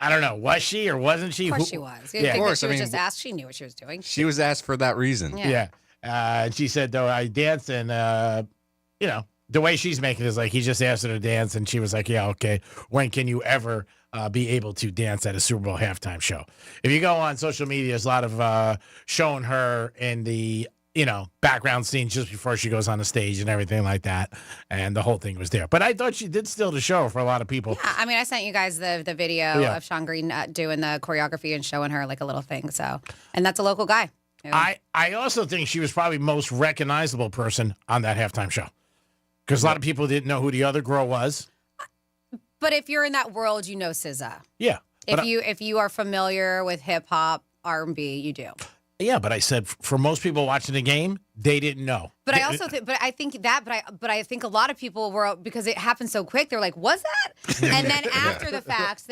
I don't know. Was she or wasn't she? Of course she was. Yeah, of course. She was just asked. She knew what she was doing. She was asked for that reason. Yeah. And she said, though, I dance and, the way she's making it is like he just asked her to dance, and she was like, yeah, okay. When can you ever be able to dance at a Super Bowl halftime show? If you go on social media, there's a lot of showing her in the, background scenes just before she goes on the stage and everything like that. And the whole thing was there. But I thought she did steal the show for a lot of people. Yeah, I mean, I sent you guys the video of Sean Green doing the choreography and showing her like a little thing. So, and that's a local guy. I also think she was probably most recognizable person on that halftime show. Because a lot of people didn't know who the other girl was. But if you're in that world, you know SZA. Yeah. If you are familiar with hip hop, R&B, you do. Yeah, but I said for most people watching the game, they didn't know. But I also think, I think a lot of people were, because it happened so quick. They're like, "Was that?" And then after the fact,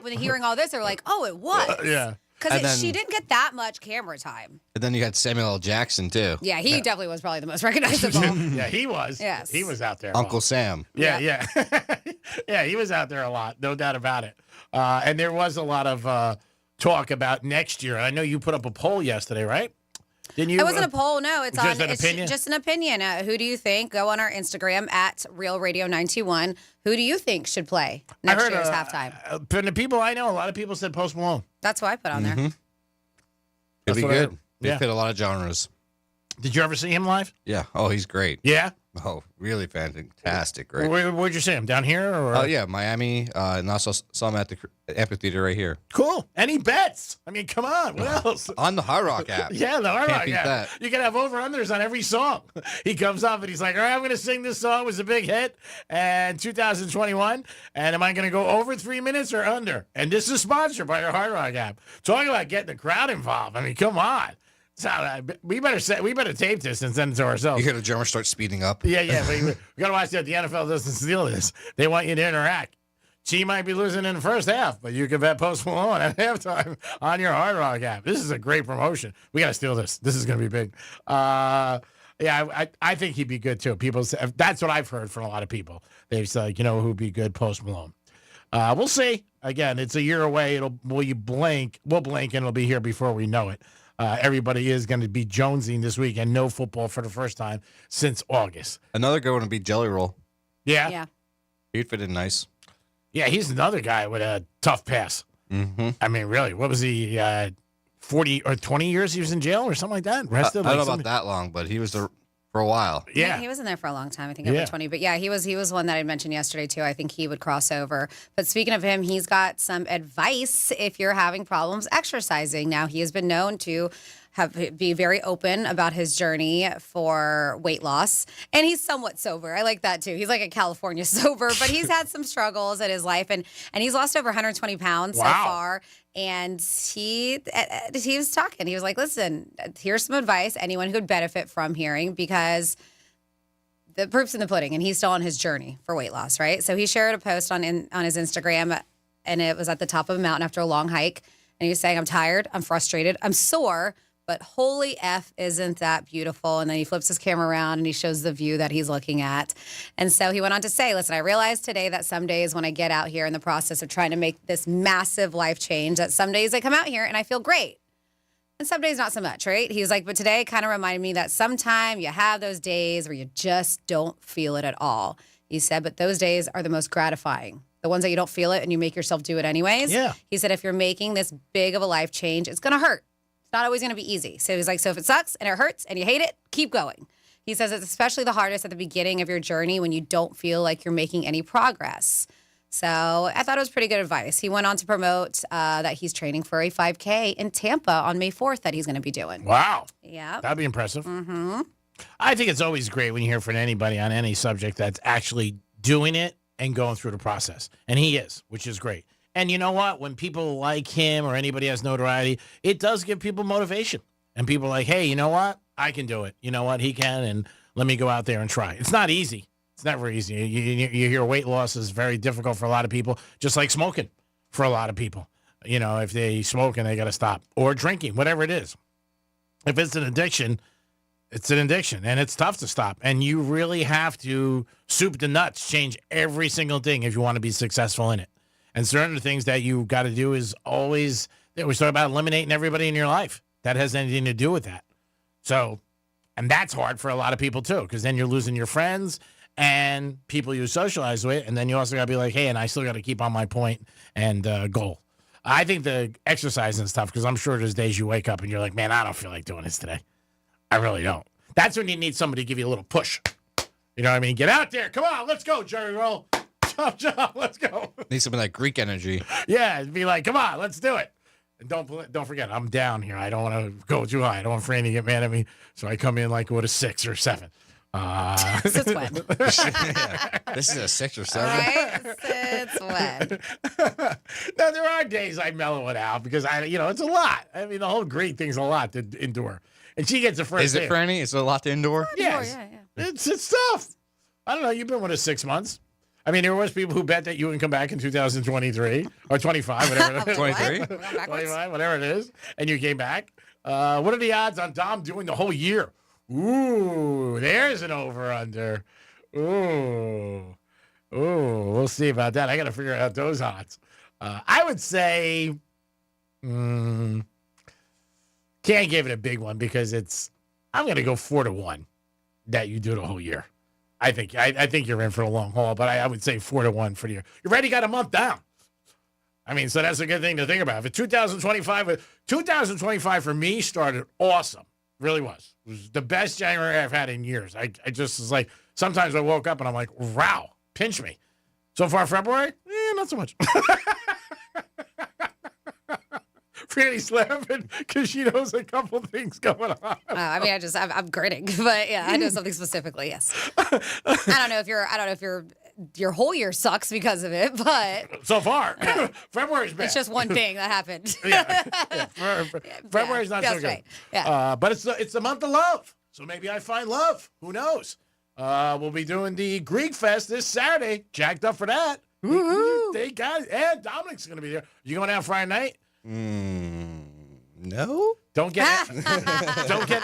when hearing all this, they're like, "Oh, it was." Yeah. Because she didn't get that much camera time. And then you got Samuel L. Jackson, too. Yeah, he definitely was probably the most recognizable. Yeah, he was. Yes. He was out there. Uncle Sam. Yeah. Yeah, he was out there a lot. No doubt about it. And there was a lot of talk about next year. I know you put up a poll yesterday, right? Didn't you? It wasn't a poll. No, it's just on. An opinion? Just an opinion. Who do you think? Go on our Instagram at Real Radio 921. Who do you think should play next year's halftime? From the people I know, a lot of people said Post Malone. That's what I put on there. It'd be good. He fit a lot of genres. Did you ever see him live? Yeah. Oh, he's great. Yeah? Oh, really fantastic. Great. Where'd you see him? Down here? Or? Oh, yeah, Miami. And also saw him at the amphitheater right here. Cool. Any bets? I mean, come on. What else? On the Hard Rock app. Yeah, the Hard Can't Rock beat app. that. You can have over-unders on every song. He comes up and he's like, all right, I'm going to sing this song. It was a big hit in 2021. And am I going to go over 3 minutes or under? And this is sponsored by your Hard Rock app. Talking about getting the crowd involved. I mean, come on. So, we better tape this and send it to ourselves. You hear the drummer start speeding up? Yeah, but we got to watch that. The NFL doesn't steal this. They want you to interact. She might be losing in the first half, but you can bet Post Malone at halftime on your Hard Rock app. This is a great promotion. We got to steal this. This is going to be big. I think he'd be good too. People say, that's what I've heard from a lot of people. They've said, who'd be good? Post Malone. We'll see. Again, it's a year away. We'll blink, and it'll be here before we know it. Everybody is going to be jonesing this week, and no football for the first time since August. Another good one would be Jelly Roll. Yeah. He'd fit in nice. Yeah, he's another guy with a tough pass. Mm-hmm. I mean, really, what was he, 40 or 20 years he was in jail or something like that? I don't know about that long, but he was there for a while. Yeah. He was in there for a long time. I think over 20. But yeah, he was one that I mentioned yesterday too. I think he would cross over. But speaking of him, he's got some advice if you're having problems exercising. Now, he has been known to be very open about his journey for weight loss. And he's somewhat sober. I like that too. He's like a California sober, but he's had some struggles in his life. And he's lost over 120 pounds so far. And he was talking. He was like, listen, here's some advice anyone who would benefit from hearing, because the proof's in the pudding, and he's still on his journey for weight loss, right? So he shared a post on his Instagram, and it was at the top of a mountain after a long hike. And he was saying, I'm tired, I'm frustrated, I'm sore, but holy F, isn't that beautiful? And then he flips his camera around and he shows the view that he's looking at. And so he went on to say, listen, I realized today that some days when I get out here in the process of trying to make this massive life change, that some days I come out here and I feel great. And some days not so much, right? He's like, but today kind of reminded me that sometime you have those days where you just don't feel it at all. He said, but those days are the most gratifying. The ones that you don't feel it and you make yourself do it anyways. Yeah. He said, if you're making this big of a life change, it's going to hurt. Not always going to be easy. So he's like, so if it sucks and it hurts and you hate it, keep going. He says it's especially the hardest at the beginning of your journey when you don't feel like you're making any progress. So I thought it was pretty good advice. He went on to promote that he's training for a 5K in Tampa on May 4th that he's going to be doing. Wow. Yeah. That'd be impressive. Mm-hmm. I think it's always great when you hear from anybody on any subject that's actually doing it and going through the process. And he is, which is great. And you know what? When people like him or anybody has notoriety, it does give people motivation. And people are like, hey, you know what? I can do it. You know what? He can. And let me go out there and try. It's not easy. It's never easy. You hear weight loss is very difficult for a lot of people, just like smoking for a lot of people. If they smoke and they got to stop, or drinking, whatever it is. If it's an addiction, it's an addiction, and it's tough to stop. And you really have to soup to nuts, change every single thing if you want to be successful in it. And certain things that you got to do is always, we talk about eliminating everybody in your life. That has anything to do with that. So, and that's hard for a lot of people too, because then you're losing your friends and people you socialize with. And then you also got to be like, hey, and I still got to keep on my point and goal. I think the exercising is tough because I'm sure there's days you wake up and you're like, man, I don't feel like doing this today. I really don't. That's when you need somebody to give you a little push. You know what I mean? Get out there. Come on, let's go, Jerry Roll. Jump, let's go. Need some of that Greek energy. Yeah, be like, come on, let's do it. And don't forget, I'm down here. I don't want to go too high. I don't want Franny to get mad at me. So I come in like with a 6 or 7. Since when? Yeah. This is a 6 or 7. Right? Since when? Now, there are days I mellow it out because, it's a lot. I mean, the whole Greek thing's a lot to endure. And she gets the first Is it, Franny? Is it a lot to endure? Yes. Yeah. It's tough. I don't know. You've been with us 6 months. I mean, there was people who bet that you wouldn't come back in 2023 or 25, whatever it is. 23? 25, whatever it is. And you came back. What are the odds on Dom doing the whole year? Ooh, there's an over-under. Ooh, we'll see about that. I got to figure out those odds. I would say, can't give it a big one because I'm going to go 4-1 that you do the whole year. I think you're in for a long haul, but I would say 4-1 for the year. You've already got a month down. I mean, so that's a good thing to think about. If 2025 for me started awesome. Really was. It was the best January I've had in years. I just was like, sometimes I woke up and I'm like, wow, pinch me. So far, February? Not so much. Franny's laughing because she knows a couple things going on. I mean, I'm grinning, but yeah, I know something specifically. Yes. I don't know if your whole year sucks because of it, but so far, February's bad. It's just one thing that happened. February's not so good. Right. Yeah. But it's the month of love, so maybe I find love. Who knows? We'll be doing the Greek Fest this Saturday. Jacked up for that. Woo-hoo. They got it. And Dominic's going to be there. You going out Friday night? No. Don't get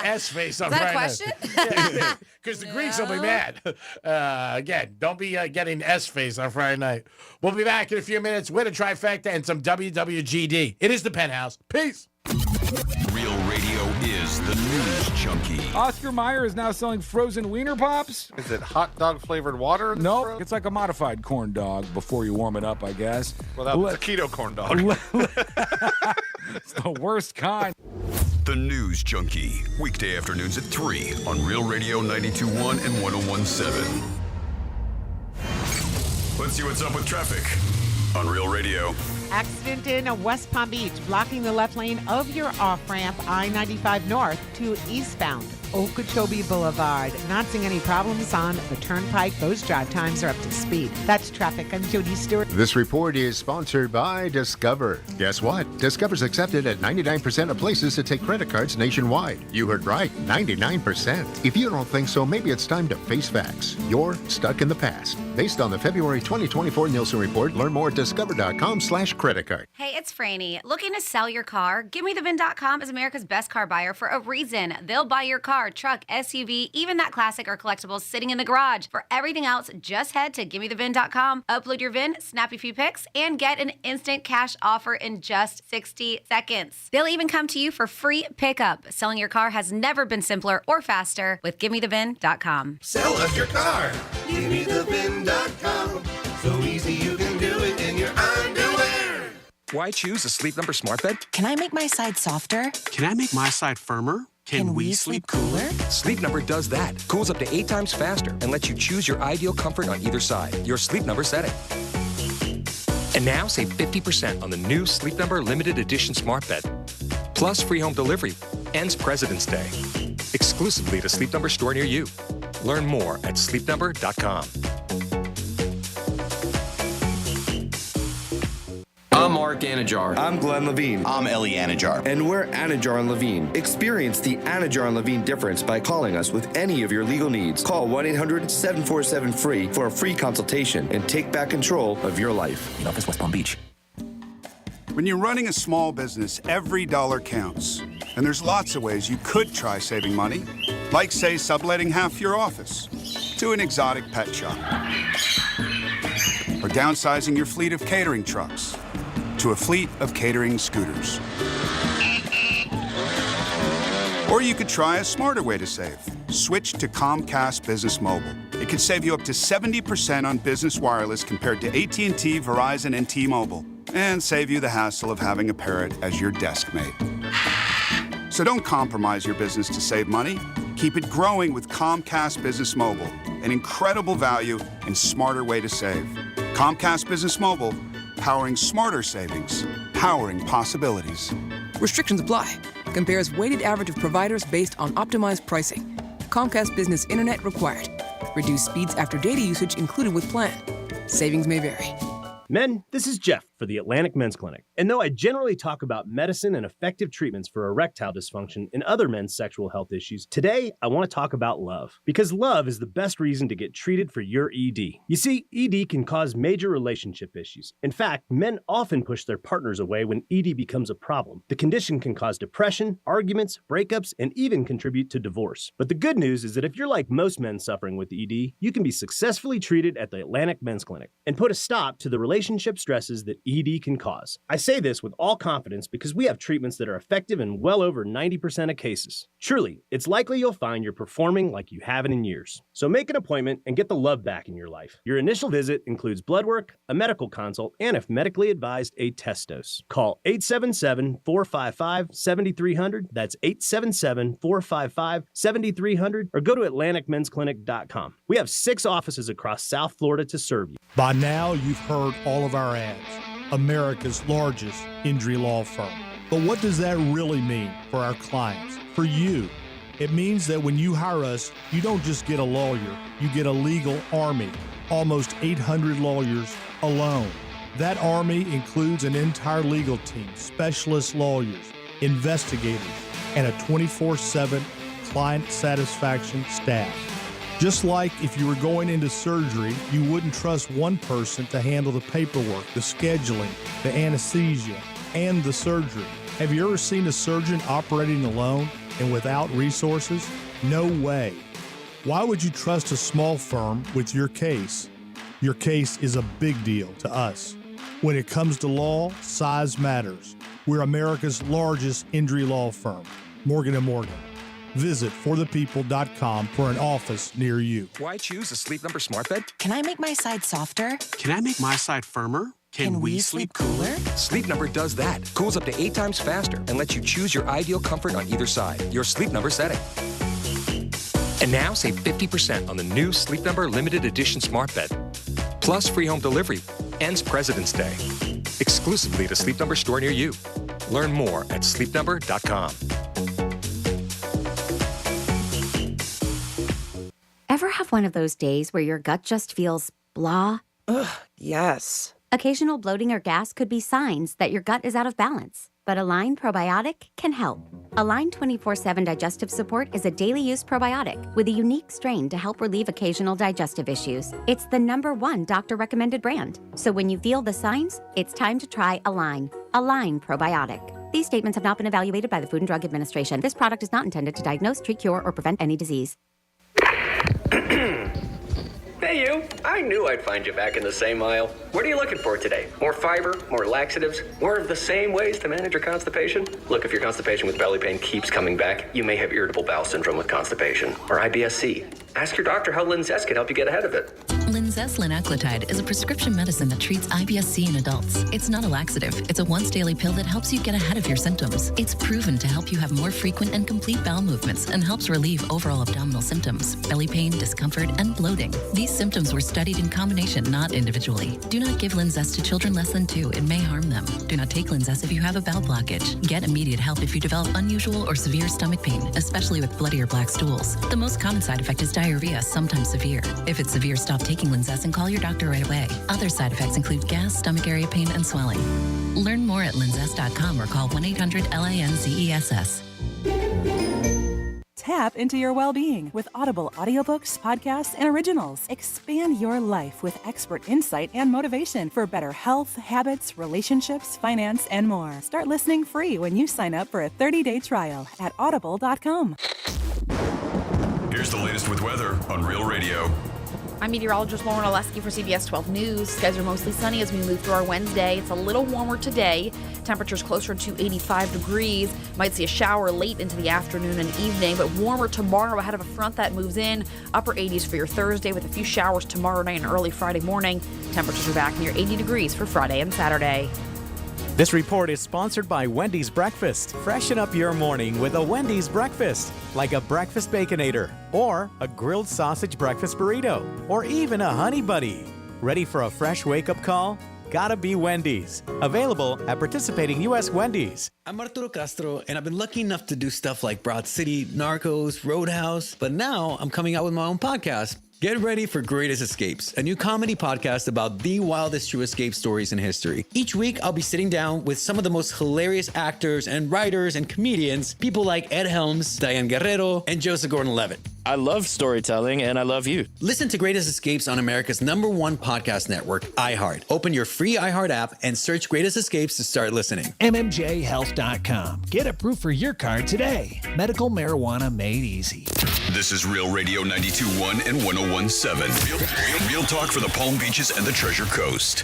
S face on Friday night. Is that a question? Because the Greeks will be mad. Again, don't be getting S face on Friday night. We'll be back in a few minutes with a trifecta and some WWGD. It is the Penthouse. Peace. Real Radio is the news junkie. Oscar Mayer is now selling frozen wiener pops. Is it hot dog flavored water? Nope, it's like a modified corn dog before you warm it up, I guess. Well, that's a keto corn dog. It's the worst kind. The News Junkie. Weekday afternoons at 3 on Real Radio 92.1 and 101.7. Let's see what's up with traffic on Real Radio. Accident in West Palm Beach, blocking the left lane of your off-ramp I-95 North to eastbound Okeechobee Boulevard. Not seeing any problems on the turnpike. Those drive times are up to speed. That's traffic. I'm Jody Stewart. This report is sponsored by Discover. Guess what? Discover's accepted at 99% of places to take credit cards nationwide. You heard right, 99%. If you don't think so, maybe it's time to face facts. You're stuck in the past. Based on the February 2024 Nielsen report, learn more at discover.com/credit card. Hey, it's Franny. Looking to sell your car? GiveMeTheVin.com is America's best car buyer for a reason. They'll buy your car, truck, SUV, even that classic or collectibles sitting in the garage. For everything else, just head to GiveMeTheVin.com, upload your VIN, snap a few pics, and get an instant cash offer in just 60 seconds. They'll even come to you for free pickup. Selling your car has never been simpler or faster with GiveMeTheVin.com. Sell us your car. GiveMeTheVin.com. So easy you can do it in your underwear. Why choose a Sleep Number smart bed? Can I make my side softer? Can I make my side firmer? Can we sleep cooler? Sleep Number does that. Cools up to 8 times faster and lets you choose your ideal comfort on either side. Your Sleep Number setting. And now save 50% on the new Sleep Number limited edition smart bed. Plus free home delivery. Ends President's Day. Exclusively at a Sleep Number store near you. Learn more at sleepnumber.com. I'm Mark Anajar. I'm Glenn Levine. I'm Ellie Anajar. And we're Anajar and Levine. Experience the Anajar and Levine difference by calling us with any of your legal needs. Call 1-800-747-FREE for a free consultation and take back control of your life. In office, West Palm Beach. When you're running a small business, every dollar counts. And there's lots of ways you could try saving money. Like, say, subletting half your office to an exotic pet shop. Or downsizing your fleet of catering trucks to a fleet of catering scooters. Or you could try a smarter way to save. Switch to Comcast Business Mobile. It could save you up to 70% on business wireless compared to AT&T, Verizon, and T-Mobile. And save you the hassle of having a parrot as your desk mate. So don't compromise your business to save money. Keep it growing with Comcast Business Mobile. An incredible value and smarter way to save. Comcast Business Mobile, powering smarter savings, powering possibilities. Restrictions apply. Compares weighted average of providers based on optimized pricing. Comcast Business Internet required. Reduced speeds after data usage included with plan. Savings may vary. Men, this is Jeff for the Atlantic Men's Clinic. And though I generally talk about medicine and effective treatments for erectile dysfunction and other men's sexual health issues, today I want to talk about love. Because love is the best reason to get treated for your ED. You see, ED can cause major relationship issues. In fact, men often push their partners away when ED becomes a problem. The condition can cause depression, arguments, breakups, and even contribute to divorce. But the good news is that if you're like most men suffering with ED, you can be successfully treated at the Atlantic Men's Clinic and put a stop to the relationship stresses that ED can cause. I say this with all confidence because we have treatments that are effective in well over 90% of cases. Truly, it's likely you'll find you're performing like you haven't in years. So make an appointment and get the love back in your life. Your initial visit includes blood work, a medical consult, and if medically advised, a test dose. Call 877-455-7300. That's 877-455-7300 or go to AtlanticMen'sClinic.com. We have 6 offices across South Florida to serve you. By now, you've heard all of our ads. America's largest injury law firm. But what does that really mean for our clients, for you? It means that when you hire us, you don't just get a lawyer, you get a legal army, almost 800 lawyers alone. That army includes an entire legal team, specialist lawyers, investigators, and a 24/7 client satisfaction staff. Just like if you were going into surgery, you wouldn't trust one person to handle the paperwork, the scheduling, the anesthesia, and the surgery. Have you ever seen a surgeon operating alone and without resources? No way. Why would you trust a small firm with your case? Your case is a big deal to us. When it comes to law, size matters. We're America's largest injury law firm, Morgan & Morgan. Visit forthepeople.com for an office near you. Why choose a Sleep Number smart bed? Can I make my side softer? Can I make my side firmer? Can we sleep cooler? Sleep Number does that. Cools up to 8 times faster and lets you choose your ideal comfort on either side. Your Sleep Number setting. And now save 50% on the new Sleep Number limited edition smart bed. Plus free home delivery. Ends President's Day. Exclusively at a Sleep Number store near you. Learn more at sleepnumber.com. Ever have one of those days where your gut just feels blah? Ugh, yes. Occasional bloating or gas could be signs that your gut is out of balance. But Align Probiotic can help. Align 24/7 Digestive Support is a daily use probiotic with a unique strain to help relieve occasional digestive issues. It's the #1 doctor-recommended brand. So when you feel the signs, it's time to try Align. Align Probiotic. These statements have not been evaluated by the Food and Drug Administration. This product is not intended to diagnose, treat, cure, or prevent any disease. Hey you, I knew I'd find you back in the same aisle. What are you looking for today? More fiber, more laxatives, more of the same ways to manage your constipation? Look, if your constipation with belly pain keeps coming back, you may have irritable bowel syndrome with constipation, or IBS-C. Ask your doctor how Linzess can help you get ahead of it. Linzess linaclotide is a prescription medicine that treats IBS-C in adults. It's not a laxative. It's a once-daily pill that helps you get ahead of your symptoms. It's proven to help you have more frequent and complete bowel movements and helps relieve overall abdominal symptoms, belly pain, discomfort, and bloating. These symptoms were studied in combination, not individually. Do not give Linzess to children less than 2. It may harm them. Do not take Linzess if you have a bowel blockage. Get immediate help if you develop unusual or severe stomach pain, especially with bloody or black stools. The most common side effect is diarrhea, sometimes severe. If it's severe, stop taking Linzess and call your doctor right away. Other side effects include gas, stomach area pain, and swelling. Learn more at linzess.com or call 1-800-LANZESS. Tap into your well-being with Audible audiobooks, podcasts, and originals. Expand your life with expert insight and motivation for better health, habits, relationships, finance, and more. Start listening free when you sign up for a 30-day trial at audible.com. Here's the latest with weather on Real Radio. I'm meteorologist Lauren Oleski for CBS 12 News. Skies are mostly sunny as we move through our Wednesday. It's a little warmer today. Temperatures closer to 85 degrees. Might see a shower late into the afternoon and evening, but warmer tomorrow ahead of a front that moves in. Upper 80s for your Thursday with a few showers tomorrow night and early Friday morning. Temperatures are back near 80 degrees for Friday and Saturday. This report is sponsored by Wendy's Breakfast. Freshen up your morning with a Wendy's Breakfast, like a breakfast Baconator, or a grilled sausage breakfast burrito, or even a honey buddy. Ready for a fresh wake-up call? Gotta be Wendy's. Available at participating U.S. Wendy's. I'm Arturo Castro, and I've been lucky enough to do stuff like Broad City, Narcos, Roadhouse, but now I'm coming out with my own podcast. Get ready for Greatest Escapes, a new comedy podcast about the wildest true escape stories in history. Each week, I'll be sitting down with some of the most hilarious actors and writers and comedians, people like Ed Helms, Diane Guerrero, and Joseph Gordon-Levitt. I love storytelling, and I love you. Listen to Greatest Escapes on America's #1 podcast network, iHeart. Open your free iHeart app and search Greatest Escapes to start listening. MMJHealth.com. Get approved for your card today. Medical marijuana made easy. This is Real Radio 92.1 and 101.7. Real talk for the Palm Beaches and the Treasure Coast.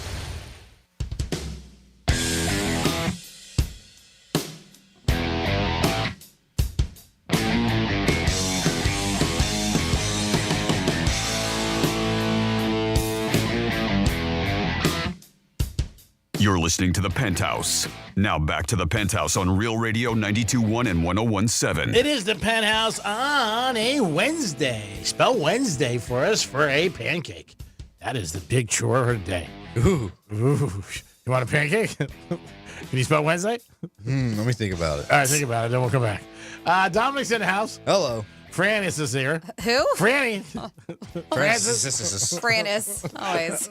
listening to The Penthouse. Now back to The Penthouse on Real Radio 92.1 and 101.7. It is the Penthouse on a Wednesday. Spell Wednesday for us for a pancake. That is the big chore of the day. Ooh. You want a pancake? Can you spell Wednesday? Let me think about it. All right, think about it, then we'll come back. Dominic's in the house. Hello. Francis is here. Who? Franny. Francis. Francis, always.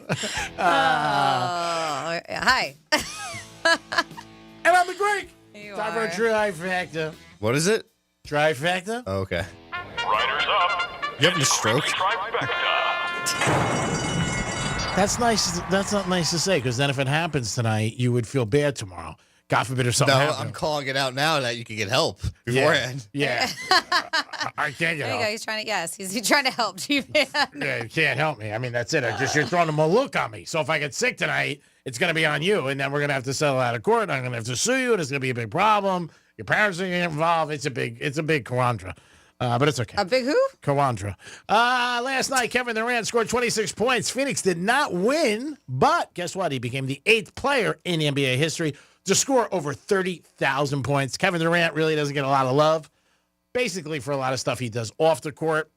Hi. And I'm the Greek. You Time for a are. trifecta. What is it? Trifecta? Oh, okay. Riders up. You having a stroke? That's nice. That's not nice to say, because then if it happens tonight, you would feel bad tomorrow. God forbid if something No, happened. I'm calling it out now that you can get help beforehand. Yeah. I can't get There you help. go. He's trying to, he's trying to help you, man. Yeah, you can't help me. I mean, that's it. You're throwing a look on me. So if I get sick tonight, it's going to be on you, and then we're going to have to settle out of court. I'm going to have to sue you, and it's going to be a big problem. Your parents are going to get involved. It's a big quandra. But it's okay. A big who? Kawandra. Last night, Kevin Durant scored 26 points. Phoenix did not win, but guess what? He became the 8th player in NBA history to score over 30,000 points. Kevin Durant really doesn't get a lot of love, basically for a lot of stuff he does off the court.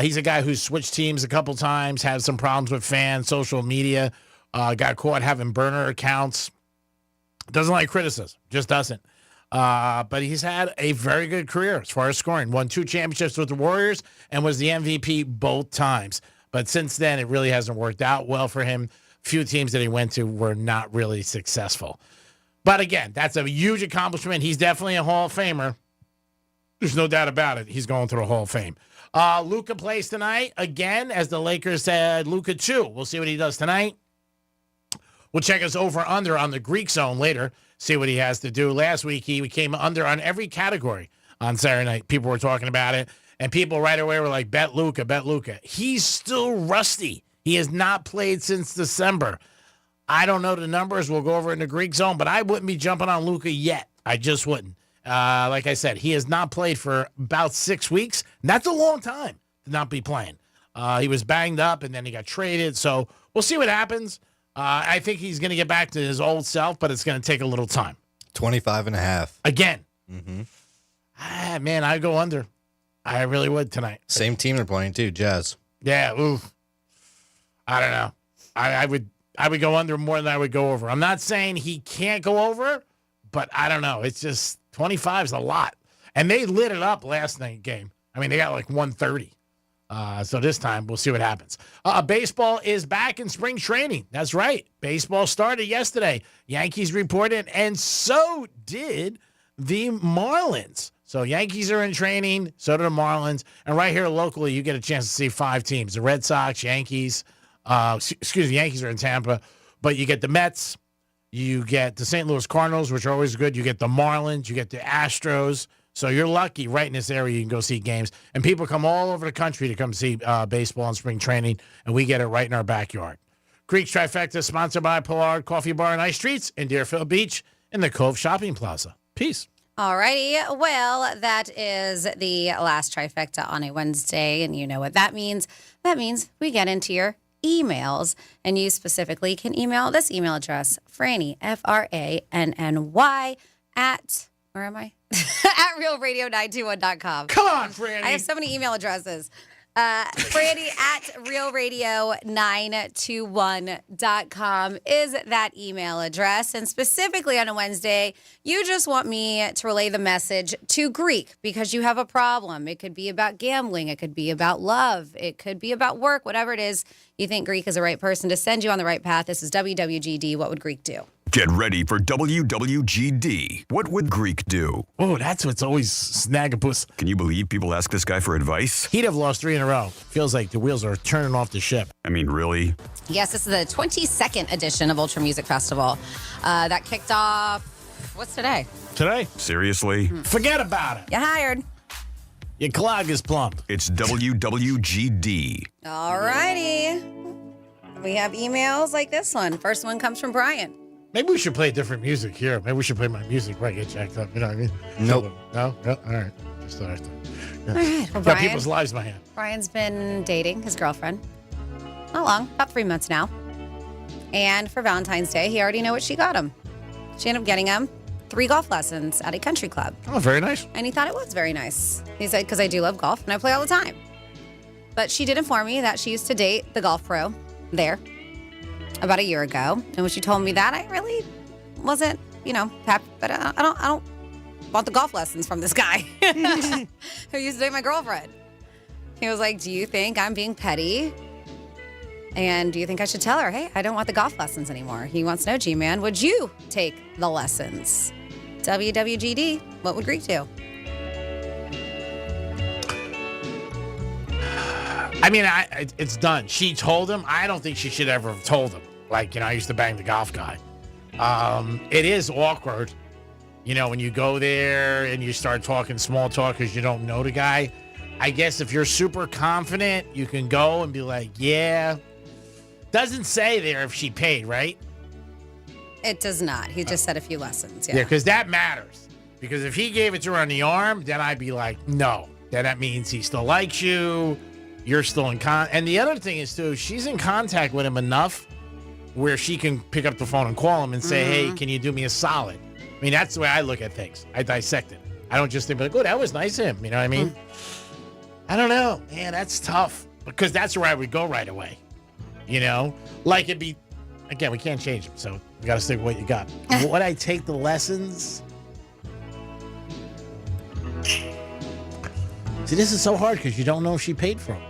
He's a guy who's switched teams a couple times, had some problems with fans, social media, got caught having burner accounts. Doesn't like criticism, just doesn't. But he's had a very good career as far as scoring. Won 2 championships with the Warriors and was the MVP both times. But since then, it really hasn't worked out well for him. Few teams that he went to were not really successful. But again, that's a huge accomplishment. He's definitely a Hall of Famer. There's no doubt about it. He's going to the Hall of Fame. Luka plays tonight again, as the Lakers said, Luka 2. We'll see what he does tonight. We'll check his over-under on the Greek zone later, see what he has to do. Last week, he came under on every category on Saturday night. People were talking about it, and people right away were like, bet Luka, bet Luka. He's still rusty. He has not played since December. I don't know the numbers. We'll go over in the Greek zone, but I wouldn't be jumping on Luka yet. I just wouldn't. Like I said, he has not played for about 6 weeks. And that's a long time to not be playing. He was banged up, and then he got traded. So we'll see what happens. I think he's going to get back to his old self, but it's going to take a little time. 25.5. Again. Mm-hmm. Man, I'd go under. I really would tonight. Same team they're playing, too, Jazz. Yeah, ooh. I don't know. I would go under more than I would go over. I'm not saying he can't go over, but I don't know. It's just 25 is a lot. And they lit it up last night game. I mean, they got like 130. So this time, we'll see what happens. Baseball is back in spring training. That's right. Baseball started yesterday. Yankees reported, and so did the Marlins. So Yankees are in training, so do the Marlins. And right here locally, you get a chance to see 5 teams. The Red Sox, Yankees. The Yankees are in Tampa. But you get the Mets. You get the St. Louis Cardinals, which are always good. You get the Marlins. You get the Astros. So you're lucky right in this area you can go see games. And people come all over the country to come see baseball and spring training, and we get it right in our backyard. Greek's Trifecta, sponsored by Pollard Coffee Bar and Ice Treats in Deerfield Beach in the Cove Shopping Plaza. Peace. Alrighty, well, that is the last trifecta on a Wednesday, and you know what that means. That means we get into your emails, and you specifically can email this email address, Franny, Franny, at, where am I? At realradio921.com. Come on, Franny. I have so many email addresses. Franny at realradio921.com is that email address. And specifically on a Wednesday, you just want me to relay the message to Greek because you have a problem. It could be about gambling. It could be about love. It could be about work, whatever it is. You think Greek is the right person to send you on the right path. This is WWGD. What would Greek do? Get ready for WWGD. What would Greek do? Oh, that's what's always snaggapus. Can you believe people ask this guy for advice? He'd have lost 3 in a row. Feels like the wheels are turning off the ship. I mean, really? Yes, this is the 22nd edition of Ultra Music Festival. That kicked off, what's today? Today? Seriously? Forget about it. You hired. Your clog is plump. It's WWGD. All righty. We have emails like this one. First one comes from Brian. Maybe we should play different music here. Maybe we should play my music where I get jacked up. You know what I mean? Nope. No? All right. Just all right. All right. Well, Got people's lives in my hand. Brian's been dating his girlfriend. Not long, about 3 months now. And for Valentine's Day, he already knew what she got him. She ended up getting him 3 golf lessons at a country club. Oh, very nice. And he thought it was very nice. He said, because I do love golf and I play all the time. But she did inform me that she used to date the golf pro there about a year ago. And when she told me that, I really wasn't, happy. But I don't want the golf lessons from this guy who used to date my girlfriend. He was like, do you think I'm being petty? And do you think I should tell her, hey, I don't want the golf lessons anymore? He wants to know, G-Man, would you take the lessons? WWGD, what would Greek do? I mean, it's done. She told him. I don't think she should ever have told him. Like, I used to bang the golf guy. It is awkward, when you go there and you start talking small talk because you don't know the guy. I guess if you're super confident, you can go and be like, yeah. Doesn't say there if she paid, right? It does not. He just said a few lessons. Yeah, because that matters. Because if he gave it to her on the arm, then I'd be like, no. Then that means he still likes you. You're still in And the other thing is, too, she's in contact with him enough where she can pick up the phone and call him and say, hey, can you do me a solid? I mean, that's the way I look at things. I dissect it. I don't just think, like, oh, that was nice of him. You know what I mean? I don't know. Man, that's tough. Because that's where I would go right away. Like it'd be, again, we can't change them, so we got to stick with what you got. Would I take the lessons? See, this is so hard because you don't know if she paid for them.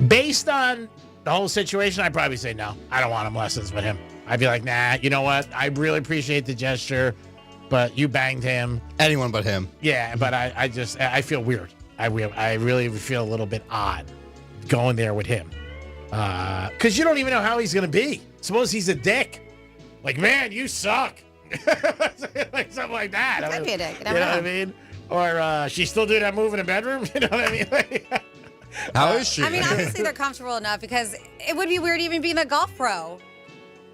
Based on the whole situation, I'd probably say no. I don't want him lessons with him. I'd be like, nah, you know what? I really appreciate the gesture, but you banged him. Anyone but him. Yeah, but I feel weird. I really feel a little bit odd going there with him. Because you don't even know how he's going to be. Suppose he's a dick. Like, man, you suck. Like something like that. Could be a dick. You know what I mean? Or she still do that move in the bedroom? You know what I mean? How is she? I mean, obviously they're comfortable enough because it would be weird even being a golf pro.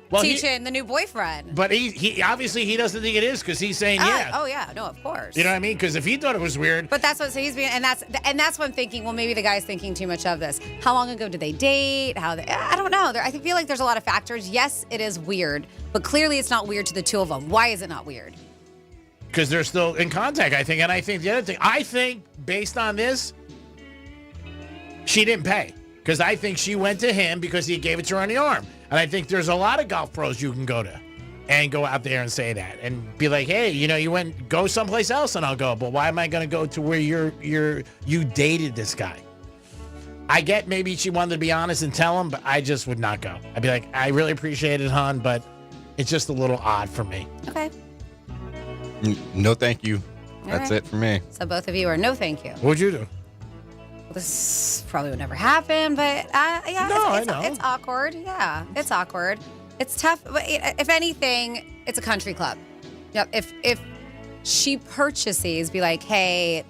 Well, teaching the new boyfriend. But he obviously he doesn't think it is because he's saying yeah. Oh yeah, no, of course. You know what I mean? Because if he thought it was weird. But that's what he's being, and that's what I'm thinking. Well, maybe the guy's thinking too much of this. How long ago did they date? I don't know. I feel like there's a lot of factors. Yes, it is weird, but clearly it's not weird to the two of them. Why is it not weird? Because they're still in contact, I think. And I think the other thing, I think based on this, she didn't pay. Because I think she went to him because he gave it to her on the arm. And I think there's a lot of golf pros you can go to and go out there and say that and be like, hey, you go someplace else and I'll go. But why am I going to go to where you dated this guy? I get maybe she wanted to be honest and tell him, but I just would not go. I'd be like, I really appreciate it, hon, but it's just a little odd for me. Okay. No, thank you. That's right. it for me. So both of you are no thank you. What'd you do? This probably would never happen, but yeah, I know. It's awkward. Yeah, it's awkward. It's tough. But if anything, it's a country club. Yep. If she purchases, be like, hey,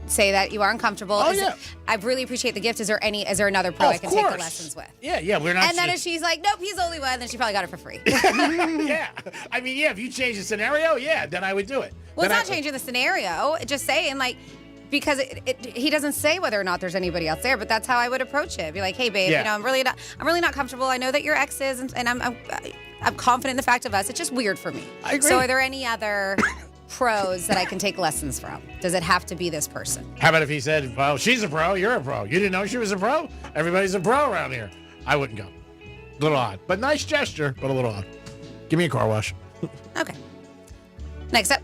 say that you are uncomfortable. Oh, yeah. I really appreciate the gift. Is there another pro I can take the lessons with? Yeah, we're not. And then if she's like, nope, he's the only one, then she probably got it for free. Yeah. I mean, yeah, if you change the scenario, yeah, then I would do it. Well, then it's not changing the scenario. Just saying, like, because he doesn't say whether or not there's anybody else there, but that's how I would approach it. Be like, hey, babe, I'm really not comfortable. I know that your ex is, and I'm confident in the fact of us. It's just weird for me. I agree. So are there any other pros that I can take lessons from? Does it have to be this person? How about if he said, well, she's a pro, you're a pro. You didn't know she was a pro? Everybody's a pro around here. I wouldn't go. A little odd. But nice gesture, but a little odd. Give me a car wash. Okay. Next up,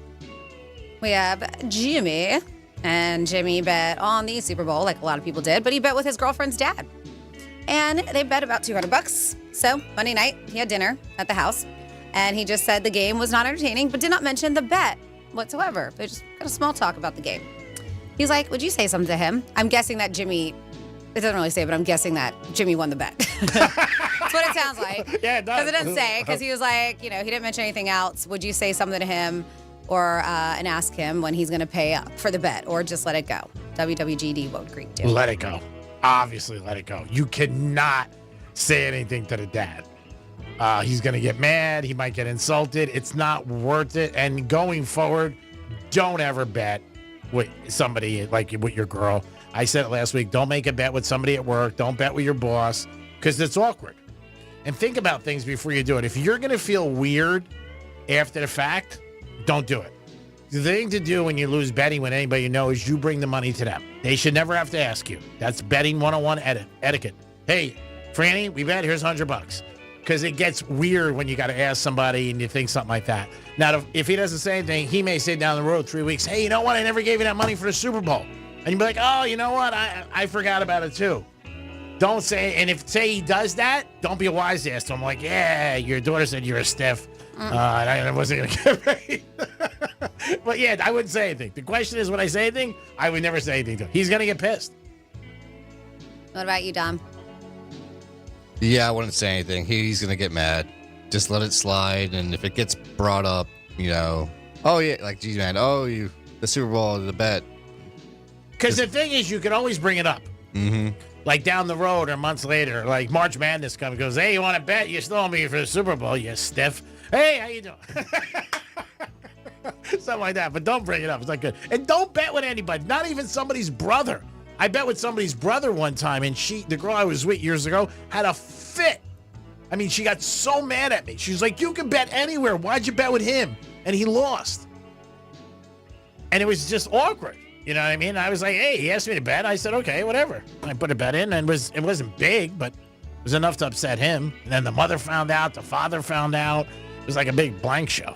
we have Jimmy. And Jimmy bet on the Super Bowl, like a lot of people did, but he bet with his girlfriend's dad. And they bet about $200. So Monday night, he had dinner at the house, and he just said the game was not entertaining, but did not mention the bet whatsoever. They just got a small talk about the game. He's like, would you say something to him? I'm guessing that Jimmy, it doesn't really say, but I'm guessing that Jimmy won the bet. That's what it sounds like. Yeah, it does. Because it doesn't say, because he was like, he didn't mention anything else. Would you say something to him? Or and ask him when he's going to pay up for the bet, or just let it go. WWGD, what would Greek do? Let it go. Obviously, let it go. You cannot say anything to the dad. He's going to get mad. He might get insulted. It's not worth it. And going forward, don't ever bet with somebody like with your girl. I said it last week. Don't make a bet with somebody at work. Don't bet with your boss. because it's awkward. And think about things before you do it. If you're going to feel weird after the fact, don't do it. The thing to do when you lose betting with anybody you know is you bring the money to them. They should never have to ask you. That's betting 101 etiquette. Hey, Franny, we bet. Here's $100. Because it gets weird when you got to ask somebody and you think something like that. Now, if he doesn't say anything, he may say down the road 3 weeks, hey, you know what? I never gave you that money for the Super Bowl. And you'd be like, oh, you know what? I forgot about it too. Don't say, and if say he does that, don't be a wise ass to him. Like, yeah, your daughter said you're a stiff. And I wasn't going to get paid. But yeah, I wouldn't say anything. The question is, would I say anything? I would never say anything to him. He's going to get pissed. What about you, Dom? Yeah, I wouldn't say anything. He's going to get mad. Just let it slide. And if it gets brought up, oh, yeah, like, geez, man, the Super Bowl, the bet. Because the thing is, you can always bring it up. Mm-hmm. Like down the road or months later, like March Madness comes, goes, hey, you want to bet? You still owe me for the Super Bowl, you stiff. Hey, how you doing? Something like that. But don't bring it up. It's not good. And don't bet with anybody, not even somebody's brother. I bet with somebody's brother one time, and the girl I was with years ago, had a fit. I mean, she got so mad at me. She was like, you can bet anywhere. Why'd you bet with him? And he lost. And it was just awkward. You know what I mean? I was like, hey, he asked me to bet. I said, okay, whatever. I put a bet in, and it wasn't big, but it was enough to upset him. And then the mother found out. The father found out. It was like a big blank show.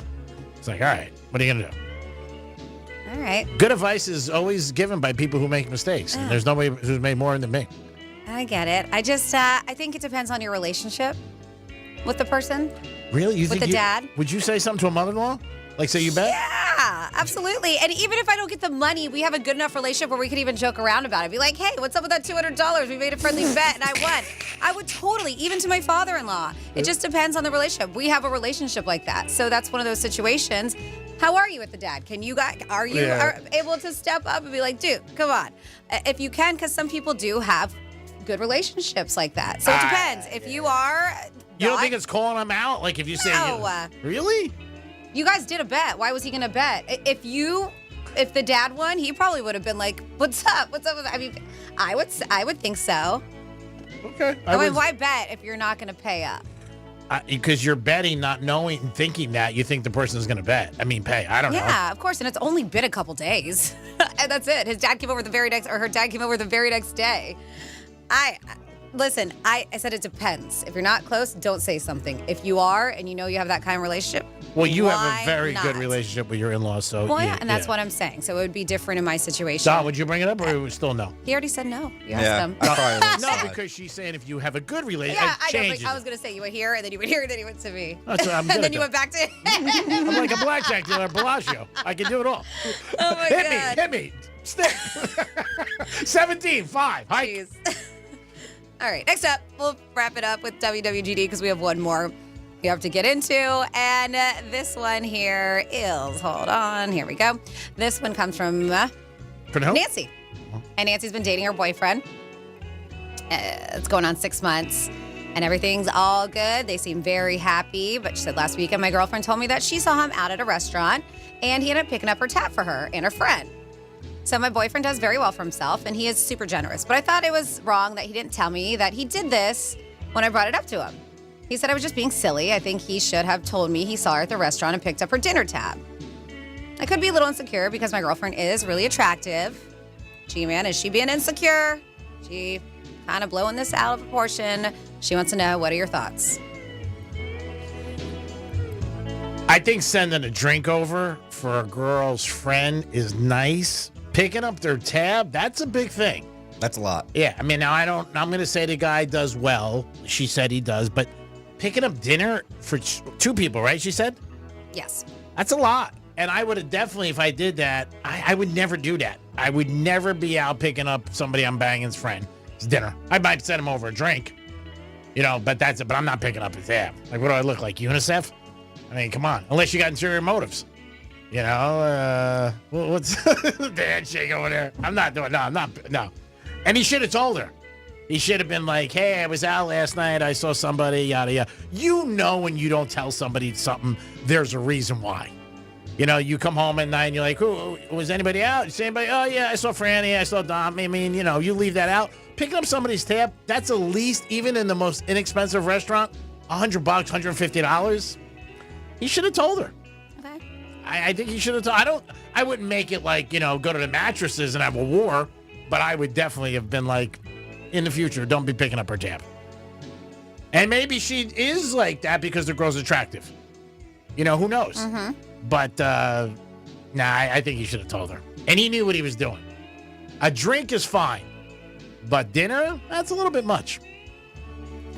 It's like, all right, what are you going to do? All right. Good advice is always given by people who make mistakes. And there's nobody who's made more than me. I get it. I just, I think it depends on your relationship with the person. Really? With the dad? Would you say something to a mother-in-law? Like, say you bet? Yeah, absolutely. And even if I don't get the money, we have a good enough relationship where we could even joke around about it. Be like, hey, what's up with that $200? We made a friendly bet and I won. I would totally, even to my father-in-law. It just depends on the relationship. We have a relationship like that. So that's one of those situations. How are you with the dad? Are you able to step up and be like, dude, come on. If you can, because some people do have good relationships like that. So it depends. If you are... You don't think it's calling him out? Like if you say... No. Really? You guys did a bet. Why was he going to bet? If the dad won, he probably would have been like, what's up? What's up with that? I mean, I would think so. Okay. I mean, why bet if you're not going to pay up? Because you're betting, not knowing and thinking that you think the person is going to bet. I mean, pay. I don't know. Yeah, of course. And it's only been a couple days. And that's it. Her dad came over the very next day. Listen, I said it depends. If you're not close, don't say something. If you are and you know you have that kind of relationship, well, you have a very good relationship with your in-laws, so and that's what I'm saying. So it would be different in my situation. Don, would you bring it up, or still no? He already said no. You asked him. No, because she's saying if you have a good relationship, yeah, changes. I was going to say you would hear, and then you would hear, and then you went to me. That's what I'm good and then at you that. went back to I'm like a blackjack dealer at Bellagio. I can do it all. Oh, my God. Hit me. Stick. 17, 5. Jeez. All right, next up, we'll wrap it up with WWGD because we have one more we have to get into. And this one here is, hold on, here we go. This one comes from Nancy. And Nancy's been dating her boyfriend. It's going on 6 months. And everything's all good. They seem very happy. But she said last weekend, my girlfriend told me that she saw him out at a restaurant. And he ended up picking up her tab for her and her friend. So my boyfriend does very well for himself, and he is super generous. But I thought it was wrong that he didn't tell me that he did this when I brought it up to him. He said I was just being silly. I think he should have told me he saw her at the restaurant and picked up her dinner tab. I could be a little insecure because my girlfriend is really attractive. G-Man, is she being insecure? She kind of blowing this out of proportion. She wants to know, what are your thoughts? I think sending a drink over for a girl's friend is nice. Picking up their tab, that's a big thing. That's a lot. Yeah, I mean, now I'm going to say the guy does well. She said he does, but picking up dinner for 2 people, right? She said? Yes. That's a lot. And I would have definitely, if I did that, I would never do that. I would never be out picking up somebody I'm banging's friend. It's dinner. I might send him over a drink, but that's it. But I'm not picking up his tab. Like, what do I look like, UNICEF? I mean, come on. Unless you got interior motives. What's the handshake over there? I'm not doing, no. And he should have told her. He should have been like, hey, I was out last night. I saw somebody, yada, yada. When you don't tell somebody something, there's a reason why. You know, you come home at night and you're like, "Who was anybody out? You see anybody? Oh yeah, I saw Franny, I saw Dom." I mean, you know, you leave that out. Picking up somebody's tab, that's at least, even in the most inexpensive restaurant, $100, $150. He should have told her. Okay. I think he should have told. I wouldn't make it like, you know, go to the mattresses and have a war, but I would definitely have been like, in the future, don't be picking up her tab. And maybe she is like that because the girl's attractive. You know, who knows? Mm-hmm. But, I think he should have told her. And he knew what he was doing. A drink is fine, but dinner, that's a little bit much.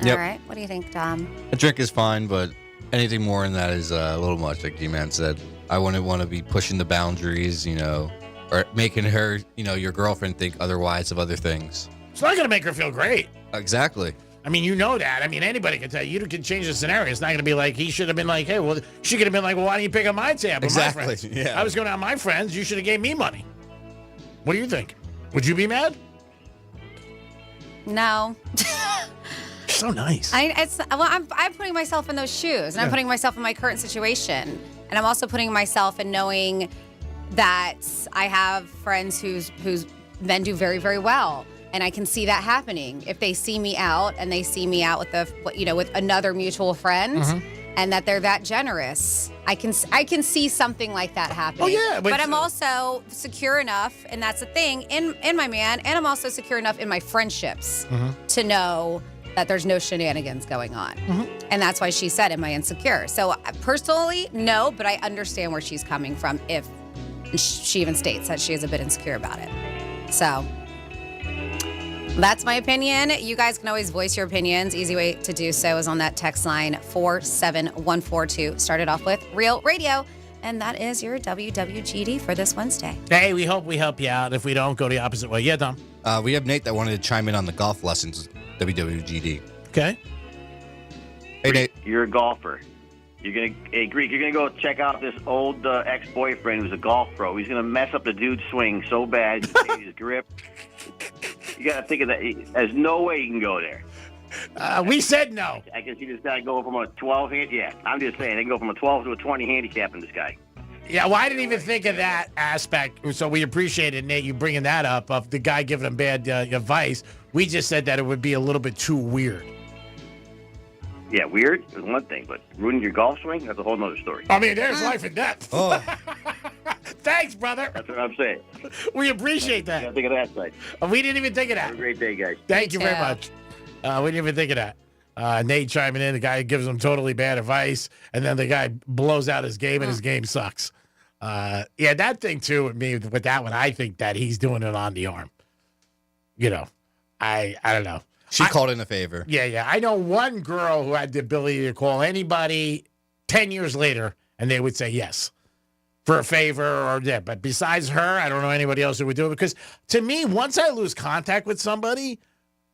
All right. What do you think, Dom? A drink is fine, but anything more than that is a little much, like G-Man said. I wouldn't want to be pushing the boundaries, you know, or making her, you know, your girlfriend think otherwise of other things. It's not going to make her feel great. Exactly. I mean, you know that. I mean, anybody can tell you. You can change the scenario. It's not going to be like, he should have been like, hey, well, she could have been like, well, why don't you pick up my tab with Exactly, my friends? yeah. I was going out with my friends. You should have gave me money. What do you think? Would you be mad? No. So nice. I'm putting myself in those shoes, and I'm putting myself in my current situation, and I'm also putting myself in knowing that I have friends whose men do very, very well, and I can see that happening if they see me out and they see me out with another mutual friend, and that they're that generous. I can see something like that happening. Oh, yeah, but I'm also secure enough, and that's the thing, in my man, and I'm also secure enough in my friendships to know that there's no shenanigans going on. And that's why she said, am I insecure? So personally, no, but I understand where she's coming from if she even states that she is a bit insecure about it. So that's my opinion. You guys can always voice your opinions. Easy way to do so is on that text line 47142. Started off with Real Radio. And that is your WWGD for this Wednesday. Hey, we hope we help you out. If we don't, go the opposite way. Yeah, Dom? We have Nate that wanted to chime in on the golf lessons, WWGD. Okay. Hey, Nate. You're a golfer. Greek, you're gonna go check out this old ex-boyfriend who's a golf pro. He's gonna mess up the dude's swing so bad, his grip. You gotta think of that. There's no way you can go there. We said no. I can see this guy go from a 12 hand. Yeah, I'm just saying they can go from a 12 to a 20 handicap in this guy. Yeah, well, I didn't even think of that aspect. So we appreciate it, Nate, you bringing that up of the guy giving him bad advice. We just said that it would be a little bit too weird. Yeah, weird is one thing, but ruining your golf swing, that's a whole nother story. I mean, there's life and death. Oh. Thanks, brother. That's what I'm saying. We appreciate that. You gotta think of that side. We didn't even think of that. Have a great day, guys. Thank you very much. We didn't even think of that. Nate chiming in, the guy gives him totally bad advice, and then the guy blows out his game, and his game sucks. Yeah, that thing, too, with me, with that one, I think that he's doing it on the arm. You know, I don't know. She called in a favor. Yeah. I know one girl who had the ability to call anybody 10 years later, and they would say yes for a favor or yeah. But besides her, I don't know anybody else who would do it. Because to me, once I lose contact with somebody,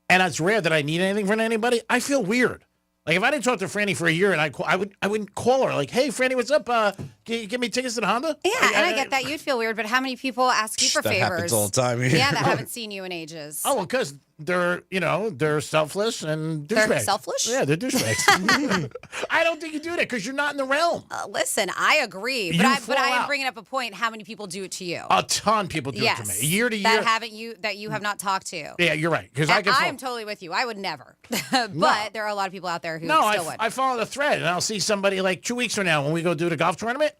and it's rare that I need anything from anybody, I feel weird. Like, if I didn't talk to Franny for a year, and I wouldn't call her, like, hey, Franny, what's up? Can you give me tickets to the Honda? Yeah, and I get that. You'd feel weird, but how many people ask you for that favors? happens all the time. Yeah, that haven't seen you in ages. Oh, well, because they're selfless and douchebags. They're selfish? Yeah, they're douchebags. I don't think you do that because you're not in the realm. Listen, I agree, but I am bringing up a point. How many people do it to you? A ton of people do it to me. Year to year. That you have not talked to. Yeah, you're right. Because I am totally with you. I would never. But there are a lot of people out there who still would. I follow the thread, and I'll see somebody like 2 weeks from now when we go do the golf tournament.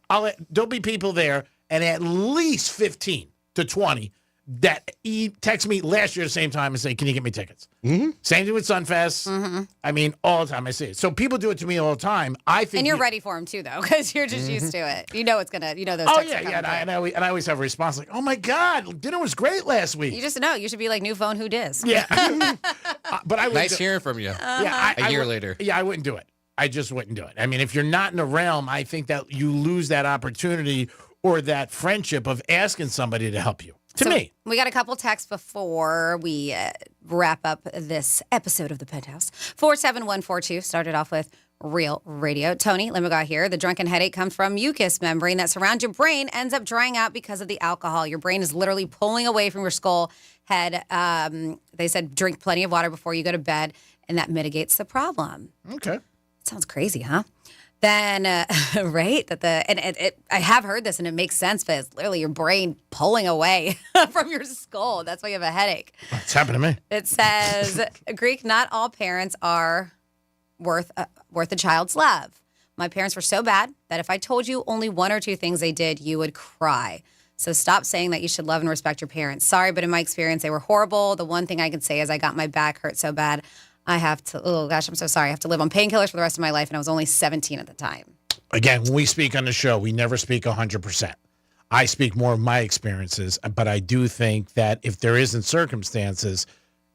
There'll be people there, and at least 15 to 20 that text me last year at the same time and say, can you get me tickets? Mm-hmm. Same thing with Sunfest. Mm-hmm. I mean, all the time I see it. So people do it to me all the time. I think, and you're ready for them too, though, because you're just used to it. You know it's gonna. You know those. Oh texts yeah. And I always have a response like, "Oh my God, dinner was great last week." You just know. You should be like, new phone, who dis? Yeah. But I nice hearing from you. Yeah, a year later. Yeah, I wouldn't do it. I just wouldn't do it. I mean, if you're not in the realm, I think that you lose that opportunity or that friendship of asking somebody to help you. To me. We got a couple texts before we wrap up this episode of the Penthouse. 47142 started off with Real Radio. Tony Limiga here. The drunken headache comes from mucous membrane that surrounds your brain, ends up drying out because of the alcohol. Your brain is literally pulling away from your skull head. They said drink plenty of water before you go to bed, and that mitigates the problem. Okay. Sounds crazy, huh? then right I have heard this and it makes sense, but it's literally your brain pulling away from your skull. That's why you have a headache. It's happened to me. It says, Greek, not all parents are worth a child's love. My parents were so bad that if I told you only one or two things they did, you would cry. So stop saying that you should love and respect your parents. Sorry, but in my experience, they were horrible. The one thing I can say is I got my back hurt so bad. I have to, oh gosh, I'm so sorry. I have to live on painkillers for the rest of my life. And I was only 17 at the time. Again, when we speak on the show, we never speak 100%. I speak more of my experiences, but I do think that if there isn't circumstances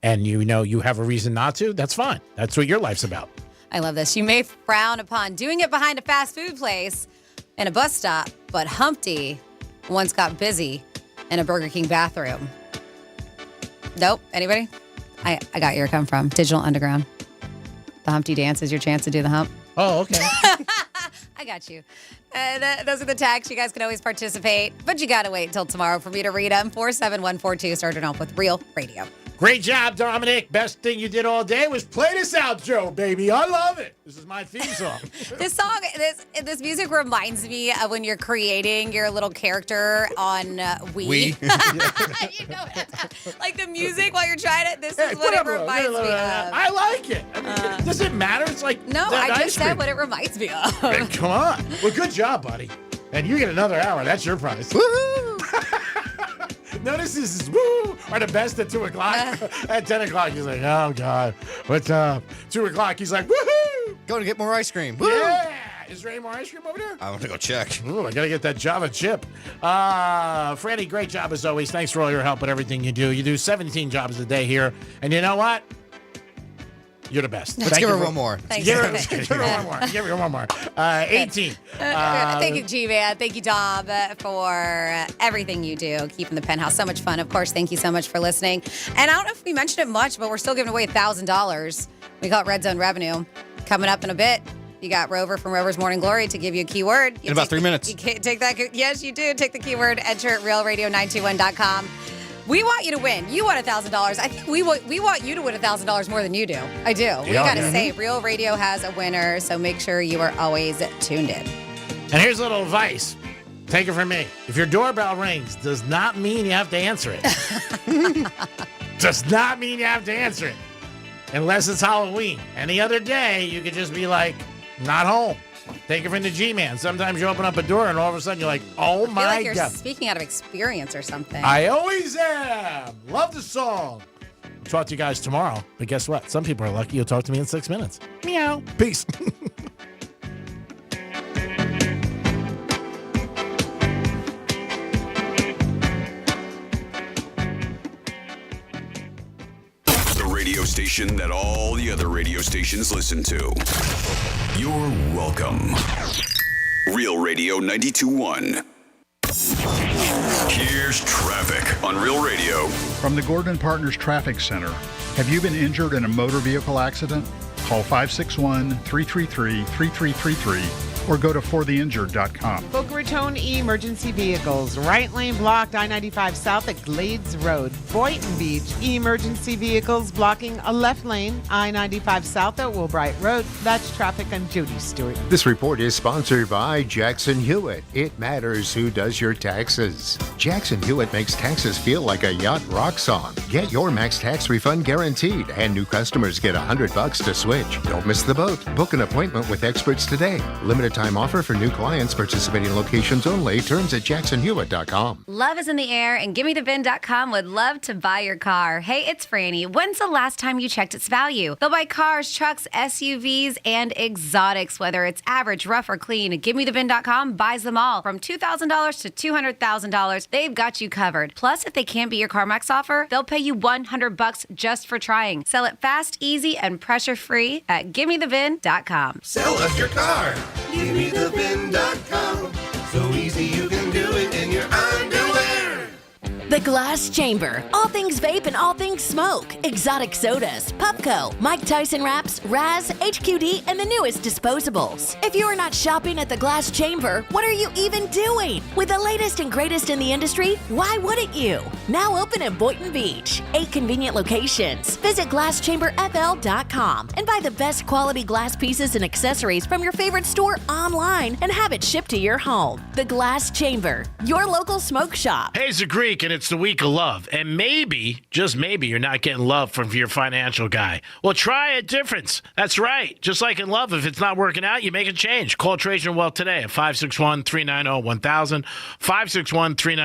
and you know you have a reason not to, that's fine. That's what your life's about. I love this. You may frown upon doing it behind a fast food place and a bus stop, but Humpty once got busy in a Burger King bathroom. Nope. Anybody? I got where you're coming from. Digital Underground. The Humpty dance is your chance to do the hump. Oh, okay. I got you. Those are the tags. You guys can always participate, but you got to wait until tomorrow for me to read them. 47142, starting off with Real Radio. Great job, Dominic. Best thing you did all day was play this outro, baby. I love it. This is my theme song. This music reminds me of when you're creating your little character on Wii. You know, like the music while you're trying it. This is what it reminds me of. I like it. I mean, does it matter? It's like no, I just said what it reminds me of. Man, come on. Well, good job, buddy. And you get another hour. That's your prize. Woo! Notice this is woo are the best at 2 o'clock. At 10 o'clock, he's like, oh, God, what's up? 2 o'clock, he's like, woohoo! Go to get more ice cream. Woo! Yeah! Is there any more ice cream over there? I want to go check. Ooh, I got to get that Java chip. Franny, great job as always. Thanks for all your help with everything you do. You do 17 jobs a day here. And you know what? You're the best. Let's give her one more. Give her one more. 18. Thank you, G-Man. Thank you, Dom, for everything you do, keeping the Penthouse so much fun. Of course, thank you so much for listening. And I don't know if we mentioned it much, but we're still giving away $1,000. We got Red Zone Revenue coming up in a bit. You got Rover from Rover's Morning Glory to give you a keyword. In about 3 minutes. You can't take that. Yes, you do. Take the keyword, enter at realradio921.com. We want you to win. You want $1,000. I think we want you to win $1,000 more than you do. I do. We got to say, Real Radio has a winner, so make sure you are always tuned in. And here's a little advice. Take it from me. If your doorbell rings, does not mean you have to answer it. Does not mean you have to answer it. Unless it's Halloween. Any other day, you could just be like, not home. Take it from the G-Man. Sometimes you open up a door and all of a sudden you're like, oh my God. I feel like you're speaking out of experience or something. I always am. Love the song. I'll talk to you guys tomorrow. But guess what? Some people are lucky you'll talk to me in 6 minutes. Meow. Peace. Radio station that all the other radio stations listen to. You're welcome. Real Radio 92.1. Here's traffic on Real Radio. From the Gordon Partners Traffic Center. Have you been injured in a motor vehicle accident? Call 561-333-3333 or go to fortheinjured.com. Boca Raton emergency vehicles. Right lane blocked I-95 south at Glades Road. Boynton Beach emergency vehicles blocking a left lane I-95 south at Wilbright Road. That's traffic on Jody Stewart. This report is sponsored by Jackson Hewitt. It matters who does your taxes. Jackson Hewitt makes taxes feel like a yacht rock song. Get your max tax refund guaranteed, and new customers get $100 to switch. Don't miss the boat. Book an appointment with experts today. Limited time offer for new clients. Participating locations only. Terms at jacksonhewitt.com. Love is in the air, and GimmeTheVin.com would love to buy your car. Hey, it's Franny. When's the last time you checked its value? They'll buy cars, trucks, SUVs, and exotics, whether it's average, rough, or clean. GimmeTheVin.com buys them all. From $2,000 to $200,000, they've got you covered. Plus, if they can't beat your CarMax offer, they'll pay you $100 just for trying. Sell it fast, easy, and pressure-free at GimmeTheVin.com. Sell us your car. GimmeTheVin.com. So easy you can do it in your underwear. The Glass Chamber. All things vape and all things smoke. Exotic sodas, Pupco, Mike Tyson wraps, Raz, HQD, and the newest disposables. If you are not shopping at the Glass Chamber, what are you even doing? With the latest and greatest in the industry, why wouldn't you? Now open in Boynton Beach. 8 convenient locations. Visit GlassChamberFL.com and buy the best quality glass pieces and accessories from your favorite store online and have it shipped to your home. The Glass Chamber, your local smoke shop. Hey, it's the Greek, and it's the week of love. And maybe, just maybe, you're not getting love from your financial guy. Well, try a difference. That's right. Just like in love, if it's not working out, you make a change. Call Trajan Wealth today at 561-390-1000, 561-390